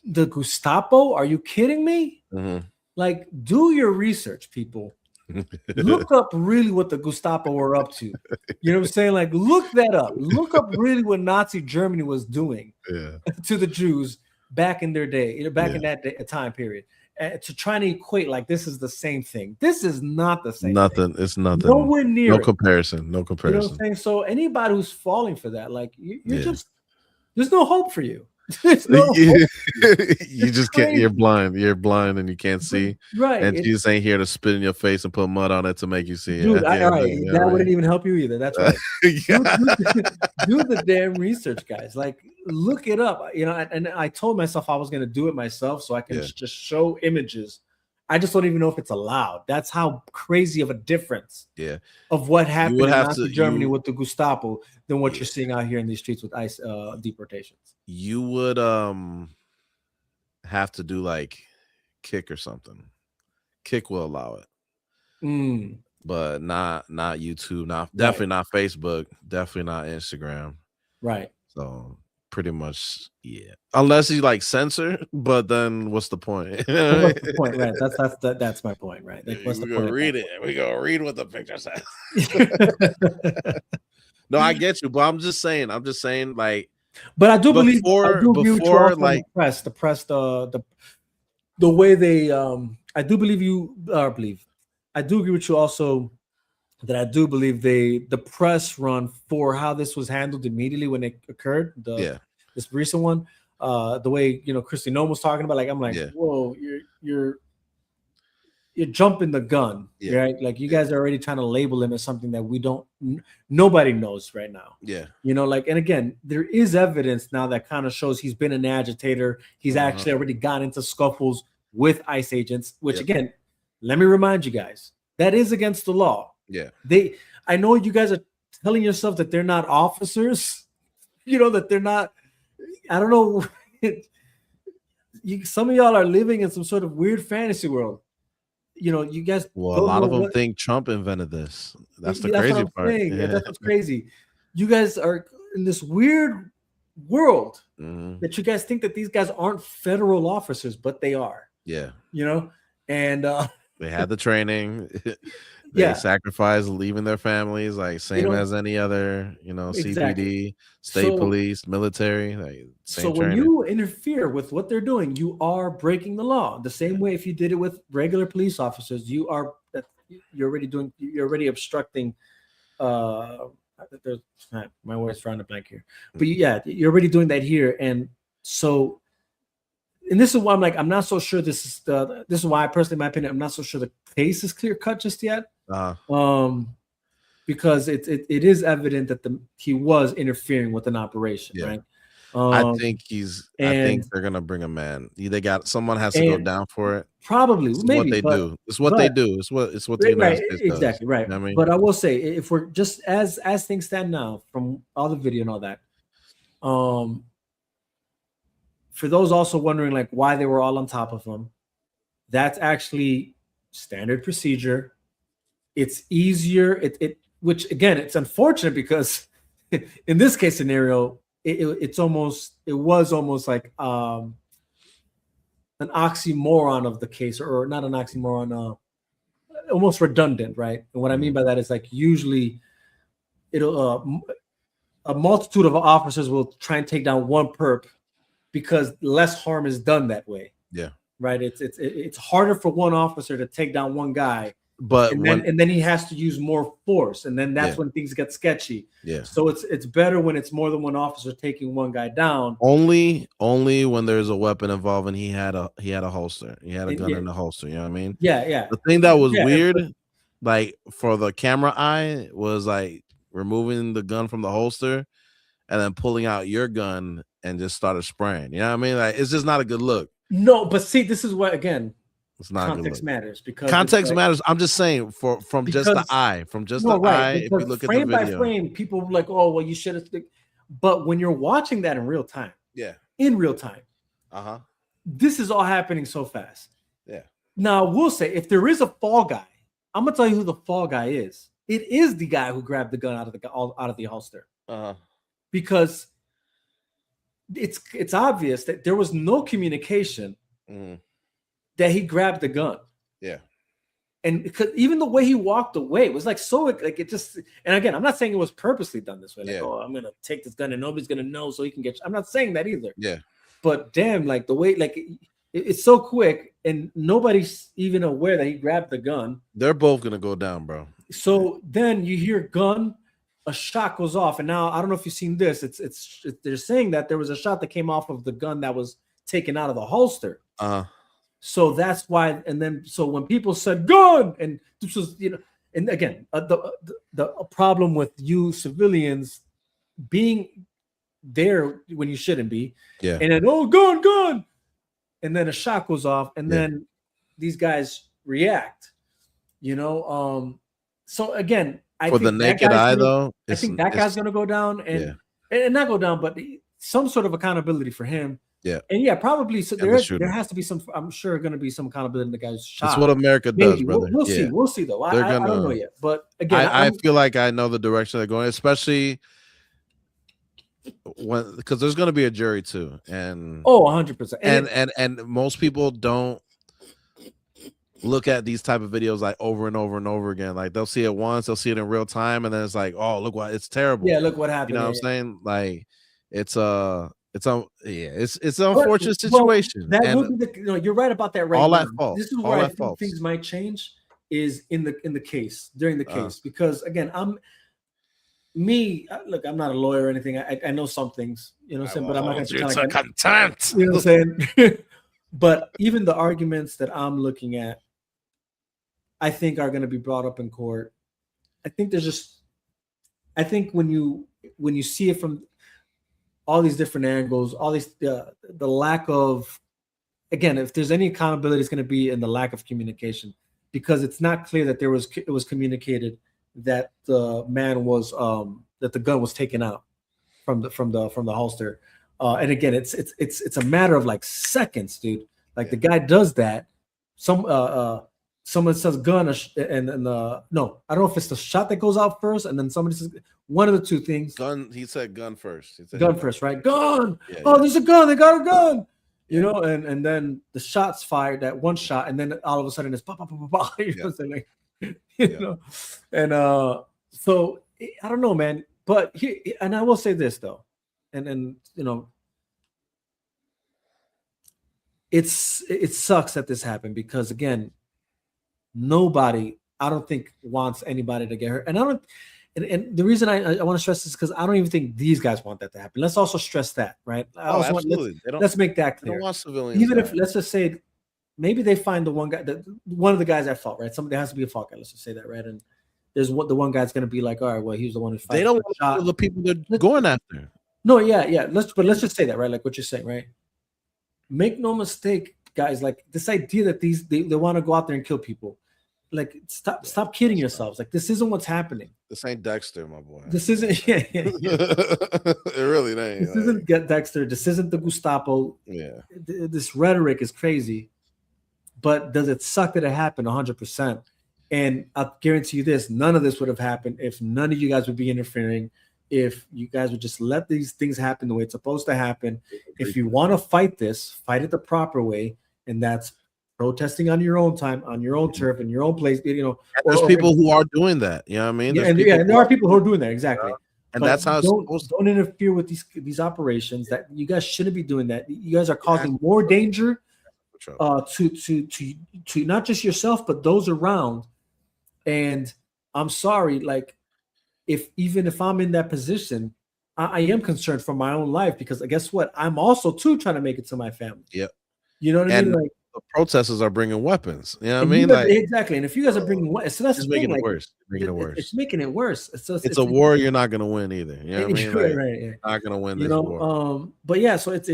The Gestapo? Are you kidding me? Like, do your research, people. Look up really what the Gestapo were up to. You know what I'm saying? Like, look that up. Look up really what Nazi Germany was doing to the Jews back in their day, in that time period. To try to equate like this is the same thing. This is not the same thing. It's nothing. Nowhere near no comparison. No comparison. You know what I'm saying? So anybody who's falling for that, like you're just there's no hope for you. You just can't. You're blind and you can't see. Right. And Jesus ain't here to spit in your face and put mud on it to make you see. Dude, that wouldn't even help you either. That's right. Do the damn research, guys. Like, look it up. And I told myself I was going to do it myself so I can just show images. I just don't even know if it's allowed. That's how crazy of a difference of what happened in Nazi Germany with the Gestapo than what you're seeing out here in these streets with ICE deportations. You would have to do like Kick or something. Kick will allow it. But not YouTube, definitely not Facebook, definitely not Instagram. Right. So pretty much, unless you like censor, but then what's the point? What's the point, right? That's my point, right? Like, what's the point? We're gonna read what the picture says. No, I get you, but I'm just saying, like, but I do believe before like the press, the way they I do believe you believe. I do agree with you also that I do believe the press run for how this was handled immediately when it occurred. This recent one, the way Christy Nome was talking about, like, I'm like, whoa, you're jumping the gun, right? Like, you guys are already trying to label him as something that nobody knows right now. Like, and again, there is evidence now that kind of shows he's been an agitator. He's actually already gotten into scuffles with ICE agents, which again, let me remind you guys, that is against the law. I know you guys are telling yourself that they're not officers, that they're not, I don't know. Some of y'all are living in some sort of weird fantasy world. You guys. Well, a lot of them think Trump invented this. That's the crazy part. That's what's crazy. You guys are in this weird world that you guys think that these guys aren't federal officers, but they are. And they had the training. They sacrifice leaving their families, like same as any other, CPD, state police, military. Like, same when you interfere with what they're doing, you are breaking the law. The same way if you did it with regular police officers, you're already obstructing. My word's drawing a blank here, but you're already doing that here, and so. And this is why I'm like, I'm not so sure this is why, personally, in my opinion, I'm not so sure the case is clear cut just yet. Because it is evident that he was interfering with an operation, right? I think they're gonna bring a man. They got someone has to go down for it. Probably, it's maybe what they do. It's what they do. It's what the United States does. Exactly right. You know what I mean? But I will say, if we're just as things stand now, from all the video and all that, for those also wondering like why they were all on top of him, that's actually standard procedure. It's easier. Which again, it's unfortunate because in this case scenario, it was almost like an oxymoron of the case, or not an oxymoron, almost redundant, right? And what I mean by that is like usually it'll a multitude of officers will try and take down one perp because less harm is done that way. Yeah. Right. It's harder for one officer to take down one guy, but then he has to use more force, and then that's when things get sketchy. Yeah. So it's better when it's more than one officer taking one guy down. Only when there's a weapon involved, and he had a holster. He had a gun in the holster. You know what I mean? Yeah, yeah. The thing that was weird, like for the camera eye, was like removing the gun from the holster and then pulling out your gun and just started spraying. You know what I mean? Like it's just not a good look. No, but see, this is what again. It's not context matters because context matters. I'm just saying from just the eye, if you look at the video, frame by frame, people were like, "Oh, well, you should have." But when you're watching that in real time, in real time, this is all happening so fast. Yeah. Now we'll say if there is a fall guy, I'm gonna tell you who the fall guy is. It is the guy who grabbed the gun out of the holster, because it's obvious that there was no communication. That he grabbed the gun. Yeah. And because even the way he walked away was like so like it just, and again, I'm not saying it was purposely done this way. Like, oh, I'm gonna take this gun and nobody's gonna know so he can get. I'm not saying that either. Yeah. But damn, like the way, like it's so quick and nobody's even aware that he grabbed the gun. They're both gonna go down, bro. So then you hear gun, a shot goes off, and now I don't know if you've seen this. It's they're saying that there was a shot that came off of the gun that was taken out of the holster. So that's why, and then so when people said gun, and this was, and again, the problem with you civilians being there when you shouldn't be, and then gun, and then a shot goes off, and then these guys react, So again, I think the naked eye though, I think that guy's gonna go down, and not go down, but some sort of accountability for him. Yeah, and probably so there has to be some. I'm sure going to be some accountability in the guy's shot. That's what America does, brother. We'll see. We'll see though. I don't know yet, but again, I feel like I know the direction they're going, especially because there's going to be a jury too, and 100%. And most people don't look at these type of videos like over and over and over again. Like they'll see it once, they'll see it in real time, and then it's like, oh, look what it's terrible. Yeah, look what happened. You know what I'm saying? Like it's an unfortunate situation. That would be you're right about that. Right, all now. that fault. This is where I think things might change is in the case during the case because again, I'm not a lawyer or anything. I know some things, what I'm saying, but I'm not going to contempt. You know what I'm saying? But even the arguments that I'm looking at, I think are going to be brought up in court. I think when you see it from all these different angles, all these the lack of, again, if there's any accountability, it's going to be in the lack of communication because it's not clear that it was communicated that the man was that the gun was taken out from the holster, and again, it's a matter of like seconds, dude. Like the guy does that. Someone says gun, and no, I don't know if it's the shot that goes out first, and then somebody says one of the two things. Gun. He said gun first. He said gun first, right? Gun. There's a gun. They got a gun. And then the shot's fired. That one shot, and then all of a sudden it's pop, pop, pop, pop. You know what I'm saying? And so I don't know, man. But and I will say this though, and it sucks that this happened because again. Nobody, I don't think, wants anybody to get hurt, and I don't. And the reason I want to stress this is because I don't even think these guys want that to happen. Let's also stress that, right? Absolutely. Let's make that clear. They don't want civilians. Even if let's just say, maybe they find the one guy, one of the guys at fault, right? Somebody has to be a fault guy. Let's just say that, right? And there's the one guy's going to be like, all right, well, he's the one who fights. They don't want the people they're going after. No, yeah. Let's just say that, right? Like what you're saying, right? Make no mistake, guys. Like this idea that they want to go out there and kill people. Like stop kidding yourselves. Like this isn't what's happening. This ain't Dexter, my boy. This isn't. Yeah. It really ain't. This isn't Dexter. This isn't the Gestapo. Yeah. This rhetoric is crazy. But does it suck that it happened 100%? And I'll guarantee you this: none of this would have happened if none of you guys would be interfering. If you guys would just let these things happen the way it's supposed to happen. If you want to fight this, fight it the proper way, and that's protesting on your own time, on your own turf, in your own place. You know, there's people who are doing that. You know what I mean? And there are people who are doing that exactly. And that's how it's supposed to. Don't interfere with these operations. That you guys shouldn't be doing that. You guys are causing more danger to not just yourself but those around. And I'm sorry, like even if I'm in that position, I am concerned for my own life because guess what? I'm also too trying to make it to my family. Yep. You know what I mean? Like the protesters are bringing weapons. You know what I mean? Like exactly. And if you guys are bringing weapons, so that's making it worse. Bringing it worse. It's making it worse. It's a war you're not going to win either. You know what I mean? Like, right. Yeah. Not going to win this war. But yeah, so it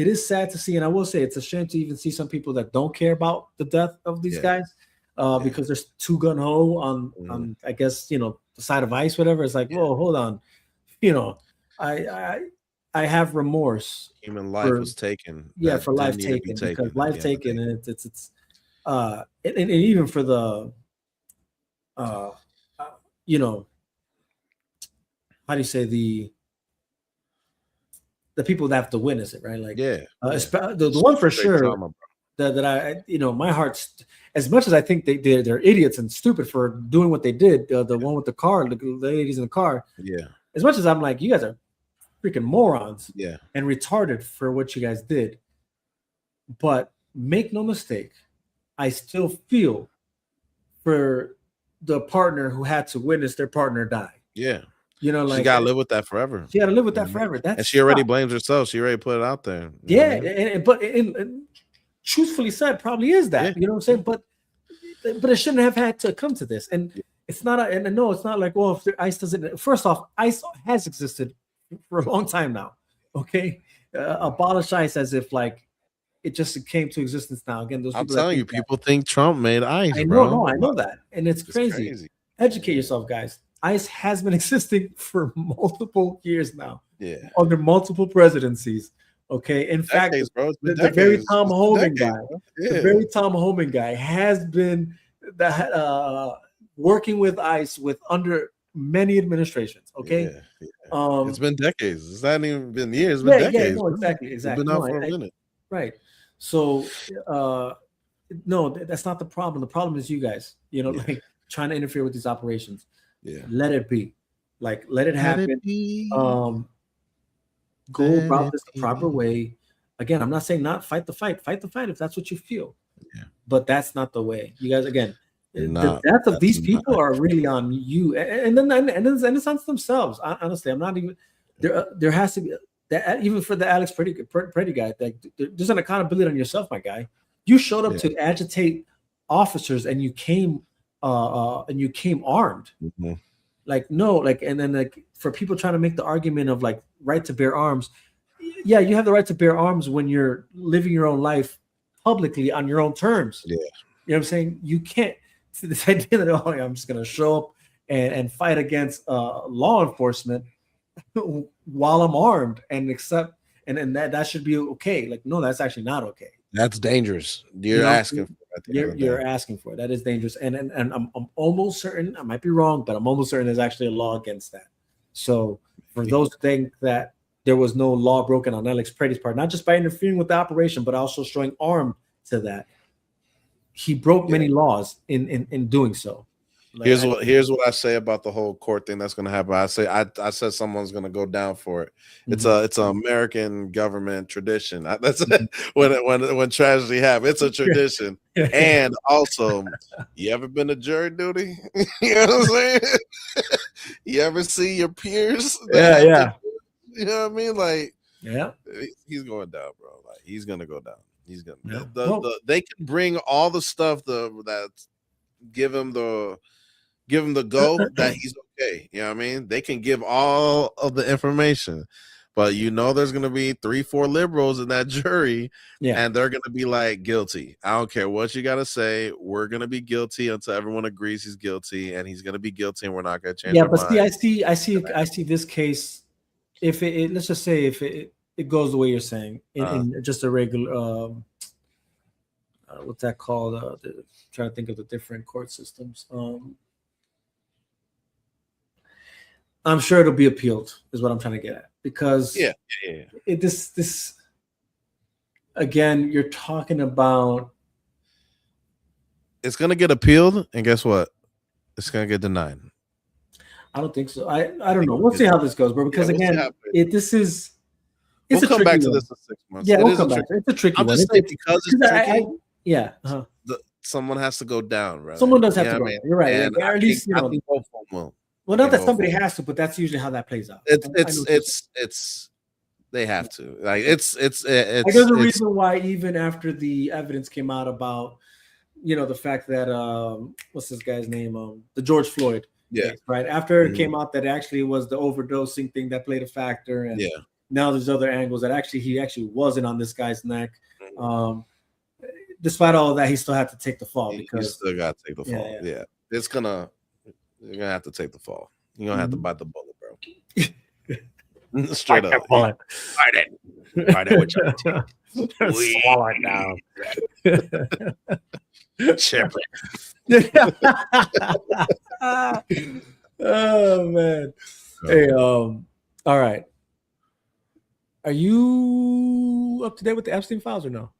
is sad to see, and I will say it's a shame to even see some people that don't care about the death of these guys, because there's too gun ho on I guess the side of ICE, whatever. It's like, whoa, hold on, I have remorse. Human life was taken. Yeah, for life taken because life taken, and it's and even for the how do you say the people that have to witness it, right? Like, the one for sure trauma, that I, my heart's, as much as I think they're idiots and stupid for doing what they did, the one with the car, the ladies in the car. Yeah. As much as I'm like, you guys are freaking morons. Yeah. And retarded for what you guys did. But make no mistake, I still feel for the partner who had to witness their partner die. Yeah. Like she gotta live with that forever. She gotta live with that forever. And she already blames herself. She already put it out there. Yeah, and truthfully said, probably is that. You know what I'm saying? But it shouldn't have had to come to this. And it's not. And no, it's not like, well, if ICE doesn't. First off, ICE has existed for a long time now. Okay, abolish ICE as if like it just came to existence now. Again, those. I'm telling you, people think Trump made ICE. I know, bro. no, I know that, and it's crazy. Educate yourself, guys. ICE has been existing for multiple years now. Yeah. Under multiple presidencies. Okay. In fact, the very Tom Homan guy, the very Tom Homan guy has been working with ICE under many administrations. Okay. Yeah. It's been decades. It's not even been years. It's been decades. No, exactly. It's been out for a minute. Right. So no, that's not the problem. The problem is you guys, like trying to interfere with these operations. Yeah. Let it be. Like, let it happen. Go about this the proper way. Again, I'm not saying not fight the fight. Fight the fight if that's what you feel. Yeah. But that's not the way. You guys, again, the death of these people are really on you. And then it's on themselves. Honestly, I'm not even there has to be that even for the Alex Pretty guy, like there's an accountability on yourself, my guy. You showed up to agitate officers and you came armed. Mm-hmm. Like, no, like, and then like for people trying to make the argument of like right to bear arms, yeah, you have the right to bear arms when you're living your own life publicly on your own terms. Yeah, you know what I'm saying? You can't this idea that I'm just gonna show up and fight against law enforcement while I'm armed and accept and that should be okay. Like, no, that's actually not okay. That's dangerous. You're asking for it. You're asking for it. That is dangerous. And I'm almost certain, I might be wrong, but I'm almost certain there's actually a law against that. So for those who think that there was no law broken on Alex Pretty's part, not just by interfering with the operation, but also showing armed to that, he broke many laws in doing so. Like, here's what I say about the whole court thing that's going to happen. I said someone's going to go down for it. It's an American government tradition. That's when tragedy happens. It's a tradition. And also, you ever been to jury duty? You know what I'm saying? You ever see your peers? Yeah. You know what I mean? Like, yeah, he's going down, bro. Like, he's going to go down. He's going to. They can bring all the stuff that give him the go that he's okay. You know what I mean? They can give all of the information, but there's going to be 3-4 liberals in that jury, and they're going to be like guilty. I don't care what you got to say. We're going to be guilty until everyone agrees he's guilty, and he's going to be guilty, and we're not going to change. Yeah, but see, I see this case. If let's just say if it goes the way you're saying, in just a regular, what's that called? Trying to think of the different court systems. I'm sure it'll be appealed, is what I'm trying to get at. Because this again, you're talking about it's gonna get appealed, and guess what? It's gonna get denied. I don't think so. I don't know. We'll see how this goes, bro. Because again, it's we'll come back to this in 6 months. Yeah, we'll come back. It's a tricky one. Just saying because it's tricky. Someone has to go down, right? Someone does have to go. You're right. And at least well, not that somebody has to, but that's usually how that plays out. It's they have to. Like it's there's a reason why even after the evidence came out about the fact that what's this guy's name? The George Floyd. Yeah. Case, right. After it came out that actually was the overdosing thing that played a factor, and now there's other angles that he actually wasn't on this guy's neck. Despite all of that, he still had to take the fall because he still got to take the fall. Yeah. You're gonna have to take the fall. You're gonna have to bite the bullet, bro. Straight up. Bite it. Bite it with your teeth. Swallow it down. Chip it. Oh man. Hey, all right. Are you up to date with the Epstein files or no?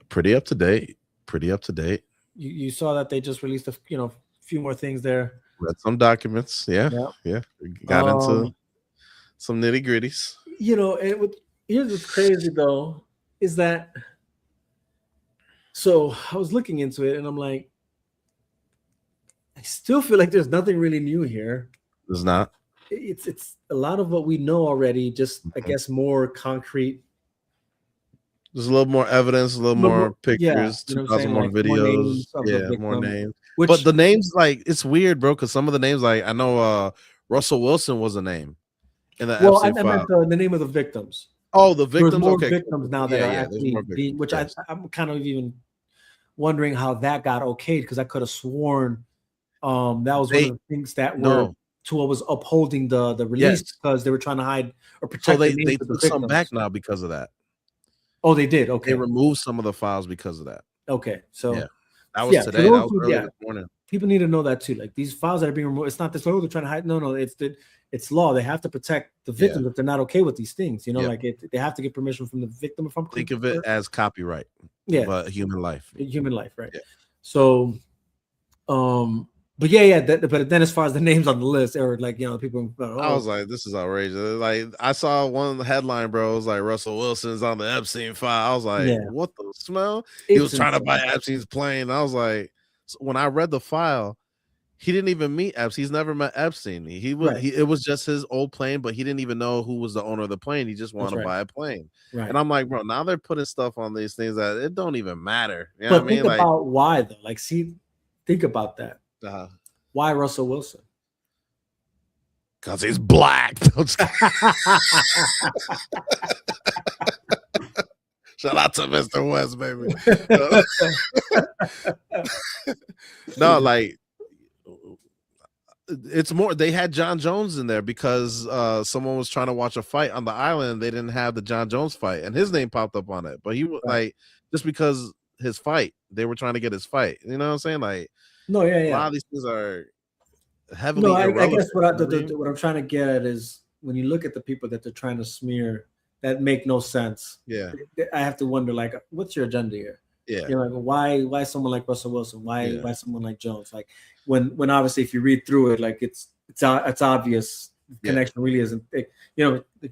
Pretty up to date. You saw that they just released a few more things there. Read some documents. Yeah. Got into some nitty gritties. Here's what's crazy though, is that so I was looking into it and I'm like, I still feel like there's nothing really new here. There's not. It's a lot of what we know already, just I guess more concrete. There's a little more evidence, a little more pictures, 2,000 more videos, more names. But the names, like, it's weird, bro, because some of the names, like, I know Russell Wilson was a name in the Epstein I meant the name of the victims. Oh, the victims. There's more victims now that are actually which I'm kind of even wondering how that got okayed, because I could have sworn that was one of the things that were Tua was upholding the release because they were trying to hide or protect. So they took some back now because of that. Oh, they did. Okay, they removed some of the files because of that. Okay, so that was today. That was early this morning. People need to know that too. Like, these files that are being removed, it's not this. They're trying to hide. No, it's law. They have to protect the victims if they're not okay with these things. Like they have to get permission from the victim. If I'm think of it as copyright. But human life. Human life, right? Yeah. So, but but then as far as the names on the list, or like people, I was like, this is outrageous. Like, I saw one headline, bro. It was like Russell Wilson's on the Epstein file. I was like, what the smell? He was trying to buy Epstein's plane. I was like, when I read the file, he didn't even meet Epstein. He's never met Epstein. It was just his old plane, but he didn't even know who was the owner of the plane. He just wanted to buy a plane. Right. And I'm like, bro, now they're putting stuff on these things that it don't even matter. You know what I mean? Think about why though. Like, think about that. Why Russell Wilson? Because he's black. Shout out to Mr. West, baby. No, like, it's more. They had John Jones in there because someone was trying to watch a fight on the island. And they didn't have the John Jones fight, and his name popped up on it. But he was like, just because his fight, they were trying to get his fight. You know what I'm saying? Like, no, a lot of these things are heavily. No, I guess what I'm trying to get at is when you look at the people that they're trying to smear that make no sense. Yeah, I have to wonder, like, what's your agenda here? Yeah, like, why someone like Russell Wilson? Why someone like Jones? Like, when obviously if you read through it, like it's obvious the connection really isn't. Like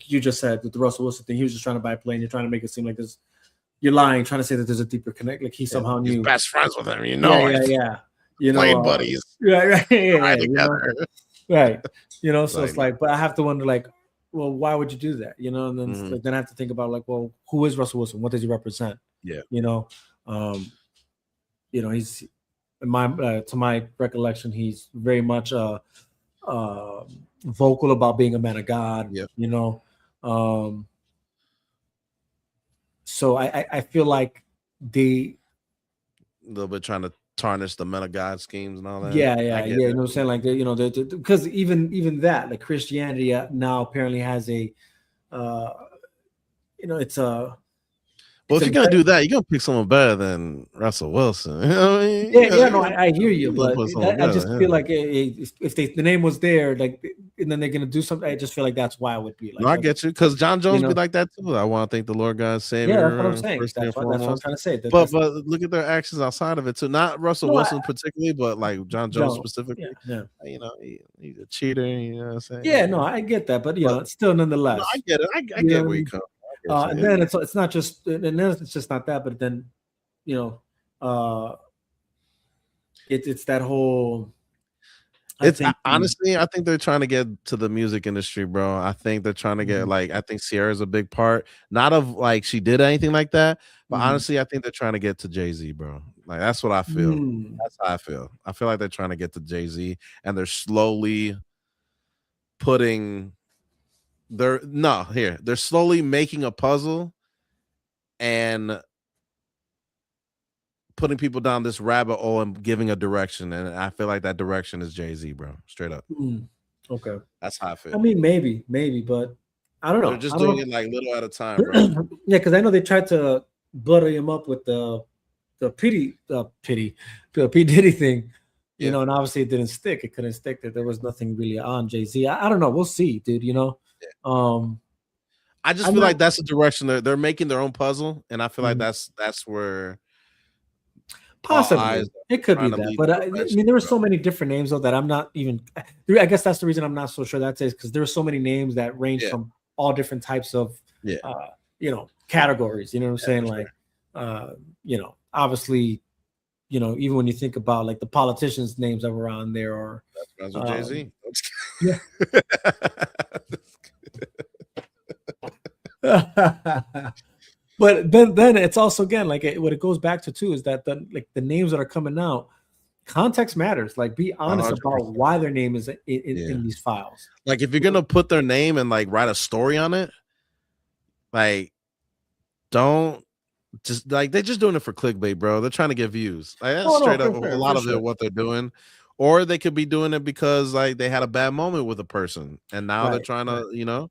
you just said with the Russell Wilson thing, he was just trying to buy a plane. You're trying to make it seem like there's. You're lying, trying to say that there's a deeper connect. Like he somehow knew. He's best friends with him, Yeah. Plane buddies. Right. Together. Right. So it's like, but I have to wonder, like, well, why would you do that? And then then I have to think about, like, well, who is Russell Wilson? What does he represent? Yeah. He's in my to my recollection, he's very much vocal about being a man of God. Yep. You know, so I feel like they a little bit trying to tarnish the men of God schemes and all that. Yeah. You know what I'm saying? Like, because even that, like Christianity now apparently has a, it's a. Well, if you're gonna do that, you're gonna pick someone better than Russell Wilson. You know what I mean? No, I hear you, but I just feel like if the name was there, like, and then they're gonna do something, I just feel like that's why I would be like. No, I get you, because John Jones be know? like that too. I want to thank the Lord God Savior. Yeah, that's what I'm saying. That's what I'm trying to say. But look at their actions outside of it too. Not Russell Wilson particularly, but like John Jones specifically. Yeah. You know, he's a cheater. You know what I'm saying? Yeah, no, I get that, but it's still nonetheless. No, I get it. I get where you come. And then it's not just, and then it's just not that, but then, it's that whole. Honestly, I think they're trying to get to the music industry, bro. I think they're trying to get I think Sierra's a big part, not of like she did anything like that, but honestly, I think they're trying to get to Jay-Z, bro. Like that's what I feel. That's how I feel. I feel like they're trying to get to Jay-Z, and they're slowly putting. They're slowly making a puzzle and putting people down this rabbit hole and giving a direction, and I feel like that direction is Jay-Z, bro. Straight up. Okay, that's how I feel. I mean, maybe, but I don't know. They're just doing it like little at a time, bro. Yeah, because I know they tried to butter him up with the P Diddy thing, you know, and obviously it didn't stick. It couldn't stick. That there was nothing really on Jay-Z. I don't know. We'll see, dude. I just feel like that's the direction they're making their own puzzle, and I feel like that's where possibly it could be that. But I mean, there were so many different names though that I'm not even. I guess that's the reason I'm not so sure that's it, because there are so many names that range from all different types of categories. You know what I'm saying? Like, obviously, even when you think about like the politicians' names that were on there, or that's Jay-Z. Yeah. But then it's also, again, like what it goes back to too is that the names that are coming out, context matters. Like, be honest 100%. About why their name is in these files. Like, if you're gonna put their name and like write a story on it, like, don't just like, they're just doing it for clickbait, bro. They're trying to get views. Like, that's straight up a lot of it what they're doing. Or they could be doing it because like they had a bad moment with a person and now they're trying to,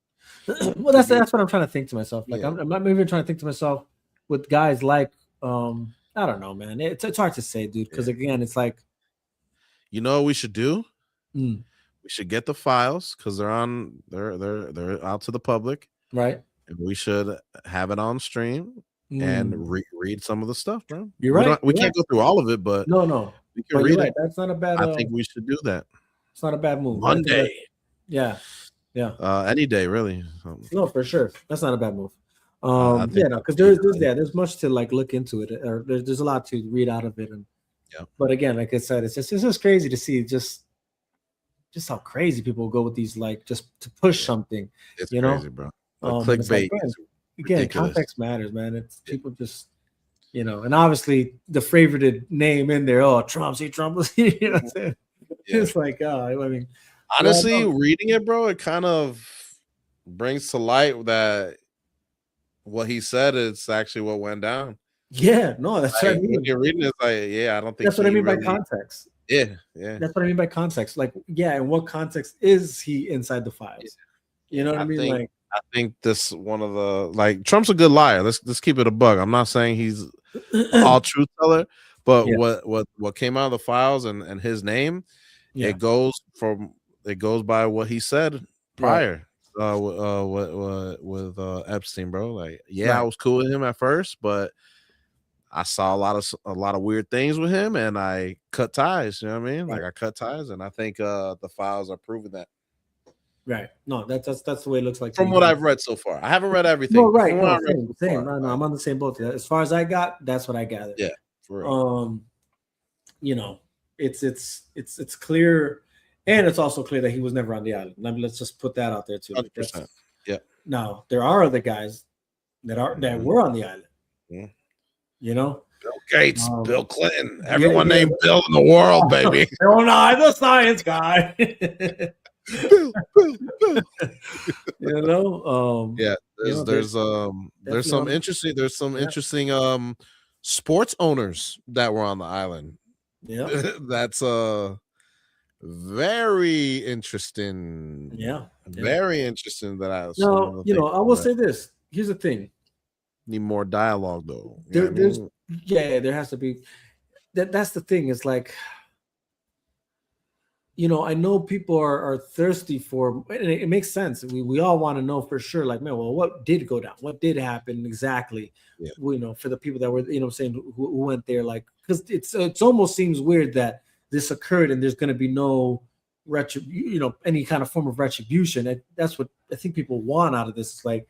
Well, that's what I'm trying to think to myself. Like, I'm not even trying to think to myself with guys like I don't know, man. It's hard to say, dude, because again, it's like, what we should do? We should get the files because they're out to the public, right? And we should have it on stream and read some of the stuff, bro. You're right. We can't go through all of it, but no. We can read it. That's not a bad. I think we should do that. It's not a bad move. Monday. Yeah. Any day, really. No, for sure. That's not a bad move. Because there's much to like look into it, or there's a lot to read out of it, and But again, like I said, it's just crazy to see just how crazy people go with these, like, just to push something. It's crazy, bro. Clickbait. Like, again, context matters, man. It's people just. And obviously the favorited name in there, Trump, see Trump, you know what I'm saying? It's like, I mean, honestly, reading it, bro, it kind of brings to light that what he said is actually what went down. Yeah, no, that's what I mean. When you're reading it, it's like, I don't think that's what I mean by context. Yeah. That's what I mean by context. Like, in what context is he inside the files? You know what I mean? I think this one of the, like, Trump's a good liar. Let's keep it a bug. I'm not saying he's all truth teller, but what came out of the files and his name, it goes by what he said prior with Epstein, bro. Like, I was cool with him at first, but I saw a lot of weird things with him, and I cut ties. You know what I mean? Like, I cut ties, and I think the files are proving that. Right. No, that's the way it looks like. From what I've read so far. I haven't read everything. No, right. No, same. No, I'm on the same boat. As far as I got, that's what I gathered. Yeah. For real. It's clear, and it's also clear that he was never on the island. Let's just put that out there too. 100%. Yeah. Now, there are other guys that were on the island. Bill Gates, Bill Clinton, everyone named Bill in the world, baby. No, the science guy. You know, yeah, there's some interesting sports owners that were on the island. Yeah, that's very interesting. yeah, very interesting. That I no, I will say this. Here's the thing. Need more dialogue though. There's there has to be. That's the thing. It's like, I know people are thirsty for, and it makes sense. We all want to know for sure, like, man, well, what did go down? What did happen exactly? Yeah. For the people that were, saying who went there, like, because it's almost seems weird that this occurred and there's going to be no any kind of form of retribution. That's what I think people want out of this. It's like,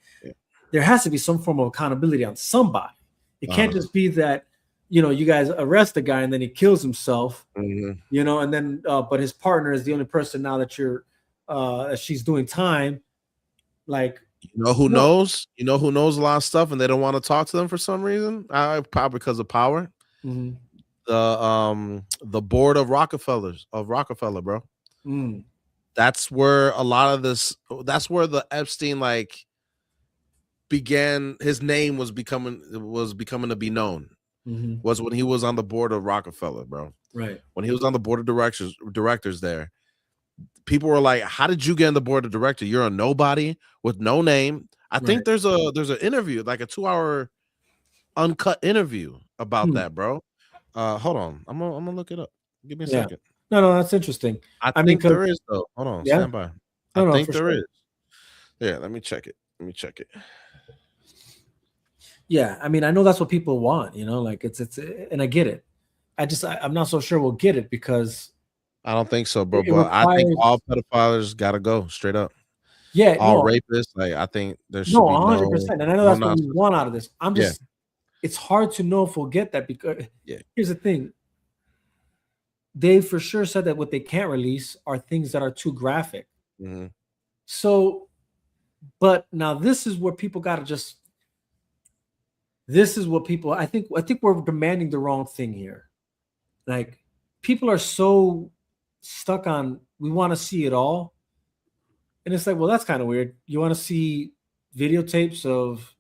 there has to be some form of accountability on somebody. It can't just be that, you guys arrest the guy and then he kills himself, and then, but his partner is the only person now that she's doing time. Like, who knows? Who knows a lot of stuff and they don't want to talk to them for some reason? Probably because of power. Mm-hmm. The board of Rockefeller, bro. Mm. That's where a lot of this. That's where the Epstein began. His name was becoming to be known. Mm-hmm. Was when he was on the board of Rockefeller, bro. Right. When he was on the board of directors there, people were like, "How did you get on the board of director? You're a nobody with no name." I think there's an interview, like a 2-hour uncut interview about that, bro. Hold on, I'm gonna look it up. Give me a second. No, that's interesting. I think there is though. Hold on, stand by. I think there is. Yeah, let me check it. Yeah, I mean, I know that's what people want, like it's and I get it. I'm not so sure we'll get it because I don't think so, bro. But I think all pedophiles gotta go straight up. Yeah, all rapists. Like, I think there should be 100%. And I know that's what we want out of this. I'm just, it's hard to know if we'll get that because here's the thing. They for sure said that what they can't release are things that are too graphic. Mm-hmm. So, but now this is where people got to just. This is what people. I think we're demanding the wrong thing here. Like, people are so stuck on we want to see it all, and it's like, well, that's kind of weird. You want to see videotapes of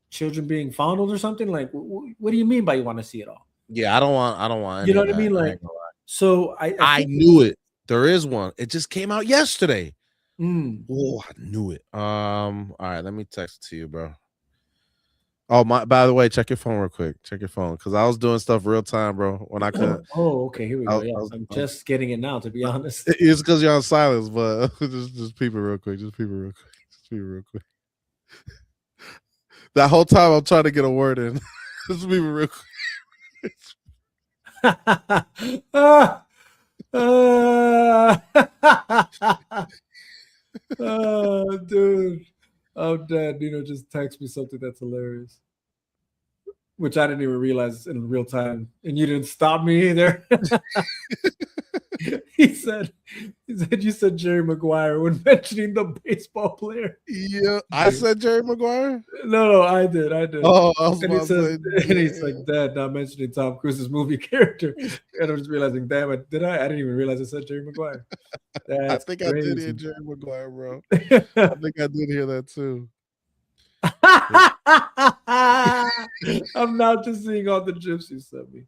children being fondled or something? Like, what do you mean by you want to see it all? Yeah, I don't want. You know what I mean? Like, so I knew it. There is one. It just came out yesterday. Oh, I knew it. All right, let me text it to you, bro. Oh, by the way, check your phone real quick. Check your phone, because I was doing stuff real time, bro. When I could. Oh, okay. Here we go. Yeah, I'm just getting it now, to be honest. It's because you're on silence, but just peep it real quick. That whole time I'm trying to get a word in. Just peep it real quick. Oh, dude. Oh, Dad, just text me something that's hilarious, which I didn't even realize in real time, and you didn't stop me either. He said, you said Jerry Maguire when mentioning the baseball player. Yeah, I said Jerry Maguire. No, I did. Oh, I was and he's like, Dad, not mentioning Tom Cruise's movie character. And I'm just realizing, damn it, did I? I didn't even realize I said Jerry Maguire. I think I did hear Jerry Maguire, bro. I think I did hear that too. I'm now just seeing all the gifs you sent me.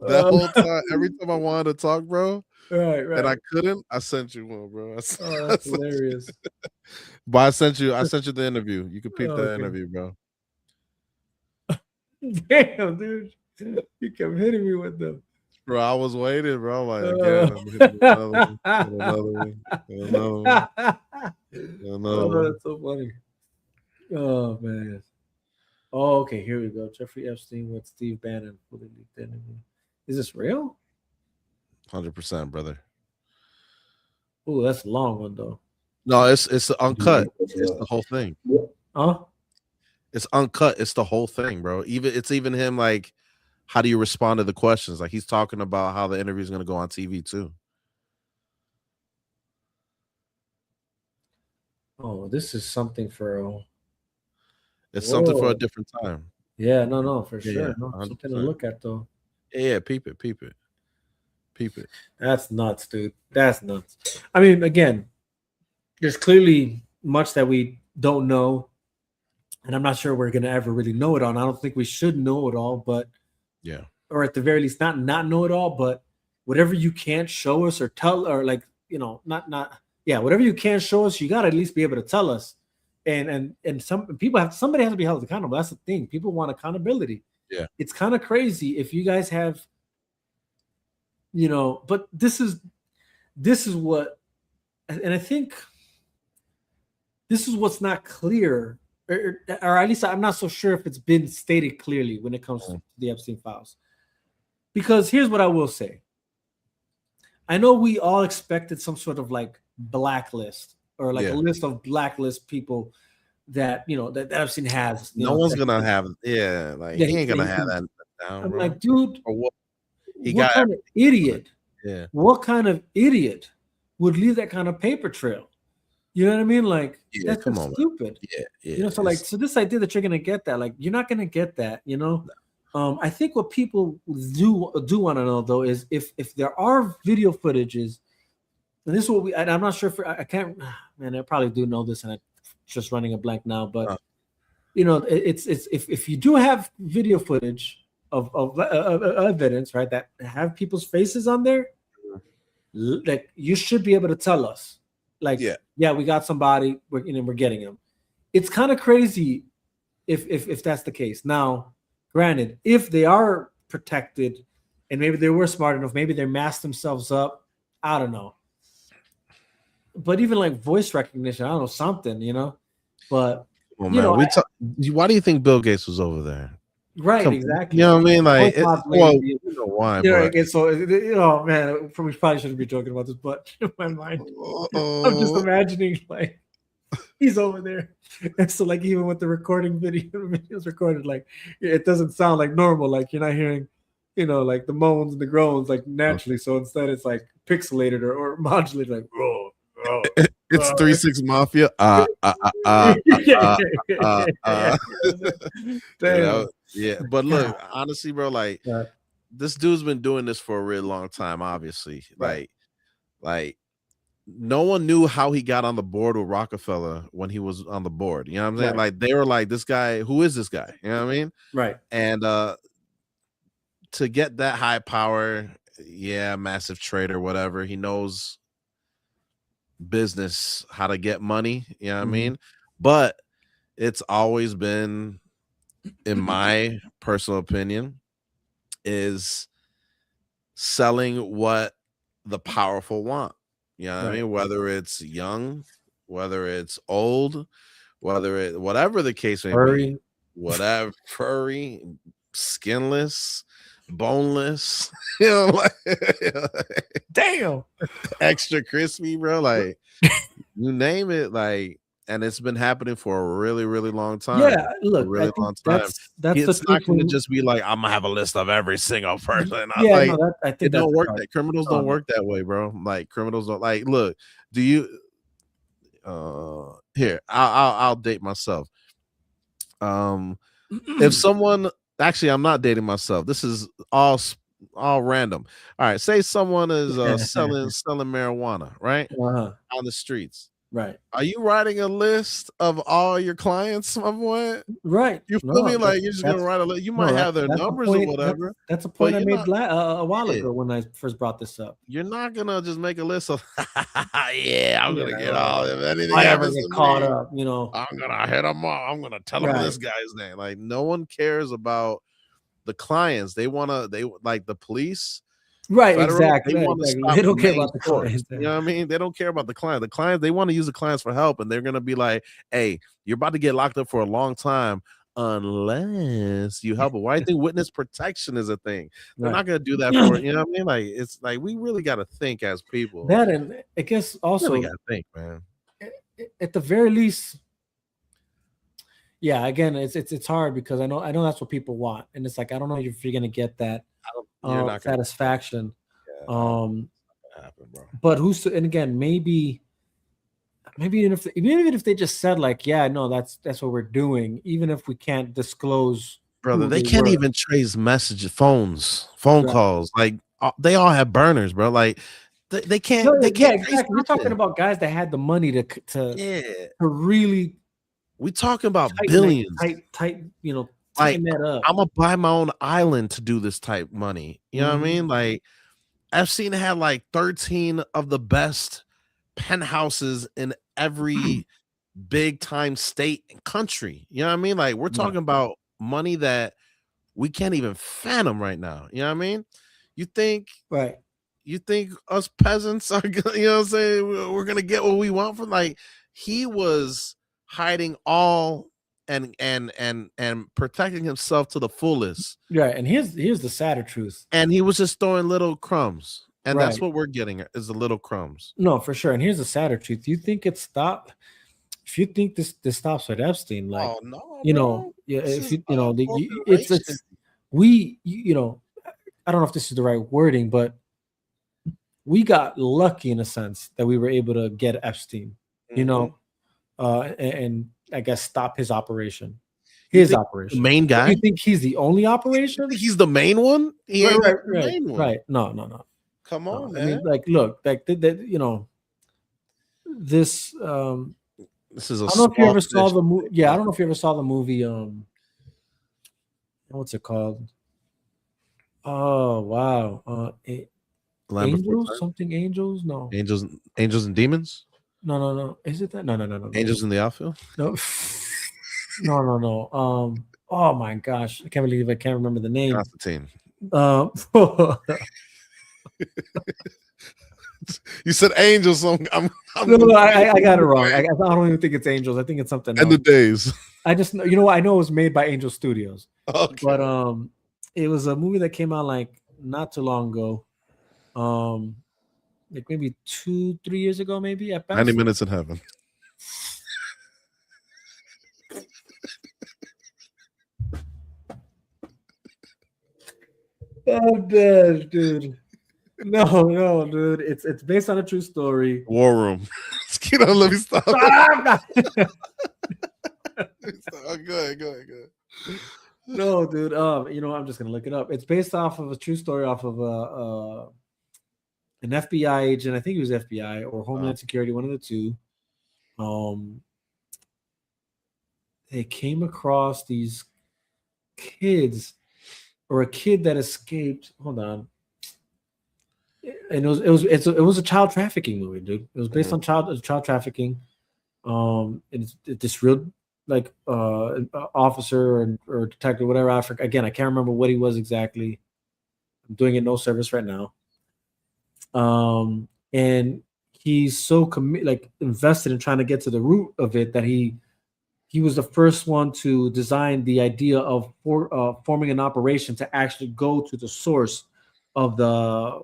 That whole time, every time I wanted to talk, bro, right, and I couldn't, I sent you one, bro. That's hilarious. But I sent you the interview. You could peep that interview, bro. Damn, dude, you kept hitting me with them. Bro, I was waiting, bro. I'm like, again, another one. Oh, that's so funny. Oh, man. Oh, okay, here we go. Jeffrey Epstein with Steve Bannon. Is this real? 100%, brother. Oh, that's a long one, though. No, it's uncut. It's the whole thing. Huh? It's uncut. It's the whole thing, bro. It's even him, like, how do you respond to the questions? Like, he's talking about how the interview is going to go on TV, too. Oh, this is something for... It's something for a different time. Yeah, no, for sure. Yeah, no, something to look at, though. Yeah, peep it. That's nuts, dude. That's nuts. I mean, again, there's clearly much that we don't know, and I'm not sure we're gonna ever really know it all. And I don't think we should know it all, but yeah, or at the very least, not know it all, but whatever you can't show us or tell, or like not yeah, whatever you can't show us, you gotta at least be able to tell us. And some people somebody has to be held accountable. That's the thing. People want accountability. yeah. It's kind of crazy if you guys have, but this is what, and I think this is what's not clear, or at least I'm not so sure if it's been stated clearly when it comes to the Epstein files. Because here's what I will say. I know we all expected some sort of like blacklist or like a list of blacklist people that that Epstein has. No one's gonna have, like he ain't gonna have that down. I'm bro. like, dude, Or what kind of idiot? Yeah. What kind of idiot would leave that kind of paper trail? You know what I mean? Like that's come just on, stupid. Yeah. So this idea that you're gonna get that, like you're not gonna get that. I think what people do want to know though is if there are video footages, and this is what I'm not sure if I can't, man, I probably do know this and I'm just running a blank now, but it's if you do have video footage of evidence, right, that have people's faces on there, like you should be able to tell us, like, yeah, we got somebody, we're getting him. It's kind of crazy if that's the case. Now, granted, if they are protected and maybe they were smart enough, maybe they masked themselves up, I don't know. But even like voice recognition, I don't know, something, but why do you think Bill Gates was over there? Right, exactly. You know what I mean? Like, you know why? So man, we probably shouldn't be joking about this, but in my mind, I'm just imagining like he's over there, and so like even with the recording videos recorded, like it doesn't sound like normal. Like you're not hearing, like the moans and the groans like naturally. So instead, it's like pixelated or modulated, like It's 3 6 Mafia. Damn. Yeah, but look, honestly, bro, like this dude's been doing this for a really long time. Obviously, like no one knew how he got on the board with Rockefeller when he was on the board. You know what I'm saying? Like they were like, this guy, who is this guy? You know what I mean? Right. And to get that high power, massive trader, whatever, he knows business, how to get money, you know what I mean? But it's always been, in my personal opinion, is selling what the powerful want. You know what I mean? Whether it's young, whether it's old, whatever the case may be, whatever, furry, skinless, boneless, damn, extra crispy, bro. Like you name it, like, and it's been happening for a really, really long time. Yeah, look, a really long time. It's not going to just be like, I'm gonna have a list of every single person. Yeah, like, I think it don't work. That criminals don't work that way, bro. Like criminals don't. Like, look, do you? Here, I'll date myself. If someone, actually, I'm not dating myself. This is all random. All right, say someone is selling marijuana, right, on the streets. Right. Are you writing a list of all your clients, my boy? Right. You feel me? Like you're just gonna write a list. You might have their numbers or whatever. That's a point I made a while ago when I first brought this up. You're not gonna just make a list of I'm gonna get all of anything. I ever get caught up, I'm gonna hit them up. I'm gonna tell them this guy's name. Like no one cares about the clients. They like the police. Right, Federal, exactly. They don't care about the clients. You know what I mean? They don't care about the client. The clients, they want to use the clients for help, and they're gonna be like, "Hey, you're about to get locked up for a long time unless you help." Why do you think witness protection is a thing? They're not gonna do that for it. You know what I mean? Like it's like we really got to think as people. That, and I guess also really got to think, man. At the very least, yeah. Again, it's hard because I know that's what people want, and it's like I don't know if you're gonna get that. Satisfaction. Happen, but and again, maybe even if they just said like, yeah, no, that's what we're doing, even if we can't disclose, brother, they can't even trace messages, phone calls, like they all have burners, bro. Like They can't. No, they can't. Exactly. We're talking about guys that had the money to really. We talking about billions. Tight. You know, like that up. I'm gonna buy my own island to do this type money. You know what I mean? Like Epstein had like 13 of the best penthouses in every big time state and country. You know what I mean? Like we're talking about money that we can't even fathom right now. You know what I mean? You think us peasants are gonna, you know what I'm saying, we're gonna get what we want from, like, he was hiding all and protecting himself to the fullest. Right. And here's the sadder truth. And he was just throwing little crumbs. And that's what we're getting is the little crumbs. No, for sure. And here's the sadder truth. You think it stopped? If you think this stops at Epstein, like, you know, if you know, it's we, you know, I don't know if this is the right wording, but we got lucky in a sense that we were able to get Epstein, you know, and I guess stop his operation. His operation. The main guy? You think he's the only operation? He's the main one? Right. No. Come on, man. I mean, like, look, like, you know, this is a I don't know if you ever saw the movie. Yeah, I don't know if you ever saw the movie. What's it called? Oh wow, Angels? Something Angels? No, Angels and Demons. No. Is it that? No. Angels in the Outfield. No. No. Oh my gosh, I can't believe I can't remember the name. Constantine. You said Angels. So no, I got it wrong. I don't even think it's Angels. I think it's something else. And the Days. I just know, you know what? I know it was made by Angel Studios. Okay. But it was a movie that came out like not too long ago. Like maybe 2-3 years ago, maybe at best. 90 Minutes in Heaven. Oh, dude. No, dude. It's based on a true story. War Room. Let me stop. Go ahead. No, dude. You know, I'm just gonna look it up. It's based off of a true story, off of an FBI agent. I think he was FBI or Homeland Security, one of the two. They came across these kids, or a kid that escaped. Hold on. And it was a child trafficking movie, dude. It was based on child trafficking. And it's this real, like, officer or detective, whatever. Again, I can't remember what he was exactly. I'm doing it no service right now. And he's so invested in trying to get to the root of it that he was the first one to design the idea of forming an operation to actually go to the source of the,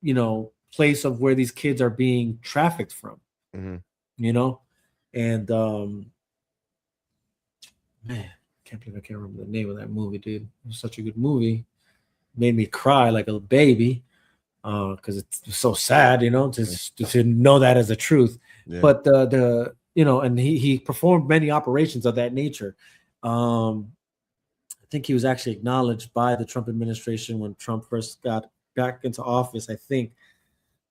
you know, place of where these kids are being trafficked from. You know, and man, I can't remember the name of that movie, dude. It was such a good movie. Made me cry like a baby because it's so sad, you know, to know that as the truth. Yeah. But the you know, and he performed many operations of that nature. I think he was actually acknowledged by the Trump administration when Trump first got back into office, I think.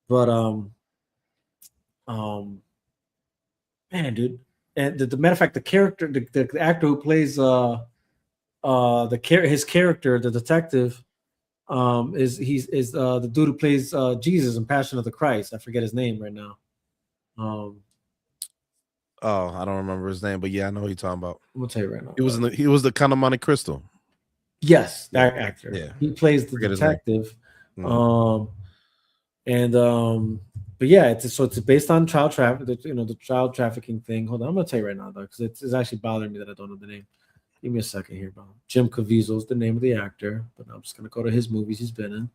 But man, dude, and the matter of fact, the character, the actor who plays his character, the detective, is the dude who plays Jesus in Passion of the Christ. I forget his name right now. I don't remember his name, but yeah, I know who you're talking about. I'm gonna tell you right now. He was the Count of Monte Cristo. Yes, that actor. Yeah, he plays the detective. But yeah, it's based on child trafficking. You know, the child trafficking thing. Hold on, I'm gonna tell you right now though, because it's actually bothering me that I don't know the name. Give me a second here, bro. Jim Caviezel is the name of the actor, but I'm just gonna go to his movies he's been in,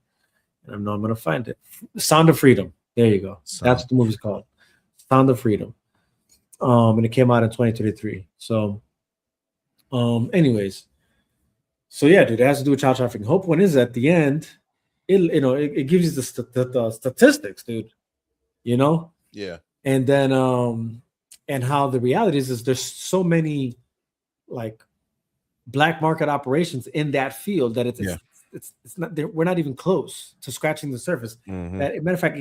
and I know I'm gonna find it. Sound of Freedom. There you go. That's what the movie's called. Sound of Freedom. And it came out in 2023. So, anyways, so yeah, dude, it has to do with child trafficking. Hope one is at the end, it gives you the statistics, dude. You know? Yeah. And then and how the reality is there's so many like black market operations in that field that it's not. We're not even close to scratching the surface. That, matter of fact,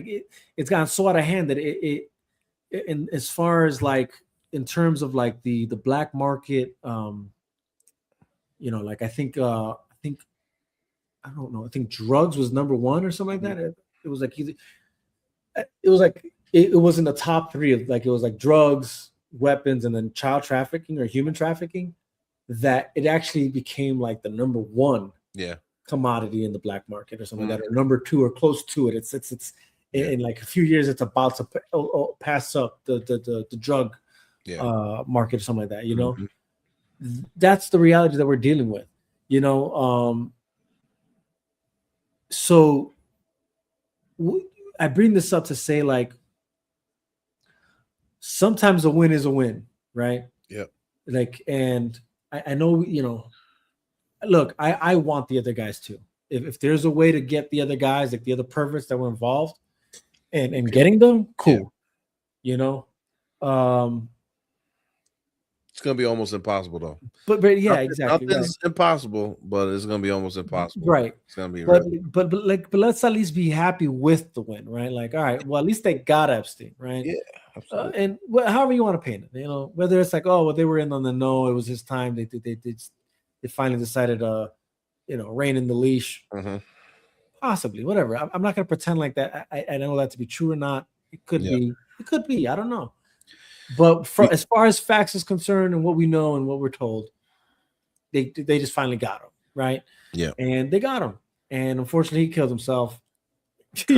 it's gotten so out of hand that in as far as like in terms of like the black market, like I think I don't know. I think drugs was number one or something like that. It was like it was in the top three of like it was like drugs, weapons, and then child trafficking or human trafficking. That it actually became like the number one commodity in the black market or something like that, or number two or close to it. It's in like a few years it's about to pass up the drug market or something like that. You know, that's the reality that we're dealing with. You know, so I bring this up to say like sometimes a win is a win, right? Yep. Like, and I know, you know, look, I want the other guys too. If there's a way to get the other guys, like the other perverts that were involved and getting them, cool. Yeah. You know? It's gonna be almost impossible though. But yeah, exactly. Nothing's impossible, but it's gonna be almost impossible. Right. It's gonna be but let's at least be happy with the win, right? Like, all right, well, at least they got Epstein, right? Yeah, absolutely. And however you want to paint it, you know, whether it's like, oh, well, they were in on the no, it was his time. They finally decided to, you know, rein in the leash. Possibly, whatever. I'm not gonna pretend like that. I know that to be true or not. It could be. It could be. I don't know. But as far as facts is concerned and what we know and what we're told, they just finally got him, right? Yeah. And they got him. And unfortunately, he killed himself. If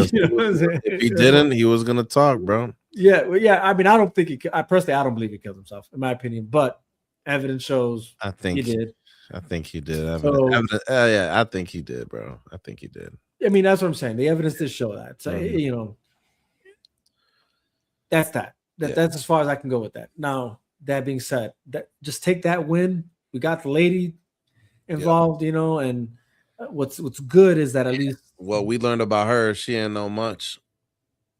he didn't, he was gonna talk, bro. Yeah, well, yeah. I mean, I don't think I don't believe he killed himself, in my opinion. But evidence shows I think he did. I think he did. So, yeah, I think he did, bro. I think he did. I mean, that's what I'm saying. The evidence did show that. So you know, that's that. That's as far as I can go with that. Now, that being said, that just take that win. We got the lady involved, you know, and what's good is that at least what we learned about her, she didn't know much.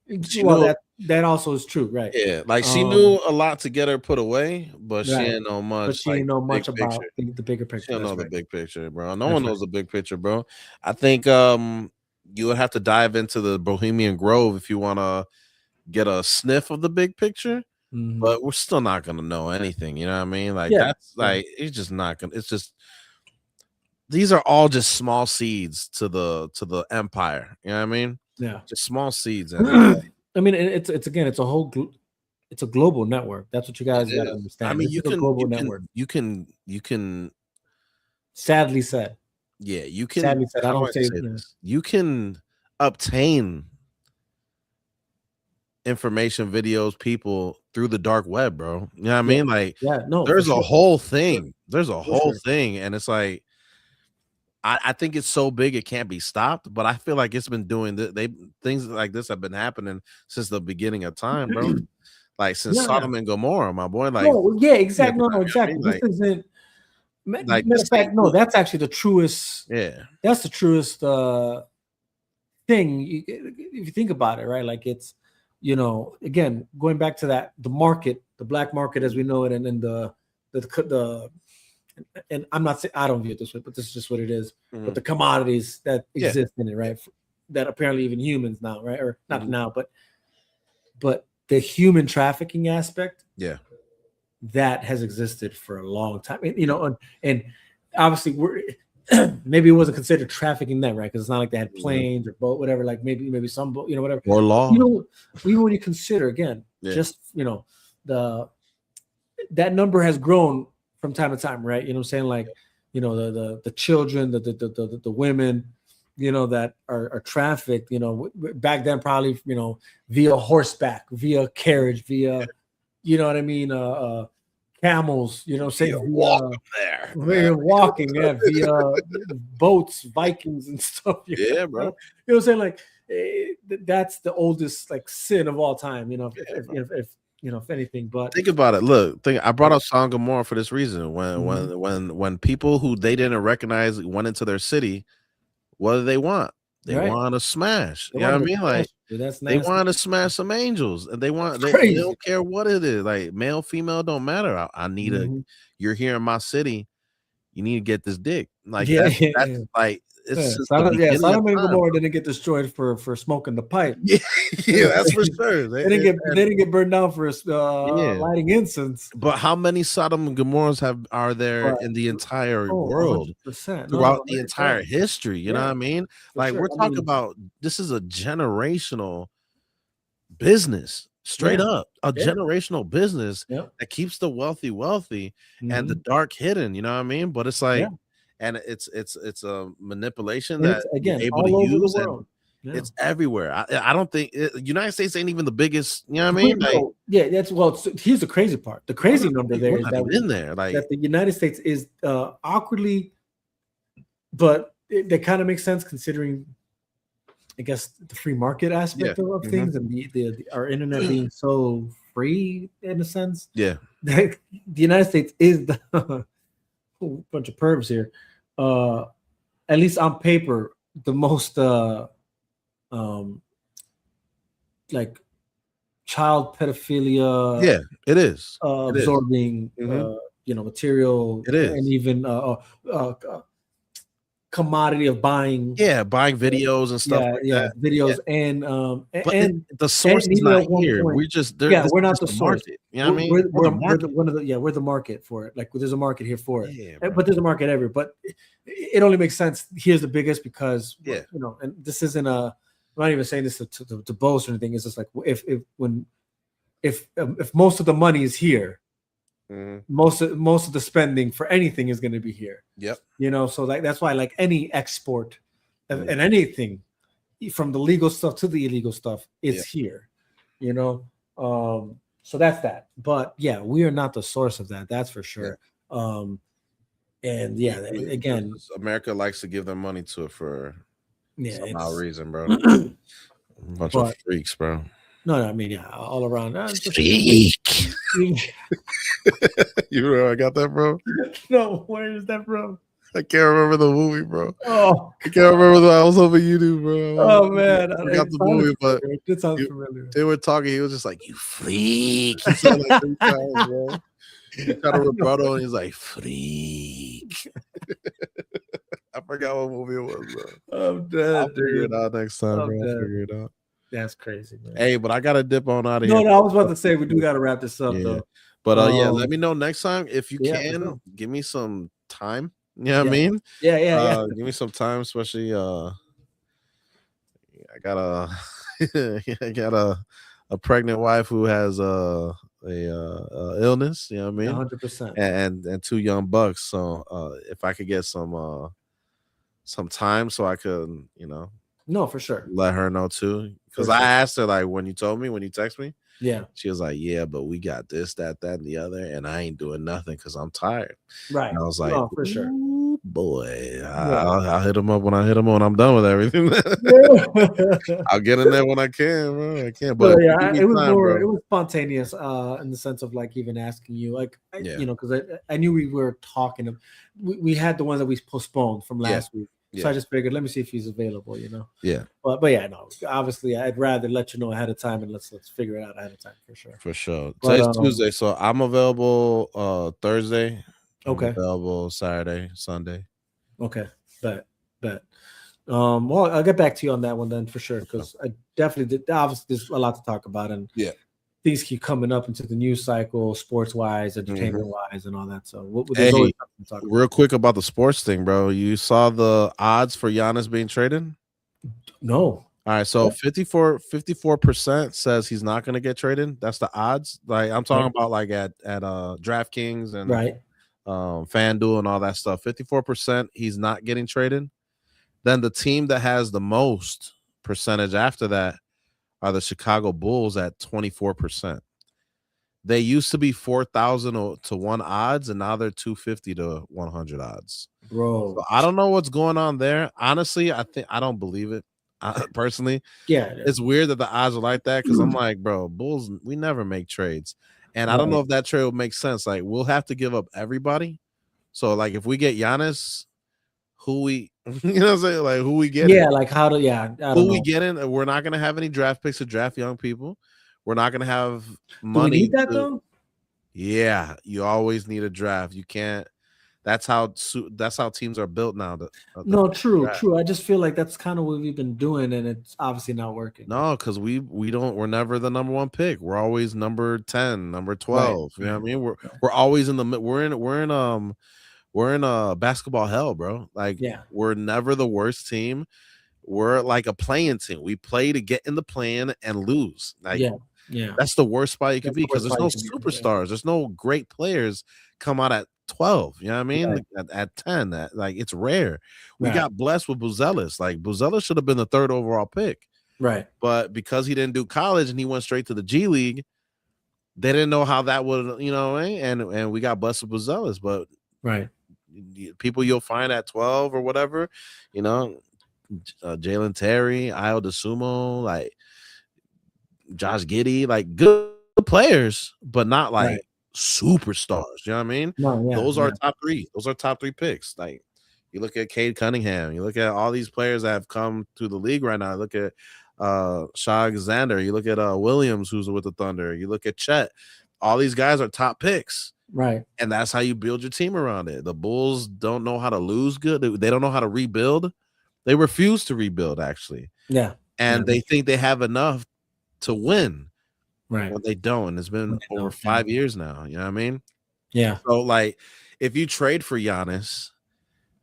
That also is true, right? Yeah, like she knew a lot to get her put away, but she didn't know much. But she didn't know much about the bigger picture. She didn't know the big picture, bro. No one knows the big picture, bro. I think you would have to dive into the Bohemian Grove if you want to get a sniff of the big picture, but we're still not gonna know anything. You know what I mean? Like that's like it's just not gonna. It's just these are all just small seeds to the empire. You know what I mean? Yeah, just small seeds. I mean, it's a global network. That's what you guys got to understand. I mean, you can sadly said. Yeah, you can. Sadly said, I don't say this. You can obtain information, videos, people through the dark web, bro. You know what I mean? Like, there's a whole thing. There's a whole thing, and it's like, I think it's so big it can't be stopped. But I feel like it's been doing things like this have been happening since the beginning of time, bro. Like since Sodom and Gomorrah, my boy. Like, exactly. No, exactly. This isn't. Like, matter of fact, no, that's actually the truest. Yeah, that's the truest thing. If you think about it, right? Like it's, you know, again, going back to that, the market, the black market as we know it, and then the and I'm not saying I don't view it this way, but this is just what it is. But the commodities that exist in it, right? That apparently even humans now, right? Or not now, but the human trafficking aspect, that has existed for a long time. You know, and obviously we're maybe it wasn't considered trafficking then, right? Because it's not like they had planes or boat, whatever. Like maybe some boat, you know, whatever. Or law. You know, even when you consider again, just you know, that number has grown from time to time, right? You know what I'm saying? Like, you know, the children, the women, you know, that are trafficked, you know, back then probably, you know, via horseback, via carriage, via, you know what I mean? Camels, you know, say via walking, via boats, Vikings and stuff. Yeah, bro. You know what I'm saying? Like that's the oldest like sin of all time, you know, if you know, if anything. But think about it. Look, I brought up Sodom and Gomorrah for this reason. When people who they didn't recognize went into their city, what do they want? They want to smash. You know what I mean? Like they want to smash some angels, and they don't care what it is. Like male, female, don't matter. I need you're here in my city. You need to get this dick. Like that's like it's just Sodom and time, Gomorrah didn't get destroyed for smoking the pipe. Yeah, that's for sure. They didn't get burned down for lighting incense. But how many Sodom and Gomorrahs are there in the entire world 100%. throughout the entire history? You know what I mean? Like we're talking about, this is a generational business, straight up a generational business that keeps the wealthy and the dark hidden. You know what I mean? But it's like, and it's a manipulation that again you're able all to over use, the world. It's everywhere. I don't think United States ain't even the biggest. You know what I mean? Like, here's the crazy part. The crazy number there is that the United States is awkwardly, but that kind of makes sense considering, I guess, the free market aspect of things and our internet being so free in a sense. Yeah, the United States is the bunch of pervs here. At least on paper, the most like child pedophilia. Yeah, it is absorbing material. It is, and even commodity of buying videos and stuff videos and the source is not here. Point, we're not the source. Market. You know what I mean? We're the market for it. Like there's a market here for it, but there's a market everywhere. But it only makes sense. Here's the biggest because and this isn't I'm not even saying this to boast or anything. It's just like if most of the money is here, most of the spending for anything is going to be here. Yep. So like that's why like any export and anything from the legal stuff to the illegal stuff is here. So that's that. But we are not the source of that. That's for sure. And again, America likes to give their money to it for some reason, bro. Bunch of freaks, bro. No, I mean, all around. Freak. You know, I got that, bro. No, where is that, bro? I can't remember the movie, bro. Oh, I can't remember I was hoping you do, bro. Oh man, I got the movie, but it sounds familiar. They were talking. He was just like, "You freak." He said like 3 times, bro. He got a rebuttal, and he's like, "Freak." I forgot what movie it was, bro. I'm dead. I'll figure it out next time, bro. I'll figure it out. That's crazy, man. Hey, but I gotta dip on out of here. No, I was about to say we do gotta wrap this up though. But let me know next time if you can. Give me some time. You know what I mean? Yeah. Give me some time, especially I got a pregnant wife who has a illness, you know what I mean? 100%. And 2 young bucks. So if I could get some time so I could, no, for sure, let her know too. Because I asked her, like, when you text me, she was like, yeah, but we got this, that, and the other, and I ain't doing nothing because I'm tired. Right. And I was like, for sure. Boy, I'll hit him up when I hit him when I'm done with everything. I'll get in there when I can, bro. I can't. But it was spontaneous in the sense of like even asking you, like, because I knew we were talking. We had the ones that we postponed from last week. So I just figured, let me see if he's available, Yeah. But no, obviously I'd rather let you know ahead of time and let's figure it out ahead of time for sure. For sure. Today's Tuesday, so I'm available Thursday. Okay. I'm available Saturday, Sunday. Okay. Bet. Well, I'll get back to you on that one then for sure, because I definitely did. Obviously, there's a lot to talk about, and things keep coming up into the news cycle, sports wise, entertainment wise, and all that. So, there's always something to talk about. Real quick about the sports thing, bro. You saw the odds for Giannis being traded? No. All right, so 54% says he's not going to get traded. That's the odds. Like I'm talking about, like at DraftKings and FanDuel and all that stuff. 54% he's not getting traded. Then the team that has the most percentage after that are the Chicago Bulls at 24%. They used to be 4,000 to 1 odds, and now they're 250 to 100 odds. Bro, so I don't know what's going on there. Honestly, I don't believe it. Personally, it's weird that the odds are like that, because I'm like, bro, Bulls, we never make trades, and I don't know if that trade will make sense. Like, we'll have to give up everybody. So, like, if we get Giannis, who we, you know what I'm saying? Like, who we get? Like how to, who we get in? We're not gonna have any draft picks to draft young people. We're not gonna have money. Do we need that though? Yeah, you always need a draft. You can't. That's how teams are built now. No, true. I just feel like that's kind of what we've been doing, and it's obviously not working. No, because we're never the number 1 pick. We're always number 10, number 12. You know what I mean? We're always in the we're in a basketball hell, bro. Like we're never the worst team. We're like a playing team. We play to get in the plan and lose. Like that's the worst spot you could be, because there's no superstars. There's no great players come out at 12. You know what I mean? Like at 10. That like it's rare. We got blessed with Buzelis. Like Buzelis should have been the 3rd overall pick. Right. But because he didn't do college and he went straight to the G League, they didn't know how that would, you know, and we got blessed with Buzelis. But people you'll find at 12 or whatever, you know, Jalen Terry, Ayo DeSumo, like Josh Giddey, like good players, but not like superstars. You know what I mean? Those are top 3. Those are top 3 picks. Like you look at Cade Cunningham, you look at all these players that have come to the league right now. Look at Shai Alexander, you look at Williams, who's with the Thunder, you look at Chet. All these guys are top picks. Right. And that's how you build your team around it. The Bulls don't know how to lose good. They don't know how to rebuild. They refuse to rebuild, actually. Yeah. And they think they have enough to win. Right. But they don't. It's been over 5 years now. You know what I mean? Yeah. So, like, if you trade for Giannis,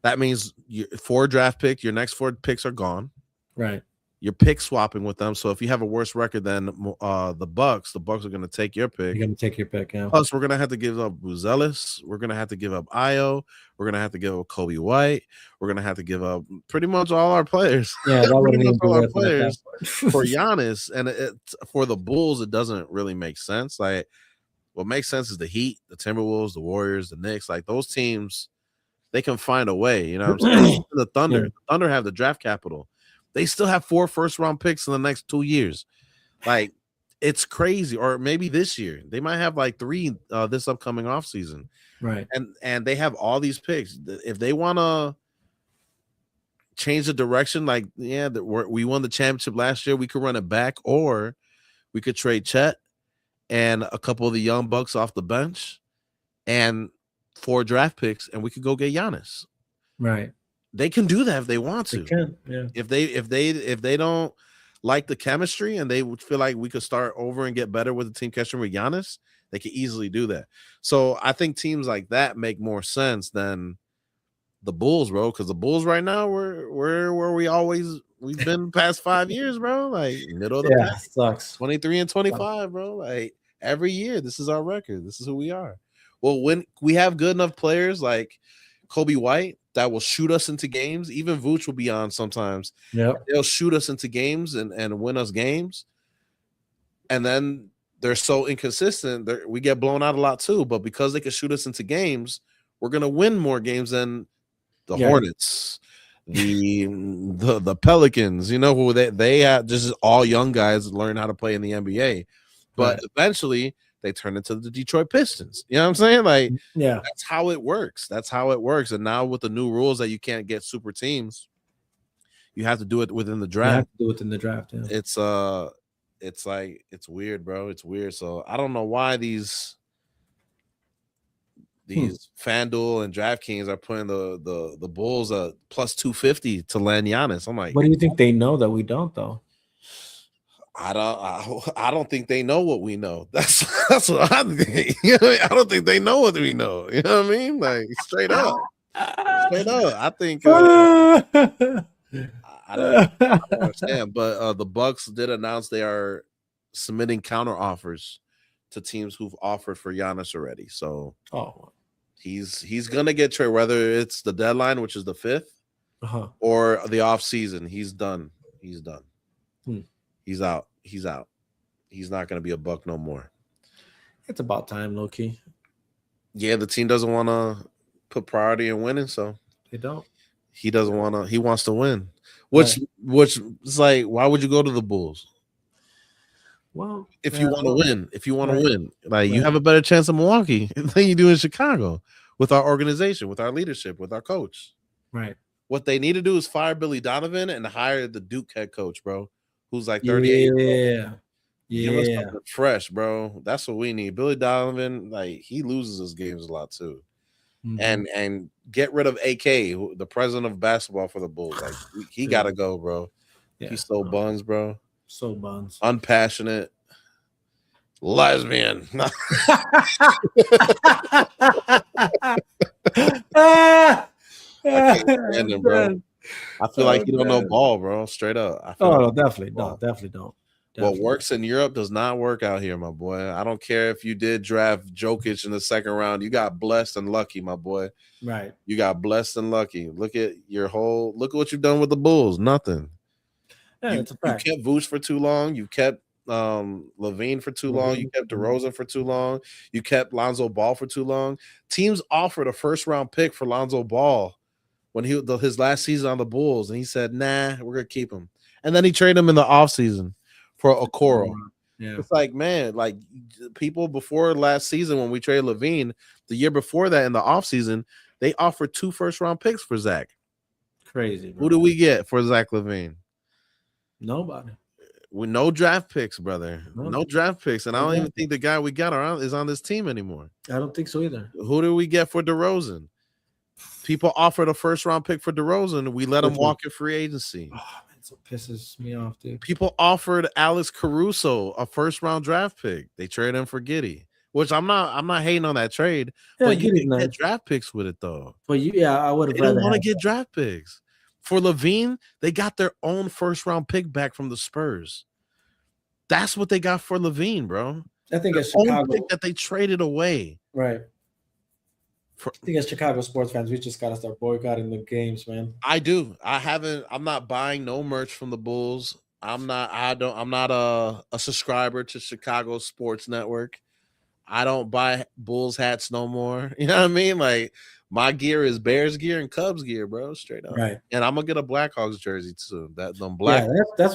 that means 4 draft picks, your next 4 picks are gone. Right. You're pick swapping with them. So if you have a worse record than the Bucks are going to take your pick. You're going to take your pick, yeah. Plus, we're going to have to give up Buzelis. We're going to have to give up Ayo. We're going to have to give up Kobe White. We're going to have to give up pretty much all our players. Yeah, that pretty much all our players for Giannis. And for the Bulls, it doesn't really make sense. Like, what makes sense is the Heat, the Timberwolves, the Warriors, the Knicks. Like, those teams, they can find a way. You know what I'm saying? The Thunder have the draft capital. They still have 4 first-round picks in the next 2 years. Like, it's crazy. Or maybe this year. They might have like 3 this upcoming offseason. Right. And they have all these picks. If they want to change the direction, like, we won the championship last year, we could run it back, or we could trade Chet and a couple of the young bucks off the bench and 4 draft picks, and we could go get Giannis. Right. They can do that if they want to. They can, yeah. If they don't like the chemistry and they would feel like we could start over and get better with the team chemistry with Giannis, they could easily do that. So I think teams like that make more sense than the Bulls, bro. Because the Bulls right now, we're where we've been the past 5 years, bro. Like middle of the pack. Sucks. 23 and 25, bro. Like every year, this is our record. This is who we are. Well, when we have good enough players like Kobe White that will shoot us into games, even Vooch will be on sometimes. Yeah, they'll shoot us into games and win us games. And then they're so inconsistent, we get blown out a lot too. But because they can shoot us into games, we're gonna win more games than the Hornets, the Pelicans. You know, who they have just all young guys learn how to play in the NBA, but eventually they turn into the Detroit Pistons. You know what I'm saying? Like, that's how it works. That's how it works. And now with the new rules that you can't get super teams, you have to do it within the draft. You have to do it within the draft. Yeah. It's like, it's weird, bro. It's weird. So I don't know why these FanDuel and DraftKings are putting the Bulls at plus 250 to land Giannis. I'm like, what do you think they know that we don't, though? I don't think they know what we know. That's what I think. You know, I don't think they know what we know. You know what I mean? Like straight up. I think I don't understand. But the Bucks did announce they are submitting counter offers to teams who've offered for Giannis already. So he's gonna get traded, whether it's the deadline, which is the 5th, or the off season. He's done. He's done. He's out. He's out. He's not going to be a Buck no more. It's about time, low key. Yeah, the team doesn't want to put priority in winning, so they don't. He doesn't want to. He wants to win. Which is like, why would you go to the Bulls? Well, if you want to win, like you have a better chance in Milwaukee than you do in Chicago with our organization, with our leadership, with our coach. Right. What they need to do is fire Billy Donovan and hire the Duke head coach, bro. Who's like 38 years old. Give us something fresh, bro. That's what we need. Billy Donovan, like, he loses his games a lot too. and get rid of AK, the president of basketball for the Bulls. Like he gotta go, bro. Yeah, he's so buns, bro. So buns. Unpassionate. Lesbian. I can't stand him, bro. I feel like you don't know ball, bro. Straight up. Definitely don't. Definitely. What works in Europe does not work out here, my boy. I don't care if you did draft Jokic in the second round. You got blessed and lucky, my boy. Right. You got blessed and lucky. Look at what you've done with the Bulls. Nothing. Yeah, you, it's a fact. You kept Vooch for too long. You kept Levine for too long. You kept DeRozan for too long. You kept Lonzo Ball for too long. Teams offered a first-round pick for Lonzo Ball when his last season on the Bulls, and he said, "Nah, we're gonna keep him." And then he traded him in the offseason for Okoro. Yeah. It's like, man, like people before last season when we traded Levine, the year before that in the offseason, they offered 2 first-round picks for Zach. Crazy, bro. Who do we get for Zach LaVine? Nobody. With no draft picks, brother. No draft picks. And I don't even think the guy we got around is on this team anymore. I don't think so either. Who do we get for DeRozan? People offered a first-round pick for DeRozan. We let him walk in free agency. Oh, man, so pisses me off, dude. People offered Alex Caruso a first-round draft pick. They traded him for Giddey, which I'm not hating on that trade. Yeah, but you didn't get draft picks with it, though. But I would have. They don't want to get draft picks. For Levine, they got their own first-round pick back from the Spurs. That's what they got for Levine, bro. I think it's Chicago pick that they traded away. Right. I think as Chicago sports fans, we just gotta start boycotting the games, man. I do. I'm not buying no merch from the Bulls. I'm not a subscriber to Chicago Sports Network. I don't buy Bulls hats no more. You know what I mean? Like my gear is Bears gear and Cubs gear, bro. Straight up. Right. And I'm gonna get a Blackhawks jersey too. That's the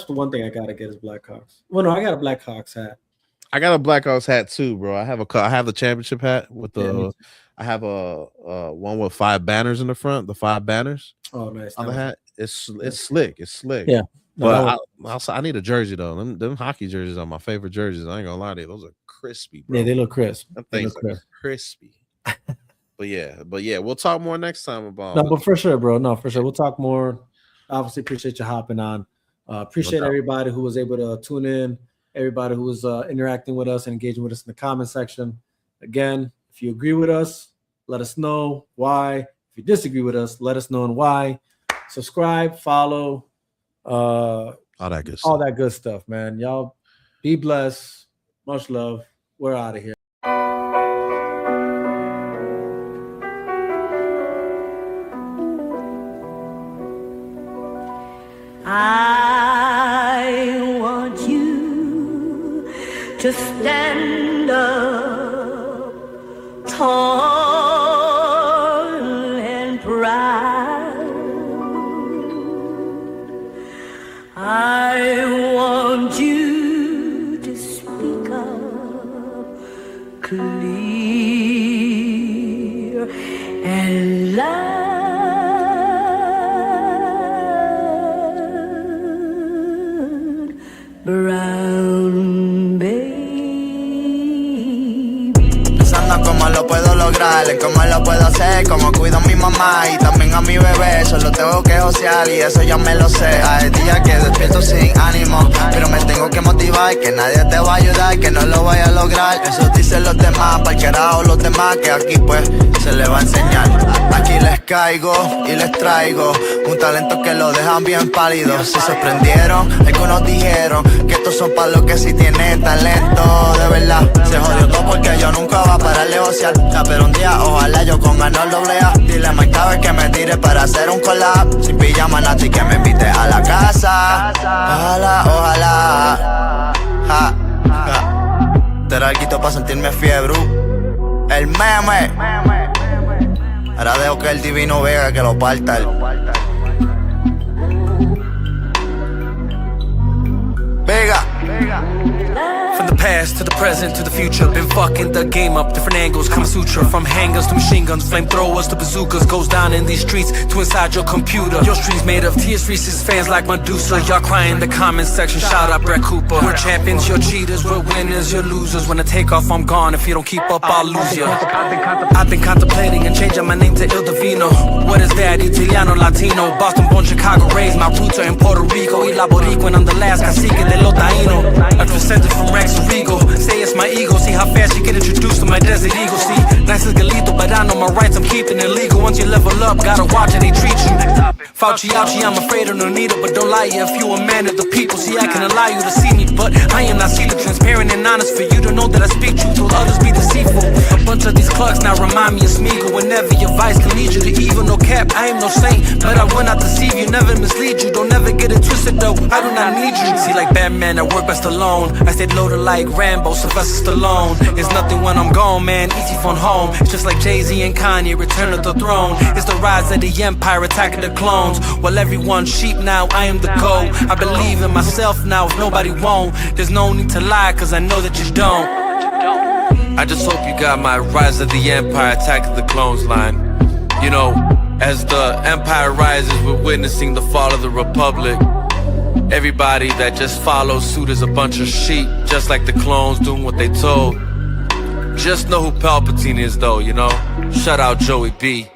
one thing I gotta get is Blackhawks. Well, no, I got a Blackhawks hat. I got a Blackhawks hat too, bro. I have the championship hat with the. I have a one with 5 banners in the front. The 5 banners. Oh, nice. On the hat, it's slick. It's slick. Yeah. But I need a jersey though. Them hockey jerseys are my favorite jerseys. I ain't gonna lie to you. Those are crispy, bro. Yeah, they look crisp. Them things are crispy. But yeah, we'll talk more next time about. No, but for sure, bro. No, for sure, we'll talk more. Obviously, appreciate you hopping on. Appreciate everybody who was able to tune in. Everybody who was interacting with us and engaging with us in the comment section. Again, if you agree with us, let us know why. If you disagree with us, let us know and why. Subscribe, follow, all that good stuff. All that good stuff, man. Y'all be blessed. Much love. We're out of here. I want you to stand up tall and proud. I want you to speak up clear and loud. Brown baby. Pensando cómo lo puedo lograr, en cómo lo puedo hacer, cómo cuido a mi mamá y también a mi bebé. Solo tengo que josear y eso ya me lo sé. Hay días que despierto sin ánimo, pero me tengo que motivar, que nadie te va a ayudar, que no lo vaya a lograr. Eso dicen los demás, para el carajo los demás, que aquí pues se les va a enseñar. Aquí les caigo y les traigo un talento que lo dejan bien pálido. Si se prendieron, algunos dijeron que estos son para los que sí tienen talento. De verdad, se jodió todo porque yo nunca voy a parar de josear. Pero un día, ojalá yo con ganar doble A. Dile a Mike Tower que me tire para hacer un collab. Sin pijama, Nati, que me invite a la casa. Ojalá. Ja, ja. Te era algo para sentirme fiebre. El meme. Ahora dejo que el divino Vega que lo parta. Vega. From the past to the present to the future. Been fucking the game up, different angles, Kama Sutra. From hangers to machine guns, flamethrowers to bazookas. Goes down in these streets to inside your computer. Your streets made of tears, Reese's fans like Medusa. Y'all crying in the comment section, shout out Brett Cooper. We're champions, you're cheaters, we're winners, you're losers. When I take off, I'm gone. If you don't keep up, I'll lose you. I've been contemplating and changing my name to Il Divino. What is that? Italiano, Latino. Boston born, Chicago raised. My roots are in Puerto Rico. Y la Boricua, I'm the last cacique de lo taíno. I transcended from Rex to Regal. Say it's my ego. See how fast you get introduced to my desert eagle. See, nice as Galito, but I know my rights. I'm keeping it legal. Once you level up, gotta watch how they treat you. Fauci, ouchie, I'm afraid of no needle, but don't lie if you a man of the people. See, I can allow you to see me, but I am not seated, transparent and honest for you to know that I speak truth, will others be deceitful. A bunch of these clerks now remind me of Smeagol. Whenever your vice can lead you to evil, no cap, I am no saint, but I will not deceive you, never mislead you. Don't ever get it twisted though, I do not need you. See, like Batman, I work best alone. I stayed loaded like Rambo, Sylvester Stallone. It's nothing when I'm gone, man, easy phone home. It's just like Jay-Z and Kanye, return of the throne. It's the rise of the empire, attacking the clones. While everyone's sheep now, I am the goat. I believe in myself now, if nobody won't. There's no need to lie, cause I know that you don't. I just hope you got my rise of the empire, attack of the clones line. You know, as the empire rises, we're witnessing the fall of the republic. Everybody that just follows suit is a bunch of sheep, just like the clones doing what they told. Just know who Palpatine is though, you know? Shout out Joey B.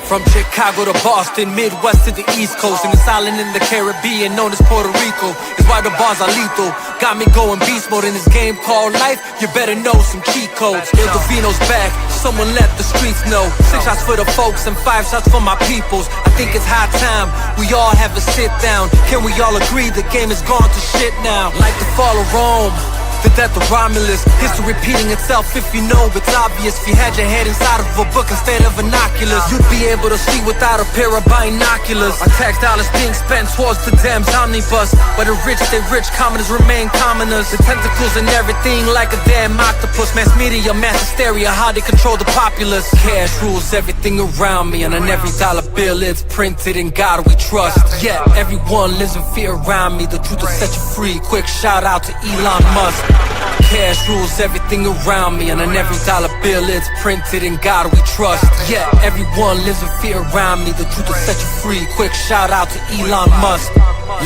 From Chicago to Boston, Midwest to the East Coast, and this island in the Caribbean known as Puerto Rico is why the bars are lethal. Got me going beast mode in this game called life. You better know some cheat codes. Il Divino's back, someone let the streets know. 6 shots for the folks and 5 shots for my peoples. I think it's high time we all have a sit down. Can we all agree the game is gone to shit now? Like the fall of Rome, the death of Romulus, history repeating itself if you know it's obvious. If you had your head inside of a book instead of binoculars, you'd be able to see without a pair of binoculars. Our tax dollars being spent towards the damn omnibus, but the rich stay rich, commoners remain commoners. The tentacles and everything like a damn octopus. Mass media, mass hysteria, how they control the populace. Cash rules everything around me, and on every dollar bill it's printed. In God we trust. Yeah, everyone lives in fear around me. The truth will set you free. Quick shout out to Elon Musk. Cash rules everything around me, and on every dollar bill it's printed. In God we trust. Yeah, everyone lives in fear around me. The truth will set you free. Quick shout out to Elon Musk.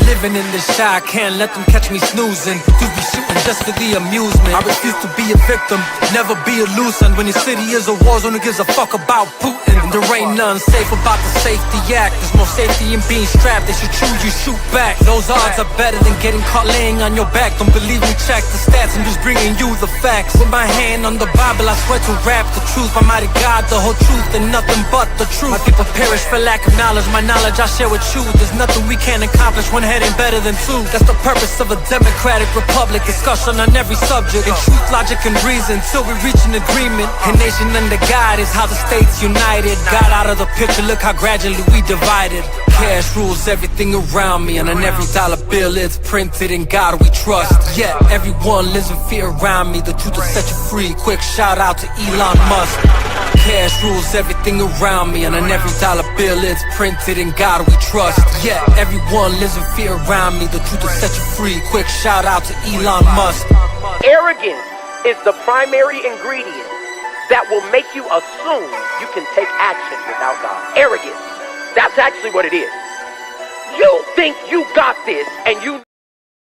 Living in this shy, can't let them catch me snoozing. To be shooting just for the amusement. I refuse to be a victim, never be a loosen. When your city is a war zone, who gives a fuck about Putin? And there ain't nothing safe about the Safety Act. There's more safety in being strapped. They should choose you, shoot back. Those odds are better than getting caught laying on your back. Don't believe me, check the stats. I'm just bringing you the facts. With my hand on the Bible, I swear to rap the truth. My mighty God, the whole truth and nothing but the truth. My people perish for lack of knowledge. My knowledge I share with you. There's nothing we can't accomplish. One head ain't better than two. That's the purpose of a democratic republic. Discussion on every subject, in truth, logic, and reason, till we reach an agreement. A nation under God is how the states united. Got out of the picture, look how gradually we divided. Cash rules everything around me, and on every dollar bill it's printed. In God we trust. Yeah, everyone lives in fear around me. The truth will set you free. Quick shout out to Elon Musk. Cash rules everything around me, and on every dollar bill it's printed. In God we trust. Yeah, everyone lives in fear around me. The truth will set you free. Quick shout out to Elon Musk. Arrogance is the primary ingredient that will make you assume you can take action without God. Arrogance. That's actually what it is. You think you got this, and you